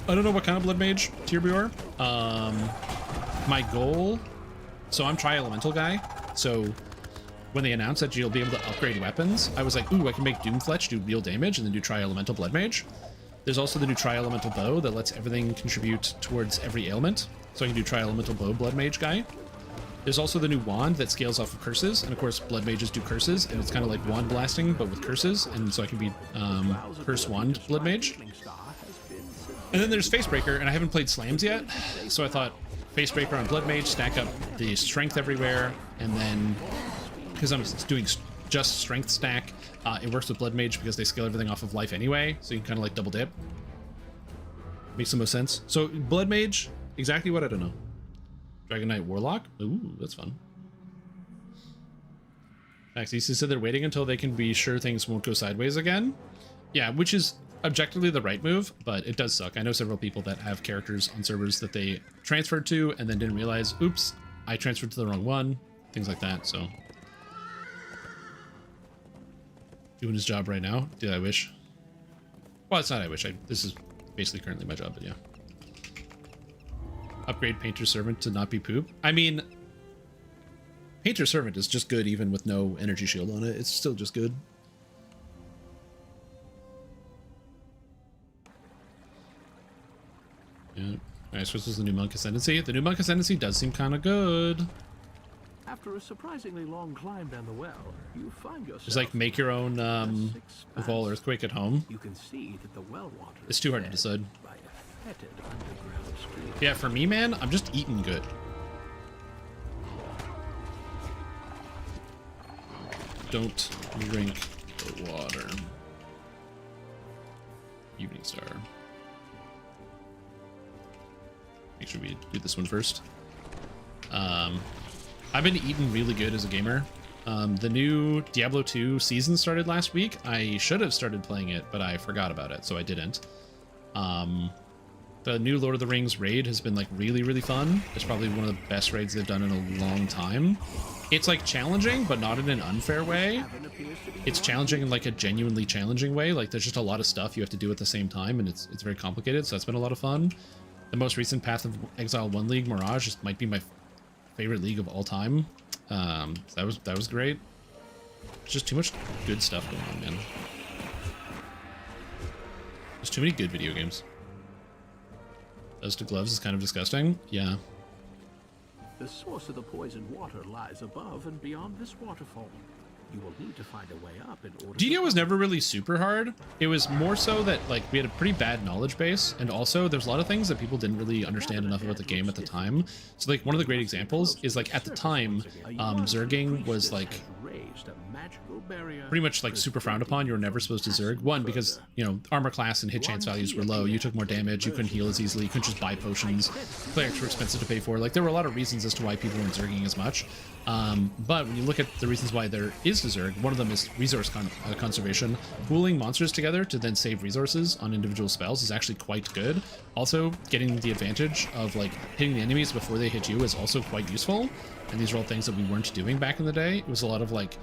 I don't know what kind of Blood Mage tier we are. My goal... So I'm Tri-Elemental guy, so when they announced that you'll be able to upgrade weapons, I was like, ooh, I can make Doomfletch do real damage and then do Tri-Elemental Blood Mage. There's also the new Tri-Elemental Bow that lets everything contribute towards every ailment, so I can do Tri-Elemental Bow Blood Mage guy. There's also the new wand that scales off of curses, and of course Blood Mages do curses, and it's kind of like wand blasting, but with curses, and so I can be Curse Wand Blood Mage. And then there's Facebreaker, and I haven't played Slams yet, so I thought Facebreaker on Blood Mage, stack up the strength everywhere, and then, because I'm doing just strength stack, it works with Blood Mage because they scale everything off of life anyway, so you can kind of like double dip. Makes the most sense. So Blood Mage, exactly what? I don't know. Dragon Knight Warlock? Ooh, that's fun. Max Easton said they're waiting until they can be sure things won't go sideways again. Yeah, which is objectively the right move, but it does suck. I know several people that have characters on servers that they transferred to and then didn't realize, oops, I transferred to the wrong one. Things like that, so. Doing his job right now. Did I wish? Well, it's not I wish. This is basically currently my job, but yeah. Upgrade Painter Servant to not be poop. I mean, Painter Servant is just good even with no energy shield on it. It's still just good. Yeah. Alright, so this is the new Monk Ascendancy. The new Monk Ascendancy does seem kind of good. After a surprisingly long climb down the well, you find yourself just like make your own Vol Earthquake at home. You can see that the well water it's too hard to decide. Yeah, for me, man, I'm just eating good. Don't drink the water. Evening Star. Make sure we do this one first. I've been eating really good as a gamer. The new Diablo 2 season started last week. I should have started playing it, but I forgot about it, so I didn't. The new Lord of the Rings raid has been like really, really fun. It's probably one of the best raids they've done in a long time. It's like challenging, but not in an unfair way. It's challenging in like a genuinely challenging way. Like there's just a lot of stuff you have to do at the same time, and it's very complicated. So that's been a lot of fun. The most recent Path of Exile 1 League, Mirage, might be my favorite league of all time. That was great. There's just too much good stuff going on, man. There's too many good video games. Dust to gloves is kind of disgusting. Yeah. The source of the poisoned water lies above and beyond this waterfall. You will need to find a way up in order. DDO was never really super hard. It was more so that like we had a pretty bad knowledge base, and also there's a lot of things that people didn't really understand enough about the game at the time. So like one of the great examples is like at the time, Zerging was like placed a magical barrier. Pretty much like super frowned upon. You were never supposed to Zerg. One, because, you know, armor class and hit chance values were low. You took more damage. You couldn't heal as easily. You couldn't just buy potions. Clerics were expensive to pay for. Like, there were a lot of reasons as to why people weren't Zerging as much. But when you look at the reasons why there is to Zerg, one of them is resource conservation. Pooling monsters together to then save resources on individual spells is actually quite good. Also, getting the advantage of, like, hitting the enemies before they hit you is also quite useful. And these are all things that we weren't doing back in the day. It was a lot of, like,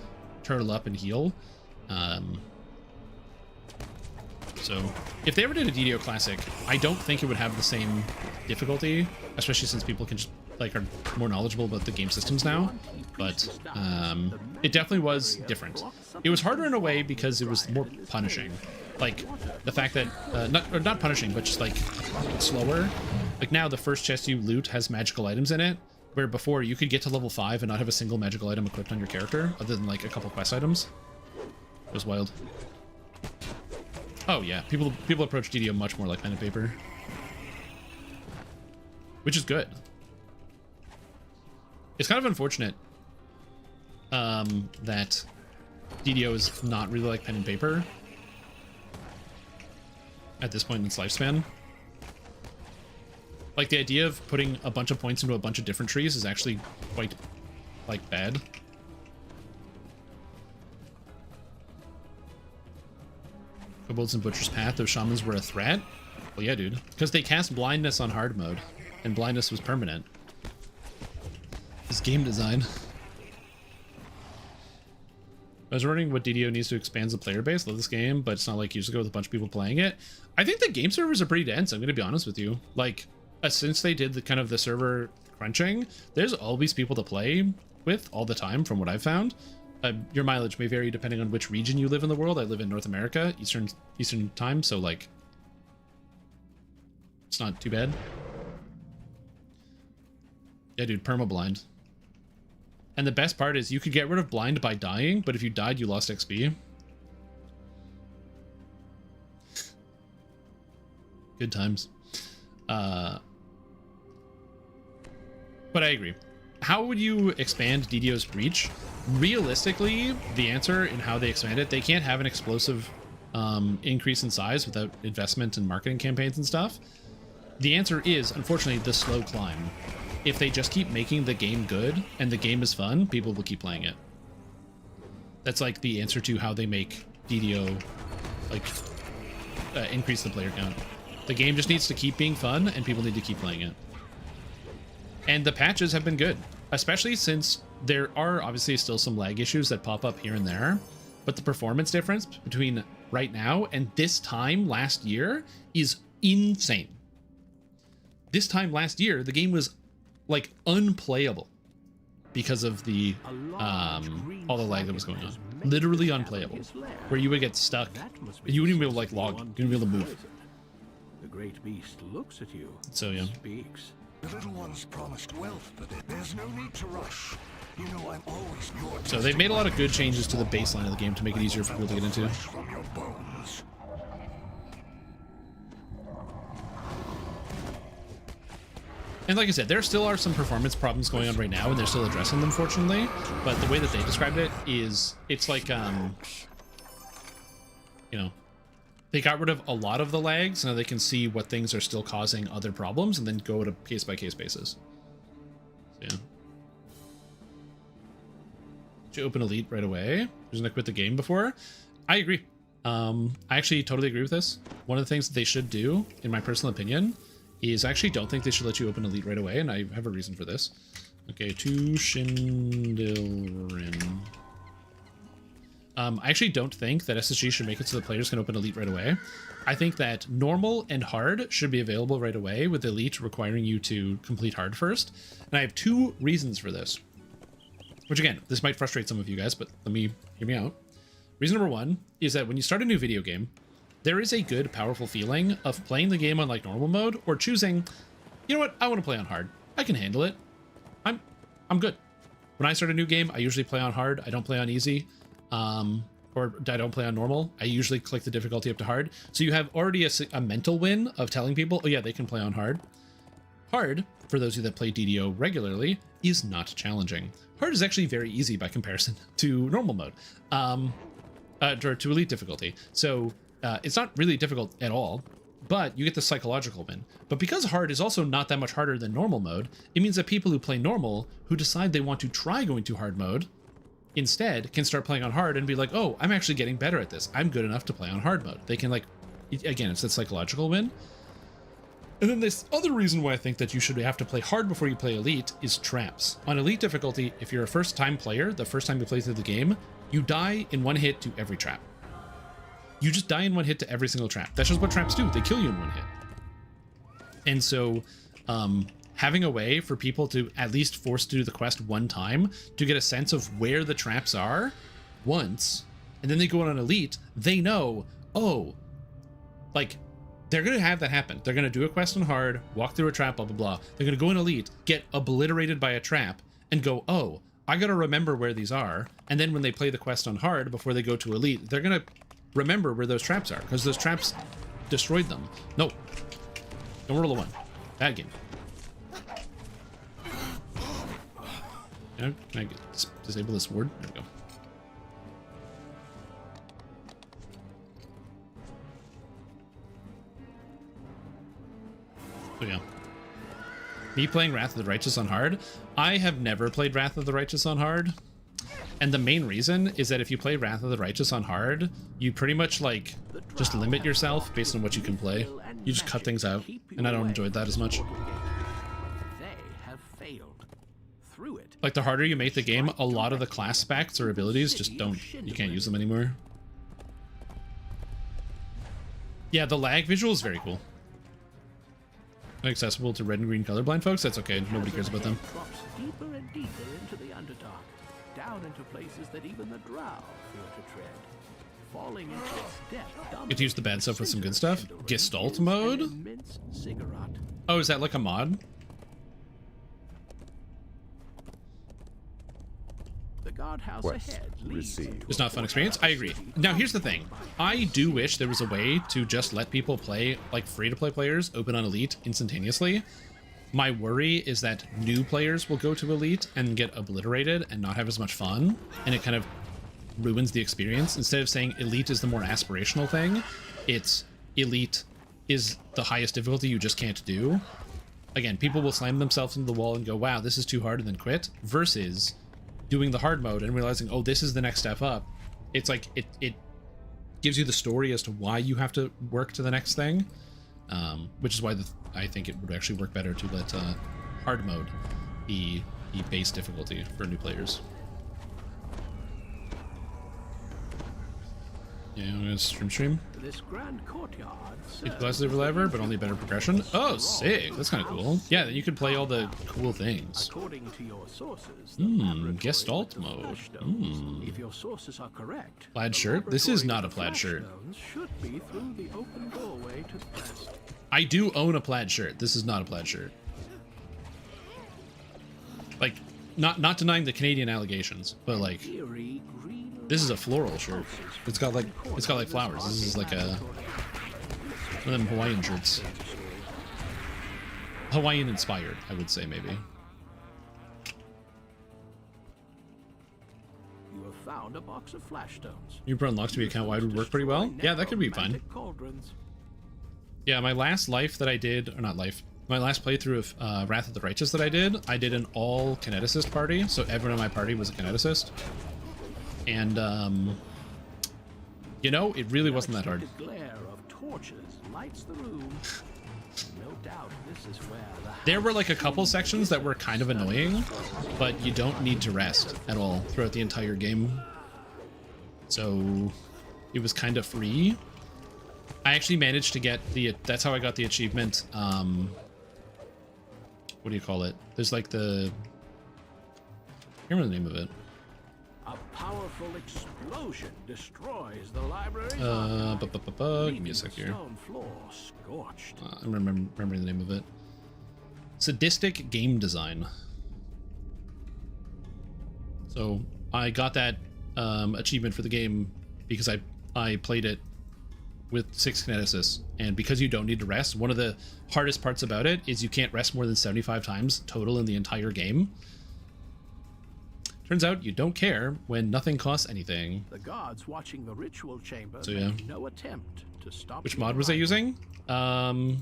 turtle up and heal. So if they ever did a DDO Classic, I don't think it would have the same difficulty, especially since people can just, like, are more knowledgeable about the game systems now. But it definitely was different. It was harder in a way because it was more punishing. Like, the fact that, not punishing, but just, like, slower. Like, now the first chest you loot has magical items in it, where before you could get to level 5 and not have a single magical item equipped on your character, other than, like, a couple quest items. It was wild. Oh, yeah. People approach DDO much more like pen and paper. Which is good. It's kind of unfortunate that DDO is not really like pen and paper at this point in its lifespan. Like, the idea of putting a bunch of points into a bunch of different trees is actually quite, like, bad. Kobolds and Butcher's Path, those shamans were a threat? Well, yeah, dude. Because they cast blindness on hard mode, and blindness was permanent. This game design. I was wondering what DDO needs to expand the player base. Love this game, but it's not like years ago with a bunch of people playing it. I think the game servers are pretty dense, I'm going to be honest with you. Like, since they did the server crunching, there's always people to play with all the time from what I've found. Your mileage may vary depending on which region you live in the world. I live in North America, Eastern time, so, like, it's not too bad. Yeah, dude, perma-blind. And the best part is you could get rid of blind by dying, but if you died, you lost XP. Good times. But I agree. How would you expand DDO's reach? Realistically, the answer in how they expand it, they can't have an explosive increase in size without investment in marketing campaigns and stuff. The answer is, unfortunately, the slow climb. If they just keep making the game good and the game is fun, people will keep playing it. That's like the answer to how they make DDO, like, increase the player count. The game just needs to keep being fun and people need to keep playing it. And the patches have been good, especially since there are obviously still some lag issues that pop up here and there, but the performance difference between right now and this time last year is insane. This time last year, the game was, like, unplayable because of the all the lag that was going on. Literally unplayable, where you would get stuck. You wouldn't even be able to, like, log. You wouldn't be able to move. The great beast looks at you. So yeah. Speaks. The little one's promised wealth, but there's no need to rush. You know I'm always your So they've made a lot of good changes to the baseline of the game to make it easier for people to get into. from your bones. And like I said, there still are some performance problems going on right now, and they're still addressing them, fortunately. But the way that they described it is, it's like, you know, they got rid of a lot of the lags, so now they can see what things are still causing other problems, and then go at a case-by-case basis. So, yeah. Should you open Elite right away? Isn't I quit the game before? I agree. I actually totally agree with this. One of the things that they should do, in my personal opinion, is I actually don't think they should let you open Elite right away, and I have a reason for this. Okay, to Shindilrin. I actually don't think that SSG should make it so the players can open Elite right away. I think that normal and hard should be available right away, with Elite requiring you to complete hard first. And I have two reasons for this. Which, again, this might frustrate some of you guys, but let me hear me out. Reason number one is that when you start a new video game, there is a good, powerful feeling of playing the game on, like, normal mode, or choosing, you know what, I want to play on hard. I can handle it. I'm good. When I start a new game, I usually play on hard. I don't play on easy. Or I don't play on normal. I usually click the difficulty up to hard. So you have already a mental win of telling people, oh yeah, they can play on hard. Hard, for those of you that play DDO regularly, is not challenging. Hard is actually very easy by comparison to normal mode, to elite difficulty. So it's not really difficult at all, but you get the psychological win. But because hard is also not that much harder than normal mode, it means that people who play normal, who decide they want to try going to hard mode, instead can start playing on hard and be like, oh, I'm actually getting better at this. I'm good enough to play on hard mode. They can, like, again, it's that psychological win. And then this other reason why I think that you should have to play hard before you play elite is traps. On elite difficulty, if you're a first-time player, the first time you play through the game, you die in one hit to every trap. You just die in one hit to every single trap. That's just what traps do. They kill you in one hit. And so having a way for people to at least force to do the quest one time to get a sense of where the traps are once, and then they go on elite, they know, oh, like, they're going to have that happen. They're going to do a quest on hard, walk through a trap, blah, blah, blah. They're going to go in elite, get obliterated by a trap, and go, oh, I got to remember where these are. And then when they play the quest on hard before they go to elite, they're going to remember where those traps are, because those traps destroyed them. No. Don't roll a 1. Bad game. Can I disable this ward? There we go. So yeah. Me playing Wrath of the Righteous on hard? I have never played Wrath of the Righteous on hard. And the main reason is that if you play Wrath of the Righteous on hard, you pretty much, like, just limit yourself based on what you can play. You just cut things out, and I don't enjoy that as much. Like, the harder you make the game, a lot of the class specs or abilities just don't, you can't use them anymore. Yeah, the lag visual is very cool. Accessible to red and green colorblind folks, that's okay, nobody cares about them. Deeper and deeper into the Underdark, down into places that even the Drow fear to tread. Falling into its depth. Get to use the bad stuff with some good stuff. Gestalt mode? Oh, is that like a mod? The guardhouse ahead received. It's not a fun experience. I agree. Now here's the thing. I do wish there was a way to just let people play, like free-to-play players, open on elite instantaneously. My worry is that new players will go to elite and get obliterated and not have as much fun, and it kind of ruins the experience. Instead of saying elite is the more aspirational thing, it's elite is the highest difficulty you just can't do. Again, people will slam themselves into the wall and go, wow, this is too hard, and then quit, versus doing the hard mode and realizing, oh, this is the next step up. It's like, it gives you the story as to why you have to work to the next thing, which is why I think it would actually work better to let hard mode be the base difficulty for new players. Yeah, I'm gonna stream. This grand courtyard. It's Blessed Forever, but only better progression. Oh, sick! That's kind of cool. Yeah, then you could play all the cool things. According to your sources, Gestalt mode. If your sources are correct, plaid shirt. This is not a plaid shirt. Should be through the open doorway to the west. I do own a plaid shirt. This is not a plaid shirt. Like, not denying the Canadian allegations, but like, this is a floral shirt. It's got like flowers. This is like a one of them Hawaiian shirts. Hawaiian inspired, I would say, maybe. You have found a box of flash stones. You put unlocks to be account wide would work pretty well. Yeah, that could be fun. Yeah, my last life that I did, or not life, my last playthrough of Wrath of the Righteous that I did an all kineticist party, so everyone in my party was a kineticist. And, you know, it really wasn't that hard. The glare of torches lights the room. No doubt this is where there were like a couple sections that were kind of annoying, but you don't need to rest at all throughout the entire game. So it was kind of free. I actually managed to get that's how I got the achievement. What do you call it? There's like the, I can't remember the name of it. A powerful explosion destroys the library. Give me a sec here. I'm remembering the name of it. Sadistic game design. So I got that achievement for the game because I played it with 6 kineticists, and because you don't need to rest, one of the hardest parts about it is you can't rest more than 75 times total in the entire game. Turns out you don't care when nothing costs anything. The guards watching the ritual chamber So yeah. made no attempt to stop. Which mod was I using? I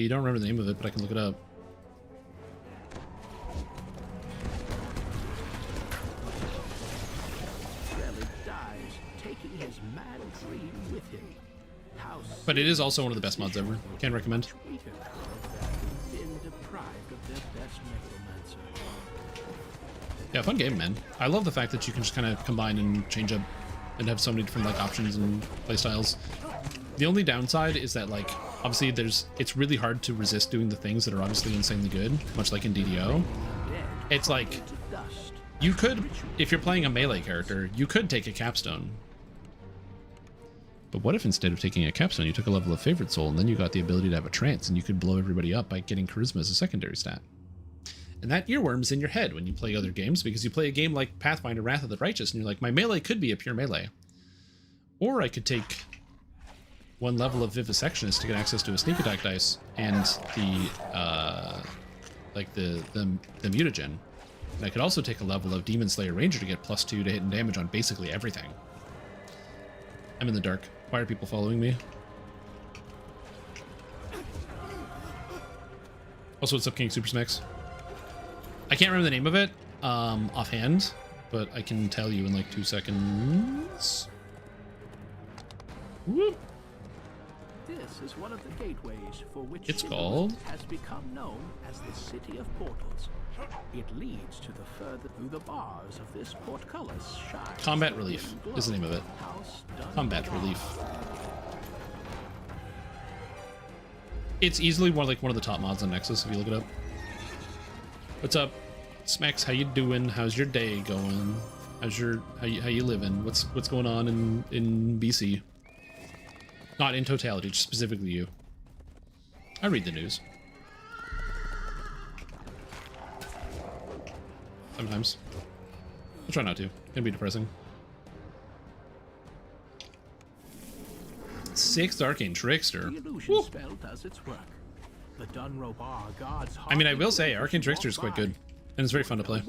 don't remember the name of it, but I can look it up. But it is also one of the best mods ever. Can recommend. Yeah, fun game, man. I love the fact that you can just kind of combine and change up and have so many different like options and playstyles. The only downside is that like obviously it's really hard to resist doing the things that are obviously insanely good, much like in DDO. It's like you could, if you're playing a melee character, you could take a capstone. But what if instead of taking a capstone, you took a level of favorite soul and then you got the ability to have a trance and you could blow everybody up by getting charisma as a secondary stat? And that earworm's in your head when you play other games, because you play a game like Pathfinder Wrath of the Righteous and you're like, my melee could be a pure melee. Or I could take 1 level of Vivisectionist to get access to a sneak attack dice and the mutagen. And I could also take a level of Demon Slayer Ranger to get +2 to hit and damage on basically everything. I'm in the dark. Why are people following me? Also, what's up, King Super Smacks? I can't remember the name of it offhand, but I can tell you in like 2 seconds. Whoop. This is one of the gateways for which it's called has become known as the City of Portals. It leads to the further through the bars of this portcullis shines. Combat Relief is the name of it. Combat Relief. It's easily one of the top mods on Nexus if you look it up. What's up, Smacks? How you doing? How's your day going? How you living? What's going on in BC? Not in totality, just specifically you. I read the news. Sometimes. I'll try not to. It can be depressing. 6th Arcane Trickster. Spell does its work. The Dunrobar guards I mean, I will say, Arcane Trickster is quite good. And it's very fun to play.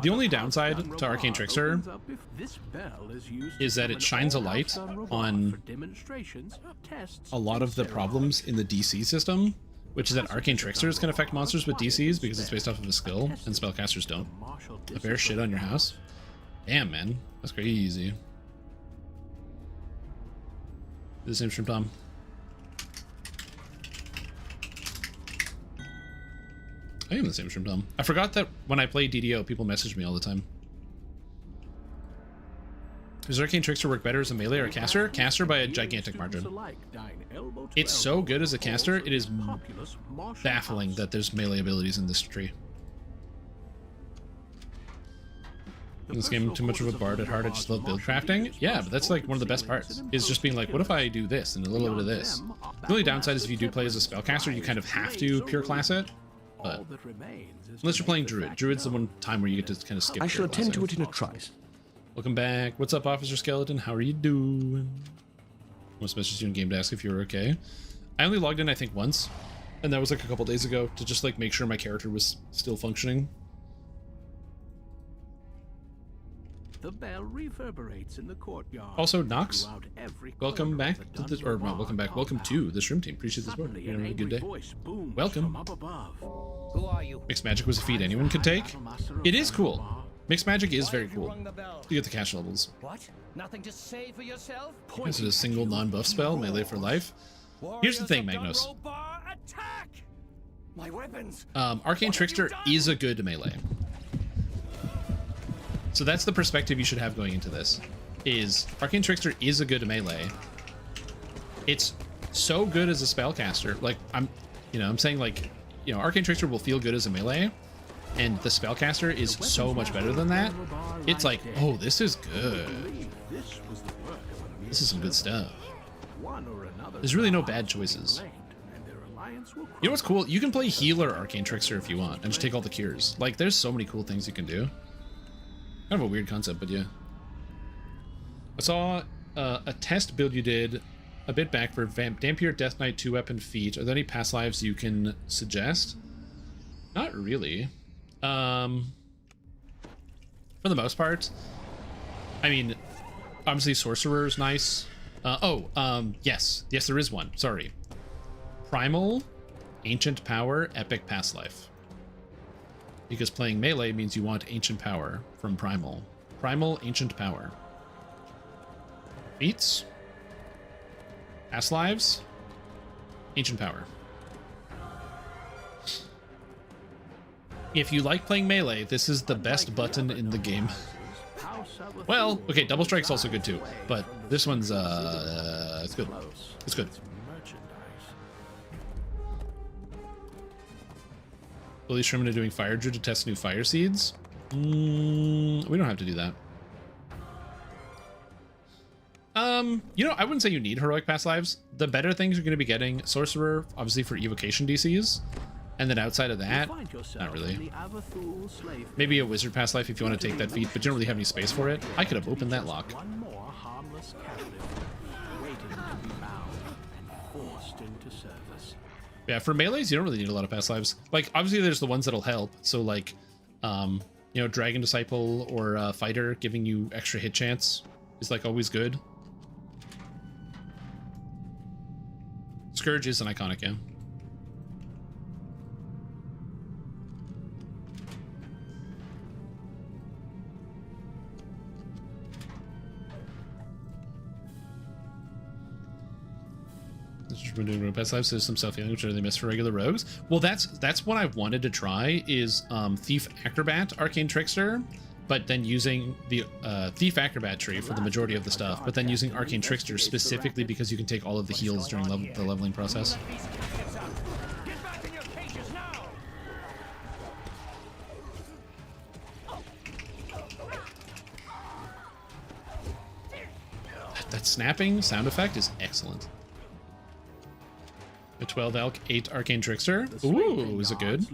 The only downside to Arcane Trickster is that it shines a light on a lot of the problems in the DC system, which is that Arcane Tricksters can affect monsters with DCs because it's based off of a skill, and spellcasters don't. A bear shit on your house? Damn, man. That's crazy. The same stream, Tom. I am the same stream, Tom. I forgot that when I play DDO, people message me all the time. Does Arcane Trickster work better as a melee or a caster? Caster by a gigantic margin. It's so good as a caster, it is baffling that there's melee abilities in this tree. In this game, too much of a bard at heart, I just love build crafting. Yeah, but that's like one of the best parts, is just being like, what if I do this and a little bit of this? The only downside is if you do play as a spellcaster, you kind of have to pure class it. But unless you're playing Druid. Druid's the one time where you get to kind of skip. I shall attend to it in a trice. Welcome back. What's up, Officer Skeleton? How are you doing? I must message you in game to ask if you were okay. I only logged in, I think, once, and that was like a couple days ago to just like make sure my character was still functioning. The bell reverberates in the courtyard. Also, Nox, welcome back to the, or not welcome back, welcome to the stream team. Appreciate this support. You're having a good day. Welcome. Who are you? Mixed Magic was a feat anyone could take. It is cool. Mixed Magic is very cool. You get the cash levels. What? Nothing to say for yourself? Is it a single non-buff spell, melee for life? Here's the thing, Magnus. My weapons. Arcane Trickster is a good melee. So that's the perspective you should have going into this. Is Arcane Trickster is a good melee. It's so good as a spellcaster. Like I'm saying like, Arcane Trickster will feel good as a melee, and the spellcaster is so much better than that. It's like, oh, this is good. This is some good stuff. There's really no bad choices. You know what's cool? You can play healer Arcane Trickster if you want, and just take all the cures. Like, there's so many cool things you can do. Kind of a weird concept, but yeah. I saw a test build you did a bit back for Dampier Death Knight 2-weapon feat. Are there any past lives you can suggest? Not really. For the most part. I mean, obviously Sorcerer is nice. Yes. Yes, there is one. Sorry. Primal, Ancient Power, Epic Past Life. Because playing melee means you want Ancient Power from Primal. Primal, Ancient Power. Feats. Past lives. Ancient Power. If you like playing melee, this is the best button in the game. Well, okay, Double Strike's also good too, but this one's it's good. It's good. Bully Sherman are doing Fire Druid to test new fire seeds. We don't have to do that. You know, I wouldn't say you need heroic past lives. The better things you're going to be getting Sorcerer, obviously for evocation DCs, and then outside of that, not really. Maybe a Wizard past life if you want to take that feat, but you don't really have any space for it. I could have opened that lock. Yeah, for melees, you don't really need a lot of past lives. Like, obviously there's the ones that'll help. So like, you know, Dragon Disciple or Fighter giving you extra hit chance is like always good. Scourge is an iconic, yeah. Doing past lives, there's some self healing which are they miss for regular rogues. Well, that's what I've wanted to try is Thief Acrobat Arcane Trickster, but then using the Thief Acrobat tree for the majority of the stuff, but then using Arcane Trickster specifically because you can take all of the heals during the leveling process. That snapping sound effect is excellent. A 12 Elk, 8 Arcane Trickster. Ooh, is it good?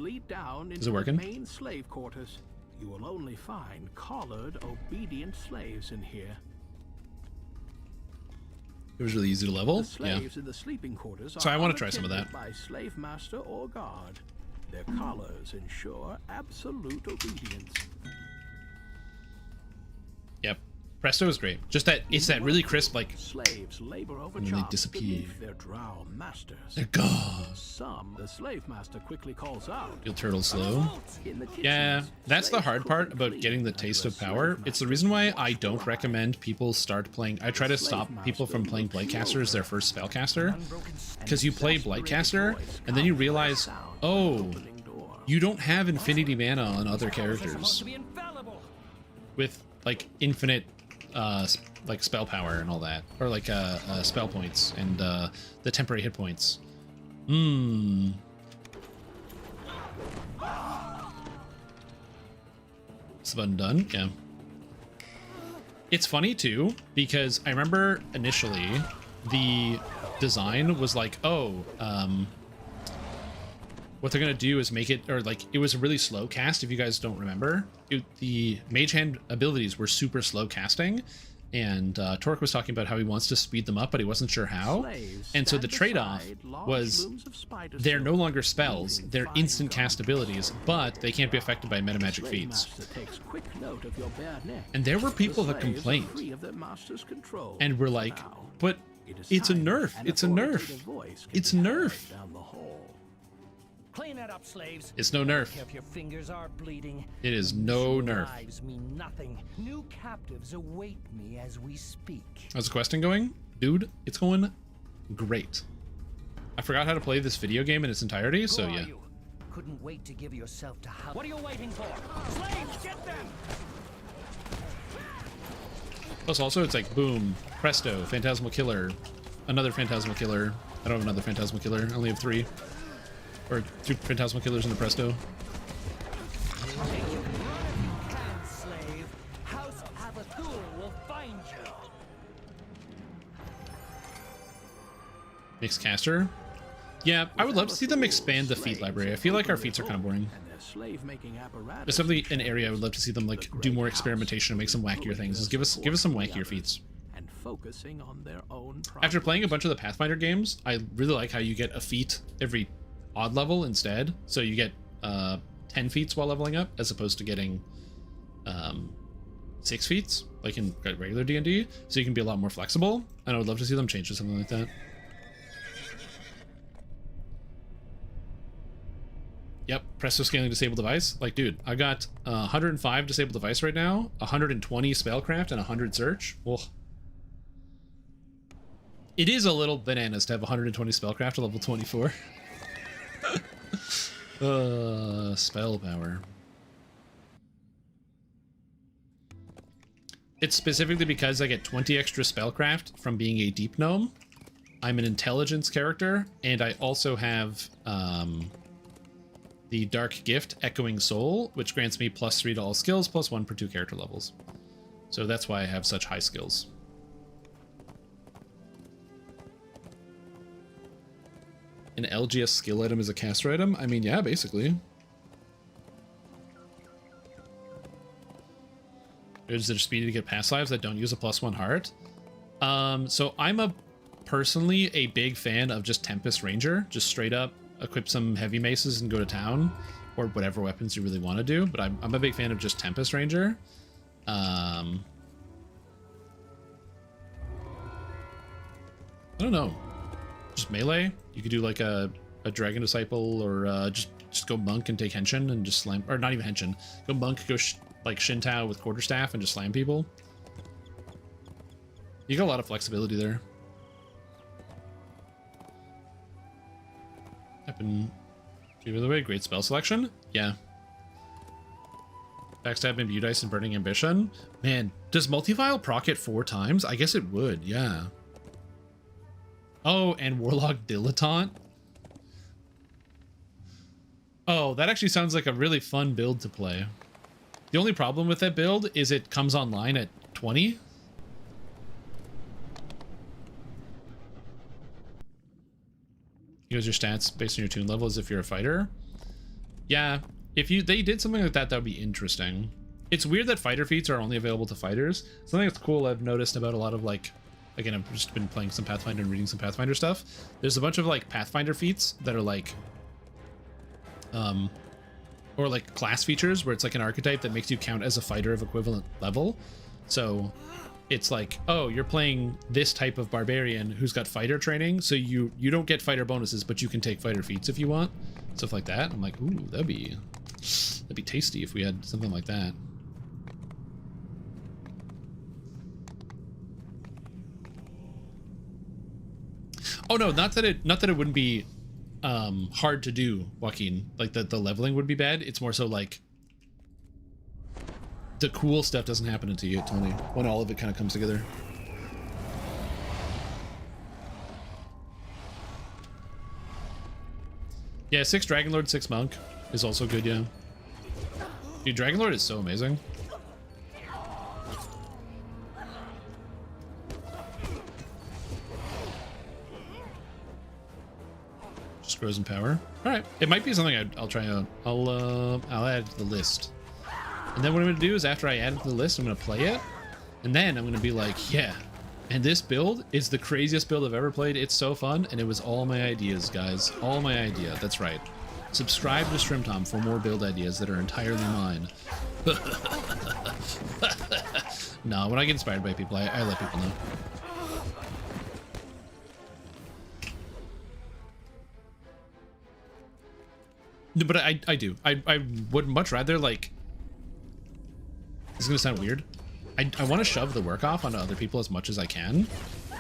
Is it working? Main slave quarters. You will only find collared, obedient slaves in here. It was really easy to level. Slaves in the sleeping quarters so I want to try some of that. By slave master or guard. Their collars ensure absolute obedience. Yep. Presto is great. Just that it's that really crisp, like, slaves labor over and they disappear. Their drow masters. They're gone. Some the slave master quickly calls out. Feel turtle slow. Yeah, that's the hard part about getting the taste of power. It's the reason why I don't recommend people start playing. I try to stop people from playing Blightcaster as their first spellcaster, because you play Blightcaster and then you realize, oh, you don't have infinity mana on other characters with like infinite like spell power and all that, or like spell points and the temporary hit points. It's button done. Yeah. It's funny too because I remember initially the design was like, oh, what they're gonna do is make it, or like it was a really slow cast. If you guys don't remember, the mage hand abilities were super slow casting, and Torque was talking about how he wants to speed them up, but he wasn't sure how. And so the trade-off was they're no longer spells; they're instant cast abilities, but they can't be affected by meta magic feats. And there were people that complained and were like, "But it's a nerf! It's a nerf! It's a nerf!" Clean that up, slaves. It's no nerf. If your fingers are bleeding, it is no nerf. Lives mean nothing. New captives await me as we speak. How's the questing going? Dude, it's going great. I forgot how to play this video game in its entirety, so yeah. Couldn't wait to give yourself to how. What are you waiting for? Slaves, get them! Plus also it's like boom, presto, Phantasmal Killer, another Phantasmal Killer. I don't have another Phantasmal Killer, I only have 3. Or 2 Phantasmal Killers in the Presto. Mixed caster? Yeah, I would love to see them expand the feat library. I feel like our feats are kind of boring. There's definitely an area I would love to see them like do more experimentation and make some wackier things. Just give us some wackier feats. focusing on their own After playing a bunch of the Pathfinder games, I really like how you get a feat every odd level instead. So you get 10 feats while leveling up, as opposed to getting 6 feats, like in regular D&D. So you can be a lot more flexible, and I would love to see them change to something like that. Yep, presto scaling disabled device. Like, dude, I got 105 disabled device right now, 120 spellcraft, and 100 search. Ugh. It is a little bananas to have 120 spellcraft at level 24. Spell power. It's specifically because I get 20 extra spellcraft from being a deep gnome. I'm an intelligence character, and I also have the Dark Gift, Echoing Soul, which grants me +3 to all skills, +1 per 2 character levels. So that's why I have such high skills. An LGS skill item is a caster item? I mean, yeah, basically. Is there speedy to get past lives that don't use a +1 heart? So I'm personally a big fan of just Tempest Ranger, just straight up equip some heavy maces and go to town, or whatever weapons you really want to do. But I'm a big fan of just Tempest Ranger. I don't know, just melee. You could do like a Dragon Disciple, or just go monk and take henshin and just slam, or not even henshin. Go monk, go like Shintao with quarterstaff and just slam people. You got a lot of flexibility there. Happen. By the way, great spell selection. Yeah. Backstab, Imbue Dice, and Burning Ambition. Man, does Multivile proc it 4 times? I guess it would, yeah. Oh, and Warlock Dilettante. Oh, that actually sounds like a really fun build to play. The only problem with that build is it comes online at 20. Use your stats based on your tune level as if you're a fighter. Yeah, if they did something like that, that would be interesting. It's weird that fighter feats are only available to fighters. Something that's cool I've noticed about a lot of, like, again, I've just been playing some Pathfinder and reading some Pathfinder stuff. There's a bunch of like Pathfinder feats that are like or like class features where it's like an archetype that makes you count as a fighter of equivalent level. So it's like, oh, you're playing this type of barbarian who's got fighter training, so you don't get fighter bonuses, but you can take fighter feats if you want. Stuff like that. I'm like, ooh, that'd be tasty if we had something like that. Oh no, not that it wouldn't be hard to do, Joaquin. Like the leveling would be bad. It's more so like the cool stuff doesn't happen until you get 20, when all of it kind of comes together. Yeah, 6 Dragonlord, 6 Monk is also good, yeah. Dude, Dragonlord is so amazing. Just grows in power. All right, it might be something I'll try out. I'll add it to the list. And then what I'm gonna do is after I add it to the list, I'm gonna play it, and then I'm gonna be like, yeah. And this build is the craziest build I've ever played. It's so fun, and it was all my ideas, guys. All my idea. That's right. Subscribe to StrimTom for more build ideas that are entirely mine. No, when I get inspired by people, I let people know. No, but I do. I would much rather, like... This is gonna sound weird. I want to shove the work off onto other people as much as I can,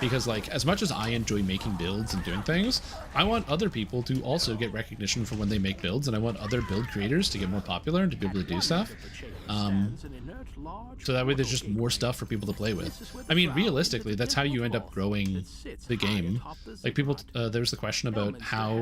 because like as much as I enjoy making builds and doing things, I want other people to also get recognition for when they make builds, and I want other build creators to get more popular and to be able to do stuff. So that way there's just more stuff for people to play with. I mean, realistically, that's how you end up growing the game. Like people, there's the question about how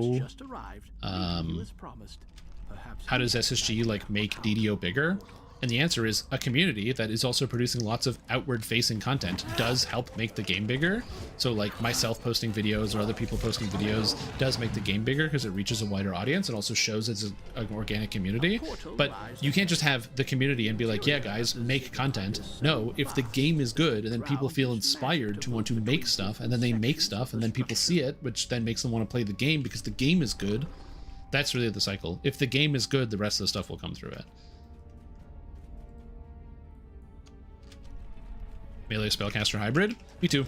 does SSG like make DDO bigger? And the answer is a community that is also producing lots of outward-facing content does help make the game bigger. So like myself posting videos or other people posting videos does make the game bigger because it reaches a wider audience and also shows it's an organic community. But you can't just have the community and be like, yeah, guys, make content. No, if the game is good and then people feel inspired to want to make stuff, and then they make stuff and then people see it, which then makes them want to play the game because the game is good. That's really the cycle. If the game is good, the rest of the stuff will come through it. Melee spellcaster hybrid? Me too.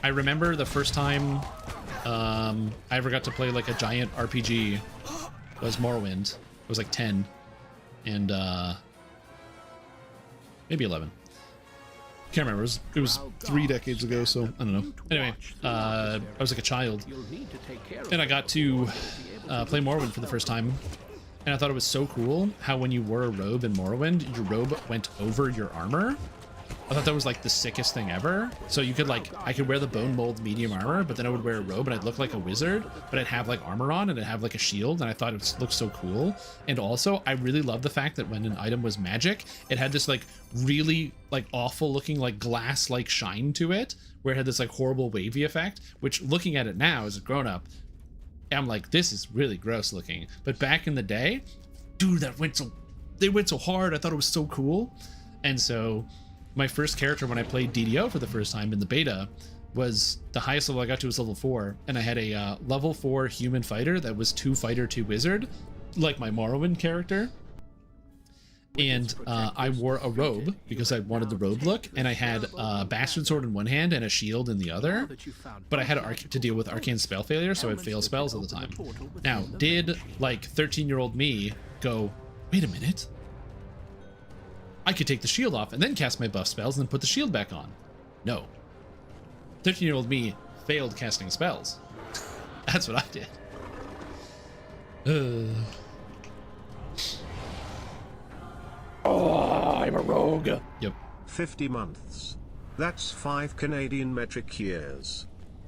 I remember the first time I ever got to play like a giant RPG was Morrowind. I was like 10 and maybe 11. Can't remember. It was 3 decades ago, so I don't know. Anyway, I was like a child and I got to play Morrowind for the first time. And I thought it was so cool how when you wore a robe in Morrowind, your robe went over your armor. I thought that was like the sickest thing ever. So you could like, I could wear the bone mold medium armor, but then I would wear a robe and I'd look like a wizard, but I'd have like armor on and I'd have like a shield. And I thought it looked so cool. And also I really love the fact that when an item was magic, it had this like really like awful looking like glass like shine to it, where it had this like horrible wavy effect, which looking at it now as a grown up, I'm like, this is really gross looking. But back in the day, dude, they went so hard. I thought it was so cool. And so my first character when I played DDO for the first time in the beta was the highest level I got to was level 4. And I had a level 4 human fighter that was 2 fighter, 2 wizard, like my Morrowind character. And I wore a robe because I wanted the robe look, and I had a bastard sword in one hand and a shield in the other, but I had to deal with arcane spell failure, so I'd fail spells all the time. Now, did like 13-year-old me go, wait a minute, I could take the shield off and then cast my buff spells and then put the shield back on? No. 13-year-old me failed casting spells. That's what I did. Oh, I'm a rogue. Yep. 50 months. That's 5 Canadian metric years.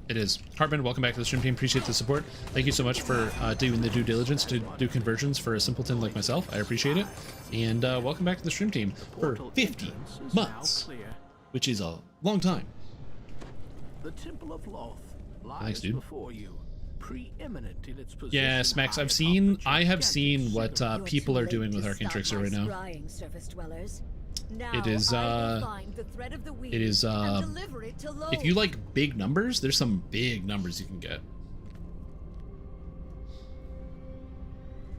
It is. Hartman, welcome back to the stream team. Appreciate the support. Thank you so much for doing the due diligence to do conversions for a simpleton like myself. I appreciate it. And welcome back to the stream team for 50 months, which is a long time. The Temple of Loth lies Thanks, dude. before you. Preeminent in its position. Yeah, Smax, I have seen what people are doing with Arcane Trickster right now. It is if you like big numbers, there's some big numbers you can get.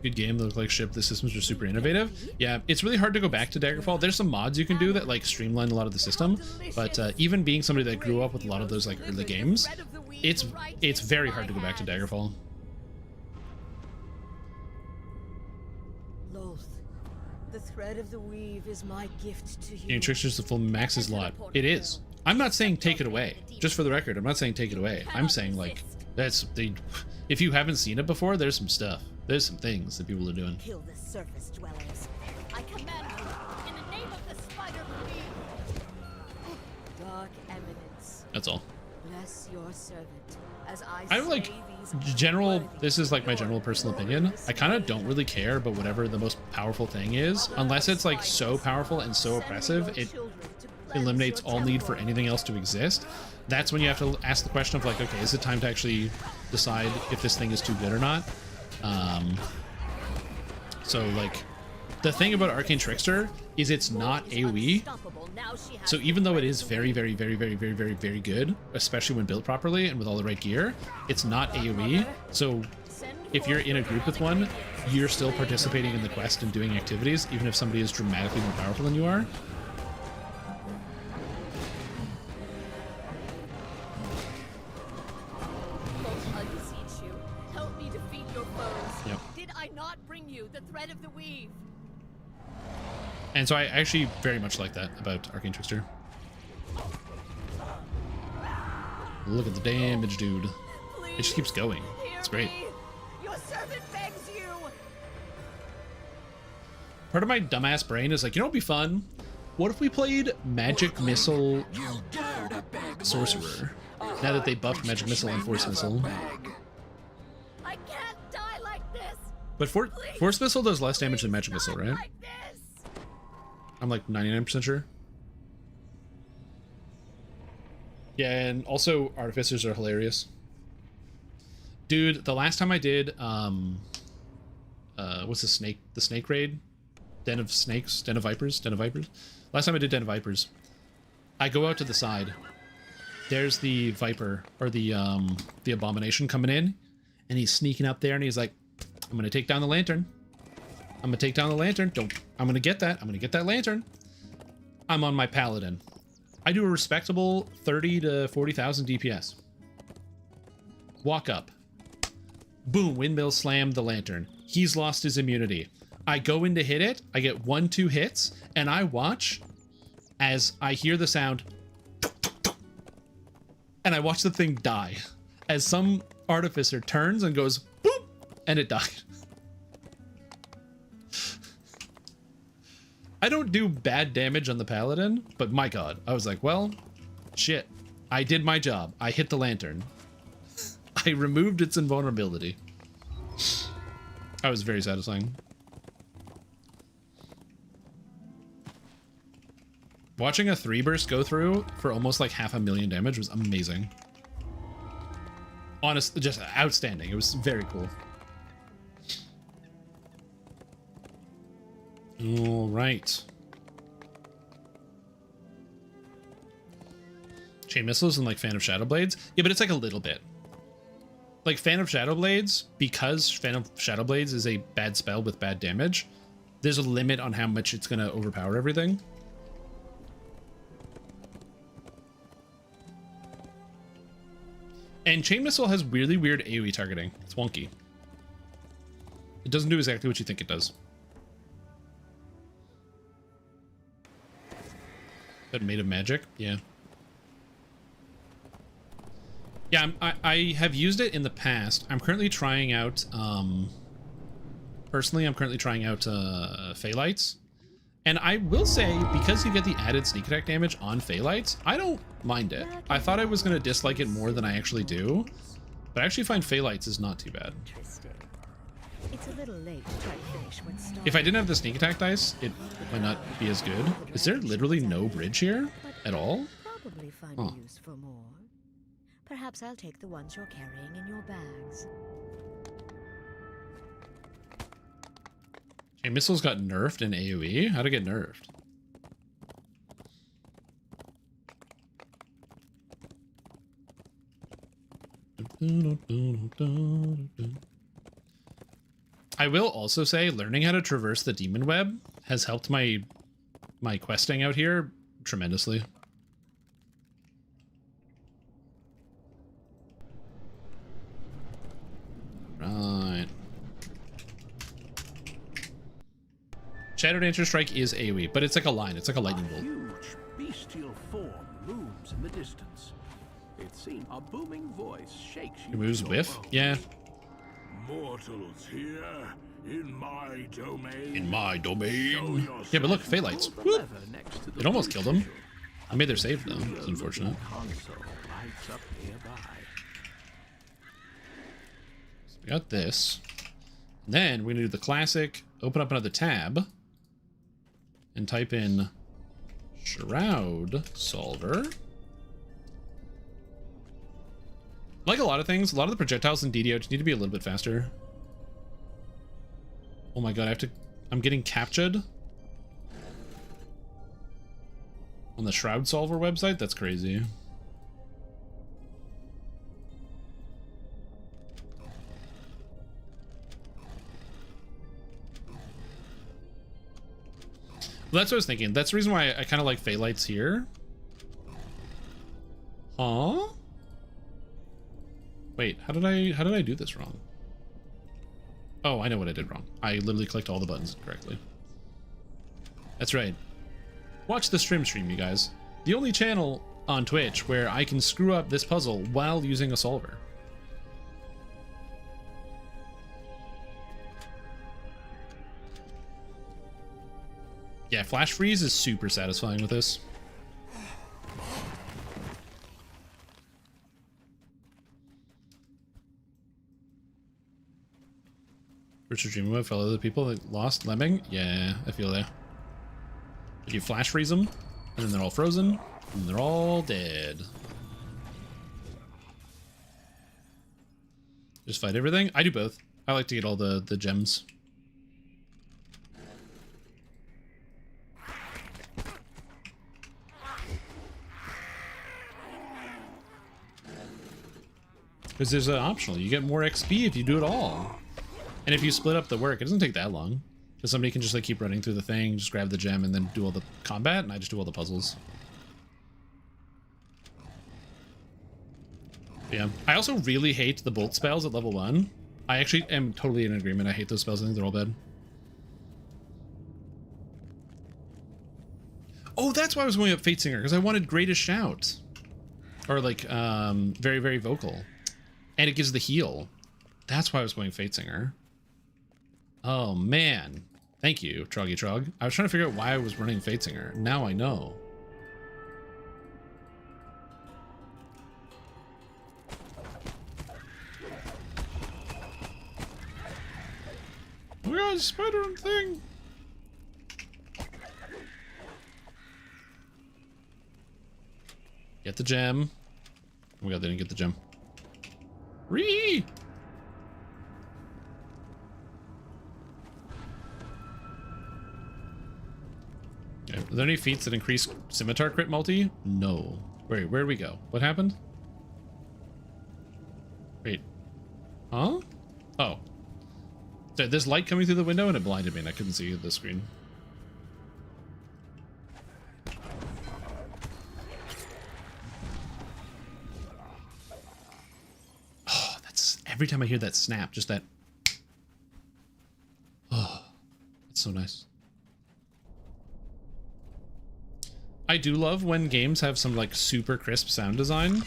Good game. They look like ship. The systems are super innovative. Yeah, it's really hard to go back to Daggerfall. There's some mods you can do that like streamline a lot of the system, but even being somebody that grew up with a lot of those like early games, it's very hard to go back to Daggerfall. Loth, the thread of the weave is my gift to you. Arcane Trickster's the full max's lot. It is. I'm not saying take it away. Just for the record, I'm not saying take it away. I'm saying like if you haven't seen it before, there's some stuff. There's some things that people are doing. Kill the surface dwellers. I command you in the name of the spider queen. Dark eminence. That's all. Bless your servant as I'm like general. This is like my general personal opinion. I kind of don't really care about whatever the most powerful thing is, unless it's like so powerful and so oppressive it eliminates all need for anything else to exist. That's when you have to ask the question of like, okay, is it time to actually decide if this thing is too good or not? So like the thing about Arcane Trickster is it's not AoE. So even though it is very, very, very, very, very, very, very good, especially when built properly and with all the right gear, it's not AoE. So if you're in a group with one, you're still participating in the quest and doing activities, even if somebody is dramatically more powerful than you are. Of the weave. And so I actually very much like that about Arcane Trickster. Look at the damage, dude. It just keeps going. It's great. Your servant begs you. Part of my dumbass brain is like, you know what'd be fun? What if we played Magic Missile Sorcerer? Now that they buffed Magic Missile and Force Missile. I can't die like this. But Force Missile does less damage than Magic Missile, right? Like this. I'm like 99% sure. Yeah, and also artificers are hilarious. Dude, the last time I did what's the snake raid? Den of Vipers. Last time I did Den of Vipers, I go out to the side. There's the Viper, or the Abomination coming in, and he's sneaking up there and he's like, I'm gonna take down the lantern. I'm gonna take down the lantern. I'm gonna get that lantern. I'm on my Paladin. I do a respectable 30 to 40,000 DPS. Walk up. Boom, windmill slammed the lantern. He's lost his immunity. I go in to hit it. I get 1-2 hits, and I watch as I hear the sound, and I watch the thing die as some artificer turns and goes boop, and it died. I don't do bad damage on the Paladin, but my god, I was like, well, shit. I did my job. I hit the lantern. I removed its invulnerability. That was very satisfying. Watching a 3-burst go through for almost like 500,000 damage was amazing. Honestly, just outstanding. It was very cool. All right. Chain missiles and like Fan of Shadow Blades. Yeah, but it's like a little bit. Like Fan of Shadow Blades, because Fan of Shadow Blades is a bad spell with bad damage, there's a limit on how much it's going to overpower everything. And Chain Missile has really weird AoE targeting. It's wonky. It doesn't do exactly what you think it does. But made of magic? Yeah. Yeah, I have used it in the past. I'm currently trying out, personally, I'm currently trying out Phalites. And I will say, because you get the added sneak attack damage on Phalites, I don't mind it. I thought I was going to dislike it more than I actually do, but I actually find Phalites is not too bad. It's a little late to try to finish what's started. If I didn't have the sneak attack dice, it might not be as good. Is there literally no bridge here at all? Probably find a use for more. Perhaps I'll take the ones you're carrying in your bags. Okay, missiles got nerfed in AoE? How'd it get nerfed? I will also say learning how to traverse the demon web has helped my questing out here tremendously. Right. Shadow Dancer Strike is AoE, but it's like a line. It's like a lightning bolt. A huge bestial form looms in the distance. It seems a booming voice shakes you. It moves whiff? Yeah. Mortals here in my domain. In my domain. Yeah, but look, Phalites. It almost killed them. I made their save though. It's unfortunate. So we got this. And then we're gonna do the classic. Open up another tab and type in Shroud Solver. Like a lot of things, a lot of the projectiles in DDO just need to be a little bit faster. Oh my god, I'm getting captured on the Shroud Solver website? That's crazy. Well, that's what I was thinking. That's the reason why I kind of like Phalites here. Huh? Wait, how did I do this wrong? Oh, I know what I did wrong. I literally clicked all the buttons correctly. That's right. Watch the stream, you guys. The only channel on Twitch where I can screw up this puzzle while using a solver. Yeah, flash freeze is super satisfying with this. Richard Dream about fellow other people that lost Lemming? Yeah, I feel that. If you flash freeze them, and then they're all frozen, and they're all dead. Just fight everything? I do both. I like to get all the gems. Because there's an optional. You get more XP if you do it all. And if you split up the work, it doesn't take that long. Because somebody can just like keep running through the thing, just grab the gem, and then do all the combat, and I just do all the puzzles. Yeah. I also really hate the bolt spells at level 1. I actually am totally in agreement. I hate those spells. I think they're all bad. Oh, that's why I was going up Fate Singer, because I wanted Greatest Shout. Or like, very, very vocal. And it gives the heal. That's why I was going Fate Singer. Oh, man. Thank you, Troggy Trog. I was trying to figure out why I was running Fate Singer. Now I know. Oh my god, spider and thing! Get the gem. Oh my god, they didn't get the gem. Ree! Okay, are there any feats that increase scimitar crit multi? No. Wait, where'd we go? What happened? Wait. Huh? Oh. So there's light coming through the window and it blinded me and I couldn't see the screen. Oh, that's every time I hear that snap, just that. Oh, it's so nice. I do love when games have some like super crisp sound design.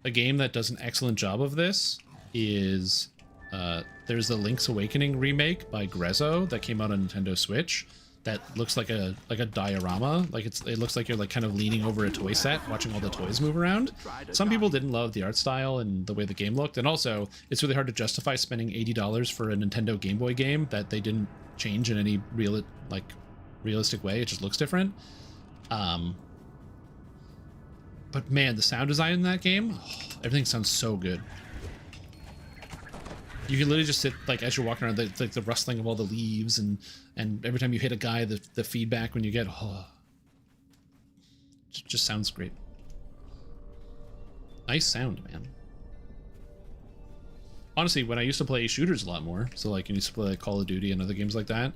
A game that does an excellent job of this is there's the Link's Awakening remake by Grezzo that came out on Nintendo Switch that looks like a diorama. Like it looks like you're like kind of leaning over a toy set watching all the toys move around. Some people didn't love the art style and the way the game looked, and also it's really hard to justify spending $80 for a Nintendo Game Boy game that they didn't change in any realistic way. It just looks different. But man, the sound design in that game, everything sounds so good. You can literally just sit, like, as you're walking around, the rustling of all the leaves, and every time you hit a guy, the feedback when you get, just sounds great. Nice sound, man. Honestly, when I used to play shooters a lot more, so like I used to play like Call of Duty and other games like that,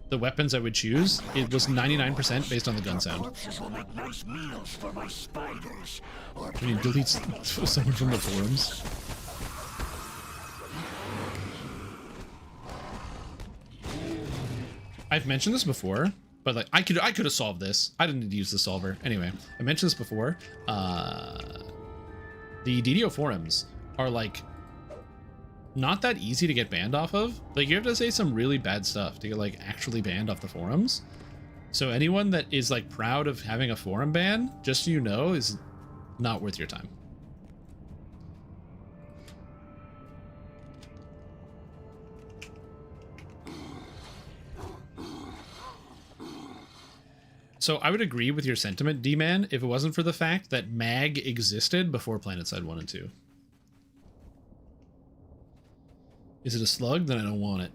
the weapons I would choose, it was 99% based on the gun sound. When you delete someone from the forums. I've mentioned this before, but like I could have solved this. I didn't need to use the solver. Anyway, I mentioned this before. The DDO forums are like not that easy to get banned off of. Like you have to say some really bad stuff to get like actually banned off the forums. So anyone that is like proud of having a forum ban, just so you know, is not worth your time. So I would agree with your sentiment, D-Man, if it wasn't for the fact that MAG existed before PlanetSide 1 and 2. Is it a slug? Then I don't want it.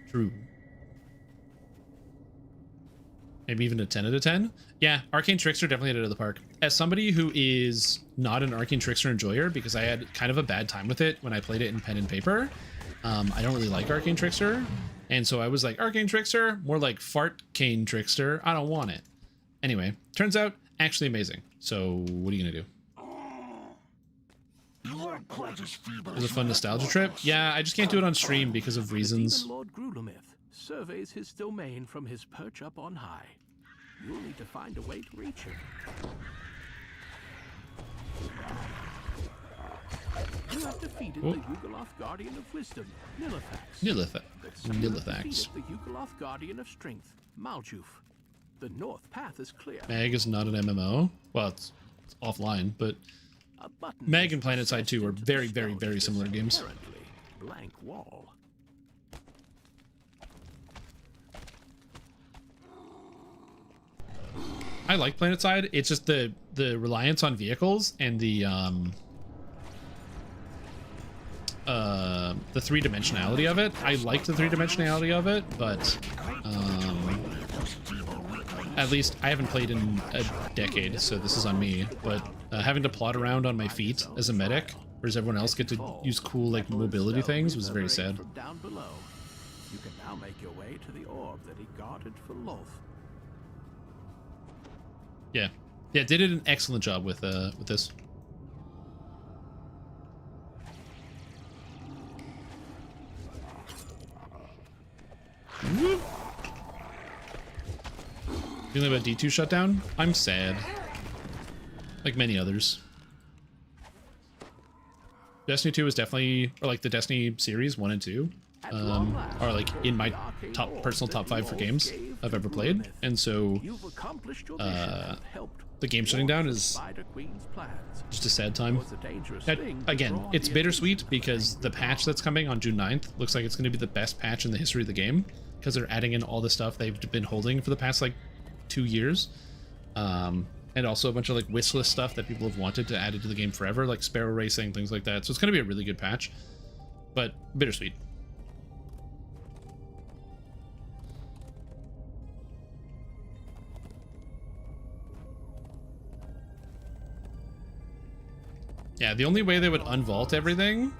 True. Maybe even a 10 out of 10? Yeah, Arcane Trickster definitely hit it out of the park. As somebody who is not an Arcane Trickster enjoyer, because I had kind of a bad time with it when I played it in pen and paper, I don't really like Arcane Trickster. And so I was like, Arcane Trickster? More like Fart-Cane Trickster. I don't want it. Anyway, turns out, actually amazing. So what are you going to do? It was a fun nostalgia trip. Yeah, I just can't do it on stream because of reasons. Even Lord Grulamith surveys his domain from his perch up on high. You'll need to find a way to reach him. You have defeated the Yugoloth Guardian of Wisdom, Nilithax. Nilithax. The Yugoloth Guardian of Strength, Maljuf. The north path is clear. MAG is not an MMO. Well, it's offline, but MAG and PlanetSide 2 are very, very, very similar games. blank wall. I like Planetside. It's just the reliance on vehicles and the three-dimensionality of it. I like the three-dimensionality of it, but at least I haven't played in a decade, so this is on me. But having to plod around on my feet as a medic, whereas everyone else get to use cool like mobility things, was very sad. Down below, you can now make your way to the orb that he guarded for Loth. Yeah, did an excellent job with this. Feeling about D2 shutdown? I'm sad. Like many others. Destiny 2 is definitely, or like the Destiny series 1 and 2, are like in my personal top 5 for games I've ever played. And so the game shutting down is just a sad time. Again, it's bittersweet because the patch that's coming on June 9th looks like it's going to be the best patch in the history of the game, because they're adding in all the stuff they've been holding for the past like 2 years, and also a bunch of like wish list stuff that people have wanted to add into the game forever, like Sparrow Racing, things like that. So it's going to be a really good patch, but bittersweet. Yeah, the only way they would unvault everything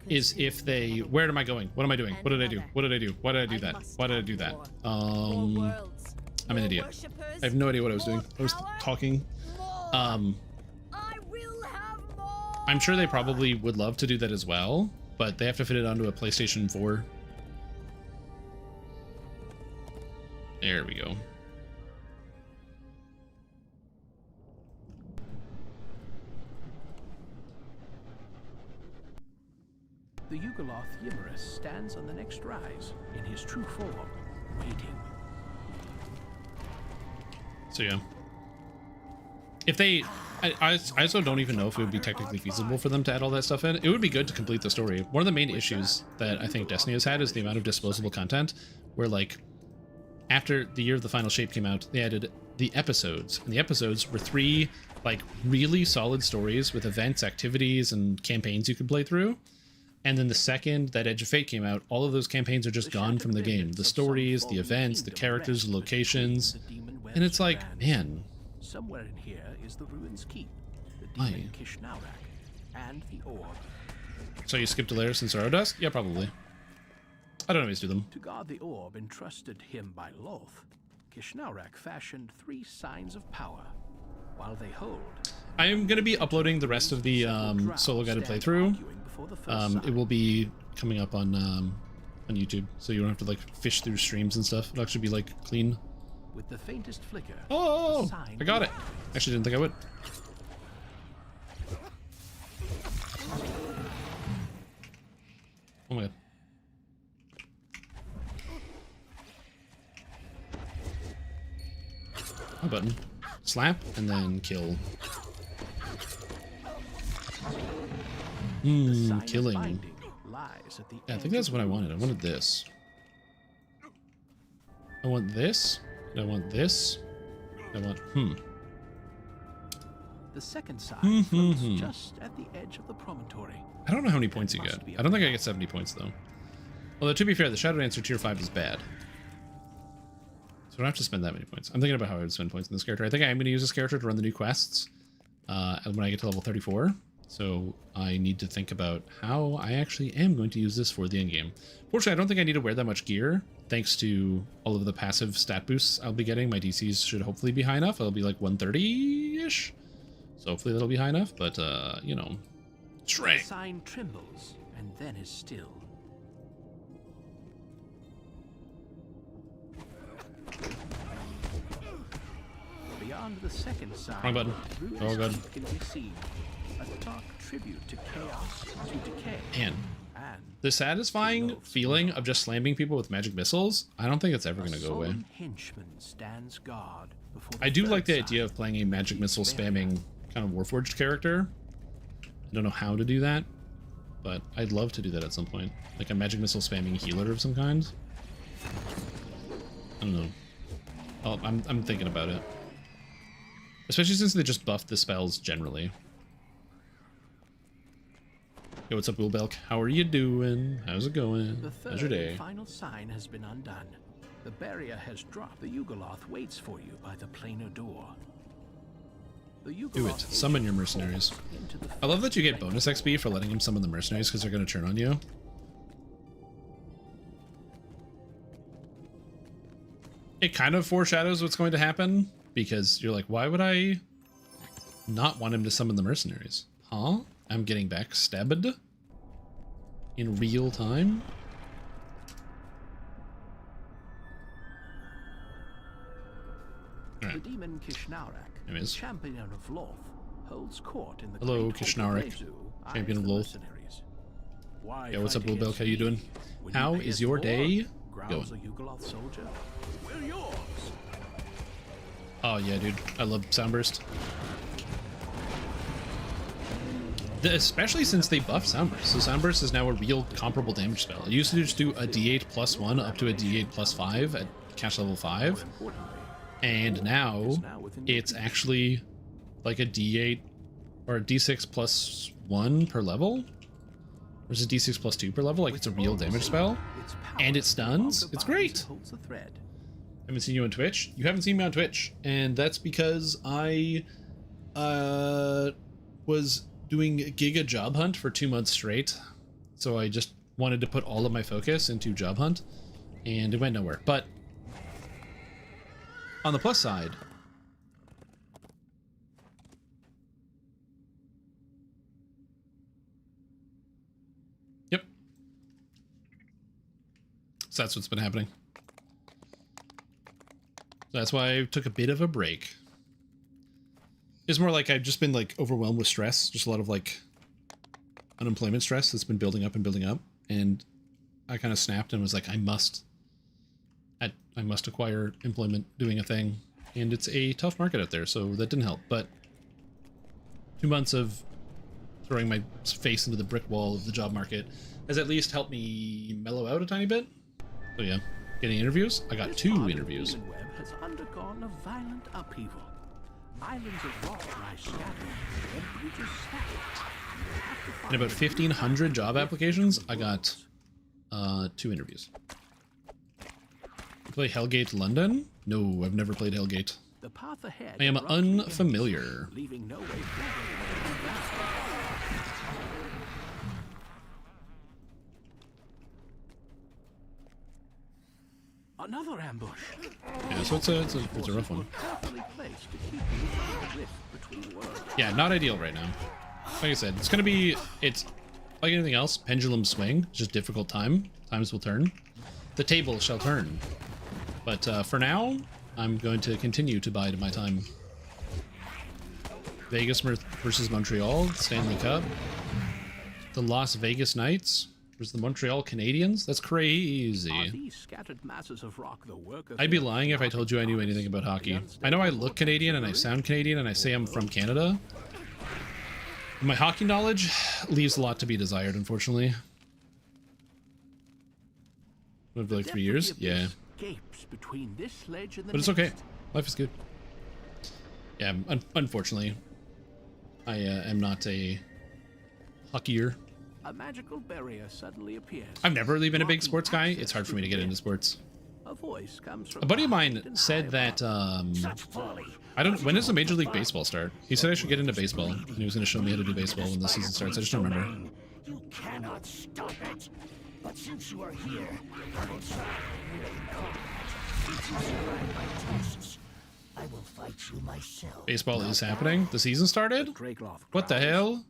is if they... Where am I going? What am I doing? What did I do? What did I do? Why did I do that? Why did I do that? I'm an idiot. I have no idea what I was doing. I was talking. I'm sure they probably would love to do that as well, but they have to fit it onto a PlayStation 4. There we go. The Yugoloth Yimmerus stands on the next rise, in his true form, waiting. So yeah. If they... I also don't even know if it would be technically feasible for them to add all that stuff in. It would be good to complete the story. One of the main issues that I think Destiny has had is the amount of disposable content, where like, after the year of the final shape came out, they added the episodes, and the episodes were 3 like really solid stories with events, activities, and campaigns you could play through. And then the second that Edge of Fate came out, all of those campaigns are just gone from the game. The stories, the events, the characters, the locations. And it's like, man. Somewhere in here is the Ruins Keep, the demon Kishnaurak, and the orb. So you skipped Delaris and Sorrow Dust? Yeah, probably. I don't always do them. To guard the orb entrusted him by Loth, Kishnaurak fashioned 3 signs of power, while they hold. I am going to be uploading the rest of the solo guided playthrough. It will be coming up on YouTube, so you don't have to like fish through streams and stuff. It'll actually be like clean. With the faintest flicker. Oh, I got it. Actually, didn't think I would. Oh my god. A button. Slap and then kill. Killing. Yeah, I think that's what I wanted. I wanted this. I want this. I want this. I want The second side floats just at the edge of the promontory. I don't know how many points you get. I don't think I get 70 points though. Although to be fair, the Shadow Dancer tier 5 is bad. So I don't have to spend that many points. I'm thinking about how I would spend points in this character. I think I am going to use this character to run the new quests when I get to level 34. So I need to think about how I actually am going to use this for the endgame. Fortunately, I don't think I need to wear that much gear, thanks to all of the passive stat boosts I'll be getting. My DCs should hopefully be high enough. It'll be like 130-ish. So hopefully that'll be high enough, but, you know, strength. The sign trembles and then is still. Beyond the second sign, wrong button. Oh god. Can be seen. A dark tribute to chaos, to decay. Man, the satisfying feeling of just slamming people with magic missiles, I don't think it's ever going to go away. Stands guard I do like the idea of playing a magic missile spamming kind of Warforged character. I don't know how to do that. but I'd love to do that at some point. Like a magic missile spamming healer of some kind. I don't know. I'm thinking about it. Especially since they just buffed the spells generally. Yo, what's up, Wilbelk? How are you doing? How's it going? How's your day? The final sign has been undone. The barrier has dropped. The Yugoloth waits for you by the planar door. Do it. Summon your mercenaries. I love that you get bonus XP for letting him summon the mercenaries because they're going to turn on you. It kind of foreshadows what's going to happen because you're like, why would I not want him to summon the mercenaries? Huh? I'm getting backstabbed in real time? The demon Kishnaurak, champion of Loth, holds court in the Hello, Kishnaurak, champion of Loth. Yeah, what's up, Blue Belk? How you doing? How is your day going? Oh yeah, dude, I love Soundburst. Especially since they buffed Soundburst. So Soundburst is now a real comparable damage spell. It used to just do a D8 plus 1 up to a D8 plus 5 at cash level 5. And now it's actually like a D8 or a D6 plus 1 per level. Or is it D6 plus 2 per level? Like it's a real damage spell. And it stuns. It's great. I haven't seen you on Twitch. You haven't seen me on Twitch. And that's because I was doing Giga Job Hunt for 2 months straight. So I just wanted to put all of my focus into Job Hunt. And it went nowhere. But on the plus side, yep. So that's what's been happening. So that's why I took a bit of a break. It's more like I've just been like overwhelmed with stress, just a lot of like unemployment stress that's been building up and building up, and I kind of snapped and was like, I must acquire employment doing a thing, and it's a tough market out there, so that didn't help. But 2 months of throwing my face into the brick wall of the job market has at least helped me mellow out a tiny bit. So yeah, getting interviews. I got 2 interviews. The web has undergone a violent upheaval. Islands of rock rise scattered, and bridges stacked. In about 1,500 job applications, I got 2 interviews. Play Hellgate London? No, I've never played Hellgate. The path ahead I am unfamiliar. Leaving no way forward. Another ambush. Yeah, so it's a rough one. Yeah, not ideal right now. Like I said, it's like anything else, pendulum swing, just difficult time. Times will turn. The table shall turn. But for now, I'm going to continue to bide my time. Vegas versus Montreal, Stanley Cup. The Las Vegas Knights versus the Montreal Canadiens. That's crazy. I'd be lying if I told you I knew anything about hockey. I know I look Canadian and I sound Canadian and I say I'm from Canada. My hockey knowledge leaves a lot to be desired, unfortunately. What, like 3 years? Yeah. But it's okay. Life is good. Yeah, unfortunately, I am not a hockeyer. A magical barrier suddenly appears. I've never really been a big sports guy. It's hard for me to get into sports. A voice comes from a buddy of mine said that when does the Major League Baseball start? He said I should get into baseball, and he was going to show me how to do baseball when the season starts. I just don't remember. You cannot stop it. But since you are here, I will try in combat. If you survive my tests, I will fight you myself. Baseball is happening. The season started? What the hell?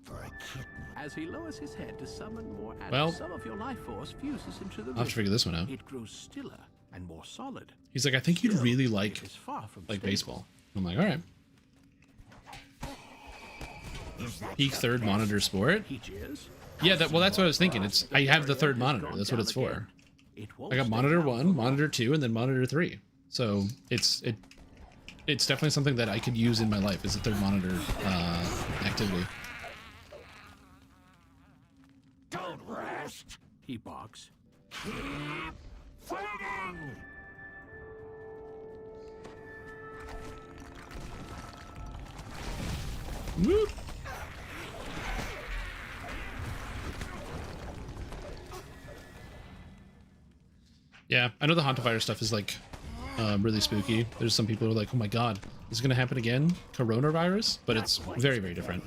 As he lowers his head to summon more, well, some of your life force fuses into the I'll have to figure this one out. It grows stiller and more solid. He's like, I think you'd really like baseball. I'm like, all right. Peak third monitor sport? Yeah, that's what I was thinking. I have the third monitor. That's what it's for. I got monitor 1, monitor 2, and then monitor 3. So it's definitely something that I could use in my life as a third monitor activity. He barks. Keep fighting! Whoop. Yeah, I know the hantavirus stuff is like really spooky. There's some people who are like, oh my god, this is gonna happen again? Coronavirus? But it's very, very different.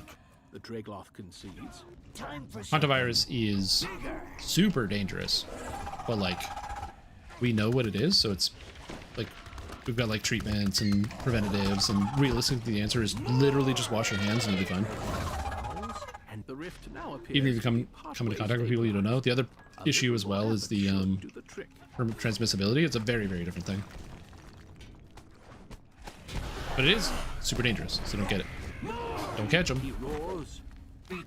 The Dragloth concedes. Hantavirus is super dangerous, but like we know what it is, so it's like we've got like treatments and preventatives, and realistically the answer is literally just wash your hands and you'll be fine. And the rift now Even if you come into contact with people you don't know. The other issue as well is the transmissibility. It's a very, very different thing. But it is super dangerous, so don't get it. Don't catch them.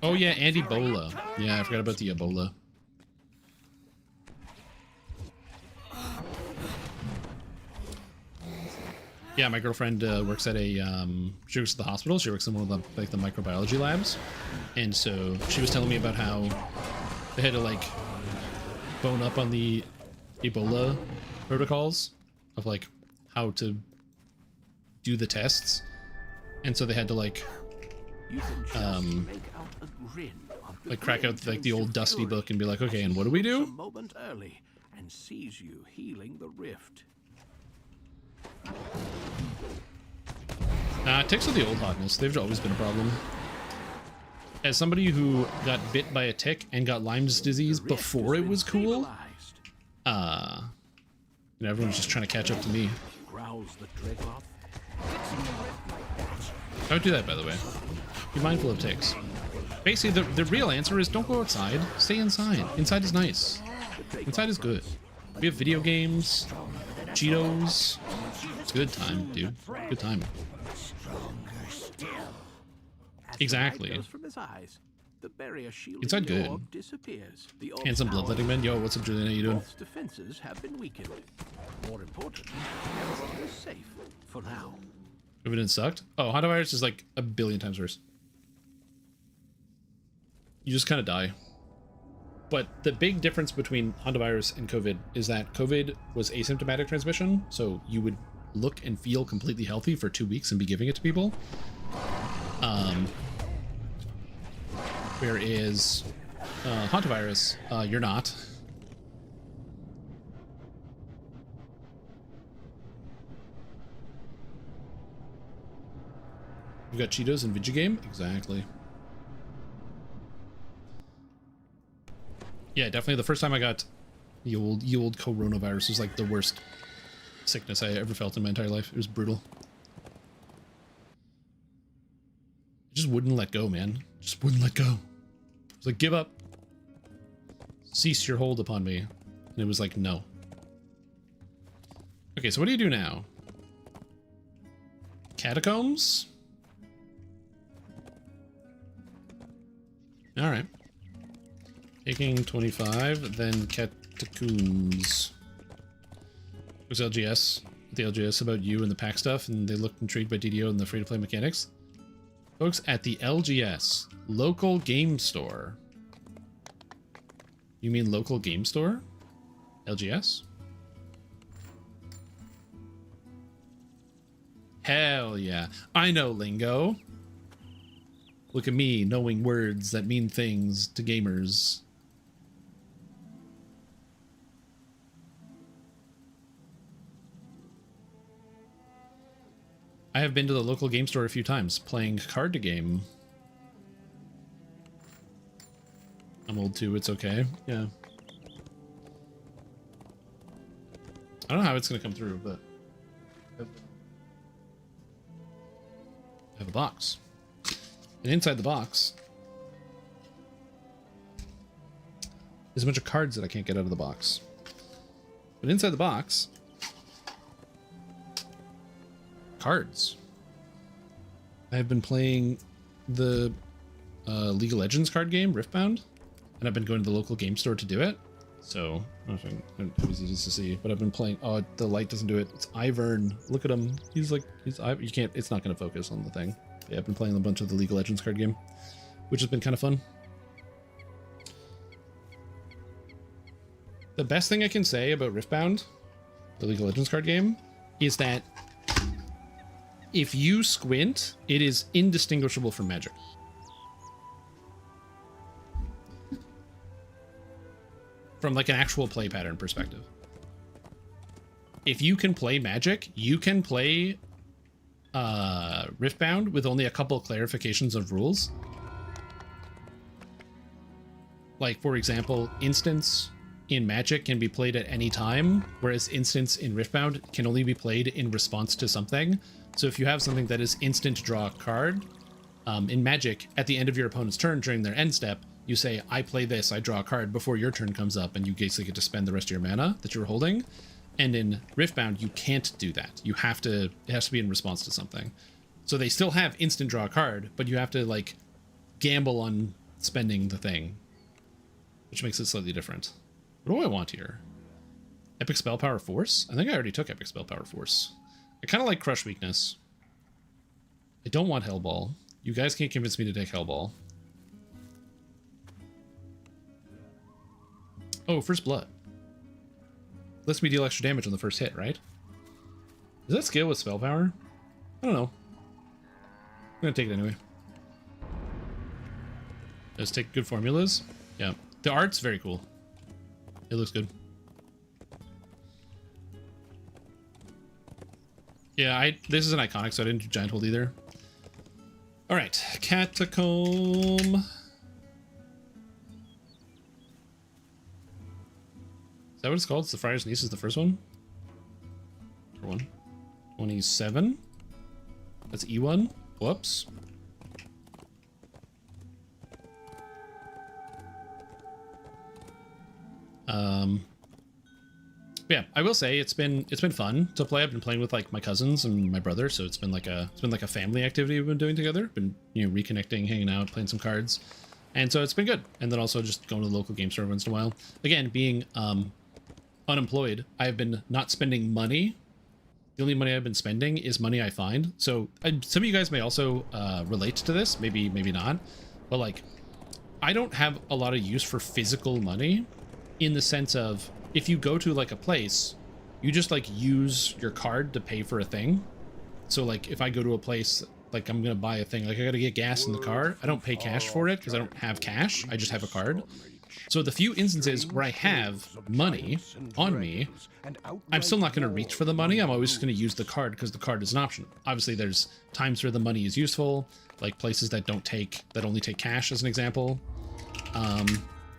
Oh yeah, and Ebola. Yeah, I forgot about the Ebola. Yeah, my girlfriend works at a, she works at the hospital. She works in one of the, like, the microbiology labs. And so she was telling me about how they had to, like, bone up on the Ebola protocols of, like, how to do the tests. And so they had to, like crack out, like, the old dusty book and be like, okay, and what do we do? Moment early and sees you healing the rift. Ticks are the old hotness. They've always been a problem. As somebody who got bit by a tick and got Lyme's disease before it was cool, you know, everyone's just trying to catch up to me. Growls the Dragloth. I would do that, by the way. Be mindful of ticks. Basically, the real answer is don't go outside. Stay inside. Inside is nice. Inside is good. We have video games, Cheetos. It's a good time, dude. Good time. Exactly. Inside good. And some bloodletting men. Yo, what's up, Julian? How you doing? Defenses have been weakened. More important, everyone is safe for now. If it didn't sucked? Oh, hantavirus is like a billion times worse. You just kind of die. But the big difference between hantavirus and COVID is that COVID was asymptomatic transmission, so you would look and feel completely healthy for 2 weeks and be giving it to people. Whereas hantavirus, you're not. We've got Cheetos and Vigigame? Exactly. Yeah, definitely. The first time I got the old coronavirus was like the worst sickness I ever felt in my entire life. It was brutal. It just wouldn't let go, man. Just wouldn't let go. It was like, give up. Cease your hold upon me. And it was like, no. Okay, so what do you do now? Catacombs? Alright. Taking 25, then catacombs. It was LGS. The LGS about you and the pack stuff, and they looked intrigued by DDO and the free-to-play mechanics. Folks, at the LGS, local game store. You mean local game store? LGS? Hell yeah. I know lingo. Look at me knowing words that mean things to gamers. I have been to the local game store a few times playing card game. I'm old too, it's okay. Yeah. I don't know how it's gonna come through, but I have a box. And inside the box is a bunch of cards that I can't get out of the box. But inside the box, cards. I have been playing the League of Legends card game, Riftbound, and I've been going to the local game store to do it. So, I don't know if it was easy to see, but I've been playing. Oh, the light doesn't do it. It's Ivern. Look at him. He's like, you can't, it's not going to focus on the thing. Yeah, I've been playing a bunch of the League of Legends card game, which has been kind of fun. The best thing I can say about Riftbound, the League of Legends card game, is that if you squint, it is indistinguishable from Magic. From like an actual play pattern perspective. If you can play Magic, you can play Riftbound with only a couple clarifications of rules. Like, for example, Instance in Magic can be played at any time, whereas Instance in Riftbound can only be played in response to something. So if you have something that is instant draw a card, in Magic, at the end of your opponent's turn during their end step, you say, I play this, I draw a card before your turn comes up, and you basically get to spend the rest of your mana that you were holding. And in Riftbound, you can't do that. You have to, it has to be in response to something. So they still have instant draw a card, but you have to like gamble on spending the thing, which makes it slightly different. What do I want here? Epic Spell Power Force? I think I already took Epic Spell Power Force. I kind of like Crush Weakness. I don't want Hellball. You guys can't convince me to take Hellball. Oh, First Blood. Lets me deal extra damage on the first hit, right? Does that scale with spell power? I don't know. I'm gonna take it anyway. Let's take good formulas. Yeah. The art's very cool. It looks good. Yeah, this is an iconic, so I didn't do Giant Hold either. Alright, Catacomb. Is that what it's called? It's the Friar's Niece is the first one? Or one? 27? That's E1? Whoops. Yeah, I will say it's been fun to play. I've been playing with like my cousins and my brother, so it's been like a family activity we've been doing together. Been, you know, reconnecting, hanging out, playing some cards. And so it's been good. And then also just going to the local game store once in a while. Again, being unemployed, I've been not spending money. The only money I've been spending is money I find. So some of you guys may also relate to this, maybe not. But like, I don't have a lot of use for physical money in the sense of, if you go to like a place, you just like use your card to pay for a thing. So like if I go to a place, like I'm gonna buy a thing, like I gotta get gas in the car, I don't pay cash for it because I don't have cash, I just have a card. So the few instances where I have money on me, I'm still not gonna reach for the money, I'm always just gonna use the card because the card is an option. Obviously there's times where the money is useful, like places that only take cash as an example,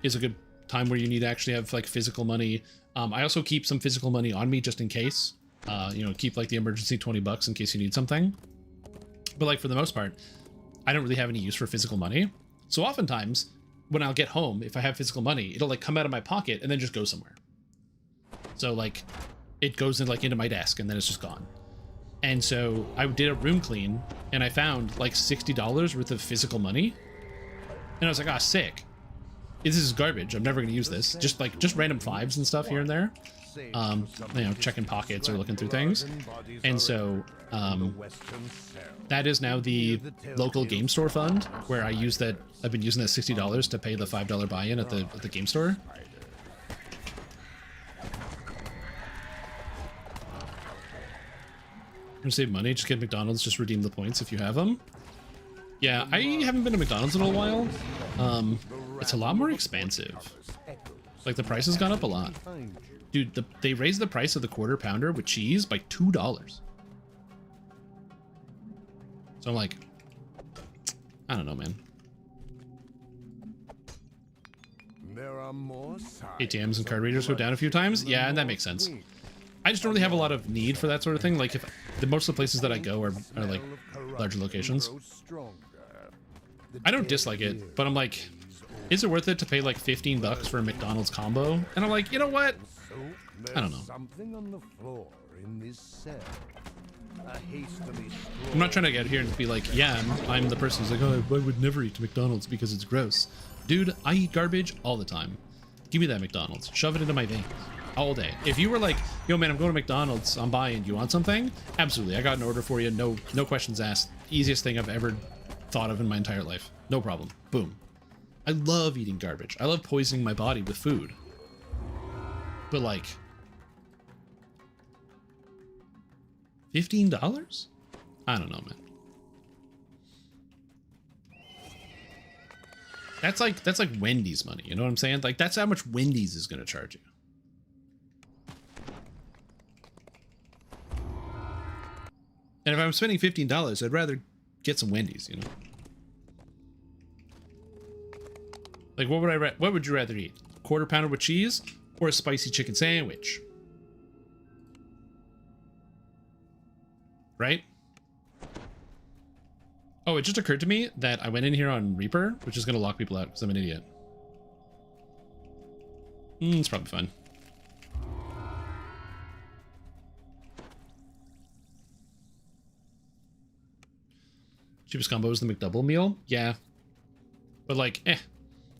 is a good time where you need to actually have like physical money. I also keep some physical money on me just in case, you know, keep like the emergency 20 bucks in case you need something. But like for the most part, I don't really have any use for physical money. So oftentimes when I'll get home, if I have physical money, it'll like come out of my pocket and then just go somewhere. So like it goes in like into my desk and then it's just gone. And so I did a room clean and I found like $60 worth of physical money. And I was like, ah, sick. This is garbage. I'm never going to use this. Just random fives and stuff here and there. You know, checking pockets or looking through things. And so that is now the local game store fund where I use that. I've been using that $60 to pay the $5 buy-in at the game store. I'm gonna save money. Just get McDonald's. Just redeem the points if you have them. Yeah, I haven't been to McDonald's in a while. It's a lot more expensive. Like the price has gone up a lot. Dude, they raised the price of the quarter pounder with cheese by $2. So I'm like, I don't know, man. There are more ATMs and card readers go down a few times. Yeah, and that makes sense. I just don't really have a lot of need for that sort of thing. Like if most of the places that I go are like larger locations. I don't dislike it, but I'm like, is it worth it to pay like 15 bucks for a McDonald's combo? And I'm like, you know what? I don't know. Something on the floor in this cell. I'm not trying to get here and be like, yeah, I'm the person who's like, oh, I would never eat McDonald's because it's gross. Dude, I eat garbage all the time. Give me that McDonald's. Shove it into my veins all day. If you were like, yo, man, I'm going to McDonald's, I'm buying, do you want something? Absolutely. I got an order for you. No questions asked. Easiest thing I've ever thought of in my entire life. No problem. Boom. I love eating garbage. I love poisoning my body with food. But like $15? I don't know, man. That's like Wendy's money, you know what I'm saying? Like that's how much Wendy's is gonna charge you. And if I'm spending $15, I'd rather get some Wendy's, you know. Like what would you rather eat? Quarter pounder with cheese or a spicy chicken sandwich? Right? Oh, it just occurred to me that I went in here on Reaper, which is going to lock people out because I'm an idiot. It's probably fine. Cheapest combo is the McDouble meal? Yeah. But like, eh.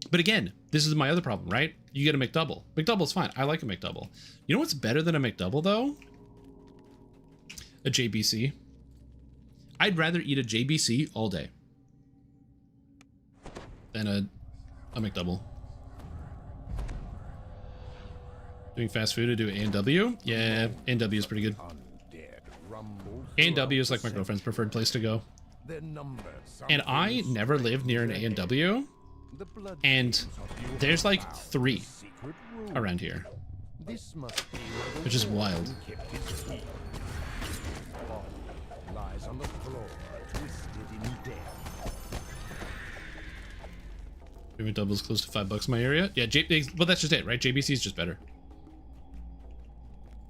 But again, this is my other problem, right? You get a McDouble. McDouble's fine. I like a McDouble. You know what's better than a McDouble, though? A JBC. I'd rather eat a JBC all day than a McDouble. Doing fast food to do A&W? Yeah, A&W is pretty good. A&W is like my girlfriend's preferred place to go. And I never lived near an A&W, and there's like 3 around here, which is wild. Lies on the floor, twisted in death. McDouble's close to $5 in my area. Yeah, well, that's just it, right? JBC is just better.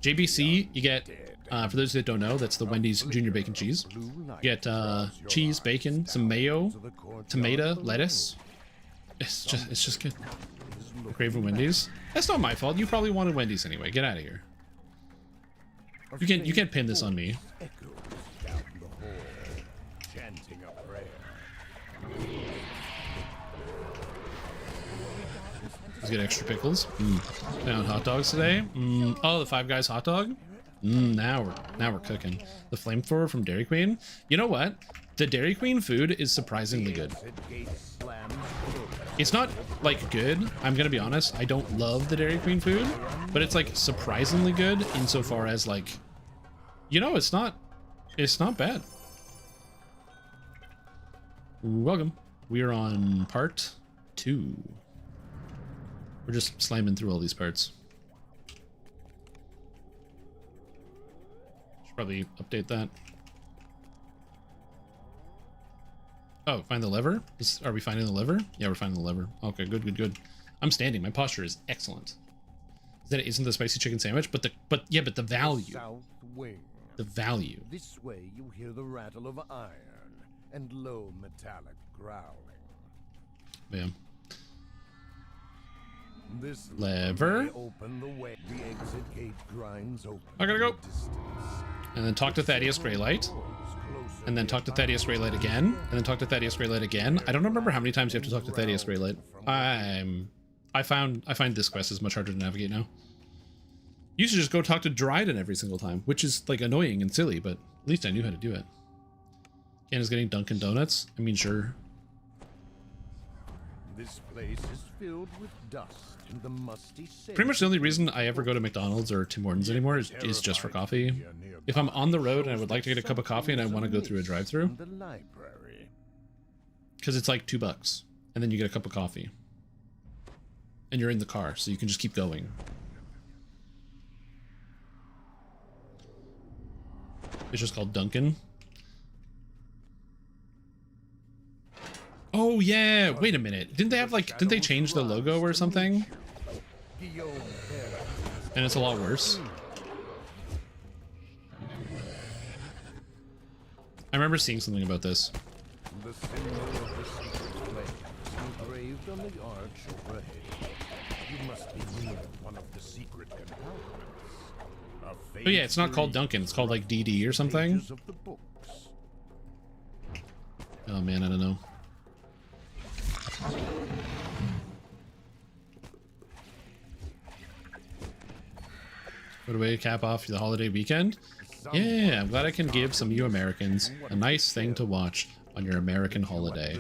JBC, you get, for those that don't know, that's the Wendy's Junior Bacon Cheese. You get cheese, bacon, some mayo, tomato, lettuce. It's just good. Craving Wendy's. That's not my fault. You probably wanted Wendy's anyway. Get out of here. You can't pin this on me. Let's get extra pickles. Down hot dogs today. Oh, the Five Guys hot dog. Now we're cooking. The flamethrower from Dairy Queen. You know what? The Dairy Queen food is surprisingly good. It's not like good. I'm gonna be honest. I don't love the Dairy Queen food, but it's like surprisingly good insofar as like, you know, it's not bad. Welcome. We are on part 2. We're just slamming through all these parts. Should probably update that. Oh, find the lever? Are we finding the lever? Yeah, we're finding the lever. Okay, good. I'm standing. My posture is excellent. Isn't the spicy chicken sandwich? But the value. South wing. The value. This way you hear the rattle of iron and low metallic growling. Bam. This lever. Open the way. The exit gate grinds open. I gotta go. And then talk to Thaddeus Greylight. And then talk to Thaddeus Greylight again. And then talk to Thaddeus Greylight again. I don't remember how many times you have to talk to Thaddeus Greylight. I find this quest is much harder to navigate now. You used to just go talk to Dryden every single time, which is like annoying and silly, but at least I knew how to do it. Ken is getting Dunkin' Donuts. I mean, sure. This place is filled with dust and the musty. Pretty much the only reason I ever go to McDonald's or Tim Hortons anymore is just for coffee. If I'm on the road and I would like to get a cup of coffee and I want to go through a drive-thru, because it's like $2, and then you get a cup of coffee, and you're in the car, so you can just keep going. It's just called Dunkin'. Oh yeah, wait a minute. Didn't they change the logo or something? And it's a lot worse. I remember seeing something about this. The symbol of the secret flame engraved on the arch overhead. You must be near one of the secret compartments. Oh yeah, it's not called Dunkin', it's called like DD or something. Oh man, I don't know. Put away a cap off the holiday weekend. Yeah, I'm glad I can give some of you Americans a nice thing to watch on your American holiday.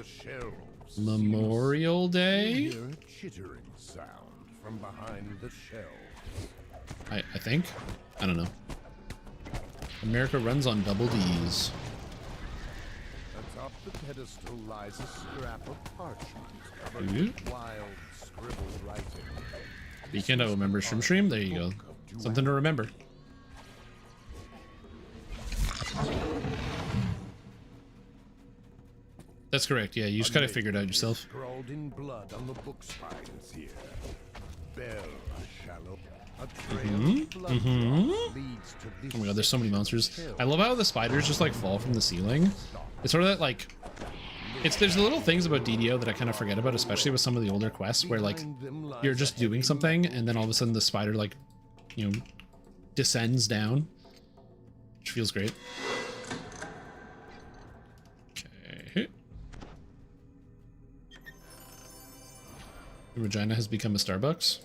Memorial Day? Chittering sound from behind the shelves. I think. I don't know. America runs on double D's. Atop the pedestal lies a scrap of parchment covered with wild scribbled writing. Weekend, I will remember Stream. There you go. Something to remember. That's correct. Yeah, you just gotta figure it out yourself. Scrawled in blood on the book spines here. Bell shallow. Oh my god, there's so many monsters. I love how the spiders just like fall from the ceiling. It's sort of that like, there's the little things about DDO that I kind of forget about, especially with some of the older quests where like you're just doing something and then all of a sudden the spider like, you know, descends down, which feels great. Okay. The Regina has become a Starbucks.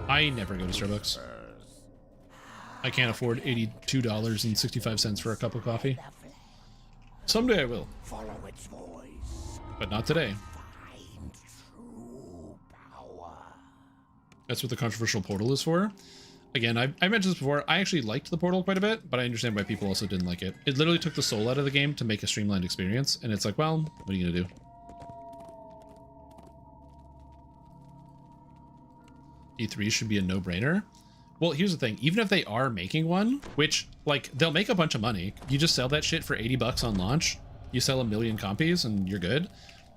I never go to Starbucks. I can't afford $82.65 for a cup of coffee. Someday I will. Follow its voice. But not today. Find true power. That's what the controversial portal is for. Again, I mentioned this before. I actually liked the portal quite a bit, but I understand why people also didn't like it. It literally took the soul out of the game to make a streamlined experience, and it's like, well, what are you gonna do? E3 should be a no-brainer. Well, here's the thing. Even if they are making one, which, like, they'll make a bunch of money. You just sell that shit for 80 bucks on launch. You sell 1 million copies and you're good.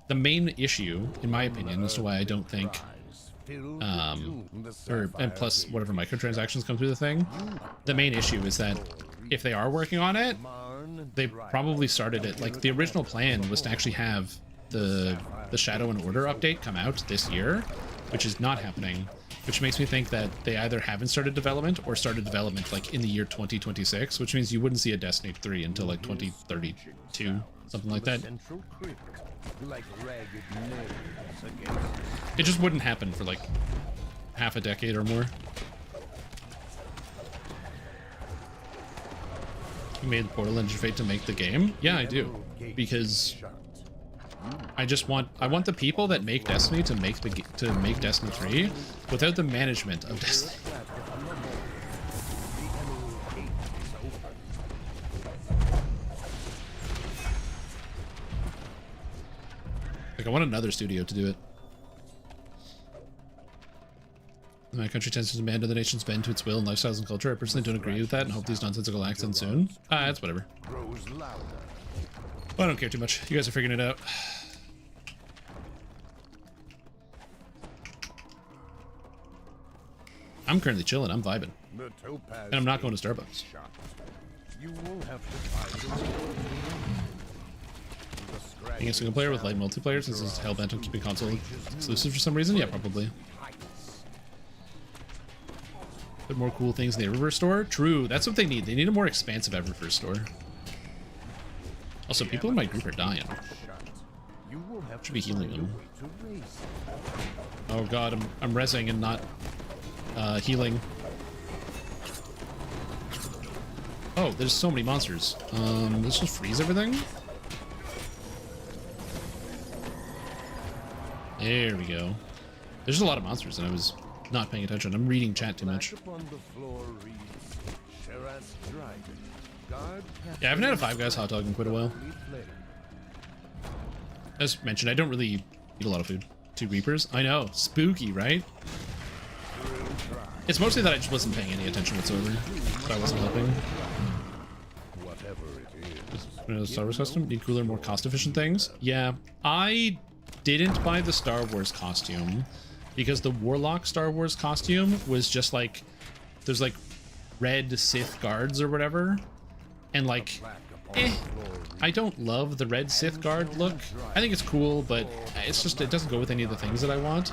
The main issue, in my opinion, as to why I don't think, and plus whatever microtransactions come through the thing, the main issue is that if they are working on it, they probably started it. Like, the original plan was to actually have the Shadow and Order update come out this year, which is not happening. Which makes me think that they either haven't started development or started development like in the year 2026, which means you wouldn't see a Destiny 3 until like 2032, something like that. It just wouldn't happen for like half a decade or more. You made the Portal Engine Fate to make the game? Yeah, I do. Because I want the people that make Destiny to make Destiny 3 without the management of Destiny. Like, I want another studio to do it. My country tends to demand other nations bend to its will and lifestyles and culture. I personally don't agree with that and hope these nonsensical acts end soon. It's whatever. Well, I don't care too much. You guys are figuring it out. I'm currently chilling. I'm vibing. And I'm not going to Starbucks. Being a single player with light multiplayer since it's hell-bent on keeping console exclusive for some reason? Yeah, probably. But more cool things in the Eververse store? True. That's what they need. They need a more expansive Eververse store. Also, people in my group are dying. Should be healing them. Oh god, I'm rezzing and not healing. Oh, there's so many monsters. Let's just freeze everything. There we go. There's just a lot of monsters and I was not paying attention. I'm reading chat too much. Yeah, I haven't had a Five Guys hot dog in quite a while. As mentioned, I don't really eat a lot of food. 2 Reapers? I know. Spooky, right? It's mostly that I just wasn't paying any attention whatsoever. But I wasn't helping. Star Wars custom? Need cooler, more cost-efficient things? Yeah. I didn't buy the Star Wars costume because the Warlock Star Wars costume was just like... There's like red Sith guards or whatever. And like... I don't love the red Sith guard look. I think it's cool, but it's just, it doesn't go with any of the things that I want.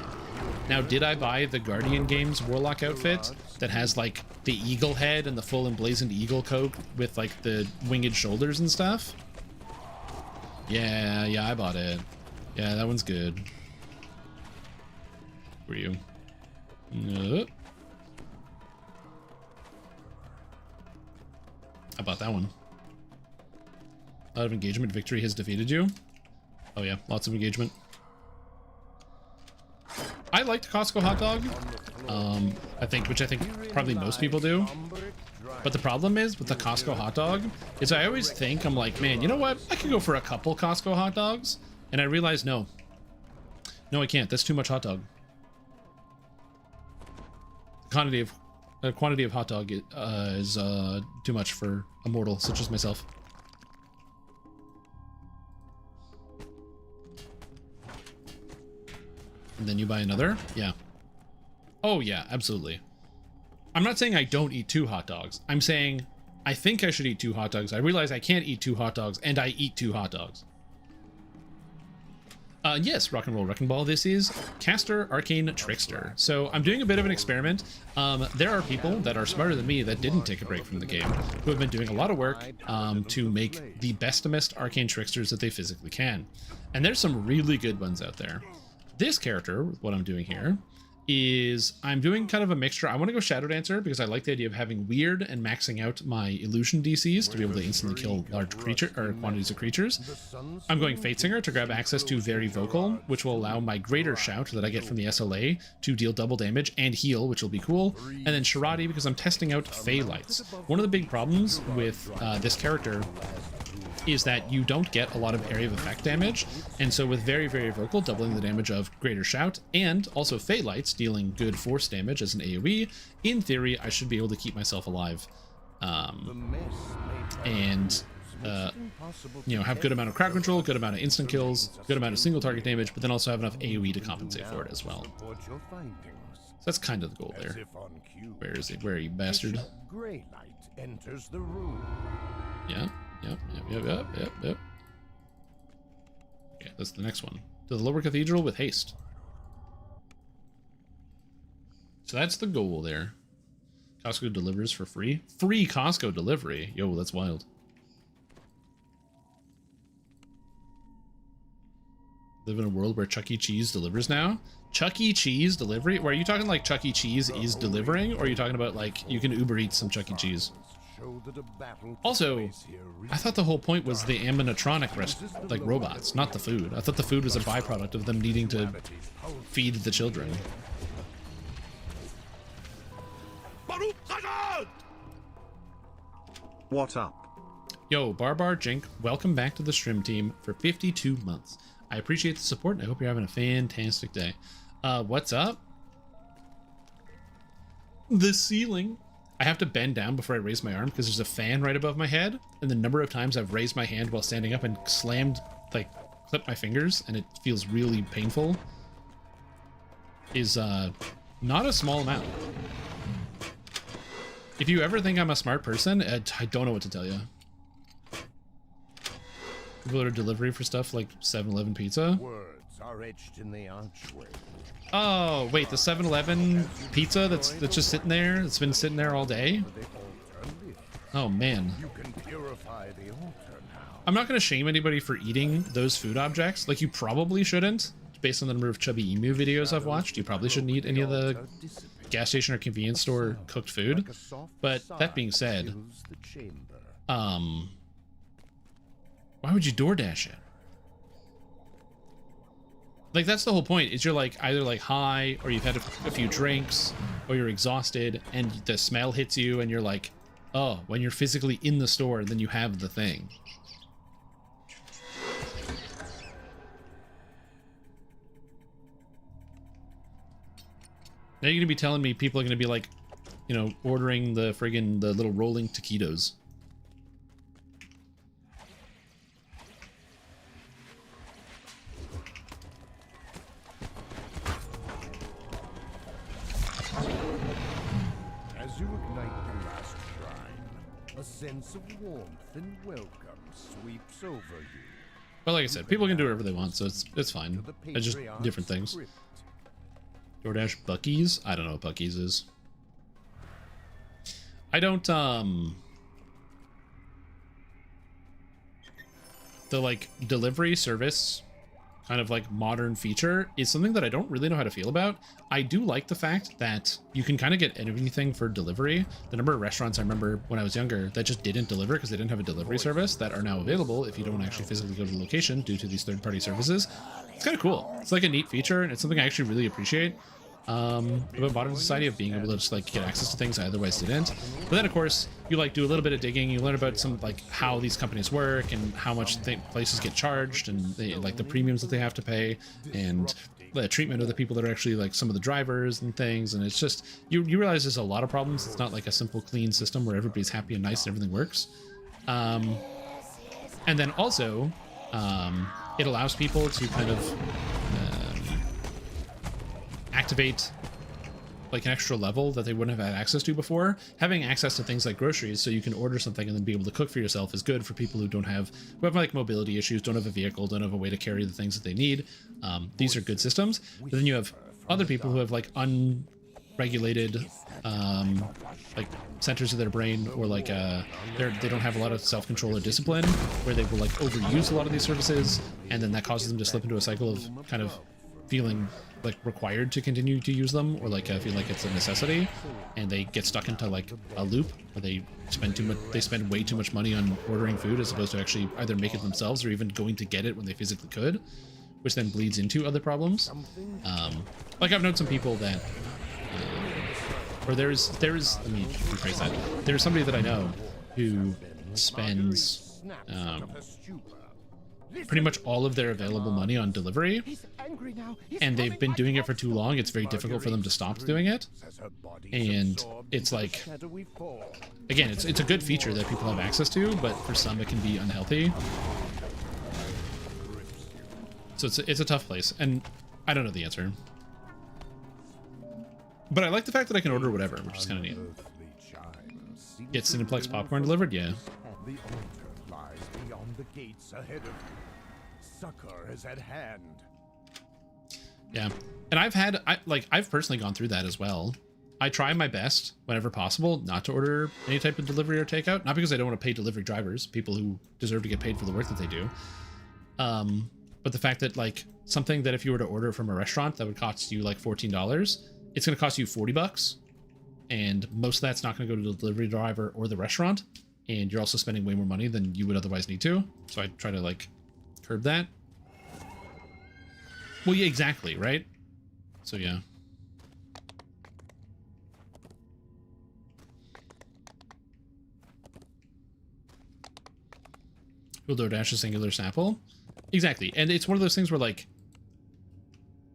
Now, did I buy the Guardian Games Warlock outfit that has like the eagle head and the full emblazoned eagle coat with like the winged shoulders and stuff? Yeah, I bought it. Yeah, that one's good. Where are you? I bought that one. A lot of engagement. Victory has defeated you. Oh yeah, lots of engagement. I liked Costco hot dog. which I think probably most people do. But the problem is with the Costco hot dog is I always think, I'm like, man, you know what? I could go for a couple Costco hot dogs. And I realize, no, I can't. That's too much hot dog. The quantity of hot dog is too much for a mortal such as myself. And then you buy another? Yeah. Oh yeah, absolutely. I'm not saying I don't eat 2 hot dogs. I'm saying I think I should eat 2 hot dogs. I realize I can't eat 2 hot dogs, and I eat 2 hot dogs. Yes, Rock and Roll Wrecking Ball. This is Caster Arcane Trickster. So I'm doing a bit of an experiment. There are people that are smarter than me that didn't take a break from the game, who have been doing a lot of work to make the bestimest Arcane Tricksters that they physically can. And there's some really good ones out there. This character, what I'm doing here, is I'm doing kind of a mixture. I want to go Shadow Dancer because I like the idea of having weird and maxing out my illusion DCs to be able to instantly kill large creature or quantities of creatures. I'm going Fate Singer to grab access to Very Vocal, which will allow my Greater Shout that I get from the SLA to deal double damage and heal, which will be cool. And then Sharadi because I'm testing out Fey Lights. One of the big problems with this character is that you don't get a lot of area of effect damage, and so with Very, Very Vocal doubling the damage of Greater Shout, and also Fey Lights dealing good force damage as an AoE, in theory I should be able to keep myself alive, and you know, have good amount of crowd control, good amount of instant kills, good amount of single target damage, but then also have enough AoE to compensate for it as well. So that's kind of the goal there. Where is it? Where are you, bastard? Yeah. Yep. Okay, that's the next one. To the Lower Cathedral with haste. So that's the goal there. Costco delivers for free. Free Costco delivery. Yo, that's wild. Live in a world where Chuck E. Cheese delivers now? Chuck E. Cheese delivery? Or are you talking like Chuck E. Cheese is delivering? Or are you talking about like you can Uber Eats some Chuck E. Cheese? Also, I thought the whole point was the animatronic like robots, not the food. I thought the food was a byproduct of them needing to feed the children. What up? Yo, Barbar Jink, welcome back to the stream team for 52 months. I appreciate the support and I hope you're having a fantastic day. What's up? The ceiling. I have to bend down before I raise my arm because there's a fan right above my head, and the number of times I've raised my hand while standing up and slammed, like, clipped my fingers, and it feels really painful, is not a small amount. If you ever think I'm a smart person, I don't know what to tell you. People order delivery for stuff like 7-Eleven pizza. Words are etched in the archway. Oh, wait, the 7-Eleven pizza that's just sitting there? It's been sitting there all day? Oh, man. I'm not going to shame anybody for eating those food objects. Like, you probably shouldn't. Based on the number of Chubby Emu videos I've watched, you probably shouldn't eat any of the gas station or convenience store cooked food. But that being said, why would you DoorDash it? Like, that's the whole point, is you're like either like high or you've had a few drinks or you're exhausted and the smell hits you and you're like, oh, when you're physically in the store, then you have the thing. Now you're gonna be telling me people are gonna be like, you know, ordering the friggin' the little rolling taquitos. As you ignite the last shrine, a sense of warmth and welcome sweeps over you. But like I said, people can do whatever they want, so it's fine. It's just different things. DoorDash Buc-ee's? I don't know what Buc-ee's is. I don't, the, like, delivery service kind of, like, modern feature is something that I don't really know how to feel about. I do like the fact that you can kind of get anything for delivery. The number of restaurants I remember when I was younger that just didn't deliver because they didn't have a delivery service that are now available if you don't actually physically go to the location due to these third-party services. It's kind of cool. It's like a neat feature, and it's something I actually really appreciate. about modern society, of being able to just like get access to things I otherwise didn't. But then of course you like do a little bit of digging, you learn about some like how these companies work and how much places get charged, and they like the premiums that they have to pay, and the treatment of the people that are actually like some of the drivers and things. And it's just you realize there's a lot of problems. It's not like a simple clean system where everybody's happy and nice and everything works. And then also it allows people to kind of activate like an extra level that they wouldn't have had access to before. Having access to things like groceries so you can order something and then be able to cook for yourself is good for people who have like mobility issues, don't have a vehicle, don't have a way to carry the things that they need. These are good systems. But then you have other people who have like unregulated like centers of their brain, or like they don't have a lot of self-control or discipline, where they will like overuse a lot of these services, and then that causes them to slip into a cycle of kind of feeling like required to continue to use them, or like feel like it's a necessity, and they get stuck into like a loop where they spend way too much money on ordering food as opposed to actually either make it themselves or even going to get it when they physically could, which then bleeds into other problems. Like I've known some people that or there's let me rephrase that. There's somebody that I know who spends pretty much all of their available money on delivery, and they've been doing it for too long. It's very difficult for them to stop doing it, and it's like, again, it's a good feature that people have access to, but for some it can be unhealthy. So it's a tough place, and I don't know the answer, but I like the fact that I can order whatever, which is kind of neat. Get Cineplex popcorn delivered, yeah. The altar lies beyond the gates ahead of you. Succor is at hand. Yeah, and I've personally gone through that as well. I try my best whenever possible not to order any type of delivery or takeout, not because I don't want to pay delivery drivers, people who deserve to get paid for the work that they do, but the fact that like something that if you were to order from a restaurant that would cost you like $14, it's going to cost you $40, and most of that's not going to go to the delivery driver or the restaurant, and you're also spending way more money than you would otherwise need to. So I try to like curb that. Well, yeah, exactly, right? So yeah. Will DoorDash a singular sample? Exactly, and it's one of those things where like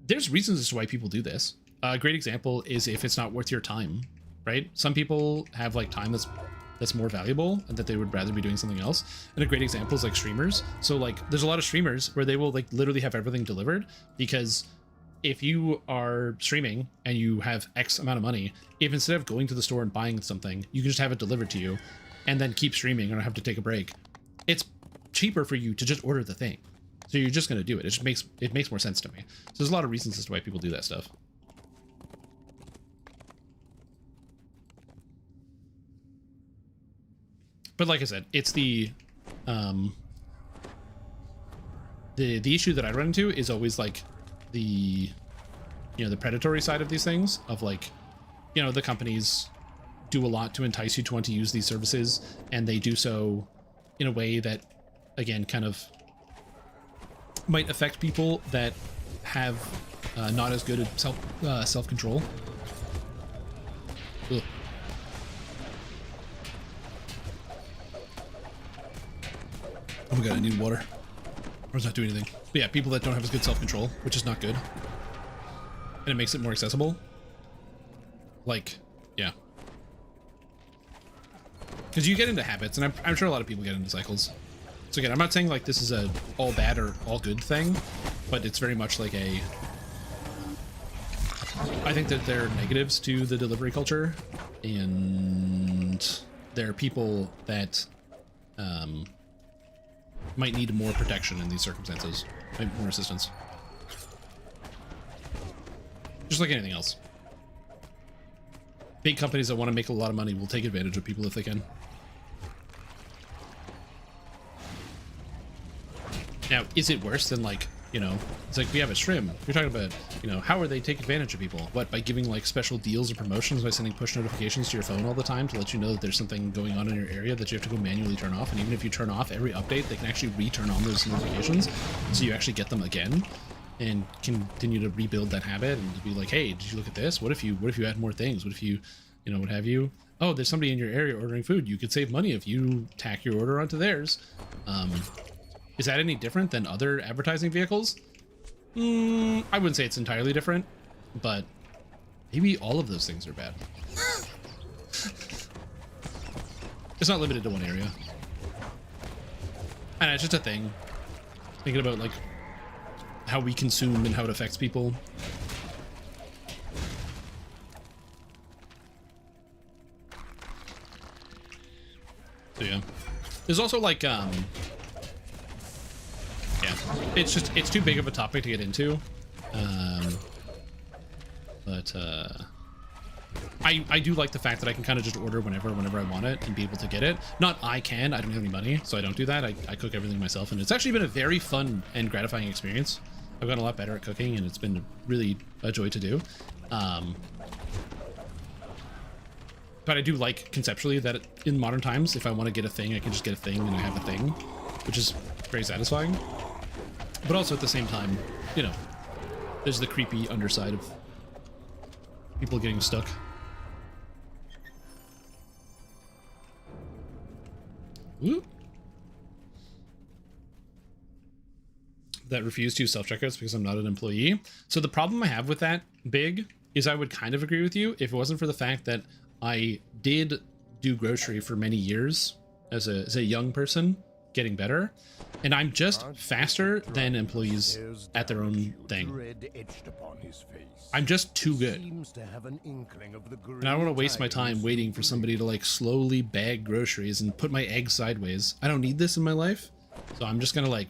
there's reasons as to why people do this. A great example is if it's not worth your time, right? Some people have like time that's more valuable and that they would rather be doing something else. And a great example is like streamers. So like there's a lot of streamers where they will like literally have everything delivered, because if you are streaming and you have X amount of money, if instead of going to the store and buying something, you can just have it delivered to you and then keep streaming and not have to take a break, it's cheaper for you to just order the thing. So you're just going to do it. It makes more sense to me. So there's a lot of reasons as to why people do that stuff. But like I said, it's the issue that I run into is always like the predatory side of these things, of like, the companies do a lot to entice you to want to use these services, and they do so in a way that, again, kind of might affect people that have not as good at self-control. Ugh. Oh my god, I need water. Or does not do anything. But yeah, people that don't have as good self-control, which is not good. And it makes it more accessible. Like, yeah. Because you get into habits, and I'm sure a lot of people get into cycles. So again, I'm not saying like this is a all bad or all good thing, but it's very much like a... I think that there are negatives to the delivery culture, and there are people that might need more protection in these circumstances, more assistance. Just like anything else. Big companies that want to make a lot of money will take advantage of people if they can. Now, is it worse than like, it's like we have a stream. You're talking about, how are they taking advantage of people? What, by giving like special deals or promotions, by sending push notifications to your phone all the time to let you know that there's something going on in your area that you have to go manually turn off? And even if you turn off every update, they can actually return on those notifications, so you actually get them again. and continue to rebuild that habit and to be like, hey, did you look at this? What if you add more things? What if you what have you? Oh, there's somebody in your area ordering food. You could save money if you tack your order onto theirs. Is that any different than other advertising vehicles? I wouldn't say it's entirely different, but maybe all of those things are bad. It's not limited to one area. And it's just a thing. Thinking about like how we consume and how it affects people. So yeah. There's also like yeah, it's too big of a topic to get into. But I do like the fact that I can kind of just order whenever I want it and be able to get it. Not I don't have any money, so I don't do that. I cook everything myself, and it's actually been a very fun and gratifying experience. I've gotten a lot better at cooking, and it's been really a joy to do. But I do like conceptually that in modern times, if I want to get a thing, I can just get a thing and I have a thing, which is very satisfying. But also at the same time, you know, there's the creepy underside of people getting stuck. Woo. That refuse to use self-checkouts because I'm not an employee. So the problem I have with that, Big, is I would kind of agree with you if it wasn't for the fact that I did do grocery for many years as a young person, getting better, and I'm just faster than employees at their own thing. I'm just too good. And I don't want to waste my time waiting for somebody to like slowly bag groceries and put my eggs sideways. I don't need this in my life. So I'm just gonna like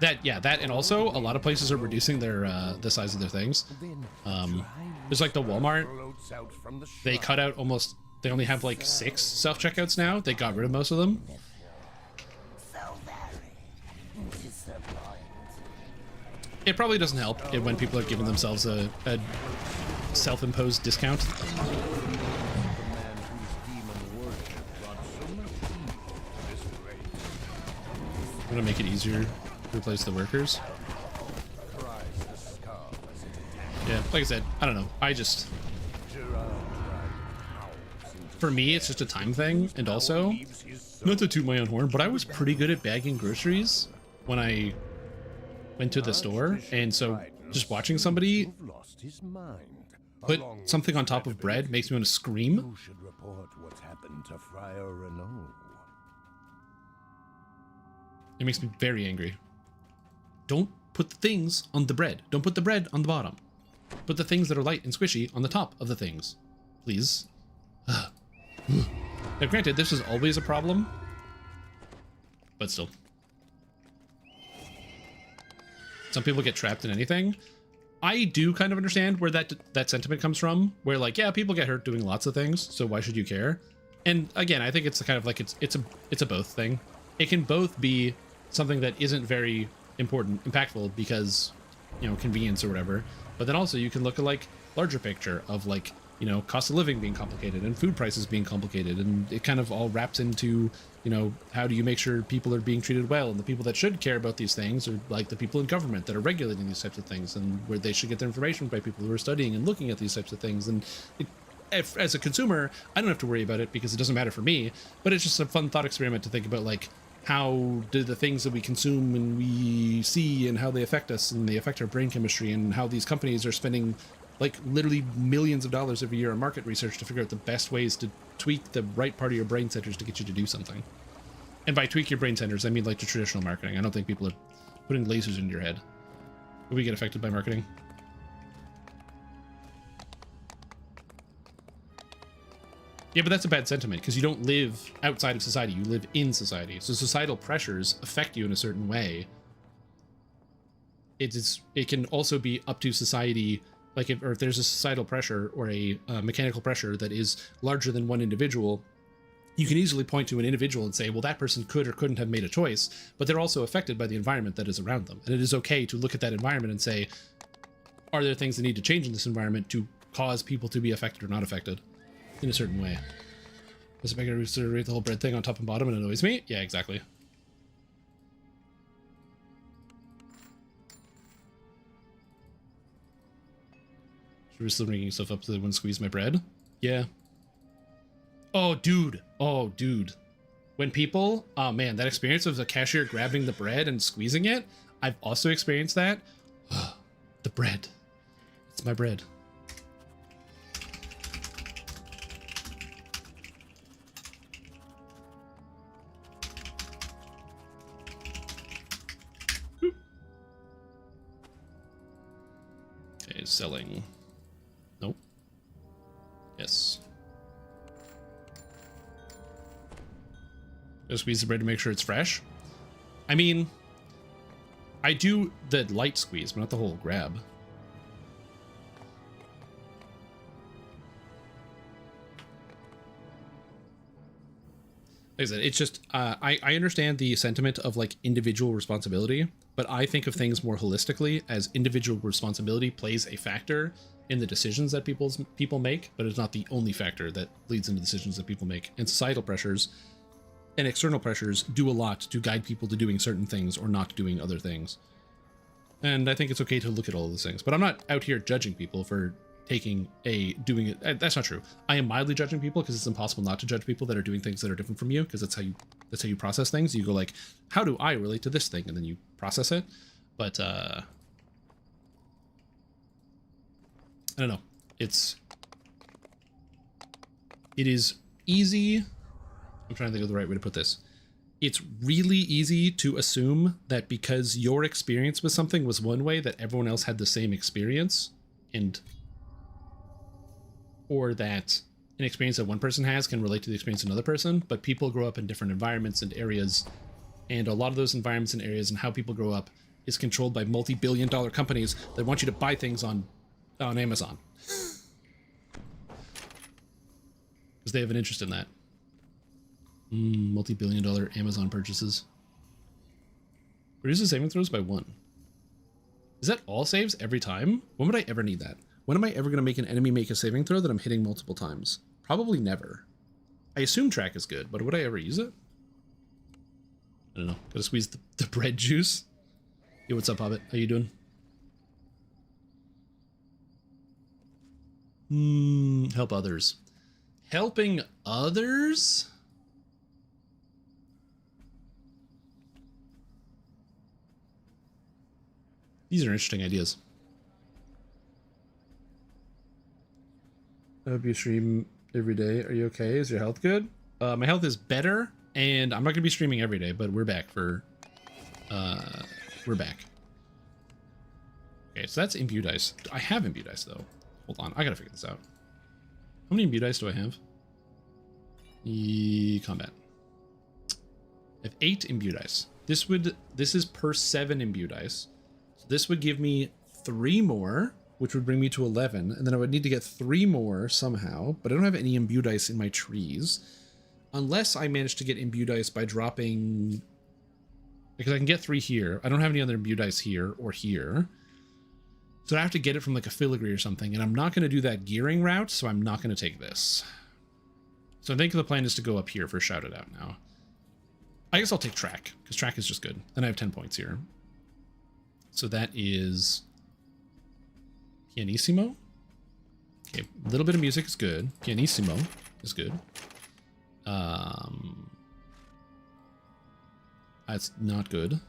that. Yeah, that, and also a lot of places are reducing their the size of their things. There's like the Walmart, they cut out almost, they only have like 6 self-checkouts now. They got rid of most of them. It probably doesn't help when people are giving themselves a self-imposed discount. I'm gonna make it easier to replace the workers. Yeah, like I said, I don't know. For me, it's just a time thing, and also, not to toot my own horn, but I was pretty good at bagging groceries when I went to the store, and so just watching somebody put something on top of bread makes me want to scream. It makes me very angry. Don't put the things on the bread. Don't put the bread on the bottom. Put the things that are light and squishy on the top of the things, please. Now granted, this is always a problem, but still. Some people get trapped in anything. I do kind of understand where that sentiment comes from, where like, yeah, people get hurt doing lots of things, so why should you care? And again, I think it's kind of like it's a both thing. It can both be something that isn't very important, impactful because, you know, convenience or whatever, but then also you can look at like larger picture of like, you know, cost of living being complicated and food prices being complicated, and it kind of all wraps into, you know, how do you make sure people are being treated well, and the people that should care about these things are like the people in government that are regulating these types of things, and where they should get their information by people who are studying and looking at these types of things. And if, as a consumer, I don't have to worry about it because it doesn't matter for me, but it's just a fun thought experiment to think about, like, how do the things that we consume and we see and how they affect us and they affect our brain chemistry, and how these companies are spending like literally millions of dollars every year on market research to figure out the best ways to tweak the right part of your brain centers to get you to do something. And by tweak your brain centers, I mean like the traditional marketing. I don't think people are putting lasers into your head. Will we get affected by marketing? Yeah, but that's a bad sentiment because you don't live outside of society, you live in society. So societal pressures affect you in a certain way. It can also be up to society, like if there's a societal pressure or a mechanical pressure that is larger than one individual, you can easily point to an individual and say, well, that person could or couldn't have made a choice, but they're also affected by the environment that is around them. And it is okay to look at that environment and say, are there things that need to change in this environment to cause people to be affected or not affected in a certain way? Does it make it read the whole bread thing on top and bottom and annoys me? Yeah, exactly. We're still bringing stuff up so they wouldn't squeeze my bread. Yeah. Oh, dude. Oh, dude. When people, oh man, that experience of the cashier grabbing the bread and squeezing it, I've also experienced that. The bread. It's my bread. Okay, selling. Nope. Yes. Just squeeze the bread to make sure it's fresh. I mean, I do the light squeeze, but not the whole grab. Like I said, it's just, I understand the sentiment of like individual responsibility, but I think of things more holistically as individual responsibility plays a factor in the decisions that people make, but it's not the only factor that leads into decisions that people make. And societal pressures and external pressures do a lot to guide people to doing certain things or not doing other things. And I think it's okay to look at all of those things, but I'm not out here judging people for doing it. That's not true. I am mildly judging people because it's impossible not to judge people that are doing things that are different from you, because that's how you process things. You go like, how do I relate to this thing? And then you process it. But I don't know. It is easy. I'm trying to think of the right way to put this. It's really easy to assume that because your experience with something was one way, that everyone else had the same experience, or that an experience that one person has can relate to the experience of another person. But people grow up in different environments and areas, and a lot of those environments and areas and how people grow up is controlled by multi-billion-dollar companies that want you to buy things on Amazon because they have an interest in that. Multi-billion-dollar Amazon purchases. Reduces saving throws by 1. Is that all saves every time? When would I ever need that? When am I ever going to make an enemy make a saving throw that I'm hitting multiple times? Probably never. I assume track is good, but would I ever use it? I don't know. Gotta squeeze the bread juice. Yo, what's up, Hobbit? How you doing? Help others. Helping others? These are interesting ideas. I hope you stream every day. Are you okay? Is your health good? My health is better, and I'm not gonna be streaming every day, but we're back for we're back. Okay, so that's imbue dice. I have imbue dice though. Hold on, I gotta figure this out. How many imbue dice do I have? Combat. I have 8 imbue dice. This is per 7 imbue dice. So this would give me 3 more, which would bring me to 11, and then I would need to get 3 more somehow, but I don't have any imbue dice in my trees. Unless I manage to get imbue dice by dropping... Because I can get 3 here. I don't have any other imbue dice here or here. So I have to get it from like a filigree or something, and I'm not going to do that gearing route, so I'm not going to take this. So I think the plan is to go up here for Shout It Out now. I guess I'll take track, because track is just good. Then I have 10 points here. So that is... Pianissimo? Okay, a little bit of music is good. Pianissimo is good. That's not good.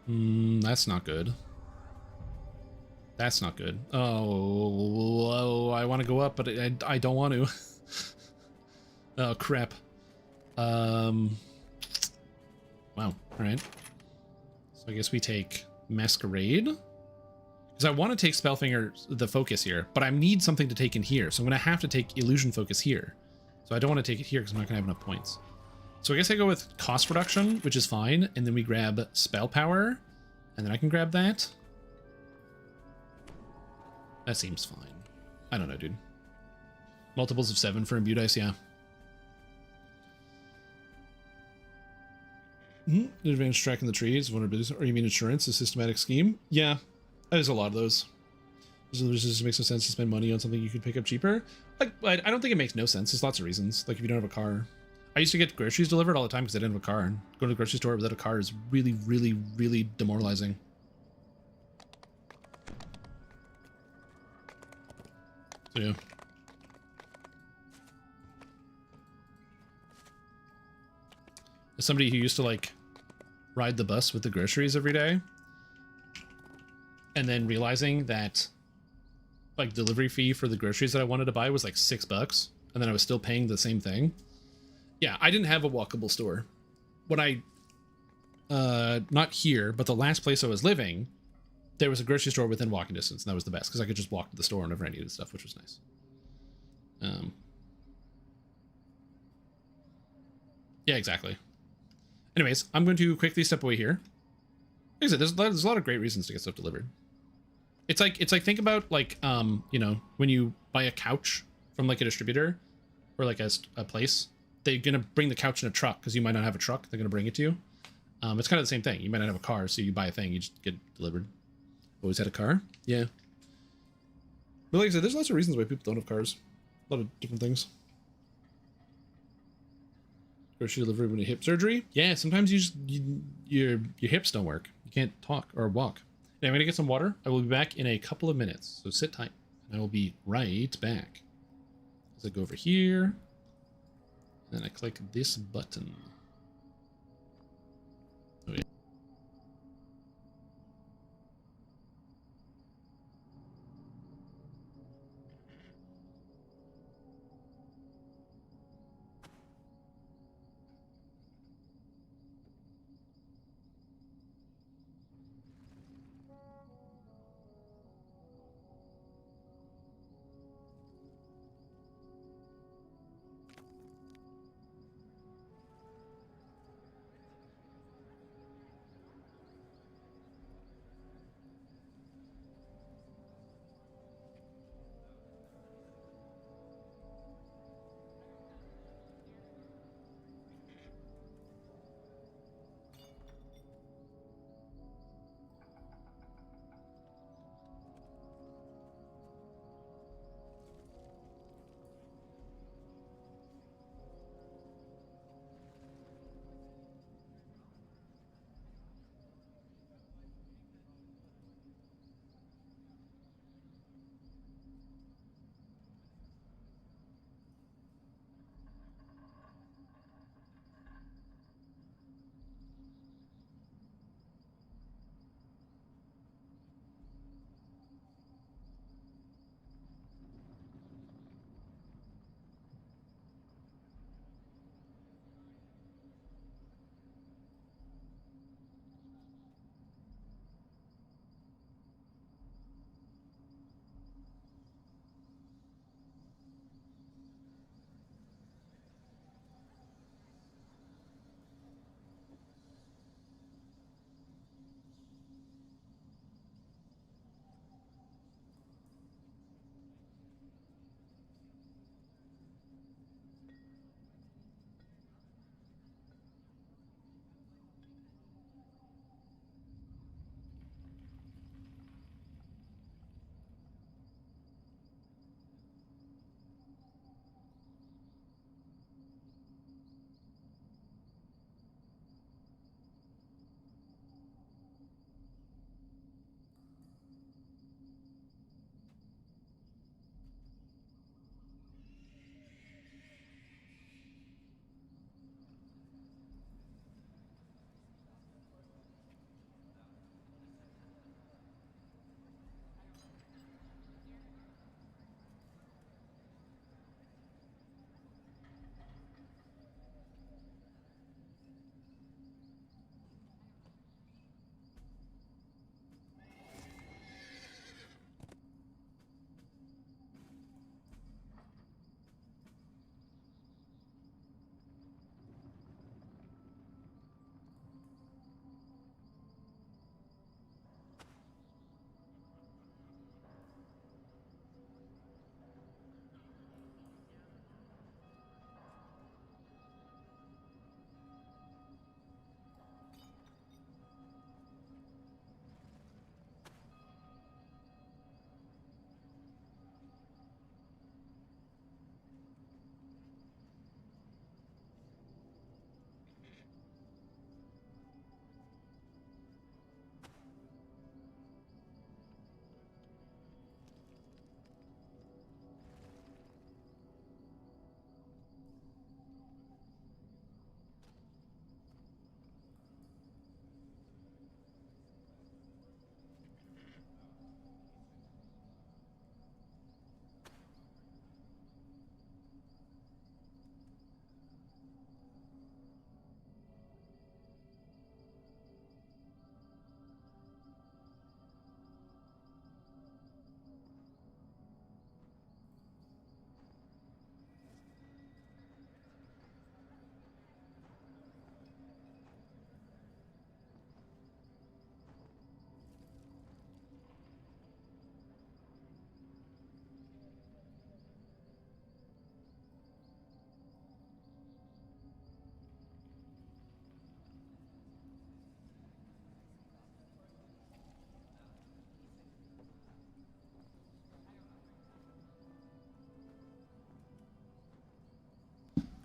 That's not good. That's not good. Oh, I want to go up, but I don't want to. Oh, crap. Wow. All right. So I guess we take Masquerade. Because I want to take Spellfinger, the focus here, but I need something to take in here. So I'm going to have to take Illusion Focus here. So I don't want to take it here because I'm not going to have enough points. So I guess I go with cost reduction, which is fine. And then we grab Spell Power. And then I can grab that. That seems fine. I don't know, dude. Multiples of 7 for imbue dice, yeah. Advanced tracking the trees, vulnerabilities, or you mean insurance, a systematic scheme? Yeah, there's a lot of those. Does it just make some sense to spend money on something you could pick up cheaper? Like, I don't think it makes no sense. There's lots of reasons. Like, if you don't have a car. I used to get groceries delivered all the time because I didn't have a car. And going to the grocery store without a car is really, really, really demoralizing. Yeah. As somebody who used to like ride the bus with the groceries every day, and then realizing that like delivery fee for the groceries that I wanted to buy was like $6, and then I was still paying the same thing. Yeah, I didn't have a walkable store. When I, not here, but the last place I was living, there was a grocery store within walking distance, and that was the best because I could just walk to the store whenever I needed stuff, which was nice. Yeah, exactly. Anyways, I'm going to quickly step away here. Like I said, there's a lot of great reasons to get stuff delivered. It's like think about like you know, when you buy a couch from like a distributor or like a place, they're gonna bring the couch in a truck because you might not have a truck. They're gonna bring it to you. It's kind of the same thing. You might not have a car, so you buy a thing, you just get delivered. Always had a car, yeah. But like I said, there's lots of reasons why people don't have cars. A lot of different things. Grocery delivery when you hip surgery. Yeah, sometimes your hips don't work. You can't talk or walk. Now, I'm gonna get some water. I will be back in a couple of minutes, so sit tight. And I will be right back. As I go over here, and then I click this button. Oh yeah.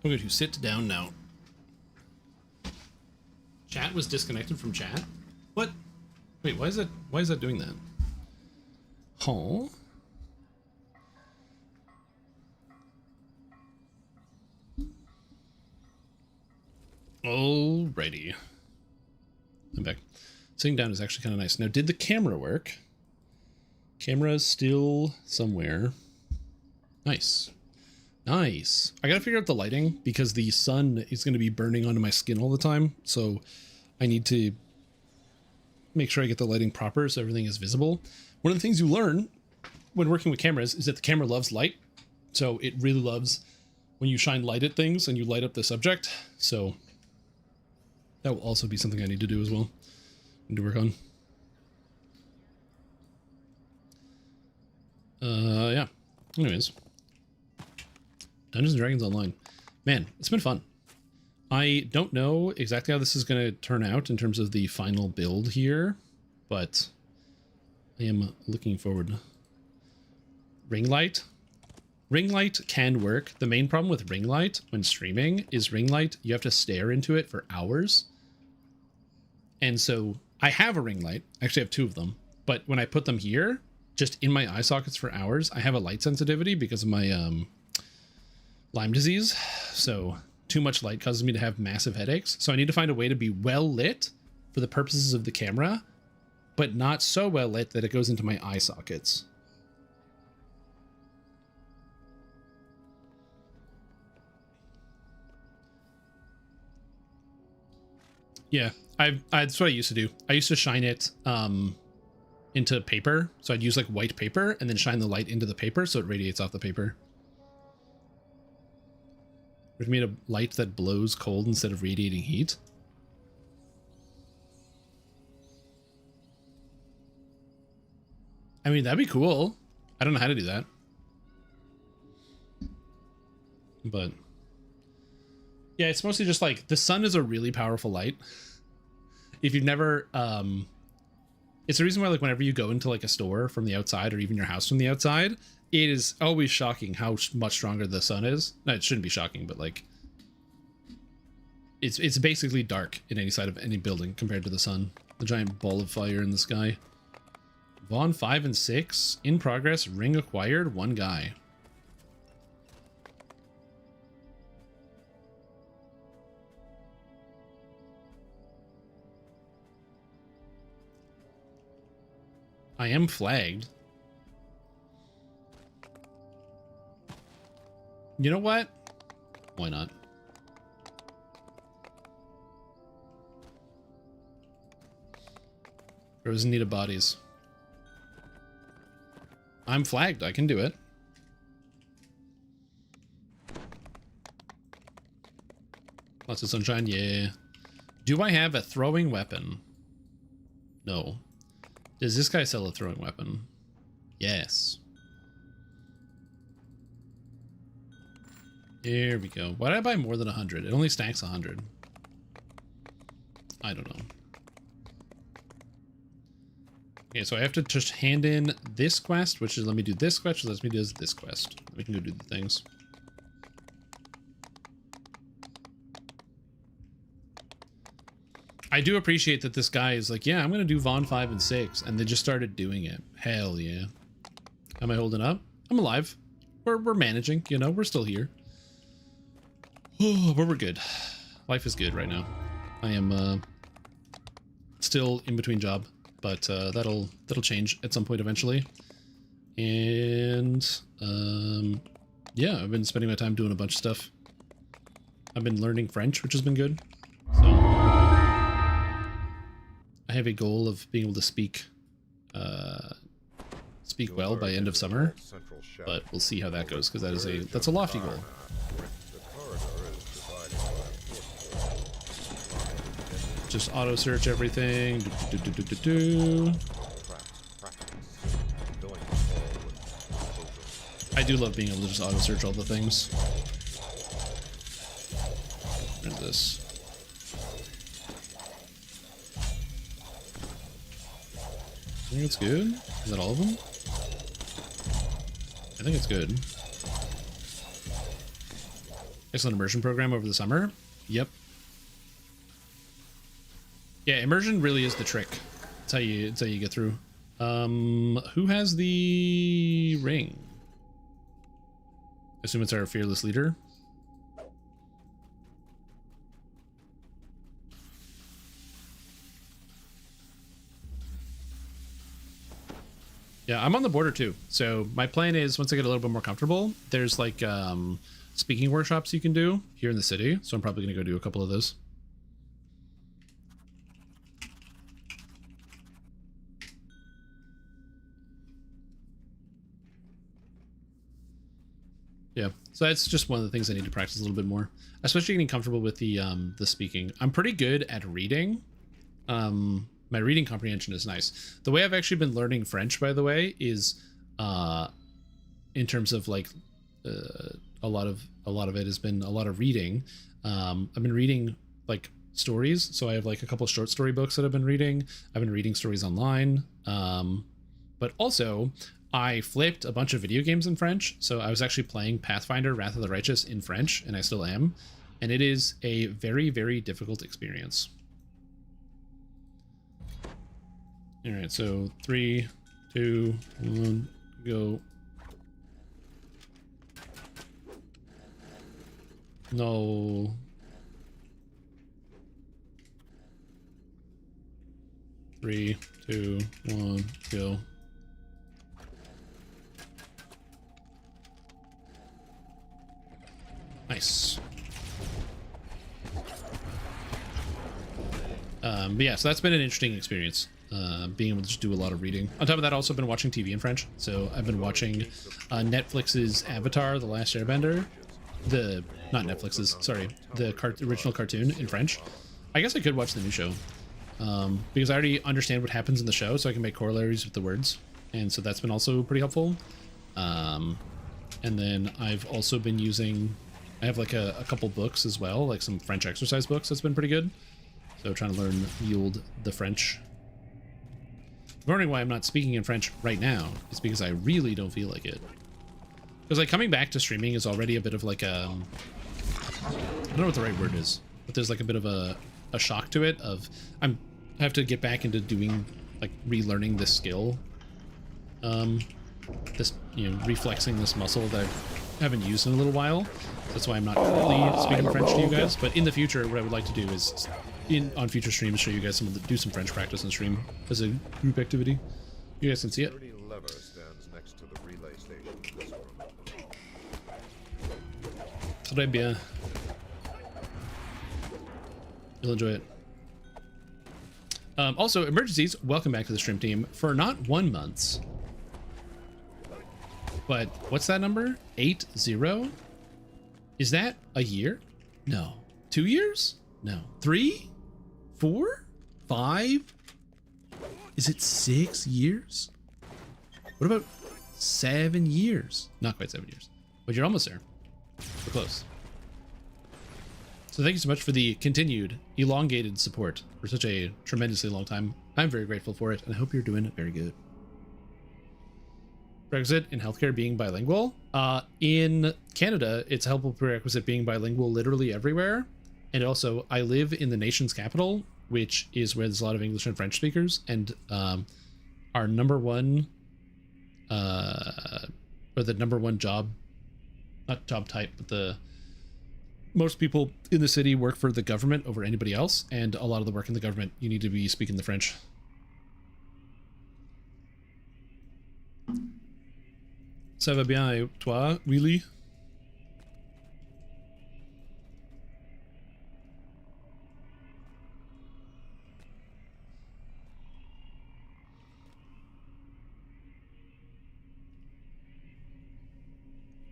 I'm going to sit down now. Chat was disconnected from chat? What? Wait, why is that doing that? Huh? Alrighty. I'm back. Sitting down is actually kind of nice. Now, did the camera work? Camera's still somewhere. Nice. Nice. I gotta figure out the lighting because the sun is going to be burning onto my skin all the time. So I need to make sure I get the lighting proper so everything is visible. One of the things you learn when working with cameras is that the camera loves light. So it really loves when you shine light at things and you light up the subject. So that will also be something I need to do as well. Need to work on. Yeah. Anyways. Dungeons & Dragons Online. Man, it's been fun. I don't know exactly how this is going to turn out in terms of the final build here, but I am looking forward. Ring light? Ring light can work. The main problem with ring light when streaming is ring light, you have to stare into it for hours. And so I have a ring light. I actually have two of them. But when I put them here, just in my eye sockets for hours, I have a light sensitivity because of my Lyme disease. So too much light causes me to have massive headaches. So I need to find a way to be well lit for the purposes of the camera, but not so well lit that it goes into my eye sockets. Yeah, that's what I used to do. I used to shine it into paper. So I'd use like white paper and then shine the light into the paper so it radiates off the paper. We've made a light that blows cold instead of radiating heat. I mean, that'd be cool. I don't know how to do that. But yeah, it's mostly just like the sun is a really powerful light. If you've never, it's the reason why like whenever you go into like a store from the outside or even your house from the outside, it is always shocking how much stronger the sun is. No, it shouldn't be shocking, but like it's basically dark in any side of any building compared to the sun. The giant ball of fire in the sky. Vaughn 5 and 6 in progress. Ring acquired. One guy. I am flagged. You know what? Why not? Rose in need of bodies. I'm flagged. I can do it. Lots of sunshine. Yeah. Do I have a throwing weapon? No. Does this guy sell a throwing weapon? Yes. There we go. Why did I buy more than 100? It only stacks 100. I don't know. Okay, so I have to just hand in this quest, which is let me do this quest, which lets me do this quest. We can go do the things. I do appreciate that this guy is like, yeah, I'm going to do Vaughn 5 and 6, and they just started doing it. Hell yeah. Am I holding up? I'm alive. We're managing, you know, we're still here. Oh, but we're good. Life is good right now. I am still in between job, but that'll change at some point eventually. And yeah, I've been spending my time doing a bunch of stuff. I've been learning French, which has been good. So I have a goal of being able to speak well by end of summer, but we'll see how that goes because that's a lofty goal. Just auto search everything. I do love being able to just auto search all the things. There's this. I think it's good. Is that all of them? I think it's good. Excellent immersion program over the summer. Yep. Yeah, immersion really is the trick. It's how you get through. Who has the ring? I assume it's our fearless leader. Yeah, I'm on the border too. So my plan is once I get a little bit more comfortable, there's like speaking workshops you can do here in the city. So I'm probably gonna go do a couple of those. Yeah, so that's just one of the things I need to practice a little bit more, especially getting comfortable with the speaking. I'm pretty good at reading. My reading comprehension is nice. The way I've actually been learning French, by the way, is in terms of like a lot of it has been a lot of reading. I've been reading like stories, so I have like a couple of short story books that I've been reading. I've been reading stories online, but also I flipped a bunch of video games in French. So I was actually playing Pathfinder Wrath of the Righteous in French, and I still am. And it is a very, very difficult experience. All right, so 3, 2, 1, go. No. Three, 2, 1, go. Nice. But yeah, so that's been an interesting experience, being able to just do a lot of reading. On top of that, also been watching TV in French. So I've been watching Netflix's Avatar: The Last Airbender. Not Netflix's, sorry, the original cartoon in French. I guess I could watch the new show, because I already understand what happens in the show, so I can make corollaries with the words. And so that's been also pretty helpful. And then I've also been using... I have like a couple books as well, like some French exercise books that's been pretty good. So trying to learn Yield the French. I'm wondering why I'm not speaking in French right now. It's because I really don't feel like it. Because like coming back to streaming is already a bit of like a... I don't know what the right word is, but there's like a bit of a shock to it of I have to get back into doing like relearning this skill. This, you know, reflexing this muscle that I haven't used in a little while. That's why I'm not currently speaking French to you guys. But in the future, what I would like to do is, on future streams, show you guys do some French practice on stream as a group activity. You guys can see it. Lever stands next to the relay station. Très bien. You'll enjoy it. Also, emergencies, welcome back to the stream team for not 1 month, but what's that number? 80? Is that a year? No. 2 years? No. 3? 4? 5? Is it 6 years? What about 7 years? Not quite 7 years, but you're almost there. We're close. So thank you so much for the continued elongated support for such a tremendously long time. I'm very grateful for it, and I hope you're doing very good. Prerequisite in healthcare being bilingual. In Canada, it's a helpful prerequisite being bilingual literally everywhere. And also, I live in the nation's capital, which is where there's a lot of English and French speakers. And our number one, or the number one job, not job type, but most people in the city work for the government over anybody else. And a lot of the work in the government, you need to be speaking the French. Ça va bien et toi, Willy?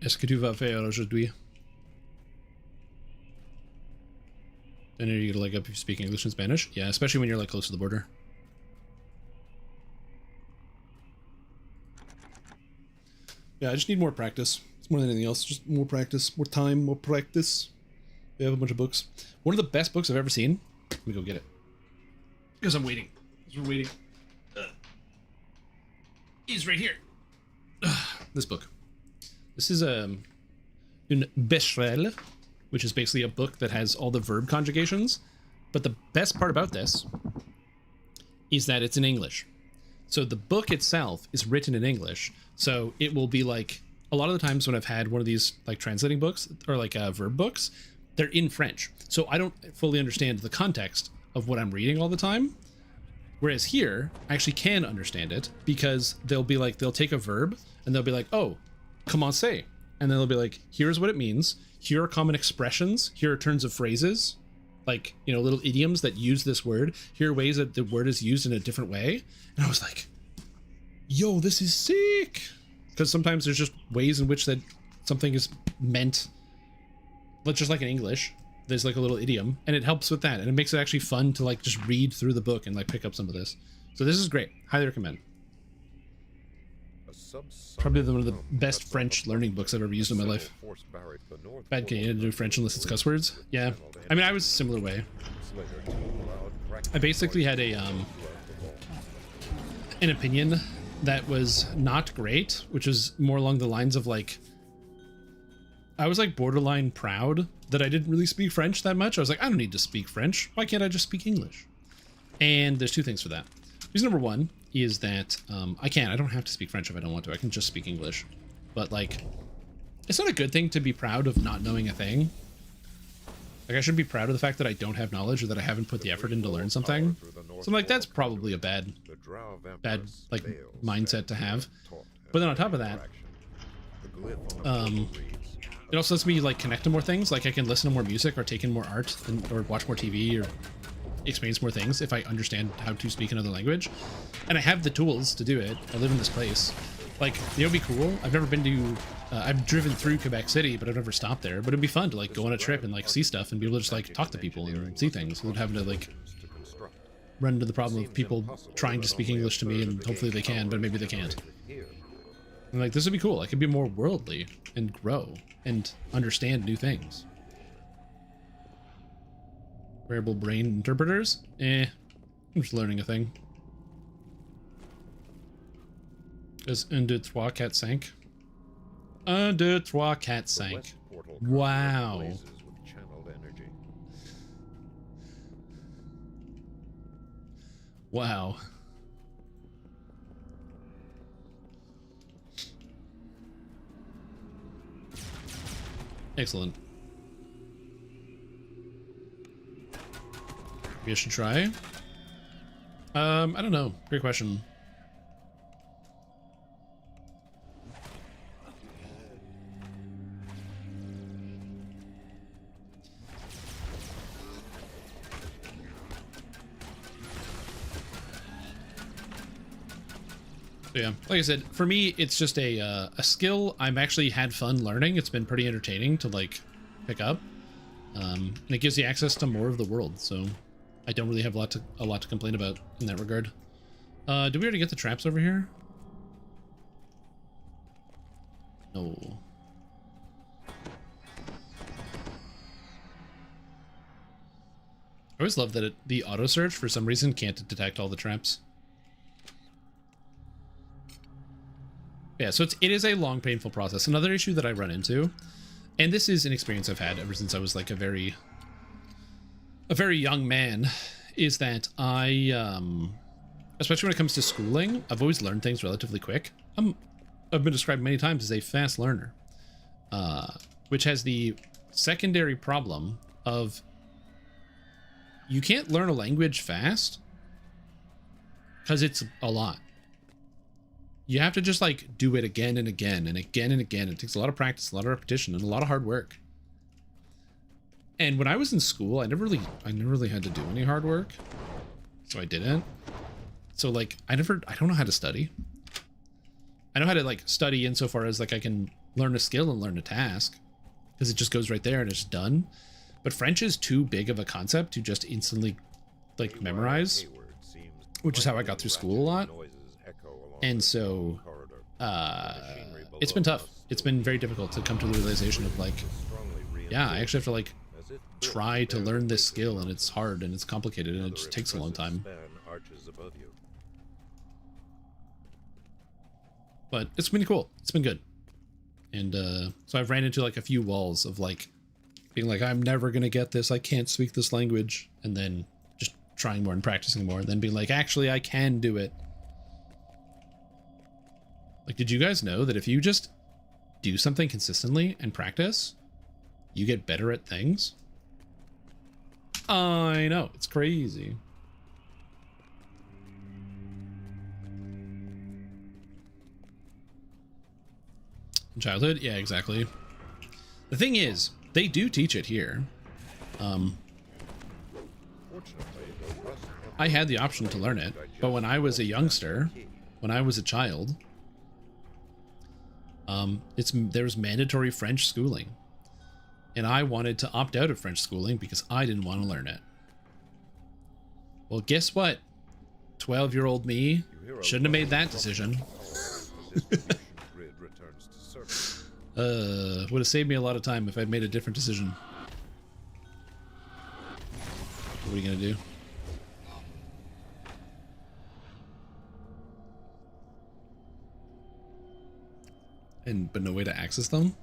Est-ce que tu vas faire aujourd'hui? And are you gonna like up if you speak English and Spanish? Yeah, especially when you're like close to the border. Yeah, I just need more practice. It's more than anything else. Just more practice, more time, more practice. We have a bunch of books. One of the best books I've ever seen. Let me go get it. Because I'm waiting. Because we're waiting. Is right here. This book. This is une bestseller. which is basically a book that has all the verb conjugations. But the best part about this is that it's in English. So the book itself is written in English. So it will be like, a lot of the times when I've had one of these like translating books or like verb books, they're in French. So I don't fully understand the context of what I'm reading all the time. Whereas here, I actually can understand it because they'll be like, they'll take a verb and they'll be like, oh, commencer. And then they'll be like, here's what it means. Here are common expressions. Here are turns of phrases, like, you know, little idioms that use this word. Here are ways that the word is used in a different way. And I was like, yo, this is sick. Because sometimes there's just ways in which that something is meant, just like in English, there's like a little idiom, and it helps with that. And it makes it actually fun to like just read through the book and like pick up some of this. So this is great. Highly recommend. Probably one of the best French learning books I've ever used in my life. Bad Canadian to do French unless it's cuss words. Yeah. I mean, I was a similar way. I basically had an opinion that was not great, which was more along the lines of like, I was like borderline proud that I didn't really speak French that much. I was like, I don't need to speak French. Why can't I just speak English? And there's two things for that. Reason number one is that I don't have to speak French if I don't want to. I can just speak English. But like, it's not a good thing to be proud of not knowing a thing. Like, I should be proud of the fact that I don't have knowledge or that I haven't put the effort in to learn something. So I'm like, that's probably a bad like mindset to have. But then on top of that, it also lets me like connect to more things. Like I can listen to more music or take in more art or watch more TV or experience more things if I understand how to speak another language. And I have the tools to do it. I live in this place. Like, you know, it'd be cool. I've never been to, I've driven through Quebec City, but I've never stopped there. But it'd be fun to like go on a trip and like see stuff and be able to just like talk to people and see things without having to like run into the problem of people trying to speak English to me, and hopefully they can, but maybe they can't. And like, this would be cool. I could be more worldly and grow and understand new things. Variable brain interpreters? I'm just learning a thing. Does 1, 2, 3, 4, 5? 1, 2, 3, 4, 5. Wow. Wow. Excellent. Maybe I should try. I don't know. Great question. Yeah, like I said, for me, it's just a skill I'm actually had fun learning. It's been pretty entertaining to like pick up, and it gives you access to more of the world. So I don't really have a lot to complain about in that regard. Did we already get the traps over here? No. I always love that the auto search for some reason can't detect all the traps. Yeah, so it is a long, painful process. Another issue that I run into, and this is an experience I've had ever since I was like a very young man, is that I, especially when it comes to schooling, I've always learned things relatively quick. I've been described many times as a fast learner, which has the secondary problem of you can't learn a language fast because it's a lot. You have to just like do it again and again and again and again. It takes a lot of practice, a lot of repetition, and a lot of hard work. And when I was in school, I never really had to do any hard work, so I didn't. So like, I don't know how to study. I know how to like study insofar as like I can learn a skill and learn a task, because it just goes right there and it's done. But French is too big of a concept to just instantly like memorize, which is how I got through school a lot. And so it's been tough. It's been very difficult to come to the realization of like, yeah, I actually have to like try to learn this skill, and it's hard and it's complicated and it just takes a long time. But it's been cool. It's been good. And so I've ran into like a few walls of like being like, I'm never gonna get this, I can't speak this language, and then just trying more and practicing more, and then being like, actually I can do it. Like, did you guys know that if you just do something consistently and practice, you get better at things? I know, it's crazy. Childhood? Yeah, exactly. The thing is, they do teach it here. I had the option to learn it, but when I was a youngster, when I was a child, there was mandatory French schooling. And I wanted to opt out of French schooling because I didn't want to learn it. Well, guess what? 12-year-old me shouldn't have made that decision. Would have saved me a lot of time if I'd made a different decision. What are you gonna do? But no way to access them?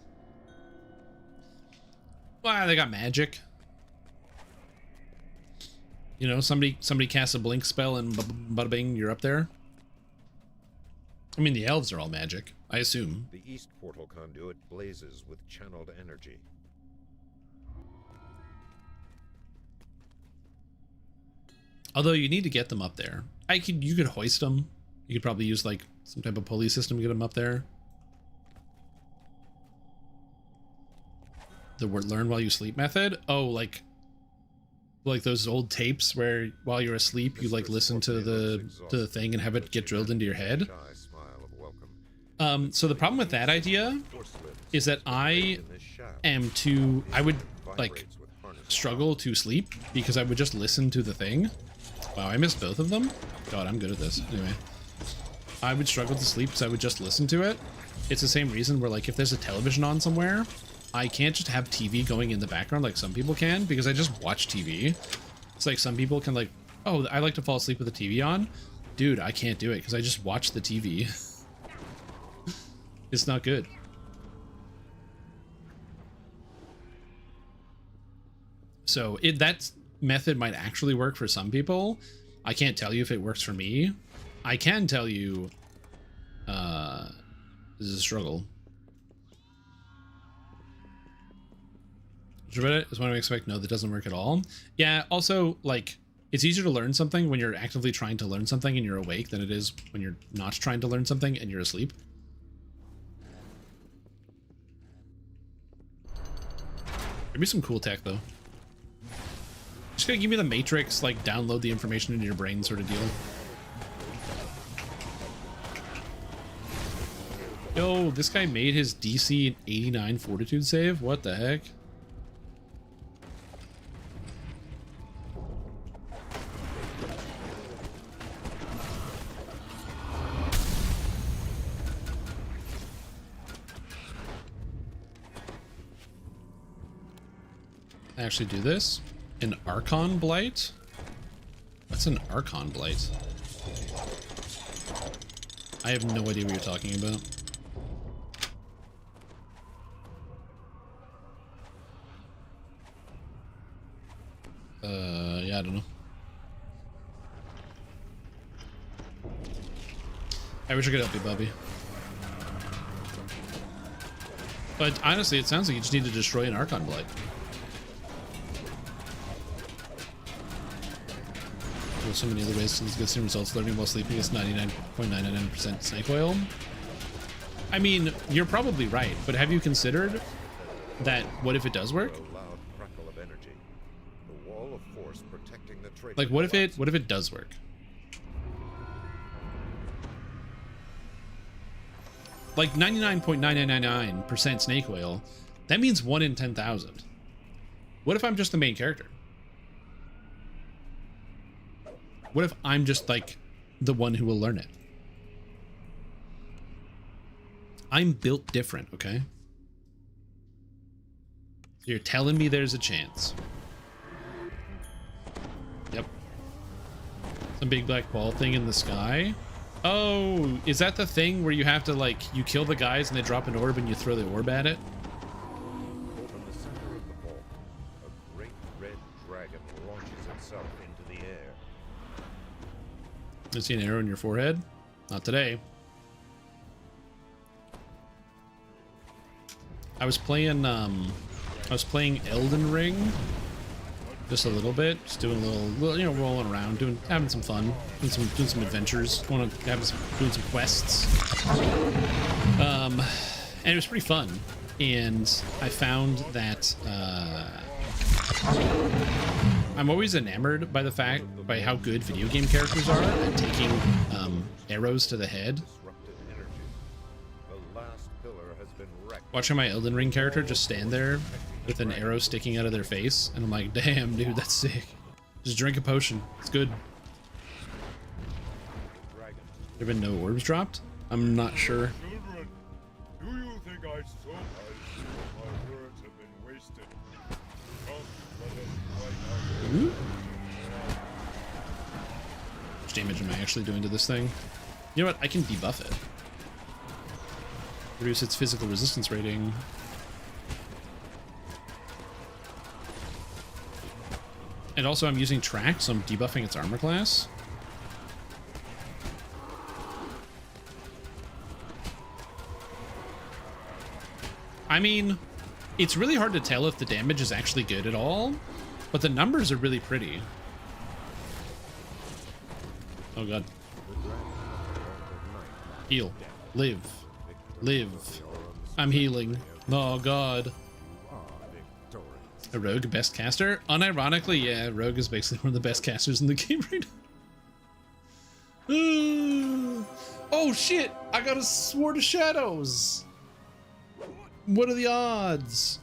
Well, they got magic. You know, somebody casts a blink spell and bada bing, you're up there. I mean, the elves are all magic, I assume. The east portal conduit blazes with channeled energy. Although you need to get them up there. You could hoist them. You could probably use like some type of pulley system to get them up there. The learn while you sleep method? Oh, like those old tapes where while you're asleep you like listen to the thing and have it get drilled into your head. So the problem with that idea is that I would like struggle to sleep because I would just listen to the thing. Wow, I missed both of them. God, I'm good at this. Anyway, I would struggle to sleep because I would just listen to it. It's the same reason where like if there's a television on somewhere, I can't just have TV going in the background like some people can because I just watch TV. It's like some people can like, oh, I like to fall asleep with the TV on. Dude, I can't do it because I just watch the TV. It's not good. So that method might actually work for some people. I can't tell you if it works for me. I can tell you this is a struggle. Is what I expect. No, that doesn't work at all. Yeah, also, like, it's easier to learn something when you're actively trying to learn something and you're awake than it is when you're not trying to learn something and you're asleep. Give me some cool tech, though. Just gonna give me the Matrix, like, download the information into your brain sort of deal. Yo, this guy made his DC 89 Fortitude save? What the heck? Actually do this. An Archon Blight? What's an Archon Blight? I have no idea what you're talking about. Yeah, I don't know. I wish I could help you, Bobby. But honestly, it sounds like you just need to destroy an Archon Blight. There's so many other ways to get the same results. Learning while sleeping is 99.999% snake oil. I mean, you're probably right, but have you considered that what if it does work? Like, what if it does work? Like 99.9999% snake oil, that means 1 in 10,000. What if I'm just the main character? What if I'm just like the one who will learn it? I'm built different, okay? You're telling me there's a chance. Yep. Some big black ball thing in the sky. Oh, is that the thing where you have to, like, you kill the guys and they drop an orb and you throw the orb at it? launches itself into the air. You see an arrow in your forehead? Not today. I was playing Elden Ring just a little bit, just doing a little, you know, rolling around, having some fun, doing some adventures, doing some quests. And it was pretty fun. And I found that I'm always enamored by by how good video game characters are at taking arrows to the head. Watching my Elden Ring character just stand there with an arrow sticking out of their face, and I'm like, damn, dude, that's sick. Just drink a potion. It's good. There been no orbs dropped? I'm not sure. Children, do you think I saw my words have been wasted? Come, let us fight out. Ooh. How much damage am I actually doing to this thing? You know what? I can debuff it. Reduce its physical resistance rating. And also I'm using track, so I'm debuffing its armor class. I mean, it's really hard to tell if the damage is actually good at all, but the numbers are really pretty. Oh god. Heal. Live. Live. I'm healing. Oh god. A rogue best caster? Unironically, yeah, rogue is basically one of the best casters in the game right now. Oh shit! I got a Sword of Shadows! What are the odds?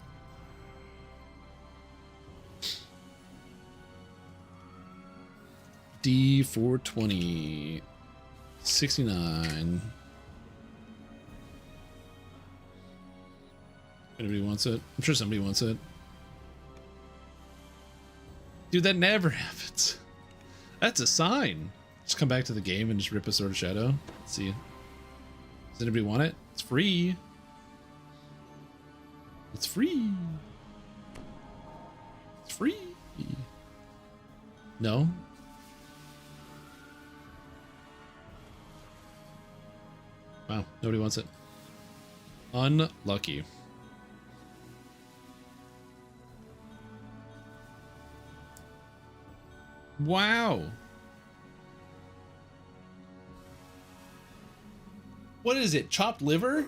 D420. 69. Anybody wants it? I'm sure somebody wants it. Dude, that never happens. That's a sign. Just come back to the game and just rip a Sword of Shadow. Let's see. Does anybody want it? It's free. It's free. It's free. No? Wow, nobody wants it. Unlucky. Wow. What is it? Chopped liver?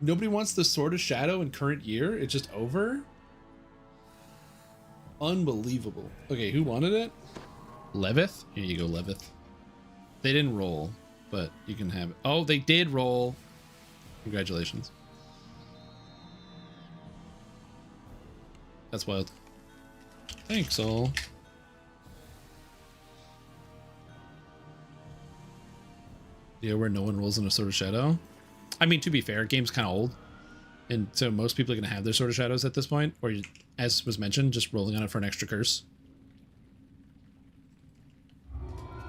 Nobody wants the Sword of Shadow in current year? It's just over? Unbelievable. Okay, who wanted it? Levith? Here you go, Levith. They didn't roll, but you can have it. Oh, they did roll. Congratulations. That's wild. Thanks, all. Yeah, where no one rolls in a Sword of Shadow. I mean, to be fair, game's kind of old, and so most people are going to have their Sword of Shadows at this point, or as was mentioned, just rolling on it for an extra curse.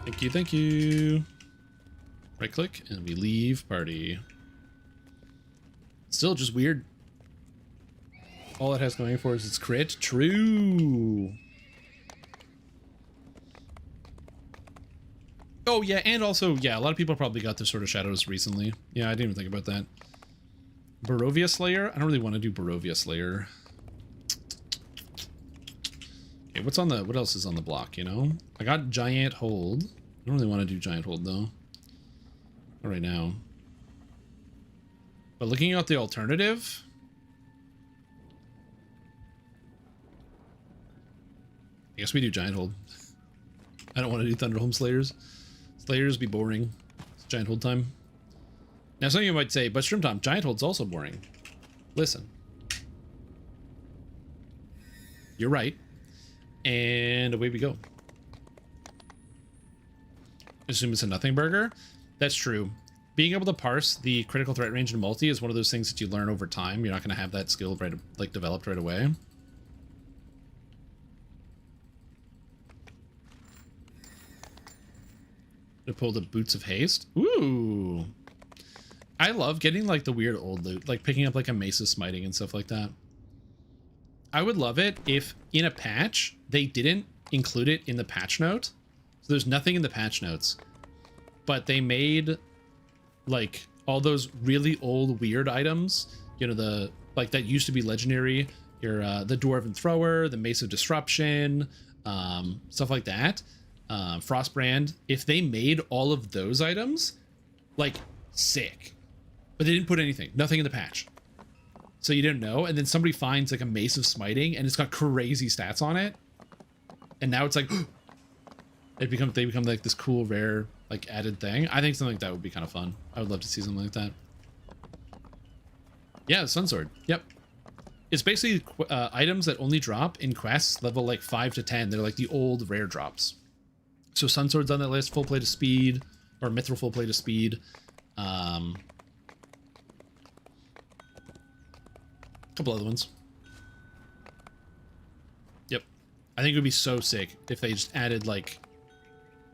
Thank you, thank you. Right click, and we leave party. Still just weird. All it has going for is its crit. True. Oh, yeah, and also, yeah, a lot of people probably got their Sword of Shadows recently. Yeah, I didn't even think about that. Barovia Slayer? I don't really want to do Barovia Slayer. Okay, what else is on the block, you know? I got Giant Hold. I don't really want to do Giant Hold, though. Not right now. But looking at the alternative... I guess we do Giant Hold. I don't want to do Thunderhome Slayers. Slayers be boring. It's Giant Hold time. Now some of you might say, but Shrimp Giant Hold's also boring. Listen. You're right. And away we go. Assume it's a nothing burger. That's true. Being able to parse the critical threat range in multi is one of those things that you learn over time. You're not going to have that skill developed right away. To pull the Boots of Haste. Ooh. I love getting like the weird old loot, like picking up like a Mesa Smiting and stuff like that. I would love it if in a patch they didn't include it in the patch note. So there's nothing in the patch notes, but they made like all those really old weird items, you know, the like that used to be legendary, your the Dwarven Thrower, the Mace of Disruption, stuff like that, Frostbrand. If they made all of those items, like, sick. But they didn't put nothing in the patch. So you didn't know, and then somebody finds like a Mace of Smiting and it's got crazy stats on it. And now it's like they become like this cool rare like added thing. I think something like that would be kind of fun. I would love to see something like that. Yeah, Sunsword. Yep. It's basically items that only drop in quests level like 5 to 10. They're like the old rare drops. So Sunsword's on that list, full plate of speed, or Mithril full plate of speed. Couple other ones. Yep. I think it would be so sick if they just added like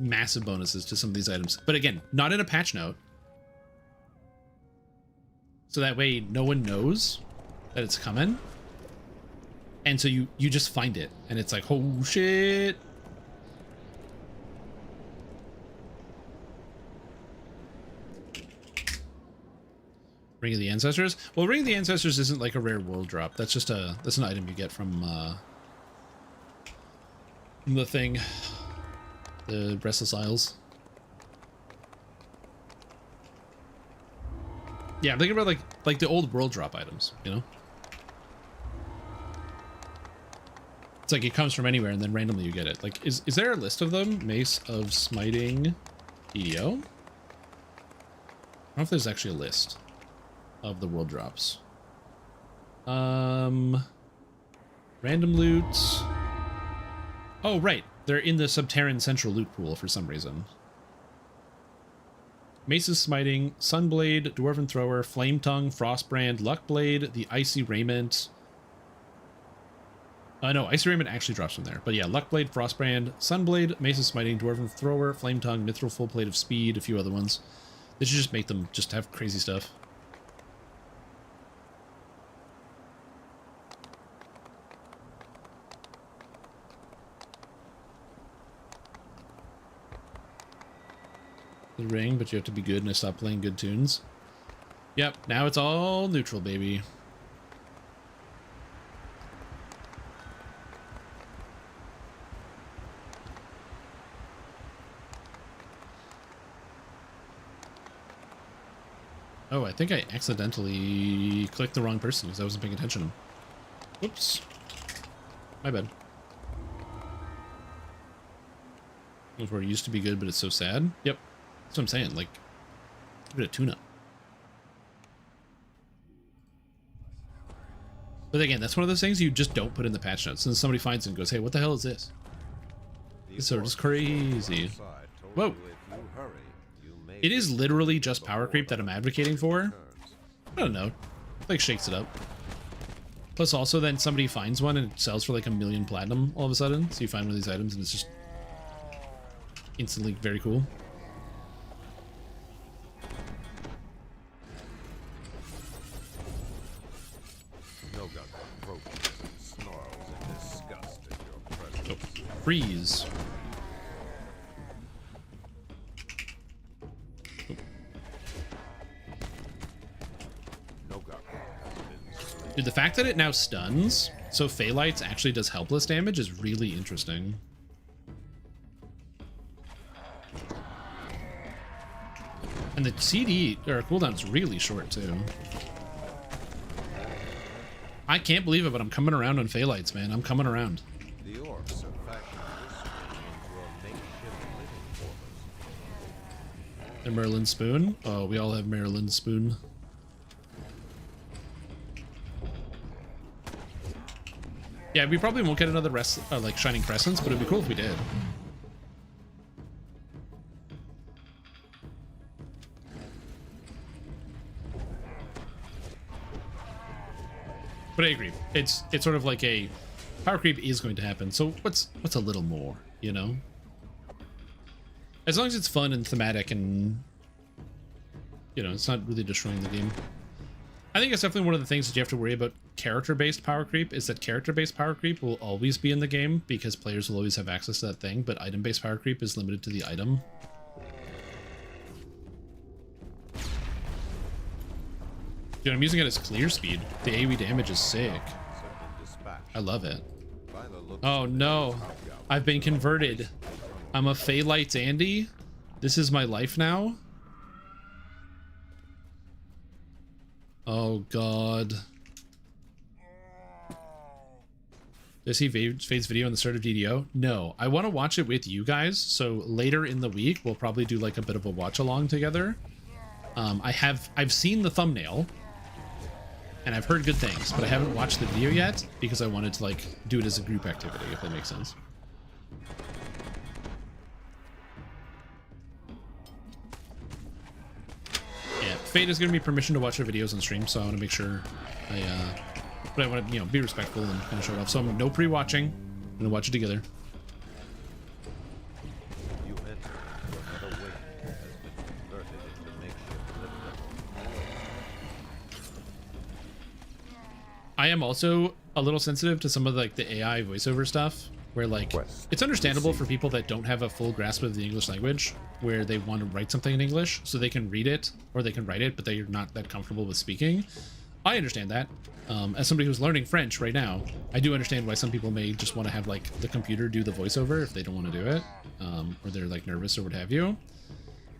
massive bonuses to some of these items. But again, not in a patch note. So that way no one knows that it's coming. And so you just find it and it's like, oh shit. Ring of the Ancestors. Well, Ring of the Ancestors isn't like a rare world drop. That's just that's an item you get from the thing, the Restless Isles. Yeah, I'm thinking about like the old world drop items, you know? It's like it comes from anywhere and then randomly you get it. Like, is there a list of them? Mace of Smiting EDO? I don't know if there's actually a list of the world drops. Random loot. Oh, right. They're in the Subterran Central loot pool for some reason. Mace's Smiting, Sunblade, Dwarven Thrower, Flame Tongue, Frostbrand, Luckblade, the Icy Raiment. No, Icy Raiment actually drops from there. But yeah, Luckblade, Frostbrand, Sunblade, Mace's Smiting, Dwarven Thrower, Flame Tongue, Mithril Full Plate of Speed, a few other ones. They should just make them just have crazy stuff. The ring, but you have to be good, and I stopped playing good tunes. Yep, now it's all neutral, baby. Oh, I think I accidentally clicked the wrong person because I wasn't paying attention. Whoops. My bad. Where it used to be good, but it's so sad. Yep. That's what I'm saying. Like, give it a tune-up. But again, that's one of those things you just don't put in the patch notes. And somebody finds it and goes, hey, what the hell is this? This sword is crazy. Whoa. It is literally just power creep that I'm advocating for. I don't know. Like, shakes it up. Plus also then somebody finds one and it sells for like 1,000,000 platinum all of a sudden. So you find one of these items and it's just instantly very cool. Oh, freeze. Dude, the fact that it now stuns, so Phaelites actually does helpless damage, is really interesting. And the CD, or cooldown, is really short, too. I can't believe it, but I'm coming around on Phaelites, man. I'm coming around. The orcs have fashioned this into a makeshift living quarters. The Merlin Spoon? Oh, we all have Merlin Spoon. Yeah, we probably won't get another like Shining Crescents, but it'd be cool if we did. But I agree. It's sort of like a power creep is going to happen. So what's a little more, you know? As long as it's fun and thematic and, you know, it's not really destroying the game. I think it's definitely one of the things that you have to worry about character-based power creep, is that character-based power creep will always be in the game because players will always have access to that thing, but item-based power creep is limited to the item. Dude, I'm using it as clear speed. The AoE damage is sick. I love it. Oh no, I've been converted. I'm a Phaelites Andy. This is my life now. Oh god. Did I see Fade's video on the start of DDO? No, I want to watch it with you guys. So later in the week, we'll probably do like a bit of a watch along together. I've seen the thumbnail and I've heard good things, but I haven't watched the video yet because I wanted to like do it as a group activity, if that makes sense. Yeah, Fade is giving me permission to watch our videos on stream, so I want to make sure but I want to, you know, be respectful and kind of show it off. So I'm no pre-watching. I'm gonna watch it together. I am also a little sensitive to some of like the AI voiceover stuff, where like it's understandable for people that don't have a full grasp of the English language, where they want to write something in English so they can read it or they can write it, but they're not that comfortable with speaking. I understand that. As somebody who's learning French right now, I do understand why some people may just want to have like the computer do the voiceover if they don't want to do it, or they're like nervous or what have you.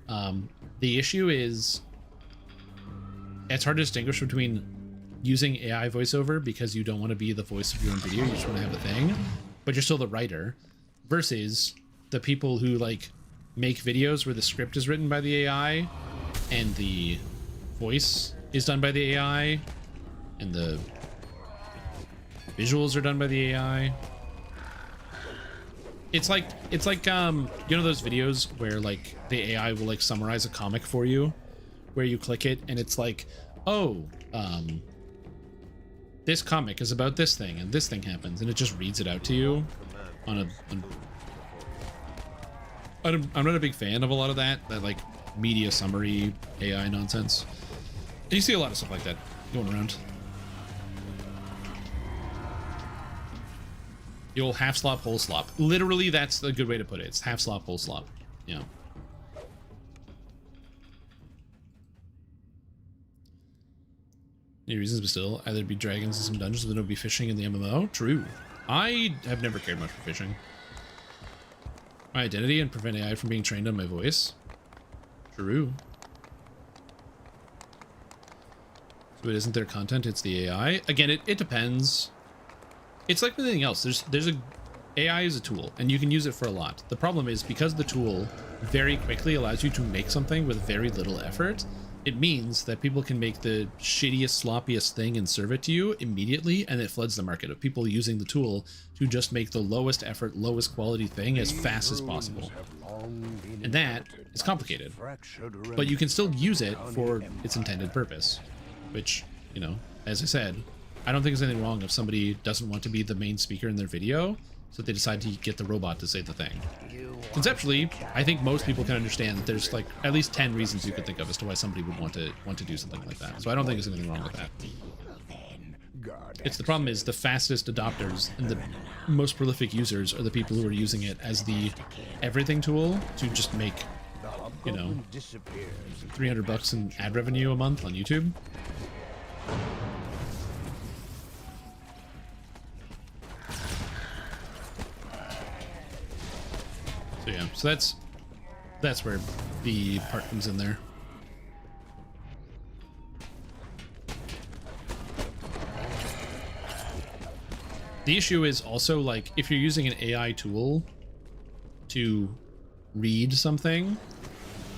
The issue is it's hard to distinguish between using AI voiceover because you don't want to be the voice of your own video, you just want to have a thing, but you're still the writer, versus the people who like make videos where the script is written by the AI and the voice is done by the AI and the visuals are done by the AI. It's like you know those videos where like the AI will like summarize a comic for you, where you click it and it's like, oh, this comic is about this thing and this thing happens, and it just reads it out to you on I'm not a big fan of a lot of that like media summary AI nonsense. And you see a lot of stuff like that going around. The old half slop, whole slop. Literally, that's a good way to put it. It's half slop, whole slop. Yeah. Any reasons, but still, either be dragons in some dungeons, or there be fishing in the MMO. True. I have never cared much for fishing. My identity and prevent AI from being trained on my voice. True. So it isn't their content, it's the AI. Again, it depends. It's like with anything else. AI is a tool, and you can use it for a lot. The problem is, because the tool very quickly allows you to make something with very little effort, it means that people can make the shittiest, sloppiest thing and serve it to you immediately, and it floods the market of people using the tool to just make the lowest effort, lowest quality thing as fast as possible. And that is complicated, but you can still use it for its intended purpose, which, you know, as I said, I don't think there's anything wrong if somebody doesn't want to be the main speaker in their video, so they decide to get the robot to say the thing. Conceptually, I think most people can understand that there's like at least 10 reasons you could think of as to why somebody would want to do something like that. So I don't think there's anything wrong with that. It's the problem is the fastest adopters and the most prolific users are the people who are using it as the everything tool to just make, you know, $300 in ad revenue a month on YouTube. So yeah, so that's where the part comes in there. The issue is also, like, if you're using an AI tool to read something,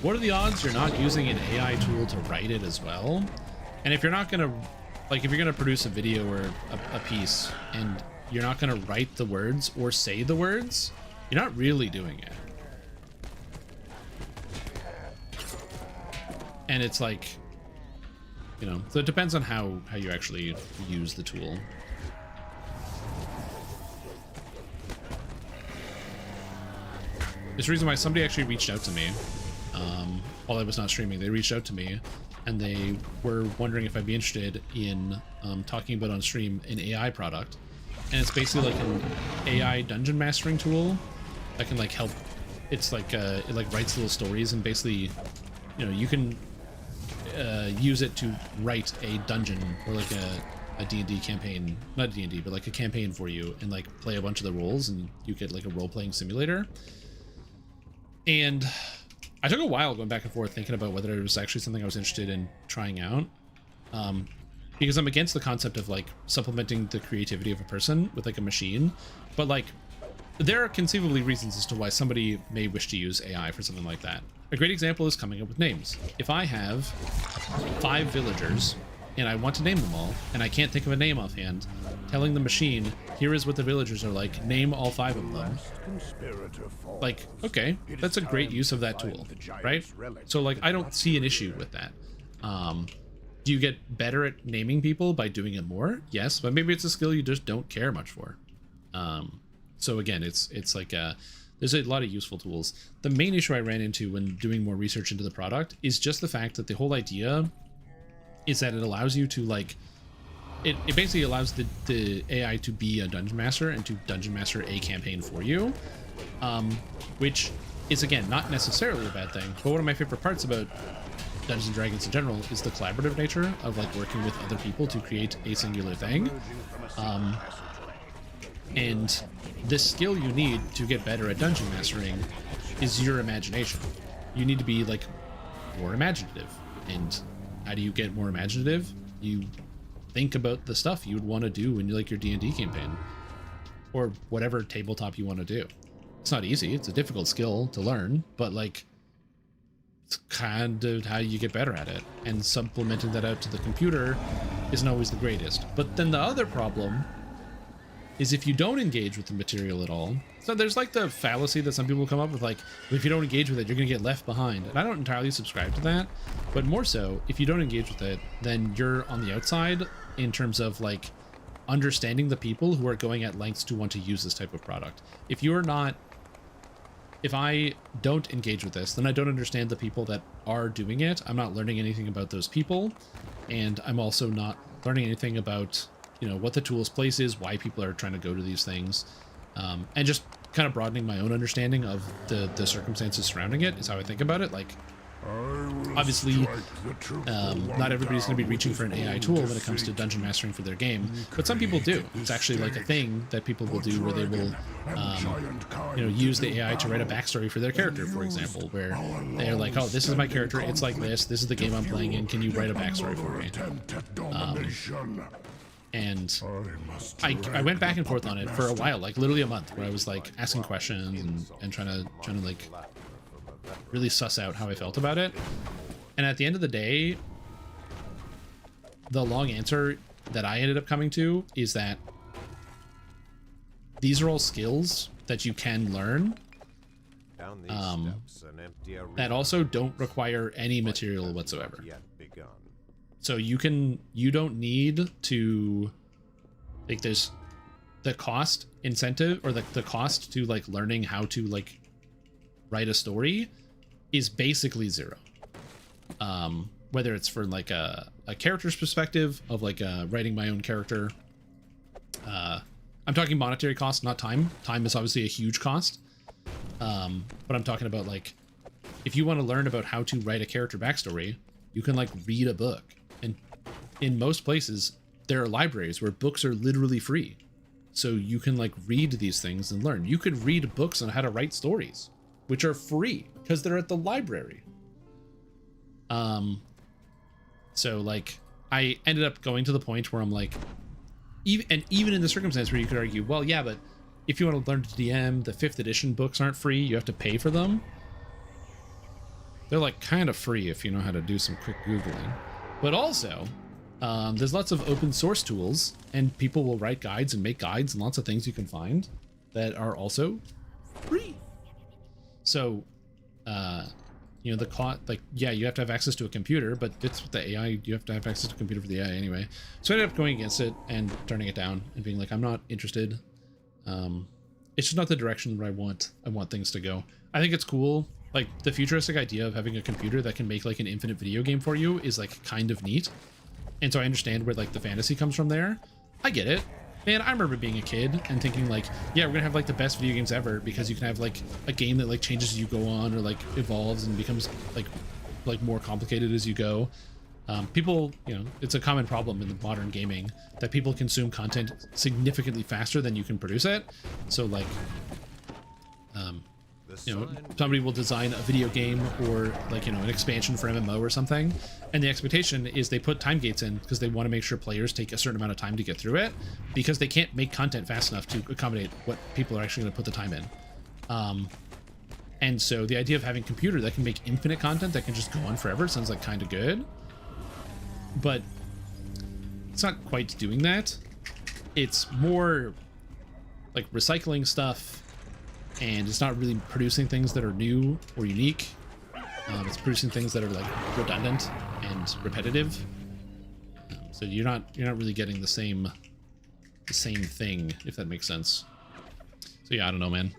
what are the odds you're not using an AI tool to write it as well? And if you're not gonna, like, if you're gonna produce a video or a piece and you're not gonna write the words or say the words, you're not really doing it. And it's like, you know, so it depends on how you actually use the tool. There's a reason why somebody actually reached out to me while I was not streaming. They reached out to me and they were wondering if I'd be interested in talking about on stream an AI product. And it's basically like an AI dungeon mastering tool that can like help. It's like it like writes little stories, and basically, you know, you can use it to write a dungeon or like a D&D campaign, not D&D, but like a campaign for you, and like play a bunch of the roles, and you get like a role-playing simulator. And I took a while going back and forth thinking about whether it was actually something I was interested in trying out, because I'm against the concept of like supplementing the creativity of a person with like a machine, but like there are conceivably reasons as to why somebody may wish to use AI for something like that. A great example is coming up with names. If I have 5 villagers and I want to name them all, and I can't think of a name offhand, telling the machine, here is what the villagers are like, name all 5 of them. Like, okay, that's a great use of that tool, right? So like, I don't see an issue with that. Do you get better at naming people by doing it more? Yes, but maybe it's a skill you just don't care much for. So again, it's like there's a lot of useful tools. The main issue I ran into when doing more research into the product is just the fact that the whole idea is that it allows you to like, it basically allows the AI to be a dungeon master and to dungeon master a campaign for you, which is again not necessarily a bad thing. But one of my favorite parts about Dungeons and Dragons in general is the collaborative nature of like working with other people to create a singular thing. And this skill you need to get better at dungeon mastering is your imagination. You need to be like more imaginative. And how do you get more imaginative? You think about the stuff you would want to do in like your D&D campaign or whatever tabletop you want to do. It's not easy. It's a difficult skill to learn, but like it's kind of how you get better at it. And supplementing that out to the computer isn't always the greatest. But then the other problem is if you don't engage with the material at all. So there's like the fallacy that some people come up with, like, if you don't engage with it, you're gonna get left behind. And I don't entirely subscribe to that, but more so, if you don't engage with it, then you're on the outside in terms of like understanding the people who are going at lengths to want to use this type of product. If I don't engage with this, then I don't understand the people that are doing it. I'm not learning anything about those people, and I'm also not learning anything about, you know, what the tool's place is, why people are trying to go to these things, and just kind of broadening my own understanding of the circumstances surrounding it is how I think about it. Like, obviously, not everybody's going to be reaching for an AI tool when it comes to dungeon mastering for their game, but some people do. It's actually like a thing that people will do where they will, you know, use the AI to write a backstory for their character, for example, where they're like, oh, this is my character, it's like this is the game I'm playing in, can you write a backstory for me? And I went back and forth on it for a while, like literally a month, where I was like asking questions and trying to like really suss out how I felt about it. And at the end of the day, the long answer that I ended up coming to is that these are all skills that you can learn, that also don't require any material whatsoever. So you don't need to, like, there's the cost incentive, or the cost to like learning how to like write a story is basically zero. Whether it's for like a character's perspective of like writing my own character. I'm talking monetary cost, not time. Time is obviously a huge cost. But I'm talking about like, if you want to learn about how to write a character backstory, you can like read a book. And in most places, there are libraries where books are literally free. So you can like read these things and learn. You could read books on how to write stories, which are free because they're at the library. So like I ended up going to the point where I'm like, even in the circumstance where you could argue, well, yeah, but if you want to learn to DM, the 5th edition books aren't free. You have to pay for them. They're like kind of free if you know how to do some quick Googling. But also, there's lots of open source tools, and people will write guides and make guides and lots of things you can find that are also free. So, you know, the cost, like, yeah, you have to have access to a computer, but it's with the AI, you have to have access to a computer for the AI anyway. So I ended up going against it and turning it down and being like, I'm not interested. it's just not the direction where I want things to go. I think it's cool. Like the futuristic idea of having a computer that can make like an infinite video game for you is like kind of neat. And so I understand where like the fantasy comes from there. I get it. Man, I remember being a kid and thinking like, yeah, we're gonna have like the best video games ever because you can have like a game that like changes as you go on or like evolves and becomes like more complicated as you go. People, you know, it's a common problem in the modern gaming that people consume content significantly faster than you can produce it. So like, you know, somebody will design a video game or like, you know, an expansion for MMO or something. And the expectation is they put time gates in because they want to make sure players take a certain amount of time to get through it because they can't make content fast enough to accommodate what people are actually going to put the time in. And so the idea of having a computer that can make infinite content that can just go on forever sounds like kind of good. But it's not quite doing that. It's more like recycling stuff, and it's not really producing things that are new or unique. It's producing things that are like redundant and repetitive. So you're not really getting the same thing, if that makes sense. So yeah, I don't know, man.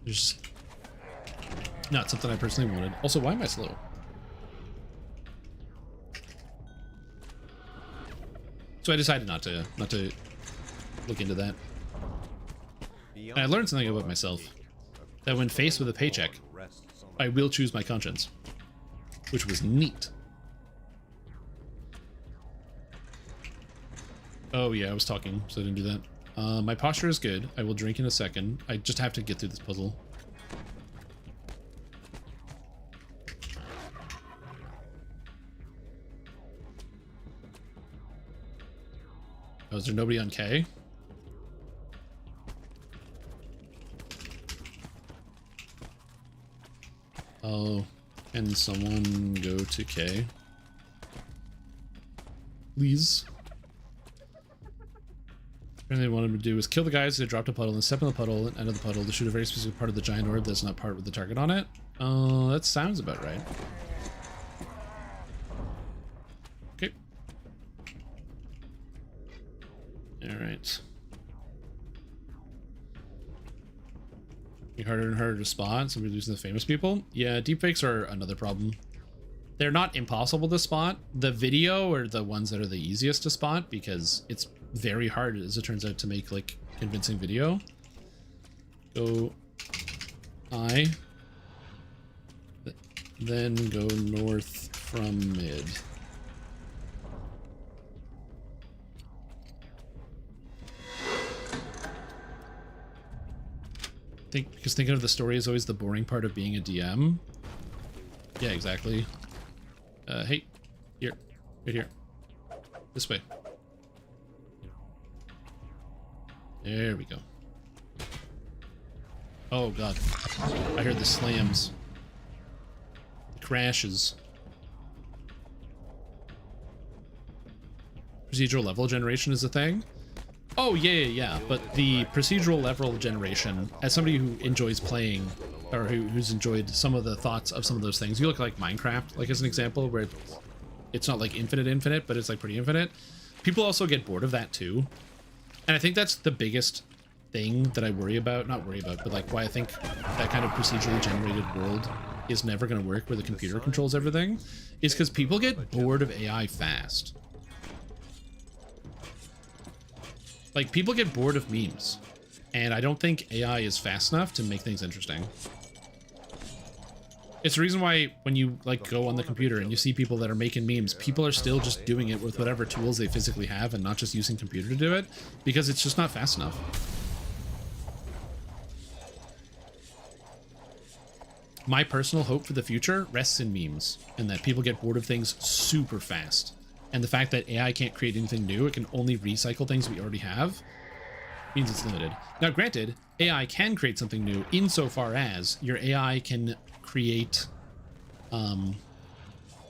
There's not something I personally wanted. Also, why am I slow? So I decided not to look into that. And I learned something about myself. That when faced with a paycheck, I will choose my conscience. Which was neat. Oh yeah, I was talking, so I didn't do that. My posture is good. I will drink in a second. I just have to get through this puzzle. Oh, is there nobody on K? Oh, can someone go to K? Please. What they wanted to do is kill the guys that dropped a puddle and step in the puddle and enter the puddle to shoot a very specific part of the giant orb that's not part with the target on it. That sounds about right. Okay. Alright. Harder and harder to spot, so we're losing the famous people. Yeah, deepfakes are another problem. They're not impossible to spot. The video are the ones that are the easiest to spot because it's very hard, as it turns out, to make like convincing video. Go I, then go north from mid. Because thinking of the story is always the boring part of being a DM. Yeah, exactly. Hey, here, right here, this way. There we go. Oh god, I heard the slams, the crashes. Procedural level generation is a thing. Oh, yeah, but the procedural level generation, as somebody who enjoys playing, or who's enjoyed some of the thoughts of some of those things, you look like Minecraft, like as an example, where it's not like infinite, but it's like pretty infinite. People also get bored of that too. And I think that's the biggest thing that I worry about, not worry about, but like why I think that kind of procedurally generated world is never going to work where the computer controls everything, is because people get bored of AI fast. Like, people get bored of memes, and I don't think AI is fast enough to make things interesting. It's the reason why when you, like, go on the computer and you see people that are making memes, people are still just doing it with whatever tools they physically have and not just using computer to do it, because it's just not fast enough. My personal hope for the future rests in memes, and that people get bored of things super fast. And the fact that AI can't create anything new, it can only recycle things we already have, means it's limited. Now, granted, AI can create something new insofar as your AI can create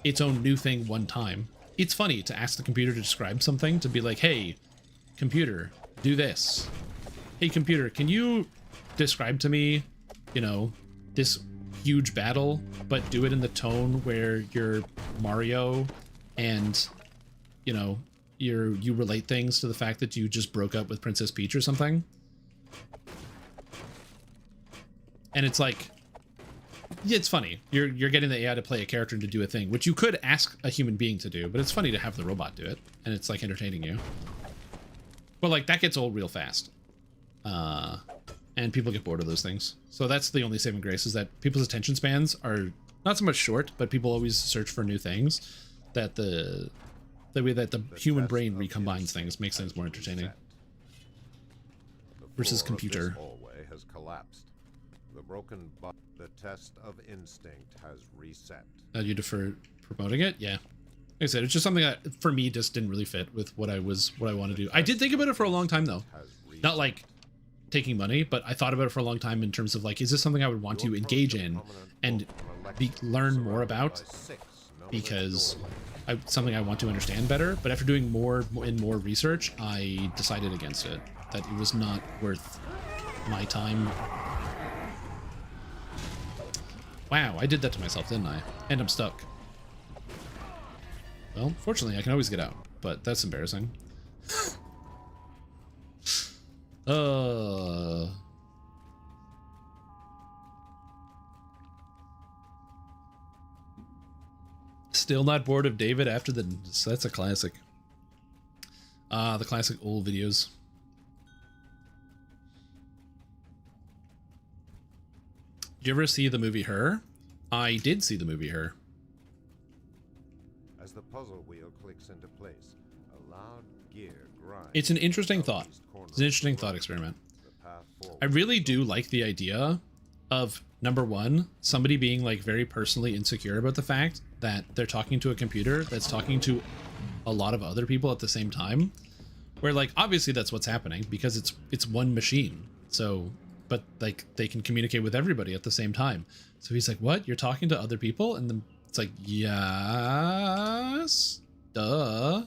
its own new thing one time. It's funny to ask the computer to describe something, to be like, hey, computer, do this. Hey, computer, can you describe to me, you know, this huge battle, but do it in the tone where you're Mario and, you know, you relate things to the fact that you just broke up with Princess Peach or something. And it's like, yeah, it's funny. You're getting the AI to play a character and to do a thing, which you could ask a human being to do, but it's funny to have the robot do it, and it's like entertaining you. But like that gets old real fast. And people get bored of those things. So that's the only saving grace, is that people's attention spans are not so much short, but people always search for new things. That the way that the human brain recombines things makes things more entertaining. Versus computer. This hallway has collapsed. The test of instinct has reset. You defer promoting it? Yeah. Like I said, it's just something that for me just didn't really fit with what I want to do. I did think about it for a long time though. Not like taking money, but I thought about it for a long time in terms of like, is this something I would want to engage in and learn more about, because something I want to understand better. But after doing more research, I decided against it, that it was not worth my time. Wow, I did that to myself, didn't I? And I'm stuck. Well, fortunately, I can always get out, but that's embarrassing. Still not bored of David after the... That's a classic. The classic old videos. Did you ever see the movie Her? I did see the movie Her. As the puzzle wheel clicks into place, a loud gear grinds. It's an interesting thought. It's an interesting thought experiment. I really do like the idea of, number one, somebody being like very personally insecure about the fact that they're talking to a computer that's talking to a lot of other people at the same time, where like obviously that's what's happening because it's one machine. So, but like they can communicate with everybody at the same time. So he's like, what? You're talking to other people? And then it's like, yes, duh.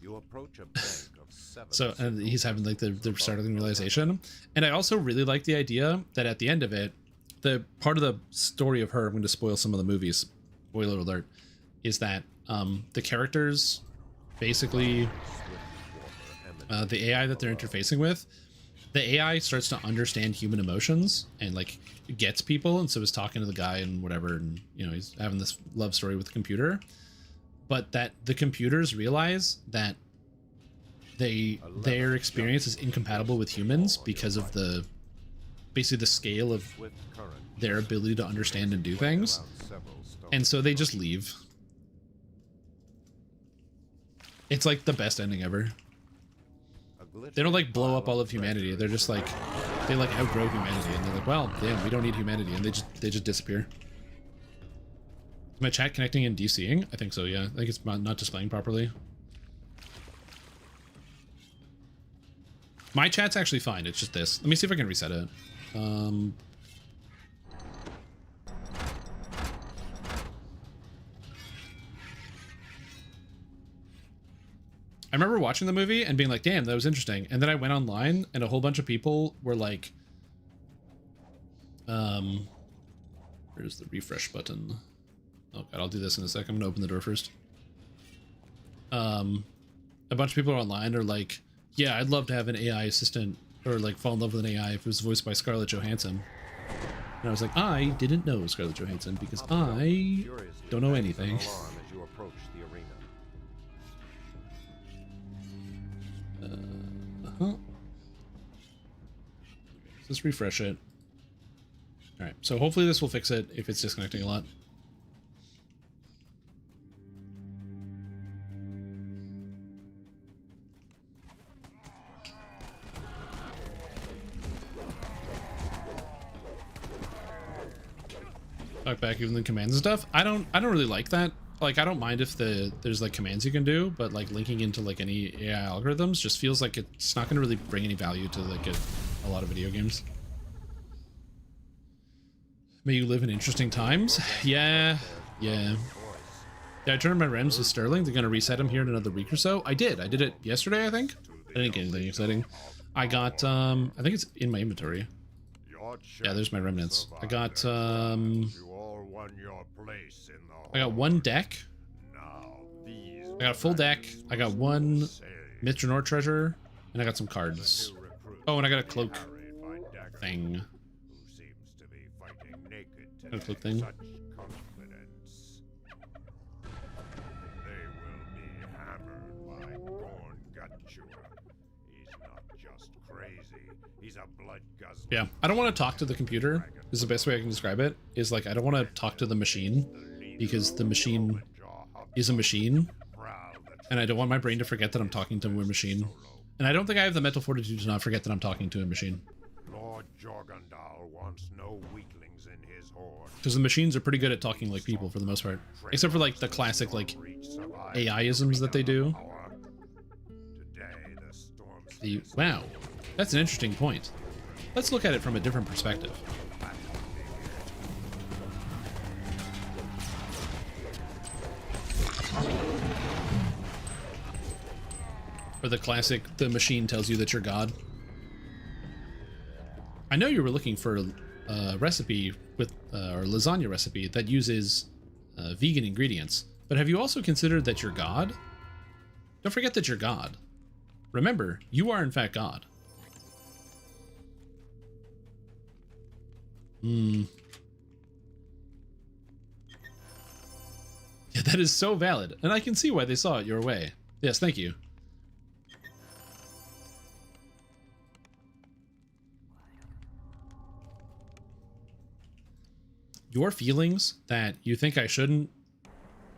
You approach a bank of 7. So, and he's having like the startling realization. And I also really like the idea that at the end of it, the part of the story of Her, I'm going to spoil some of the movies, spoiler alert, is that the characters basically, the AI that they're interfacing with, the AI starts to understand human emotions and like gets people, and so is talking to the guy and whatever, and you know, he's having this love story with the computer. But that the computers realize that their experience is incompatible with humans because of basically the scale of their ability to understand and do things. And so they just leave. It's like the best ending ever. They don't like blow up all of humanity. They're just like, they like outgrow humanity and they're like, well, damn, we don't need humanity, and they just disappear. Is my chat connecting and DCing? I think so, yeah. I think it's not displaying properly. My chat's actually fine. It's just this. Let me see if I can reset it. I remember watching the movie and being like, damn, that was interesting. And then I went online and a whole bunch of people were like, where's the refresh button? Oh god, I'll do this in a sec. I'm gonna open the door first. A bunch of people online are like, yeah, I'd love to have an AI assistant, or like fall in love with an AI if it was voiced by Scarlett Johansson. And I was like, I didn't know Scarlett Johansson because I don't know anything. Let's refresh it. Alright, so hopefully this will fix it if it's disconnecting a lot. Talk back even the commands and stuff. I don't really like that. Like, I don't mind if there's like commands you can do, but like linking into like any AI algorithms just feels like it's not going to really bring any value to like a lot of video games. May you live in interesting times. Yeah. Did I turn my REMs with Sterling? They're going to reset him here in another week or so. I did it yesterday, I think. I didn't get anything exciting. I got I think it's in my inventory. Yeah, there's my remnants. I got one deck. I got a full deck. I got one Mr. Nord treasure, and I got some cards. Oh, and I got a cloak thing. Got a cloak thing. Yeah, I don't want to talk to the computer. Is the best way I can describe it. Is like I don't want to talk to the machine because the machine is a machine, and I don't want my brain to forget that I'm talking to a machine. And I don't think I have the mental fortitude to not forget that I'm talking to a machine. Lord Jorgandal wants no weaklings in his horde. Because the machines are pretty good at talking like people for the most part, except for like the classic like AI-isms that they do. Wow, that's an interesting point. Let's look at it from a different perspective. Or the classic, the machine tells you that you're God. I know you were looking for a recipe with, or lasagna recipe that uses vegan ingredients, but have you also considered that you're God? Don't forget that you're God. Remember, you are in fact God. Yeah, that is so valid, and I can see why they saw it your way. Yes, thank you. Your feelings that you think I shouldn't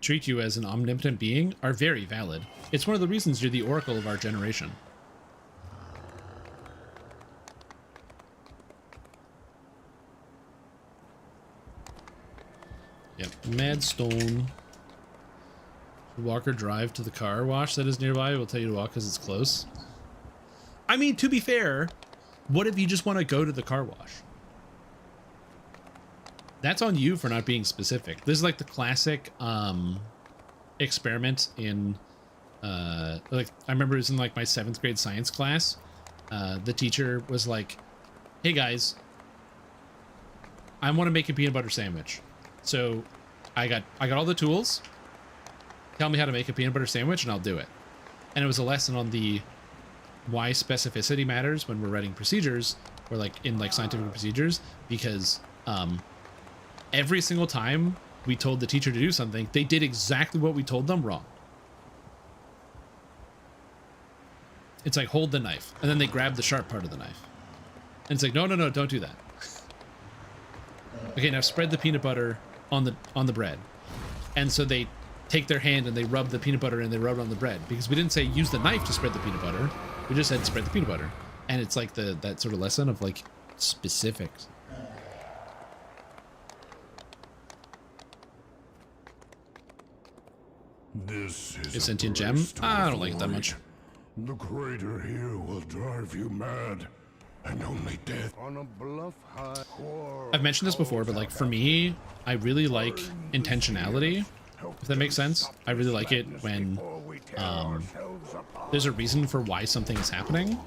treat you as an omnipotent being are very valid. It's one of the reasons you're the oracle of our generation. Yep, Madstone. Walk or drive to the car wash that is nearby. We'll tell you to walk because it's close. I mean, to be fair, what if you just want to go to the car wash? That's on you for not being specific. This is like the classic experiment in like I remember it was in like my 7th grade science class. The teacher was like, "Hey guys, I want to make a peanut butter sandwich. So I got all the tools. Tell me how to make a peanut butter sandwich and I'll do it." And it was a lesson on the why specificity matters when we're writing procedures or like in like scientific procedures, because every single time we told the teacher to do something, they did exactly what we told them wrong. It's like, hold the knife, and then they grab the sharp part of the knife. And it's like, no, no, no, don't do that. Okay, now spread the peanut butter on the bread. And so they take their hand and they rub the peanut butter and they rub it on the bread, because we didn't say use the knife to spread the peanut butter. We just said spread the peanut butter. And it's like that sort of lesson of like specifics. This is a sentient gem? I don't like it that much. The crater here will drive you mad, and only death on a bluff high. I've mentioned this before, but like for me, I really like intentionality, if that makes sense. I really like it when there's a reason for why something is happening.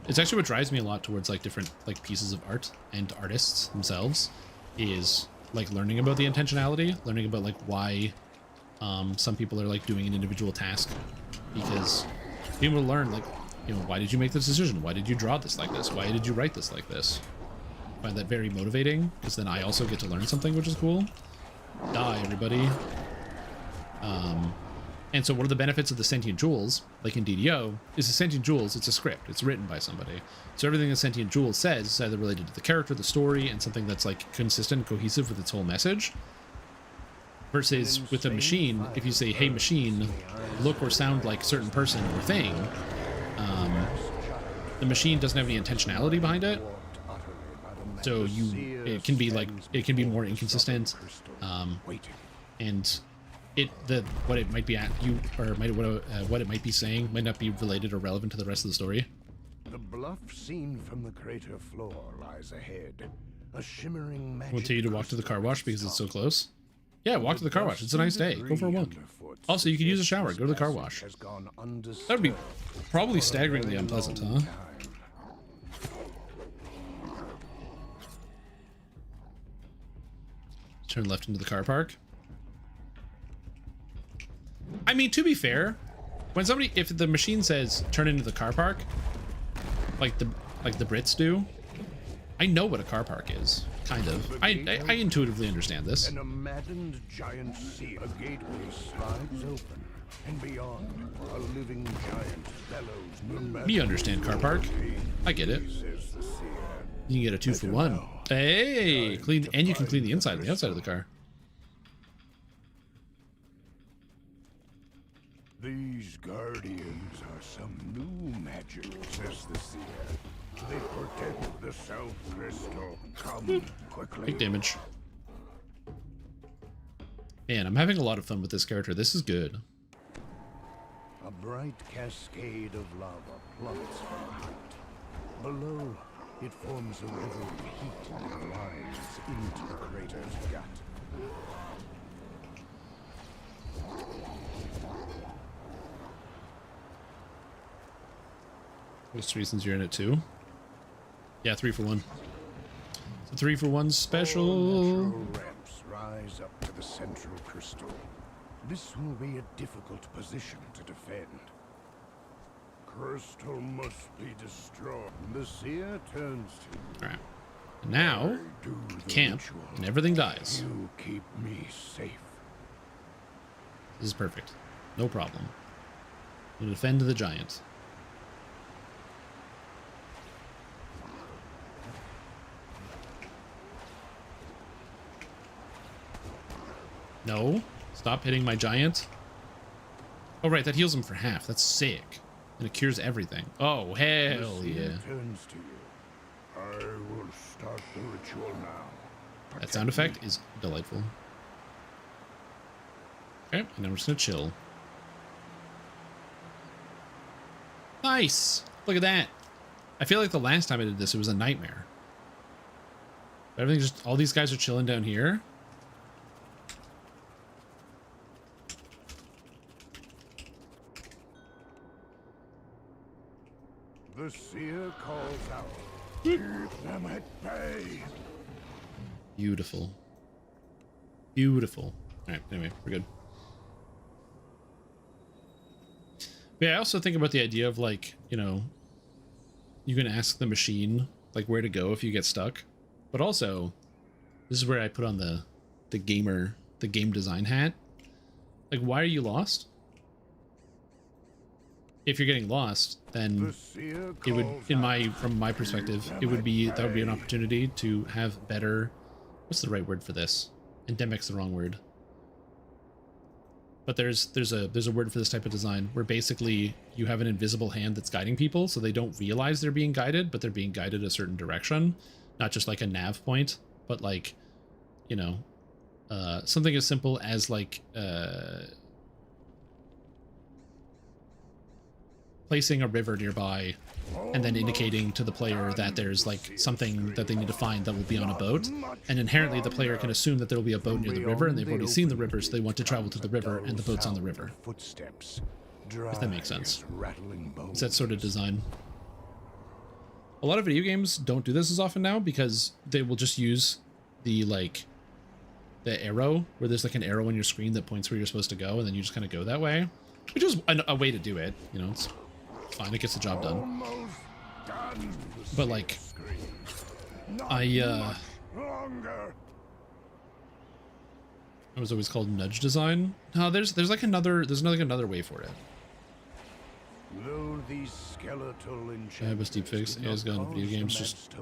It's actually what drives me a lot towards like different like pieces of art and artists themselves, is like learning about the intentionality, learning about like why some people are like doing an individual task, because people learn like, you know, why did you make this decision? Why did you draw this like this? Why did you write this like this? I find that very motivating, because then I also get to learn something, which is cool. Die, everybody. And so one of the benefits of the sentient jewels, like in DDO, is the sentient jewels, it's a script. It's written by somebody. So everything the sentient jewel says is either related to the character, the story, and something that's like consistent and cohesive with its whole message. Versus with a machine, if you say, hey machine, look or sound like a certain person or thing, the machine doesn't have any intentionality behind it. So it can be like, it can be more inconsistent, and what it might be at you, or what it might be saying might not be related or relevant to the rest of the story. The bluff seen from the crater floor lies ahead. A shimmering magic. We'll tell you to walk to the car wash because it's so close. Yeah, walk to the car wash. It's a nice day. Go for a walk. Also, you could use a shower. Go to the car wash. That would be probably staggeringly unpleasant, huh? Turn left into the car park. I mean, to be fair, when somebody, if the machine says turn into the car park, like the Brits do, I know what a car park is. Kind of. I intuitively understand this. An maddened giant sea. A gateway slides open, and beyond, a living giant bellows. You understand car park. I get it. You can get a 2-for-1. Hey, clean, and you can clean the inside and the outside of the car. These guardians are some new magic, says the seer. They protect the South Crystal. Come quickly. Big damage. Man, I'm having a lot of fun with this character. This is good. A bright cascade of lava plummets from the height. Below, it forms a river of heat that glides into the crater's gut. There's reasons you're in it too. Yeah, 3-for-1. It's a 3-for-1 special. All natural ramps rise up to the central crystal. This will be a difficult position to defend. Crystal must be destroyed. The seer turns to. Alright. Now, camp, and everything dies. You keep me safe. This is perfect. No problem. We'll defend the giant. No. Stop hitting my giant. Oh, right. That heals him for half. That's sick. And it cures everything. Oh, hell yeah. Turns to you. I will start the ritual now. That sound effect is delightful. Okay, and then we're just gonna chill. Nice! Look at that. I feel like the last time I did this, it was a nightmare. Everything just, all these guys are chilling down here. The seer calls out. Keep them at bay. Beautiful. Beautiful. Alright, anyway, we're good. But yeah, I also think about the idea of, like, you know, you can ask the machine, like, where to go if you get stuck. But also, this is where I put on the game design hat. Like, why are you lost? If you're getting lost, then it would, from my perspective, it would be, that would be an opportunity to have better, what's the right word for this? Endemic's the wrong word. But there's a word for this type of design where basically you have an invisible hand that's guiding people, so they don't realize they're being guided, but they're being guided a certain direction. Not just like a nav point, but like, you know, something as simple as like placing a river nearby and then indicating to the player that there's like something that they need to find that will be on a boat, and inherently the player can assume that there will be a boat near the river and they've already seen the river, so they want to travel to the river and the boat's on the river. If that makes sense. It's that sort of design. A lot of video games don't do this as often now because they will just use the the arrow, where there's like an arrow on your screen that points where you're supposed to go, and then you just kind of go that way, which is a way to do it, you know. It's fine, it gets the job done. But like, it was always called nudge design. No, there's like another way for it. Though these skeletal I was deep fix. Yeah, it's gone. Video games just.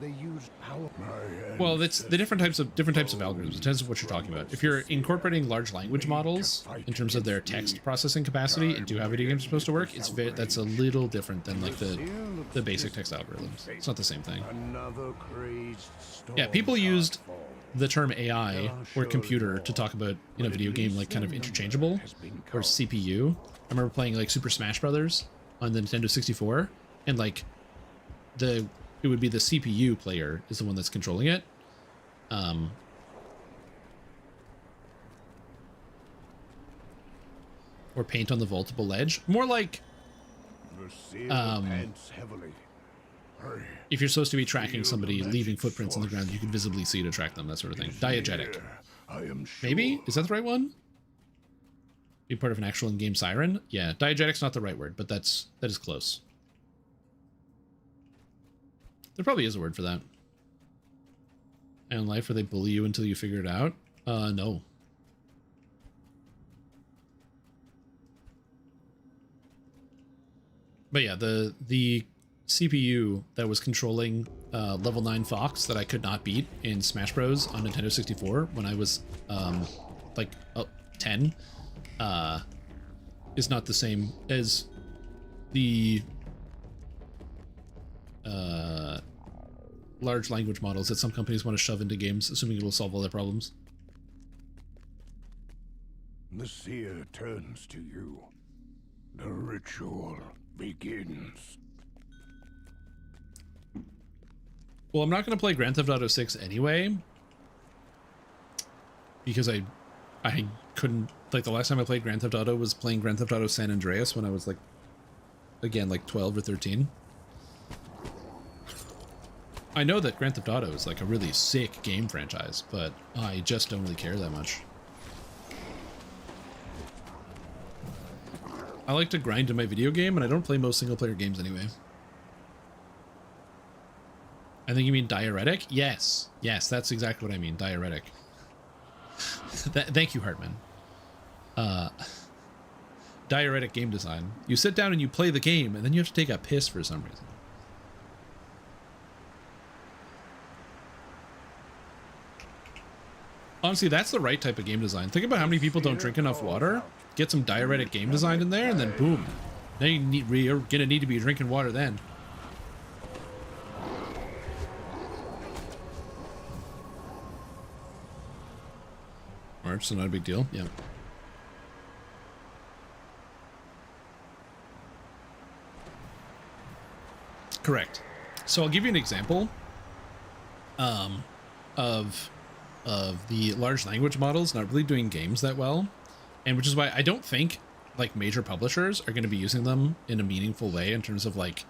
They use power. Well, it's the different types of algorithms. It depends on what you're talking about. If you're incorporating large language models in terms of their text processing capacity into how video games are supposed to work, that's a little different than like the basic text algorithms. It's not the same thing. Yeah, people used the term AI or computer to talk about in a video game like kind of interchangeable, or CPU. I remember playing like Super Smash Brothers on the Nintendo 64, and like it would be the CPU player is the one that's controlling it. Or paint on the vaultable ledge. More like if you're supposed to be tracking somebody leaving footprints on the ground, you can visibly see to track them, that sort of thing. Diegetic. Maybe? Is that the right one? Be part of an actual in-game siren? Yeah, diegetic's not the right word, but that is close. There probably is a word for that. And in life where they bully you until you figure it out? No. But yeah, the CPU that was controlling level 9 Fox that I could not beat in Smash Bros. On Nintendo 64 when I was like 10 is not the same as the large language models that some companies want to shove into games, assuming it will solve all their problems. The seer turns to you. The ritual begins. Well, I'm not going to play Grand Theft Auto 6 anyway, because I couldn't, like, the last time I played Grand Theft Auto was playing Grand Theft Auto San Andreas when I was, like, again, like 12 or 13. I know that Grand Theft Auto is, like, a really sick game franchise, but I just don't really care that much. I like to grind in my video game, and I don't play most single-player games anyway. I think you mean diuretic? Yes. Yes, that's exactly what I mean, diuretic. Thank you, Hartman. Diuretic game design. You sit down and you play the game, and then you have to take a piss for some reason. Honestly, that's the right type of game design. Think about how many people don't drink enough water. Get some diuretic game design in there, and then boom. Now you're gonna need to be drinking water then. Alright, so not a big deal. Yeah. Correct. So I'll give you an example of the large language models not really doing games that well, and which is why I don't think like major publishers are going to be using them in a meaningful way in terms of like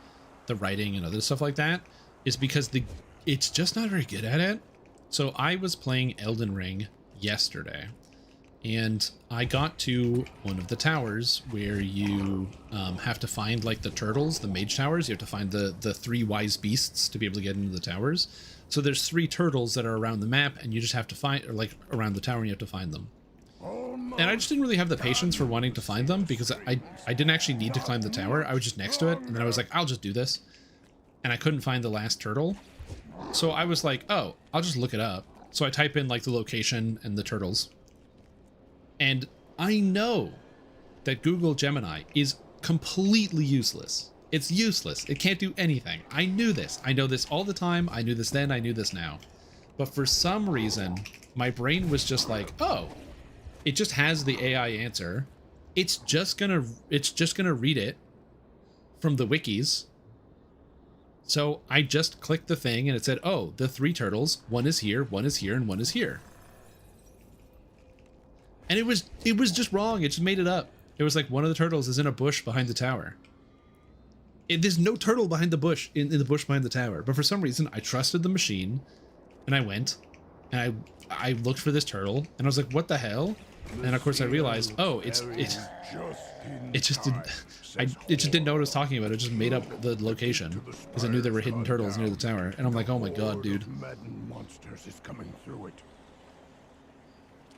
the writing and other stuff like that, is because it's just not very good at it. So I was playing Elden Ring yesterday, and I got to one of the towers where you have to find like the turtles, the mage towers. You have to find the 3 wise beasts to be able to get into the towers. So there's 3 turtles that are around the map, and you just have to find, or like around the tower, and you have to find them. And I just didn't really have the patience for wanting to find them, because I didn't actually need to climb the tower. I was just next to it, and then I was like, I'll just do this. And I couldn't find the last turtle. So I was like, oh, I'll just look it up. So I type in like the location and the turtles. And I know that Google Gemini is completely useless. It's useless. It can't do anything. I knew this. I know this all the time. I knew this then. I knew this now. But for some reason, my brain was just like, oh, it just has the AI answer. It's just gonna read it from the wikis. So I just clicked the thing and it said, oh, the 3 turtles, one is here, and one is here. And it was just wrong. It just made it up. It was like one of the turtles is in a bush behind the tower. There's no turtle behind the bush, in the bush behind the tower. But for some reason, I trusted the machine, and I went, and I looked for this turtle, and I was like, what the hell? And of course I realized, oh, it just didn't know what I was talking about. It just made up the location because I knew there were hidden turtles near the tower. And I'm like, oh my god, dude.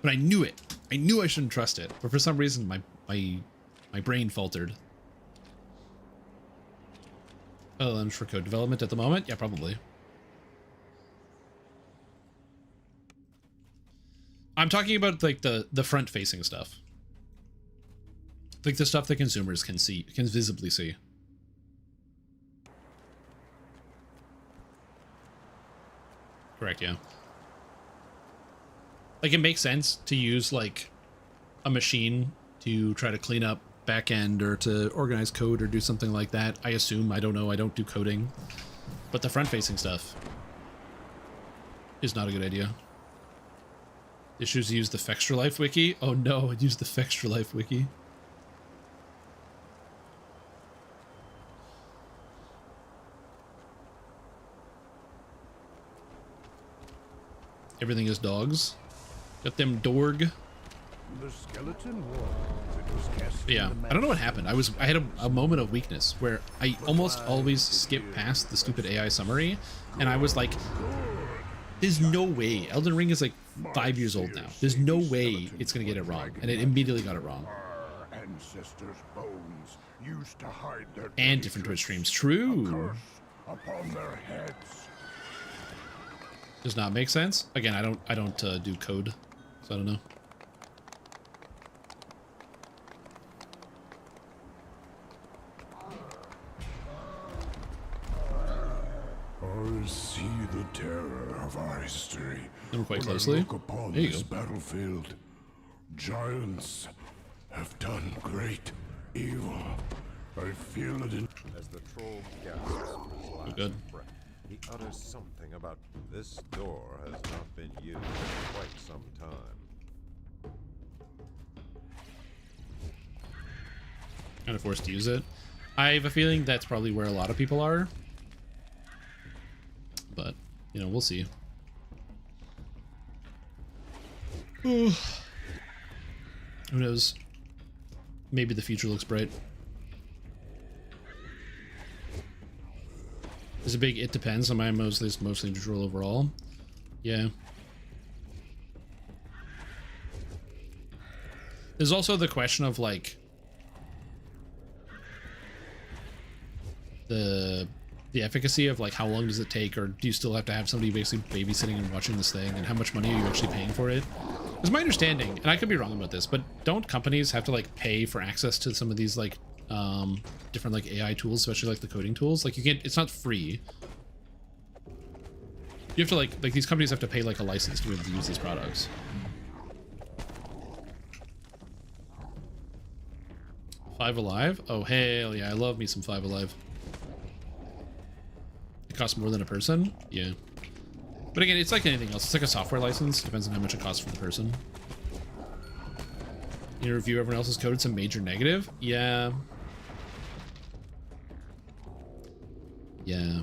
But I knew it. I knew I shouldn't trust it. But for some reason, my brain faltered. LLMs for code development at the moment? Yeah, probably. I'm talking about like the front-facing stuff. Like the stuff that consumers can visibly see. Correct, yeah. Like it makes sense to use like a machine to try to clean up backend or to organize code or do something like that. I assume, I don't know, I don't do coding. But the front-facing stuff is not a good idea. Issues to use the Fextra Life wiki? Oh no, it used the Fextra Life wiki. Everything is dogs. Got them Dorg. The skeleton wall. It was cast But yeah, I don't know what happened. I had a moment of weakness where I almost always skip past the stupid AI summary, and I was like, there's no way. Elden Ring is like 5 years old now. There's no way it's gonna get it wrong, and it immediately got it wrong. Our ancestors' bones used to hide their And different Twitch streams. True. upon their heads. Does not make sense. Again, I don't do code, so I don't know. I see the terror of our history. Never quite When closely. I look upon There you this go. battlefield. Giants have done great evil. I feel it in. As the troll gasps for his last good. breath, he utters something about this door has not been used in quite some time. Kind of forced to use it. I have a feeling that's probably where a lot of people are. But, you know, we'll see. Who knows? Maybe the future looks bright. There's a big it depends on my mostly neutral overall. Yeah. There's also the question of like the efficacy of like how long does it take, or do you still have to have somebody basically babysitting and watching this thing, and how much money are you actually paying for it? It's my understanding, and I could be wrong about this, but don't companies have to like pay for access to some of these like different like AI tools, especially like the coding tools? Like you can't, it's not free. You have to like these companies have to pay like a license to be able to use these products. Five Alive? Oh hell yeah, I love me some Five Alive. It costs more than a person? Yeah. But again, it's like anything else. It's like a software license. Depends on how much it costs for the person. You review everyone else's code, it's a major negative? Yeah. Yeah.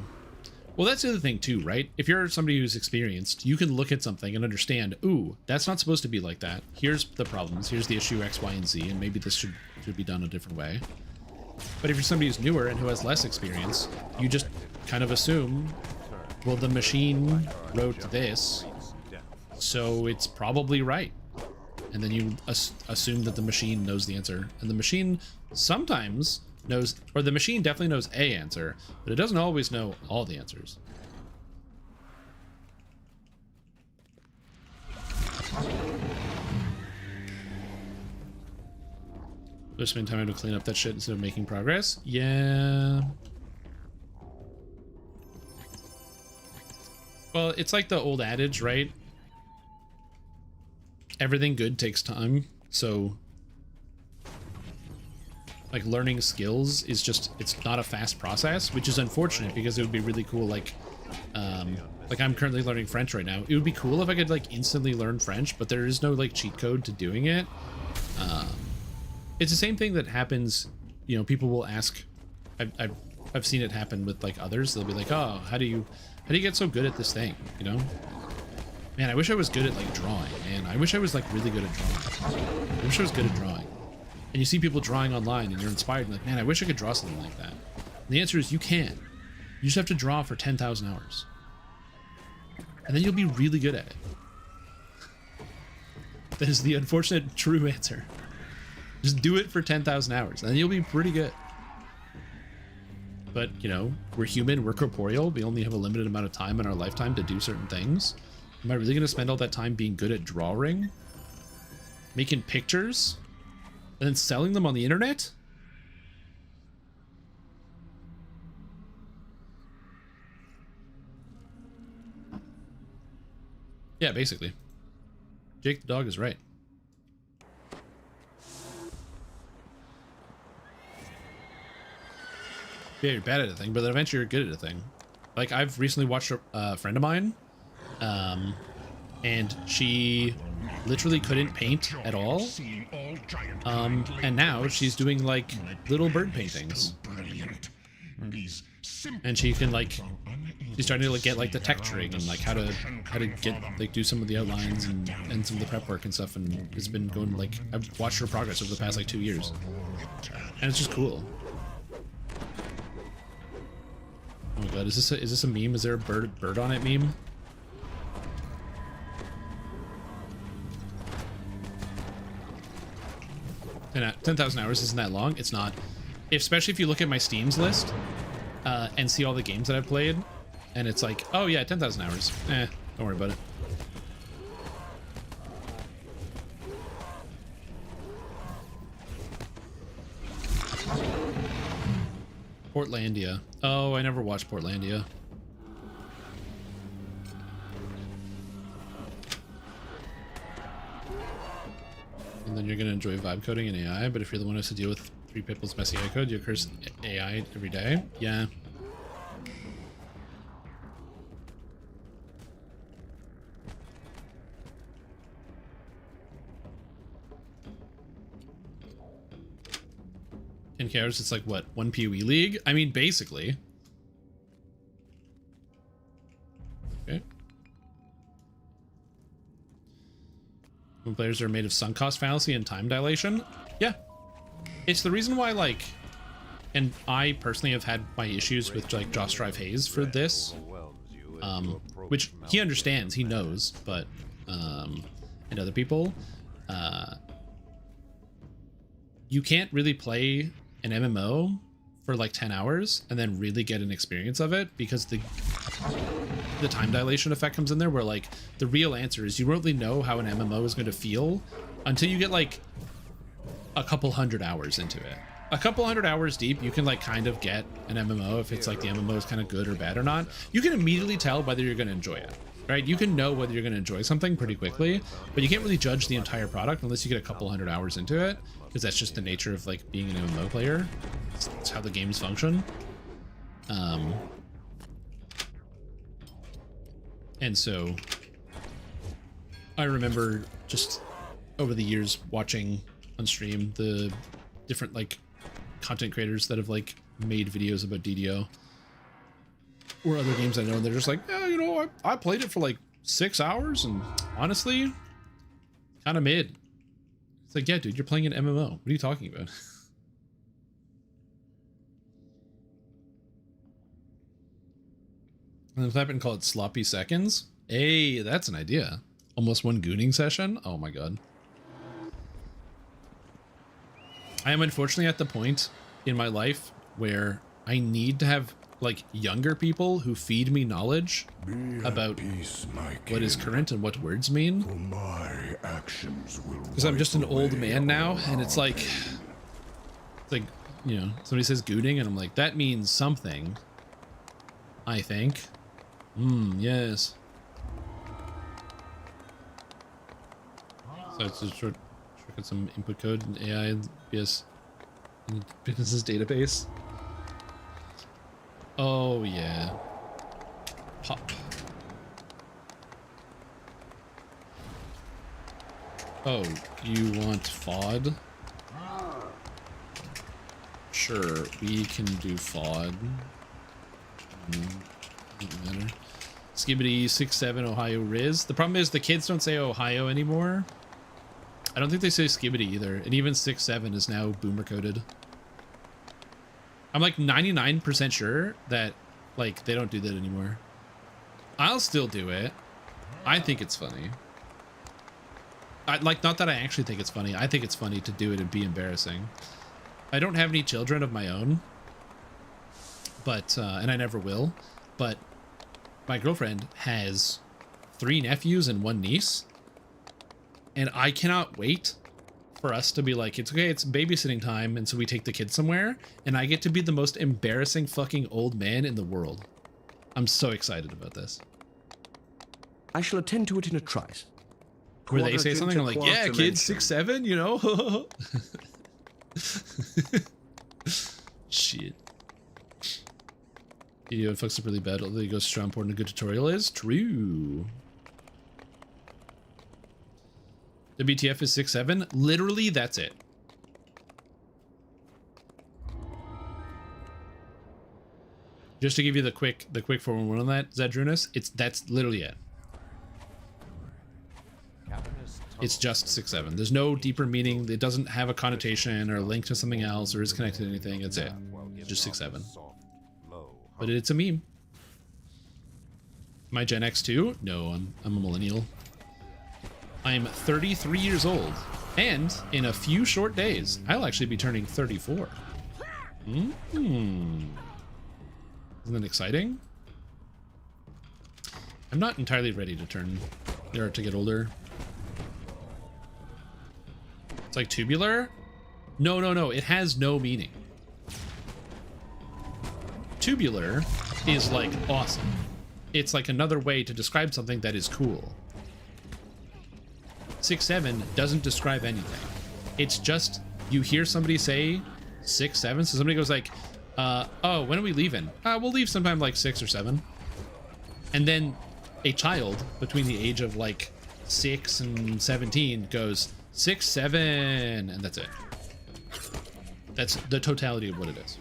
Well, that's the other thing too, right? If you're somebody who's experienced, you can look at something and understand, ooh, that's not supposed to be like that. Here's the problems. Here's the issue X, Y, and Z, and maybe this should be done a different way. But if you're somebody who's newer and who has less experience, you just kind of assume, well, the machine wrote this, so it's probably right. And then you assume that the machine knows the answer. And the machine sometimes knows, or the machine definitely knows a answer, but it doesn't always know all the answers. Just spend time to clean up that shit instead of making progress. Yeah. Well, it's like the old adage, right? Everything good takes time. So like learning skills is just, it's not a fast process, which is unfortunate because it would be really cool. Like I'm currently learning French right now. It would be cool if I could like instantly learn French, but there is no like cheat code to doing it. It's the same thing that happens, you know, people will ask, I've seen it happen with like others. They'll be like, oh, how do you get so good at this thing? You know, man, I wish I was good at like drawing, man. I wish I was like really good at drawing. I wish I was good at drawing. And you see people drawing online and you're inspired and like, man, I wish I could draw something like that. And the answer is you can. You just have to draw for 10,000 hours. And then you'll be really good at it. That is the unfortunate true answer. Just do it for 10,000 hours and then you'll be pretty good. But, you know, we're human, we're corporeal. We only have a limited amount of time in our lifetime to do certain things. Am I really going to spend all that time being good at drawing? Making pictures? And then selling them on the internet? Yeah, basically. Jake the dog is right. Yeah, you're bad at a thing, but then eventually you're good at a thing. Like, I've recently watched a friend of mine, and she literally couldn't paint at all. And now she's doing, like, little bird paintings. And she can, like, She's trying to like get like the texturing and like how to get like do some of the outlines and some of the prep work and stuff, and it's been going like I've watched her progress over the past like 2 years, and it's just cool. Oh my god, is this a meme? Is there a bird on it meme? And 10,000 hours isn't that long. It's not. Especially if you look at my Steam's list and see all the games that I've played, and it's like, oh yeah, 10,000 hours. Don't worry about it. Portlandia. Oh, I never watched Portlandia. And then you're going to enjoy vibe coding and AI, but if you're the one who has to deal with 3 people's messy AI code, you curse AI every day. Yeah. In cares, it's like what, 1 PoE league? I mean, basically. Okay. When players are made of sunk cost fallacy and time dilation. Yeah. It's the reason why, like, and I personally have had my issues with like Joss Drive Hayes for this, which he understands, he knows, but and other people, you can't really play an MMO for like 10 hours and then really get an experience of it, because the time dilation effect comes in there, where like the real answer is you won't really know how an MMO is going to feel until you get like a couple hundred hours into it. A couple hundred hours deep, you can like kind of get an MMO if it's like the MMO is kind of good or bad or not. You can immediately tell whether you're going to enjoy it, right? You can know whether you're going to enjoy something pretty quickly, but you can't really judge the entire product unless you get a couple hundred hours into it, because that's just the nature of like being an MMO player. It's how the games function. And so I remember just over the years watching on stream the different like content creators that have like made videos about DDO or other games I know, and they're just like, yeah, you know, I played it for like 6 hours and honestly kind of mid. It's like, yeah, dude, you're playing an MMO. What are you talking about? And if I've been called sloppy seconds. Hey, that's an idea. Almost one gooning session. Oh my god. I am unfortunately at the point in my life where I need to have like younger people who feed me knowledge about what is current and what words mean. Because I'm just an old man now, and it's like, you know, somebody says gooning and I'm like, that means something, I think. Yes. So it's just short at some input code and AI BS in the business's database. Oh yeah. Pop. Oh, you want FOD? Sure, we can do FOD. Doesn't matter. Skibbity 6-7 Ohio Riz. The problem is the kids don't say Ohio anymore. I don't think they say Skibbity either, and even 6-7 is now boomer coded. I'm like 99% sure that like they don't do that anymore. I'll still do it. I think it's funny. Like, not that I actually think it's funny. I think it's funny to do it and be embarrassing. I don't have any children of my own, but and I never will. But my girlfriend has 3 nephews and 1 niece. And I cannot wait for us to be like, it's okay, it's babysitting time. And so we take the kids somewhere and I get to be the most embarrassing fucking old man in the world. I'm so excited about this. I shall attend to it in a trice. Where they say something, I'm like, yeah, kids, 6-7, you know? Shit. Video fucks up really bad, although he goes to how important a good tutorial is. True. WTF is 6-7. Literally, that's it. Just to give you the quick 411 on that, Zedrunus, that's literally it. It's just 6-7. There's no deeper meaning. It doesn't have a connotation or a link to something else or is connected to anything. It's it. It's just 6-7. But it's a meme. Am I Gen X too? No, I'm a millennial. I'm 33 years old. And in a few short days, I'll actually be turning 34. Isn't that exciting? I'm not entirely ready to turn or to get older. It's like tubular? No. It has no meaning. Tubular is like awesome. It's like another way to describe something that is cool. 6-7 doesn't describe anything. It's just you hear somebody say 6-7. So somebody goes like, oh, when are we leaving? We'll leave sometime like 6 or 7. And then a child between the age of like 6 and 17 goes 6-7, and that's it. That's the totality of what it is.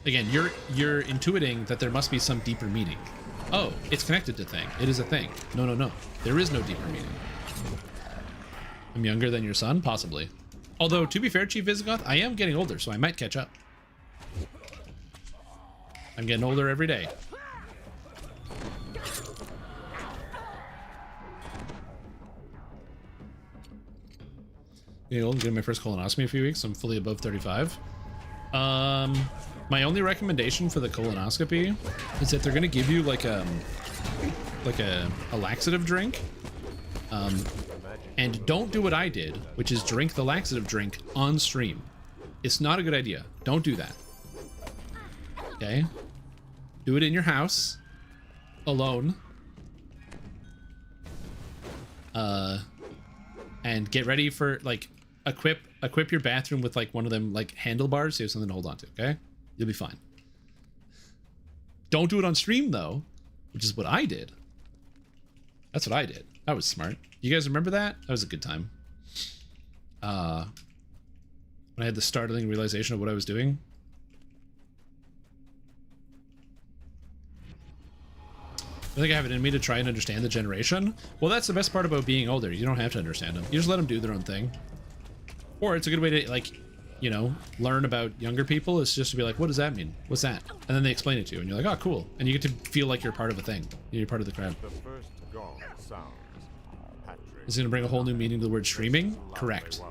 Again, you're intuiting that there must be some deeper meaning. Oh, it's connected to thing. It is a thing. No. There is no deeper meaning. I'm younger than your son? Possibly. Although, to be fair, Chief Visigoth, I am getting older, so I might catch up. I'm getting older every day. Getting old and getting my first colonoscopy in a few weeks. I'm fully above 35. My only recommendation for the colonoscopy is that they're going to give you like a laxative drink. And don't do what I did, which is drink the laxative drink on stream. It's not a good idea. Don't do that. Okay? Do it in your house, alone. And get ready for, like, equip your bathroom with, like, one of them, like, handlebars so you have something to hold on to, okay? You'll be fine. Don't do it on stream, though, which is what I did. That's what I did. That was smart. You guys remember that? That was a good time. When I had the startling realization of what I was doing. I think I have it in me to try and understand the generation. Well, that's the best part about being older. You don't have to understand them. You just let them do their own thing. Or it's a good way to, like, you know, learn about younger people. Is just to be like, what does that mean? What's that? And then they explain it to you, and you're like, oh, cool. And you get to feel like you're part of a thing. You're part of the crowd. The first gong sounds. Is it going to bring a whole new meaning to the word streaming? Correct.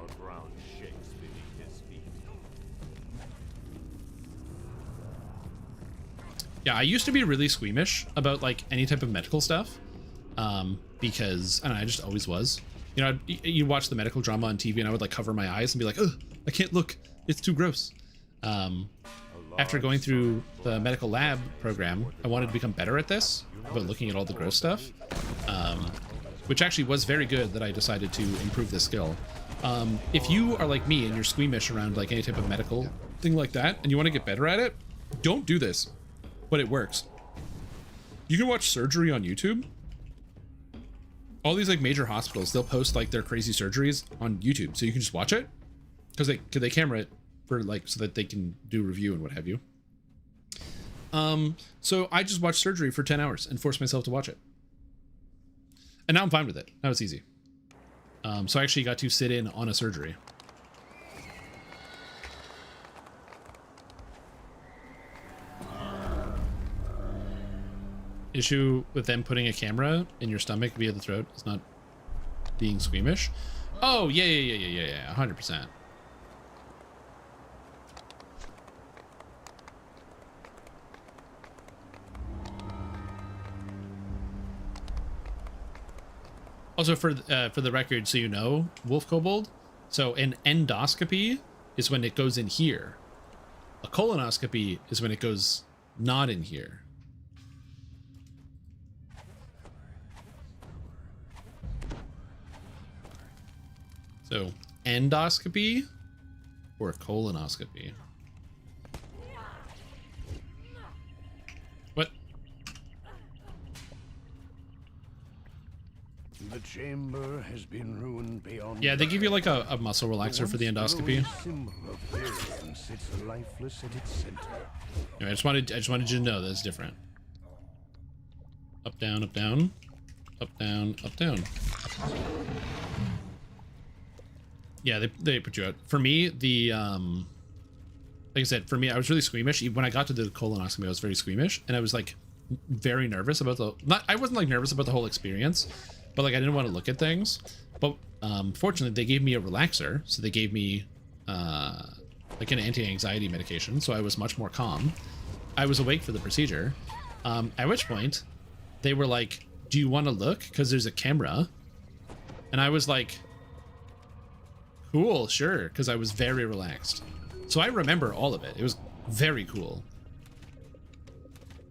Yeah, I used to be really squeamish about like any type of medical stuff, because I don't know, I just always was. You know, you watch the medical drama on TV, and I would like cover my eyes and be like, "Ugh, I can't look. It's too gross." After going through the medical lab program, I wanted to become better at this, about looking at all the gross stuff, which actually was very good that I decided to improve this skill. If you are like me and you're squeamish around like any type of medical thing like that, and you want to get better at it, don't do this. But it works. You can watch surgery on YouTube. All these like major hospitals, they'll post like their crazy surgeries on YouTube, so you can just watch it because they camera it for like so that they can do review and what have you. So I just watched surgery for 10 hours and forced myself to watch it, and now I'm fine with it. Now it's easy. So I actually got to sit in on a surgery. Issue with them putting a camera in your stomach via the throat is not being squeamish. Oh, yeah, 100%. Also, for the record, so you know, Wolf Kobold, so an endoscopy is when it goes in here. A colonoscopy is when it goes not in here. So, endoscopy or colonoscopy? What? The chamber has been ruined beyond. Yeah, they give you like a muscle relaxer for the endoscopy. sits lifeless at its center. Anyway, I just wanted you to know that it's different. Up, down, up, down. Up, down, up, down. Yeah, they put you out. For me, the like I said, for me, I was really squeamish. Even when I got to the colonoscopy, I was very squeamish, and I was like very nervous about I wasn't like nervous about the whole experience, but like I didn't want to look at things. But fortunately, they gave me a relaxer, so they gave me like an anti-anxiety medication, so I was much more calm. I was awake for the procedure, at which point they were like, do you want to look? Because there's a camera. And I was like, cool, sure, because I was very relaxed. So I remember all of it. It was very cool.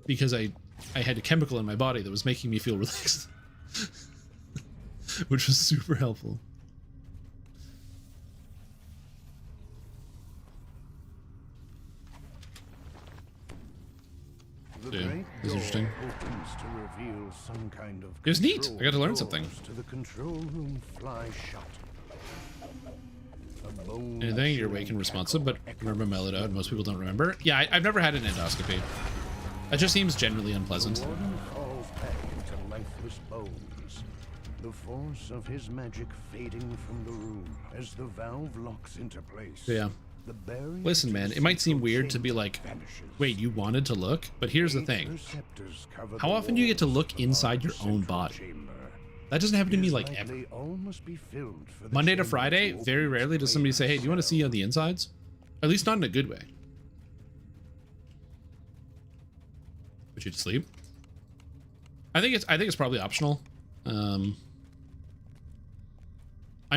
Because I had a chemical in my body that was making me feel relaxed. Which was super helpful. Yeah, it was interesting. It was neat. I got to learn something. To the control room fly shut. Anything, you're awake and responsive, but remember mellowed out. Most people don't remember. Yeah, I've never had an endoscopy. That just seems generally unpleasant. The warden falls back into lifeless bones. The force of his magic fading from the room as the valve locks into place. Yeah. Listen, man, it might seem weird to be like, wait, you wanted to look? But here's the thing. How often do you get to look inside your own body? That doesn't happen to me like ever. Monday to Friday, very rarely does somebody say, hey, do you want to see on the insides? At least not in a good way. Put you to sleep? I think it's probably optional. I'm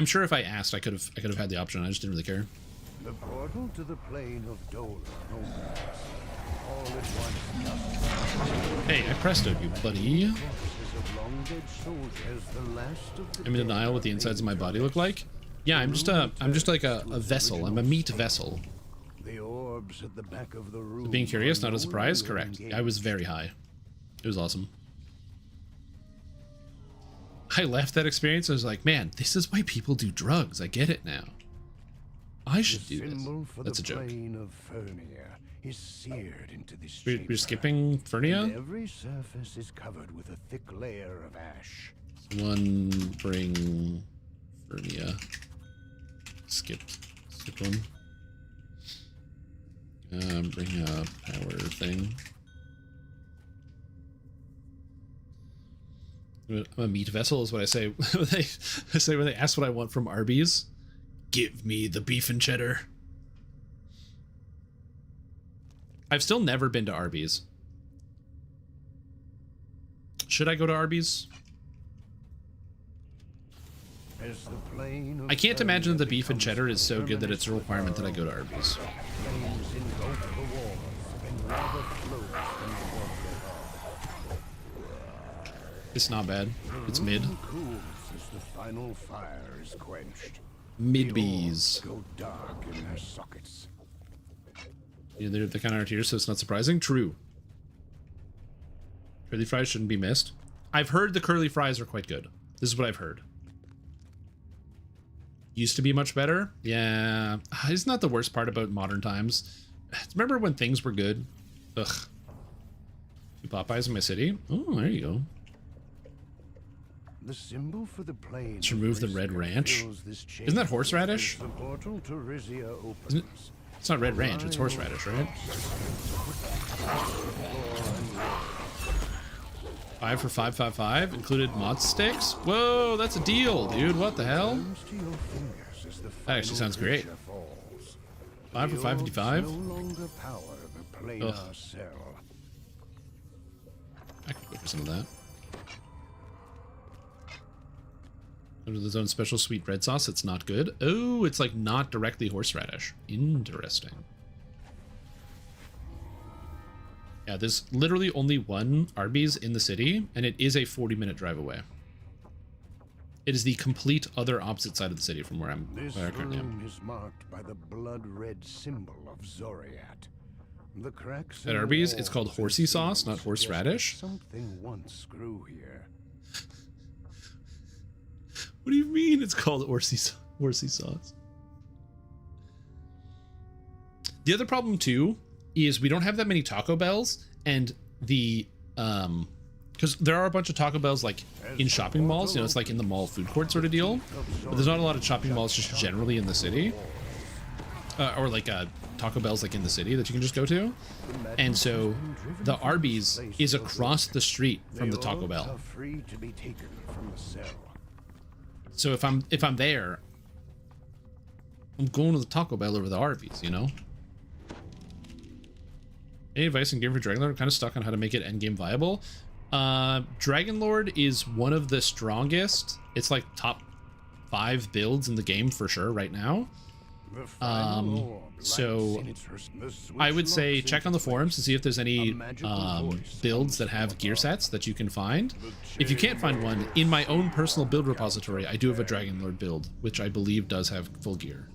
sure if I asked, I could have had the option. I just didn't really care. The portal to the plane of Dola opens. All at once. Hey, I prestoed you, buddy. I'm in denial what the insides of my body look like. Yeah, I'm just like a vessel. I'm a meat vessel. The orbs at the back of the room. Being curious, not a surprise. Correct. I was very high. It was awesome. I left that experience. I was like, man, this is why people do drugs. I get it now. I should do this. That's a joke. Is seared into this we're skipping Fernia? Every surface is covered with a thick layer of ash. Someone bring Fernia. Skip one. Bring a power thing. I'm a meat vessel is what I say when they ask what I want from Arby's. Give me the beef and cheddar. I've still never been to Arby's. Should I go to Arby's? I can't imagine that the beef and cheddar is so good that it's a requirement that I go to Arby's. It's not bad. It's mid. Mid bees. Yeah, they're the kind of art here, so it's not surprising. True. Curly fries shouldn't be missed. I've heard the curly fries are quite good. This is what I've heard. Used to be much better. Yeah. Isn't that the worst part about modern times? Remember when things were good? Ugh. Two Popeyes in my city? Oh, there you go. The symbol for the plane. Let's remove the red ranch. Isn't that horseradish? Isn't it? It's not red ranch, it's horseradish, right? 5 for 555, included mod sticks? Whoa, that's a deal, dude. What the hell? That actually sounds great. 5 for 555? Ugh. I could go for some of that. Under the zone special sweet red sauce, it's not good. Oh, it's like not directly horseradish. Interesting. Yeah, there's literally only one Arby's in the city, and it is a 40-minute drive away. It is the complete other opposite side of the city from where I'm. This room is marked by the blood-red symbol of Zoriat. The cracks at Arby's, it's called horsey sauce, not horseradish. Something once grew here. What do you mean it's called horsey sauce? The other problem too is we don't have that many Taco Bells, and the because there are a bunch of Taco Bells like in shopping malls, you know, it's like in the mall food court sort of deal, but there's not a lot of shopping malls just generally in the city, or like Taco Bells like in the city that you can just go to. And so the Arby's is across the street from the Taco Bell. So if I'm there, I'm going to the Taco Bell over the Arby's, you know? Any advice in game for Dragonlord? I'm kind of stuck on how to make it endgame viable. Dragonlord is one of the strongest. It's like top 5 builds in the game for sure right now. So I would say check on the forums to see if there's any builds that have gear sets that you can find. If you can't find one, in my own personal build repository, I do have a Dragonlord build, which I believe does have full gear.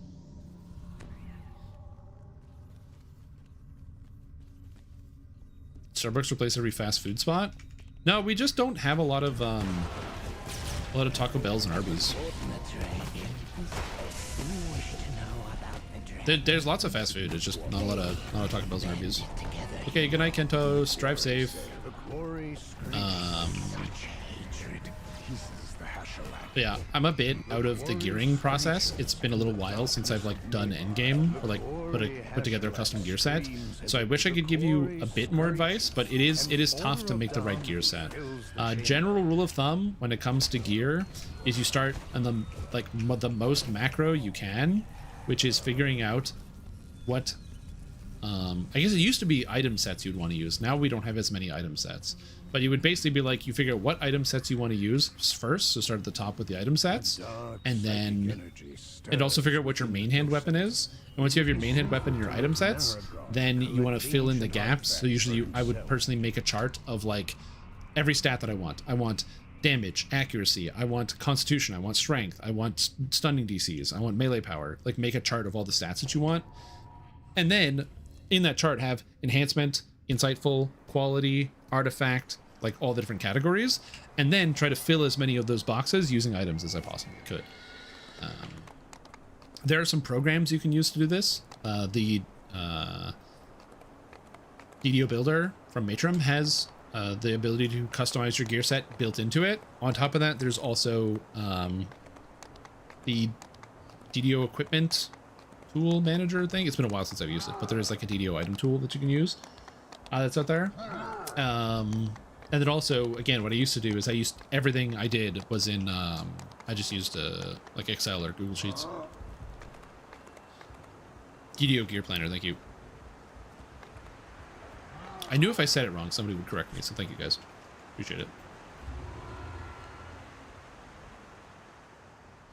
Starbucks replace every fast food spot? No, we just don't have a lot of Taco Bells and Arby's. There's lots of fast food. It's just not a lot of Taco Bells and Arby's. Okay, good night, Kentos. Drive safe. Yeah, I'm a bit out of the gearing process. It's been a little while since I've like done endgame or like put together a custom gear set. So I wish I could give you a bit more advice, but it is tough to make the right gear set. General rule of thumb when it comes to gear is you start on the most macro you can, which is figuring out what I guess it used to be item sets you'd want to use. Now we don't have as many item sets. But you would basically be like, you figure out what item sets you want to use first, so start at the top with the item sets, and also figure out what your main hand weapon is. And once you have your main hand weapon and your item sets, then you want to fill in the gaps. So usually I would personally make a chart of like every stat that I want. I want damage, accuracy, I want constitution, I want strength, I want stunning DCs, I want melee power. Like make a chart of all the stats that you want. And then in that chart have enhancement, insightful, quality, artifact, like all the different categories, and then try to fill as many of those boxes using items as I possibly could. There are some programs you can use to do this. The DDO Builder from Matrim has the ability to customize your gear set built into it. On top of that, there's also the DDO Equipment Tool Manager thing. It's been a while since I've used it, but there is like a DDO item tool that you can use that's out there. And then also, again, what I used to do is everything I did was in, I just used like Excel or Google Sheets. DDO Gear Planner, thank you. I knew if I said it wrong, somebody would correct me, so thank you guys. Appreciate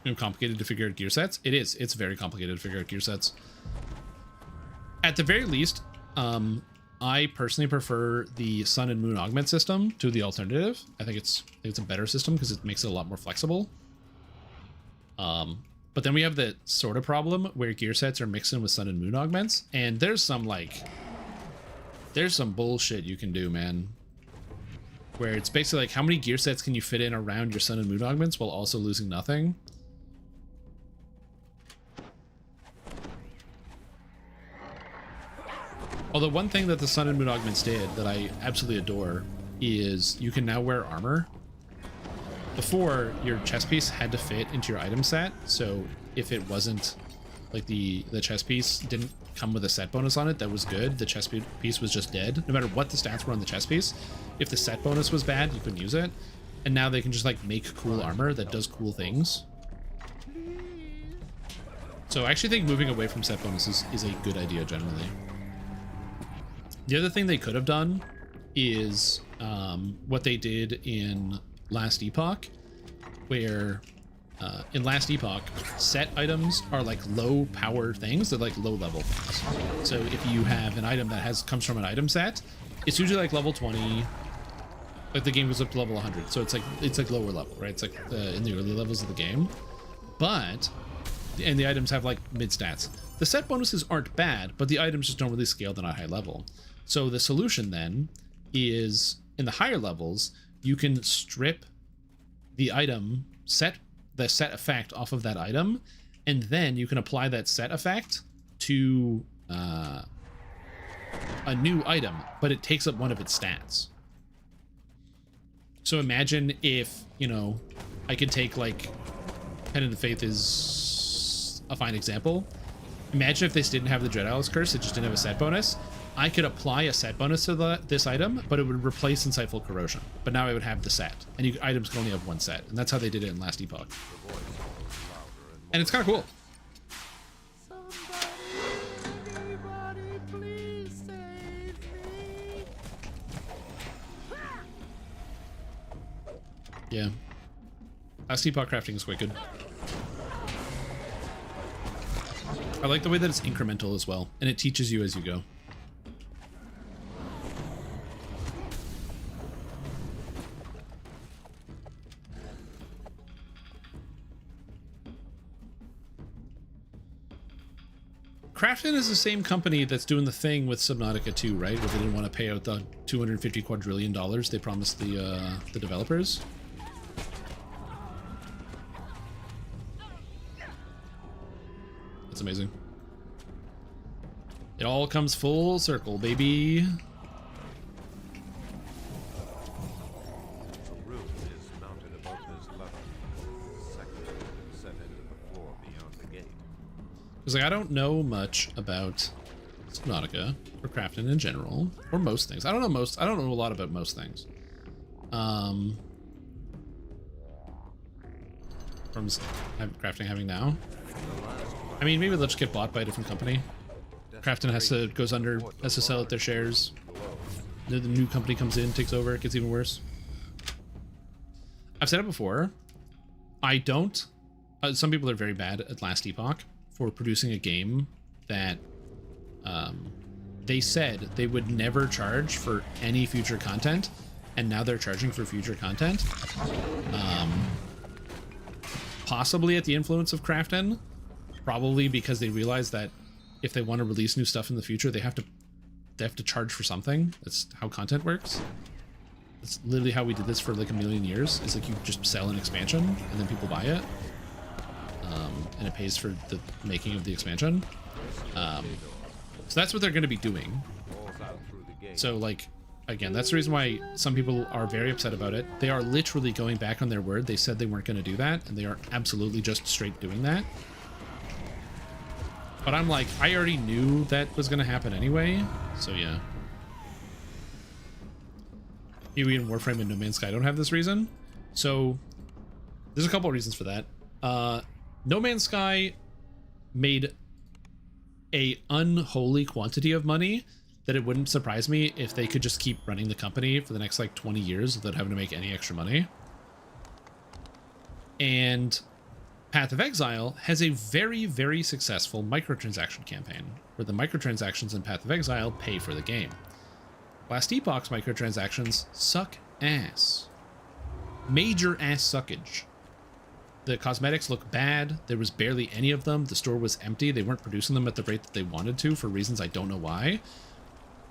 it. Complicated to figure out gear sets? It is. It's very complicated to figure out gear sets. At the very least, I personally prefer the Sun and Moon Augment system to the alternative. I think it's a better system because it makes it a lot more flexible. But then we have the sort of problem where gear sets are mixed in with Sun and Moon Augments, and there's some bullshit you can do, man. Where it's basically like, how many gear sets can you fit in around your Sun and Moon Augments while also losing nothing? Although one thing that the Sun and Moon Augments did that I absolutely adore is you can now wear armor. Before, your chest piece had to fit into your item set, so if it wasn't, like the chest piece didn't come with a set bonus on it that was good, the chest piece was just dead. No matter what the stats were on the chest piece, if the set bonus was bad, you couldn't use it. And now they can just like make cool armor that does cool things. So I actually think moving away from set bonuses is a good idea generally. The other thing they could have done is what they did in Last Epoch, where in Last Epoch, set items are like low power things. They're like low level things. So if you have an item that comes from an item set, it's usually like level 20. Like the game goes up to level 100, so it's like lower level, right? It's like in the early levels of the game, and the items have like mid stats. The set bonuses aren't bad, but the items just don't really scale to a high level. So the solution then is in the higher levels, you can strip the item, the set effect off of that item, and then you can apply that set effect to a new item, but it takes up one of its stats. So imagine if, you know, I could take like Pen of the Faith is a fine example. Imagine if this didn't have the Dread Owl's Curse, it just didn't have a set bonus. I could apply a set bonus to this item, but it would replace Insightful Corrosion. But now I would have the set, and items can only have one set, and that's how they did it in Last Epoch. And it's kind of cool. Yeah. Last Epoch crafting is quite good. I like the way that it's incremental as well, and it teaches you as you go. Crafton is the same company that's doing the thing with Subnautica 2, right? Where they didn't want to pay out the $250 quadrillion they promised the developers. That's amazing. It all comes full circle, baby. The roof is mounted above this level. The second is set into the floor beyond the gate. Because like I don't know much about Subnautica or crafting in general, or most things. I don't know a lot about most things. From crafting having now. I mean, maybe they'll just get bought by a different company. Crafton has to sell out their shares. The new company comes in, takes over, it gets even worse. I've said it before. I don't. Some people are very bad at Last Epoch for producing a game that they said they would never charge for any future content, and now they're charging for future content. Possibly at the influence of Crafton. Probably because they realize that if they want to release new stuff in the future, they have to charge for something. That's how content works. That's literally how we did this for like a million years. Is like you just sell an expansion and then people buy it, and it pays for the making of the expansion. So that's what they're going to be doing. So like, again, that's the reason why some people are very upset about it. They are literally going back on their word. They said they weren't going to do that, and they are absolutely just straight doing that. But I'm like, I already knew that was going to happen anyway, so yeah. PoE and Warframe and No Man's Sky don't have this reason. So there's a couple of reasons for that. No Man's Sky made a unholy quantity of money that it wouldn't surprise me if they could just keep running the company for the next like 20 years without having to make any extra money. And Path of Exile has a very, very successful microtransaction campaign, where the microtransactions in Path of Exile pay for the game. Last Epoch's microtransactions suck ass. Major ass suckage. The cosmetics look bad. There was barely any of them. The store was empty. They weren't producing them at the rate that they wanted to for reasons I don't know why.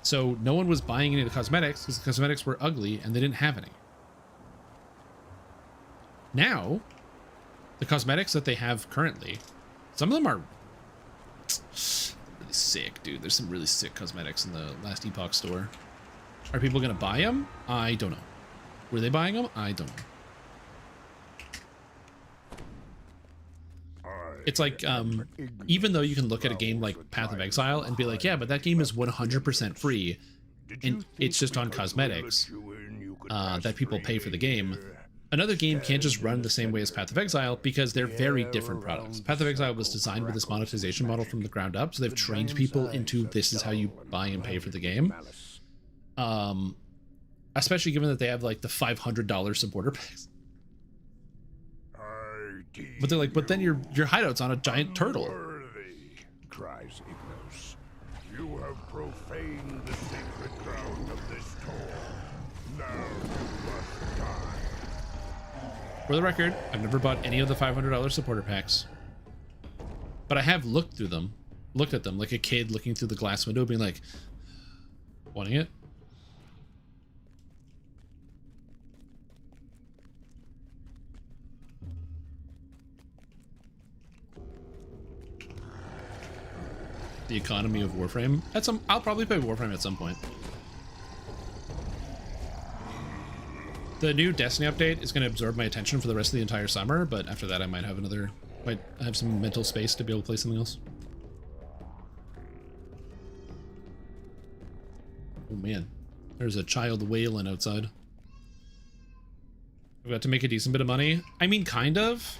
So no one was buying any of the cosmetics because the cosmetics were ugly and they didn't have any. Now, the cosmetics that they have currently, some of them are really sick, dude. There's some really sick cosmetics in the Last Epoch store. Are people going to buy them? I don't know. Were they buying them? I don't know. It's like, even though you can look at a game like Path of Exile and be like, yeah, but that game is 100% free, and it's just on cosmetics that people pay for the game. Another game can't just run the same way as Path of Exile because they're very different products. Path of Exile was designed with this monetization model from the ground up, so they've trained people into this is how you buy and pay for the game. Especially given that they have like the $500 supporter packs. But they're like, but then your hideout's on a giant turtle. Cries Ignos. You have profaned the sacred ground of this tour. Now you must die. For the record, I've never bought any of the $500 supporter packs, but I have looked at them like a kid looking through the glass window, being like, wanting it. the economy of Warframe. I'll probably play Warframe at some point. The new Destiny update is going to absorb my attention for the rest of the entire summer, but after that I might have some mental space to be able to play something else. Oh man, there's a child wailing outside. I've got to make a decent bit of money. I mean, kind of.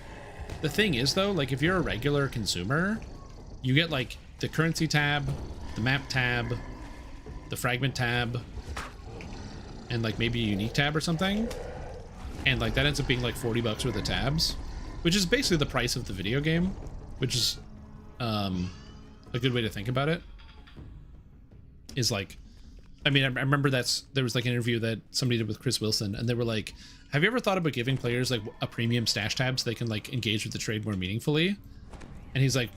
The thing is though, like if you're a regular consumer, you get like the currency tab, the map tab, the fragment tab, and like maybe a unique tab or something. And like that ends up being like $40 worth of tabs, which is basically the price of the video game, which is a good way to think about it. Is like, I mean, I remember there was like an interview that somebody did with Chris Wilson, and they were like, have you ever thought about giving players like a premium stash tab so they can like engage with the trade more meaningfully? And he's like,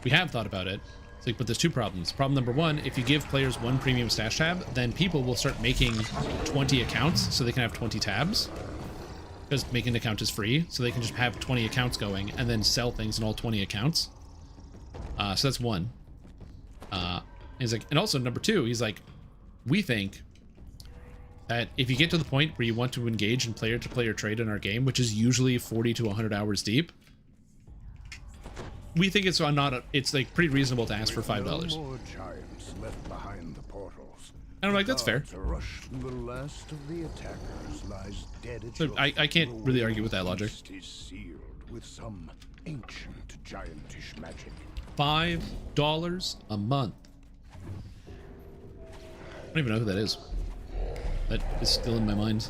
we have thought about it. It's like, but there's two problems. Problem number one, if you give players one premium stash tab, then people will start making 20 accounts so they can have 20 tabs. Because making an account is free, so they can just have 20 accounts going and then sell things in all 20 accounts. So that's one. He's like, and also number two, he's like, we think that if you get to the point where you want to engage in player-to-player trade in our game, which is usually 40 to 100 hours deep, we think it's like pretty reasonable to ask for $5. No more giants left behind the portals. And I'm like, that's fair. The last of the attackers lies dead at So I can't really argue with that logic. Is sealed with some ancient giantish magic. $5 a month. I don't even know who that is. That is still in my mind.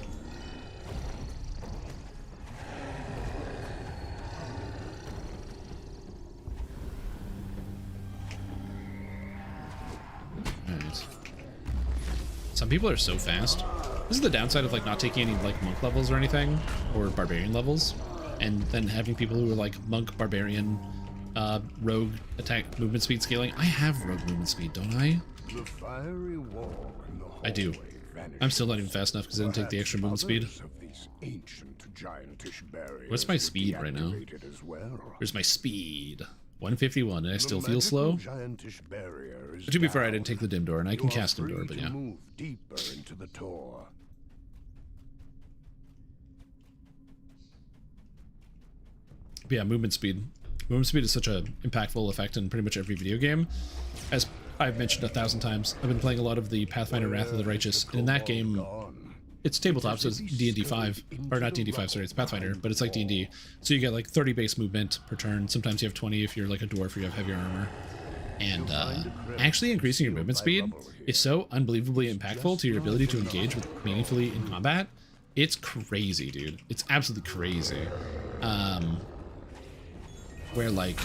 Alright. Some people are so fast. This is the downside of like not taking any like monk levels or anything, or barbarian levels, and then having people who are like monk, barbarian, rogue attack movement speed scaling. I have rogue movement speed, don't I? The fiery wall in the I do. I'm still not even fast enough because I didn't take the extra movement speed. What's my speed right now? Here's my speed. 151, and I still feel slow. But to be fair, I didn't take the dim door, and I can cast dim door, but yeah. Move deeper into the Tor. But yeah, movement speed. Movement speed is such an impactful effect in pretty much every video game. As I've mentioned 1,000 times, I've been playing a lot of the Pathfinder Wrath of the Righteous, and in that game, it's tabletop, so it's D&D 5, or not D&D 5, sorry, it's Pathfinder, but it's like D&D. So you get like 30 base movement per turn. Sometimes you have 20 if you're like a dwarf or you have heavier armor. And actually increasing your movement speed is so unbelievably impactful to your ability to engage meaningfully in combat. It's crazy, dude. It's absolutely crazy. Where like,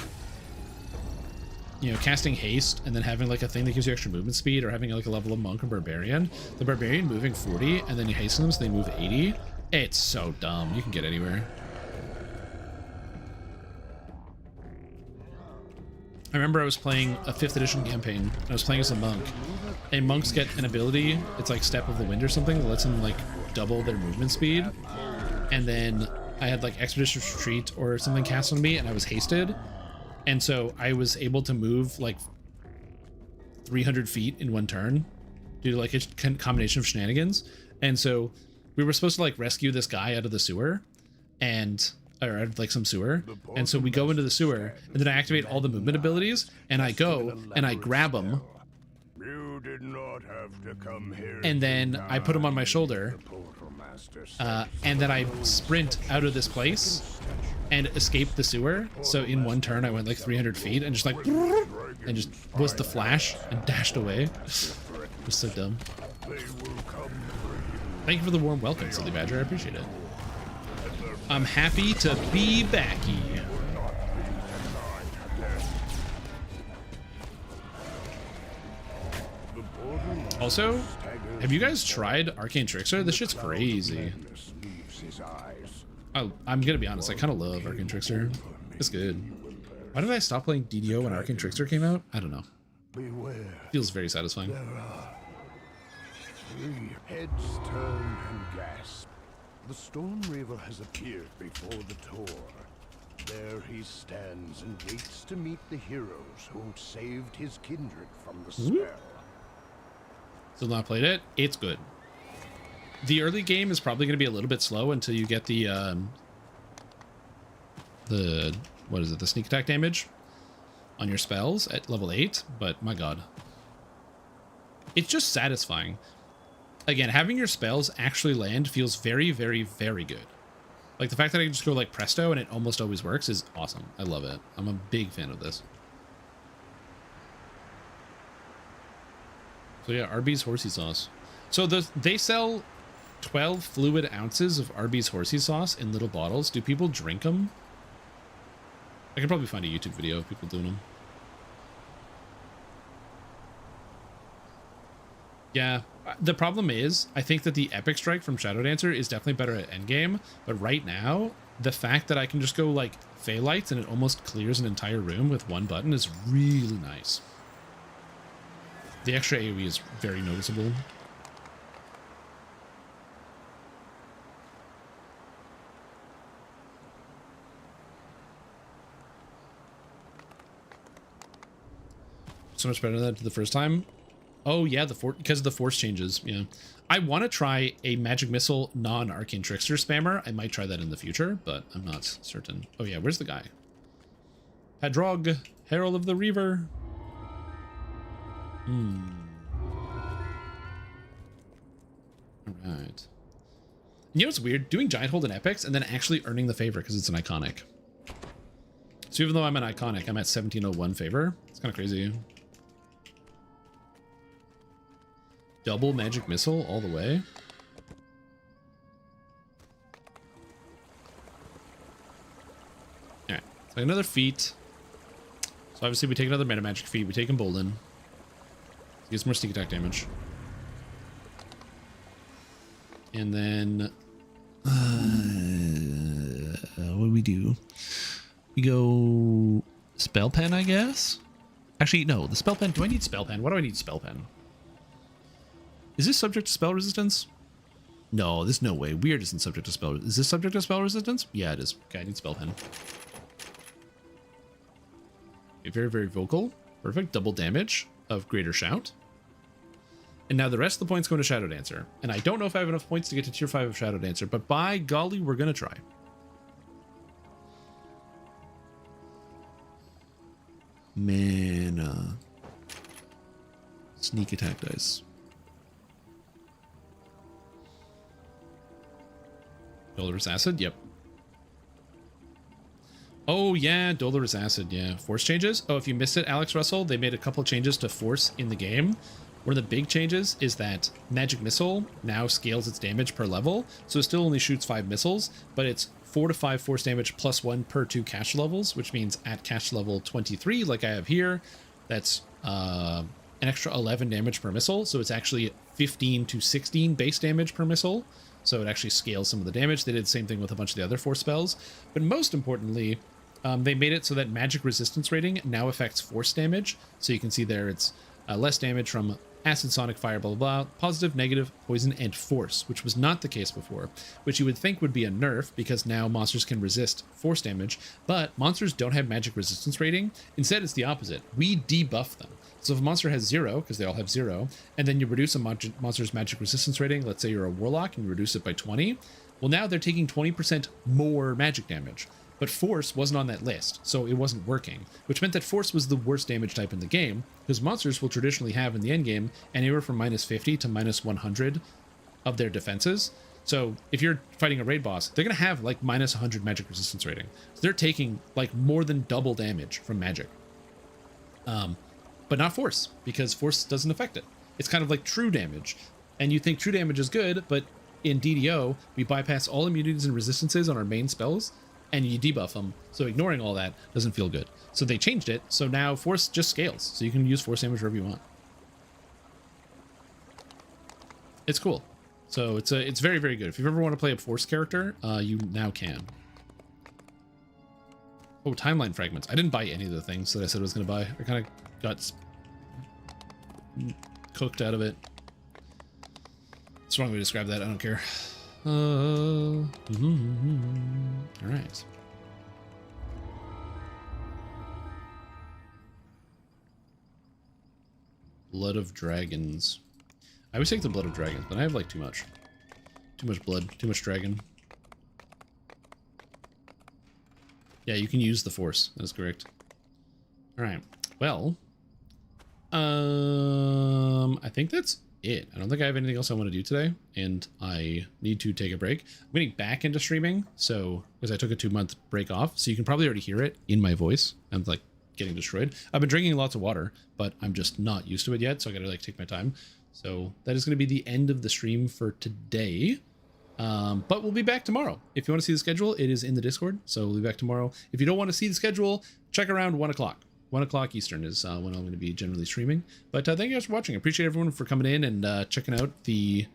you know, casting haste and then having like a thing that gives you extra movement speed, or having like a level of monk or barbarian, the barbarian moving 40 and then you hasten them so they move 80. It's so dumb. You can get anywhere. I remember I was playing a 5th edition campaign and I was playing as a monk, and monks get an ability, it's like Step of the Wind or something, that lets them like double their movement speed. And then I had like Expeditious Retreat or something cast on me and I was hasted. And so I was able to move like 300 feet in one turn due to like a combination of shenanigans. And so we were supposed to like rescue this guy out of the sewer, or out of like some sewer. And so we go into the sewer and then I activate all the movement abilities and I go and I grab him. You did not have to come here. And then I put him on my shoulder. And then I sprint out of this place and escape the sewer. So in one turn I went like 300 feet and just like, and just was the flash and dashed away. It was so dumb. Thank you for the warm welcome, Silly Badger. I appreciate it. I'm happy to be backy. Also, have you guys tried Arcane Trickster? This shit's crazy. Oh, I'm gonna be honest, I kind of love Arcane Trickster. It's good. Why did I stop playing DDO when Arcane Trickster came out? I don't know. Feels very satisfying. Heads turn and gasp. The Storm Reaver has appeared before the Tor. There he stands and waits to meet the heroes who saved his kindred from the spell. Still not played it. It's good. The early game is probably going to be a little bit slow until you get the what is it? The sneak attack damage on your spells at level 8. But my god, it's just satisfying. Again, having your spells actually land feels very, very, very good. Like the fact that I can just go like presto and it almost always works is awesome. I love it. I'm a big fan of this. So yeah, Arby's horsey sauce. So they sell 12 fluid ounces of Arby's horsey sauce in little bottles. Do people drink them? I could probably find a YouTube video of people doing them. Yeah, the problem is, I think that the Epic Strike from Shadow Dancer is definitely better at endgame, but right now, the fact that I can just go like Fey Lights and it almost clears an entire room with one button is really nice. The extra AoE is very noticeable. So much better than that the first time. Oh yeah, because of the force changes. Yeah, I want to try a magic missile non-arcane trickster spammer. I might try that in the future, but I'm not certain. Oh yeah, where's the guy? Hadrog, Herald of the Reaver. All right. You know what's weird? Doing giant hold in epics and then actually earning the favor because it's an iconic. So even though I'm an iconic, I'm at 1701 favor. It's kind of crazy. Double magic missile all the way. All right, so another feat. So obviously we take another meta magic feat. We take Embolden. Gets more sneak attack damage. And then what do we do? We go spell pen, I guess. Actually, no. The spell pen. Do I need spell pen? What do I need spell pen? Is this subject to spell resistance? No, there's no way. Weird isn't subject to spell. Is this subject to spell resistance? Yeah, it is. Okay, I need spell pen. Okay, very, very vocal. Perfect. Double damage of Greater Shout. And now the rest of the points go to Shadow Dancer. And I don't know if I have enough points to get to tier 5 of Shadow Dancer, but by golly, we're going to try. Mana. Sneak attack dice. Dolorous Acid, yep. Oh yeah, Dolorous Acid, yeah. Force changes? Oh, if you missed it, Alex Russell, they made a couple changes to Force in the game. One of the big changes is that Magic Missile now scales its damage per level, so it still only shoots 5 missiles, but it's 4 to 5 force damage plus 1 per 2 cash levels, which means at cash level 23, like I have here, that's an extra 11 damage per missile, so it's actually 15 to 16 base damage per missile. So it actually scales some of the damage. They did the same thing with a bunch of the other force spells. But most importantly, they made it so that magic resistance rating now affects force damage. So you can see there it's less damage from acid, sonic, fire, blah, blah, blah, positive, negative, poison, and force, which was not the case before, which you would think would be a nerf because now monsters can resist force damage, but monsters don't have magic resistance rating. Instead, it's the opposite. We debuff them. So if a monster has 0, because they all have 0, and then you reduce a monster's magic resistance rating, let's say you're a warlock and you reduce it by 20, well now they're taking 20% more magic damage. But force wasn't on that list, so it wasn't working, which meant that force was the worst damage type in the game, because monsters will traditionally have in the endgame anywhere from -50 to -100 of their defenses. So if you're fighting a raid boss, they're going to have like -100 magic resistance rating. So they're taking like more than double damage from magic. But not force, because force doesn't affect it. It's kind of like true damage. And you think true damage is good, but in DDO, we bypass all immunities and resistances on our main spells, and you debuff them. So ignoring all that doesn't feel good. So they changed it, so now force just scales. So you can use force damage wherever you want. It's cool. So it's very, very good. If you ever want to play a force character, you now can. Oh, timeline fragments. I didn't buy any of the things that I said I was going to buy. I kind of got cooked out of it. It's the wrong way to describe that. I don't care. All right. Blood of Dragons. I always take the Blood of Dragons, but I have like too much. Too much blood, too much dragon. Yeah, you can use the Force. That's correct. All right. Well, I think that's it. I don't think I have anything else I want to do today, and I need to take a break. I'm getting back into streaming, so because I took a 2-month break off, so you can probably already hear it in my voice. I'm like getting destroyed. I've been drinking lots of water, but I'm just not used to it yet, so I gotta like take my time. So that is going to be the end of the stream for today. But we'll be back tomorrow. If you want to see the schedule, it is in the Discord, so we'll be back tomorrow. If you don't want to see the schedule, check around 1 o'clock. 1 o'clock Eastern is when I'm going to be generally streaming. But thank you guys for watching. I appreciate everyone for coming in and checking out the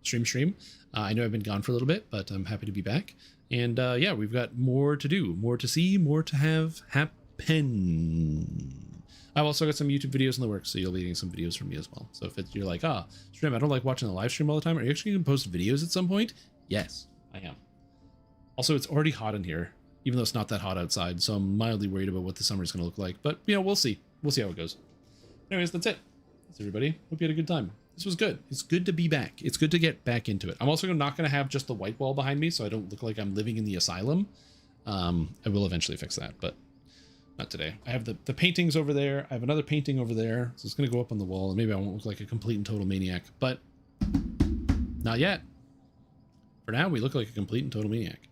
stream. I know I've been gone for a little bit, but I'm happy to be back. And yeah, we've got more to do, more to see, more to have happen. I've also got some YouTube videos in the works, so you'll be getting some videos from me as well. So if you're like, stream, I don't like watching the live stream all the time. Are you actually going to post videos at some point? Yes, I am. Also, it's already hot in here, even though it's not that hot outside, so I'm mildly worried about what the summer is going to look like. But, you know, we'll see. We'll see how it goes. Anyways, that's it. That's everybody. Hope you had a good time. This was good. It's good to be back. It's good to get back into it. I'm also not going to have just the white wall behind me, so I don't look like I'm living in the asylum. I will eventually fix that, but not today. I have the paintings over there. I have another painting over there, so it's going to go up on the wall, and maybe I won't look like a complete and total maniac, but not yet. For now, we look like a complete and total maniac.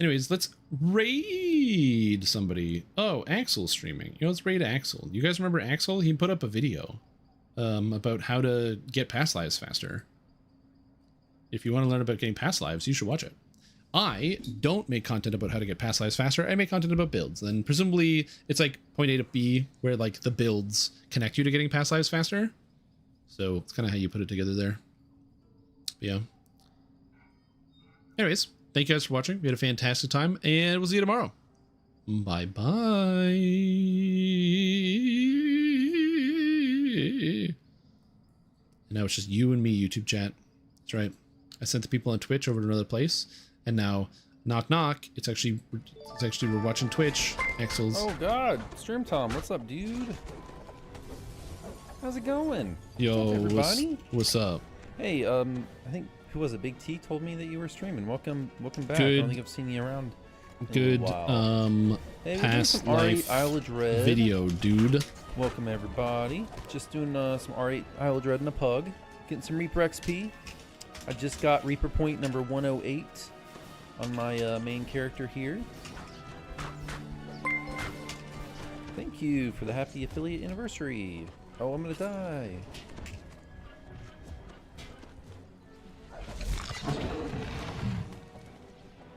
Anyways, let's raid somebody. Oh, Axel's streaming. You know, let's raid Axel. You guys remember Axel? He put up a video about how to get past lives faster. If you want to learn about getting past lives, you should watch it. I don't make content about how to get past lives faster. I make content about builds. And presumably it's like point A to B where like the builds connect you to getting past lives faster. So it's kind of how you put it together there. But yeah. Anyways, thank you guys for watching. We had a fantastic time, and we'll see you tomorrow. Bye-bye. And now it's just you and me, YouTube chat. That's right. I sent the people on Twitch over to another place, and now, knock knock, it's actually we're watching Twitch. Axel's. Oh God, Stream Tom, what's up, dude? How's it going? Yo, everybody. What's up? Hey, I think. Who was it? Big T told me that you were streaming. Welcome back. Good, I don't think I've seen you around. Good. Hey, past life R8 video, dude. Welcome everybody. Just doing some R8 Isle Dread in a pug. Getting some Reaper XP. I just got Reaper point number 108 on my main character here. Thank you for the happy affiliate anniversary. Oh, I'm gonna die.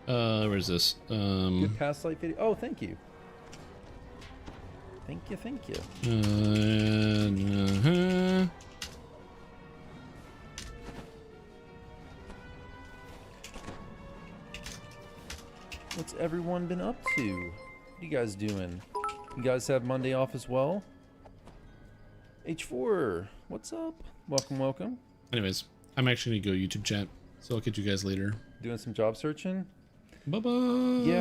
Where's this? Good past life video. Oh, thank you. Thank you. What's everyone been up to? What are you guys doing? You guys have Monday off as well? H4, what's up? Welcome. Anyways, I'm actually gonna go YouTube chat, so I'll catch you guys later. Doing some job searching? Bye-bye. Yeah.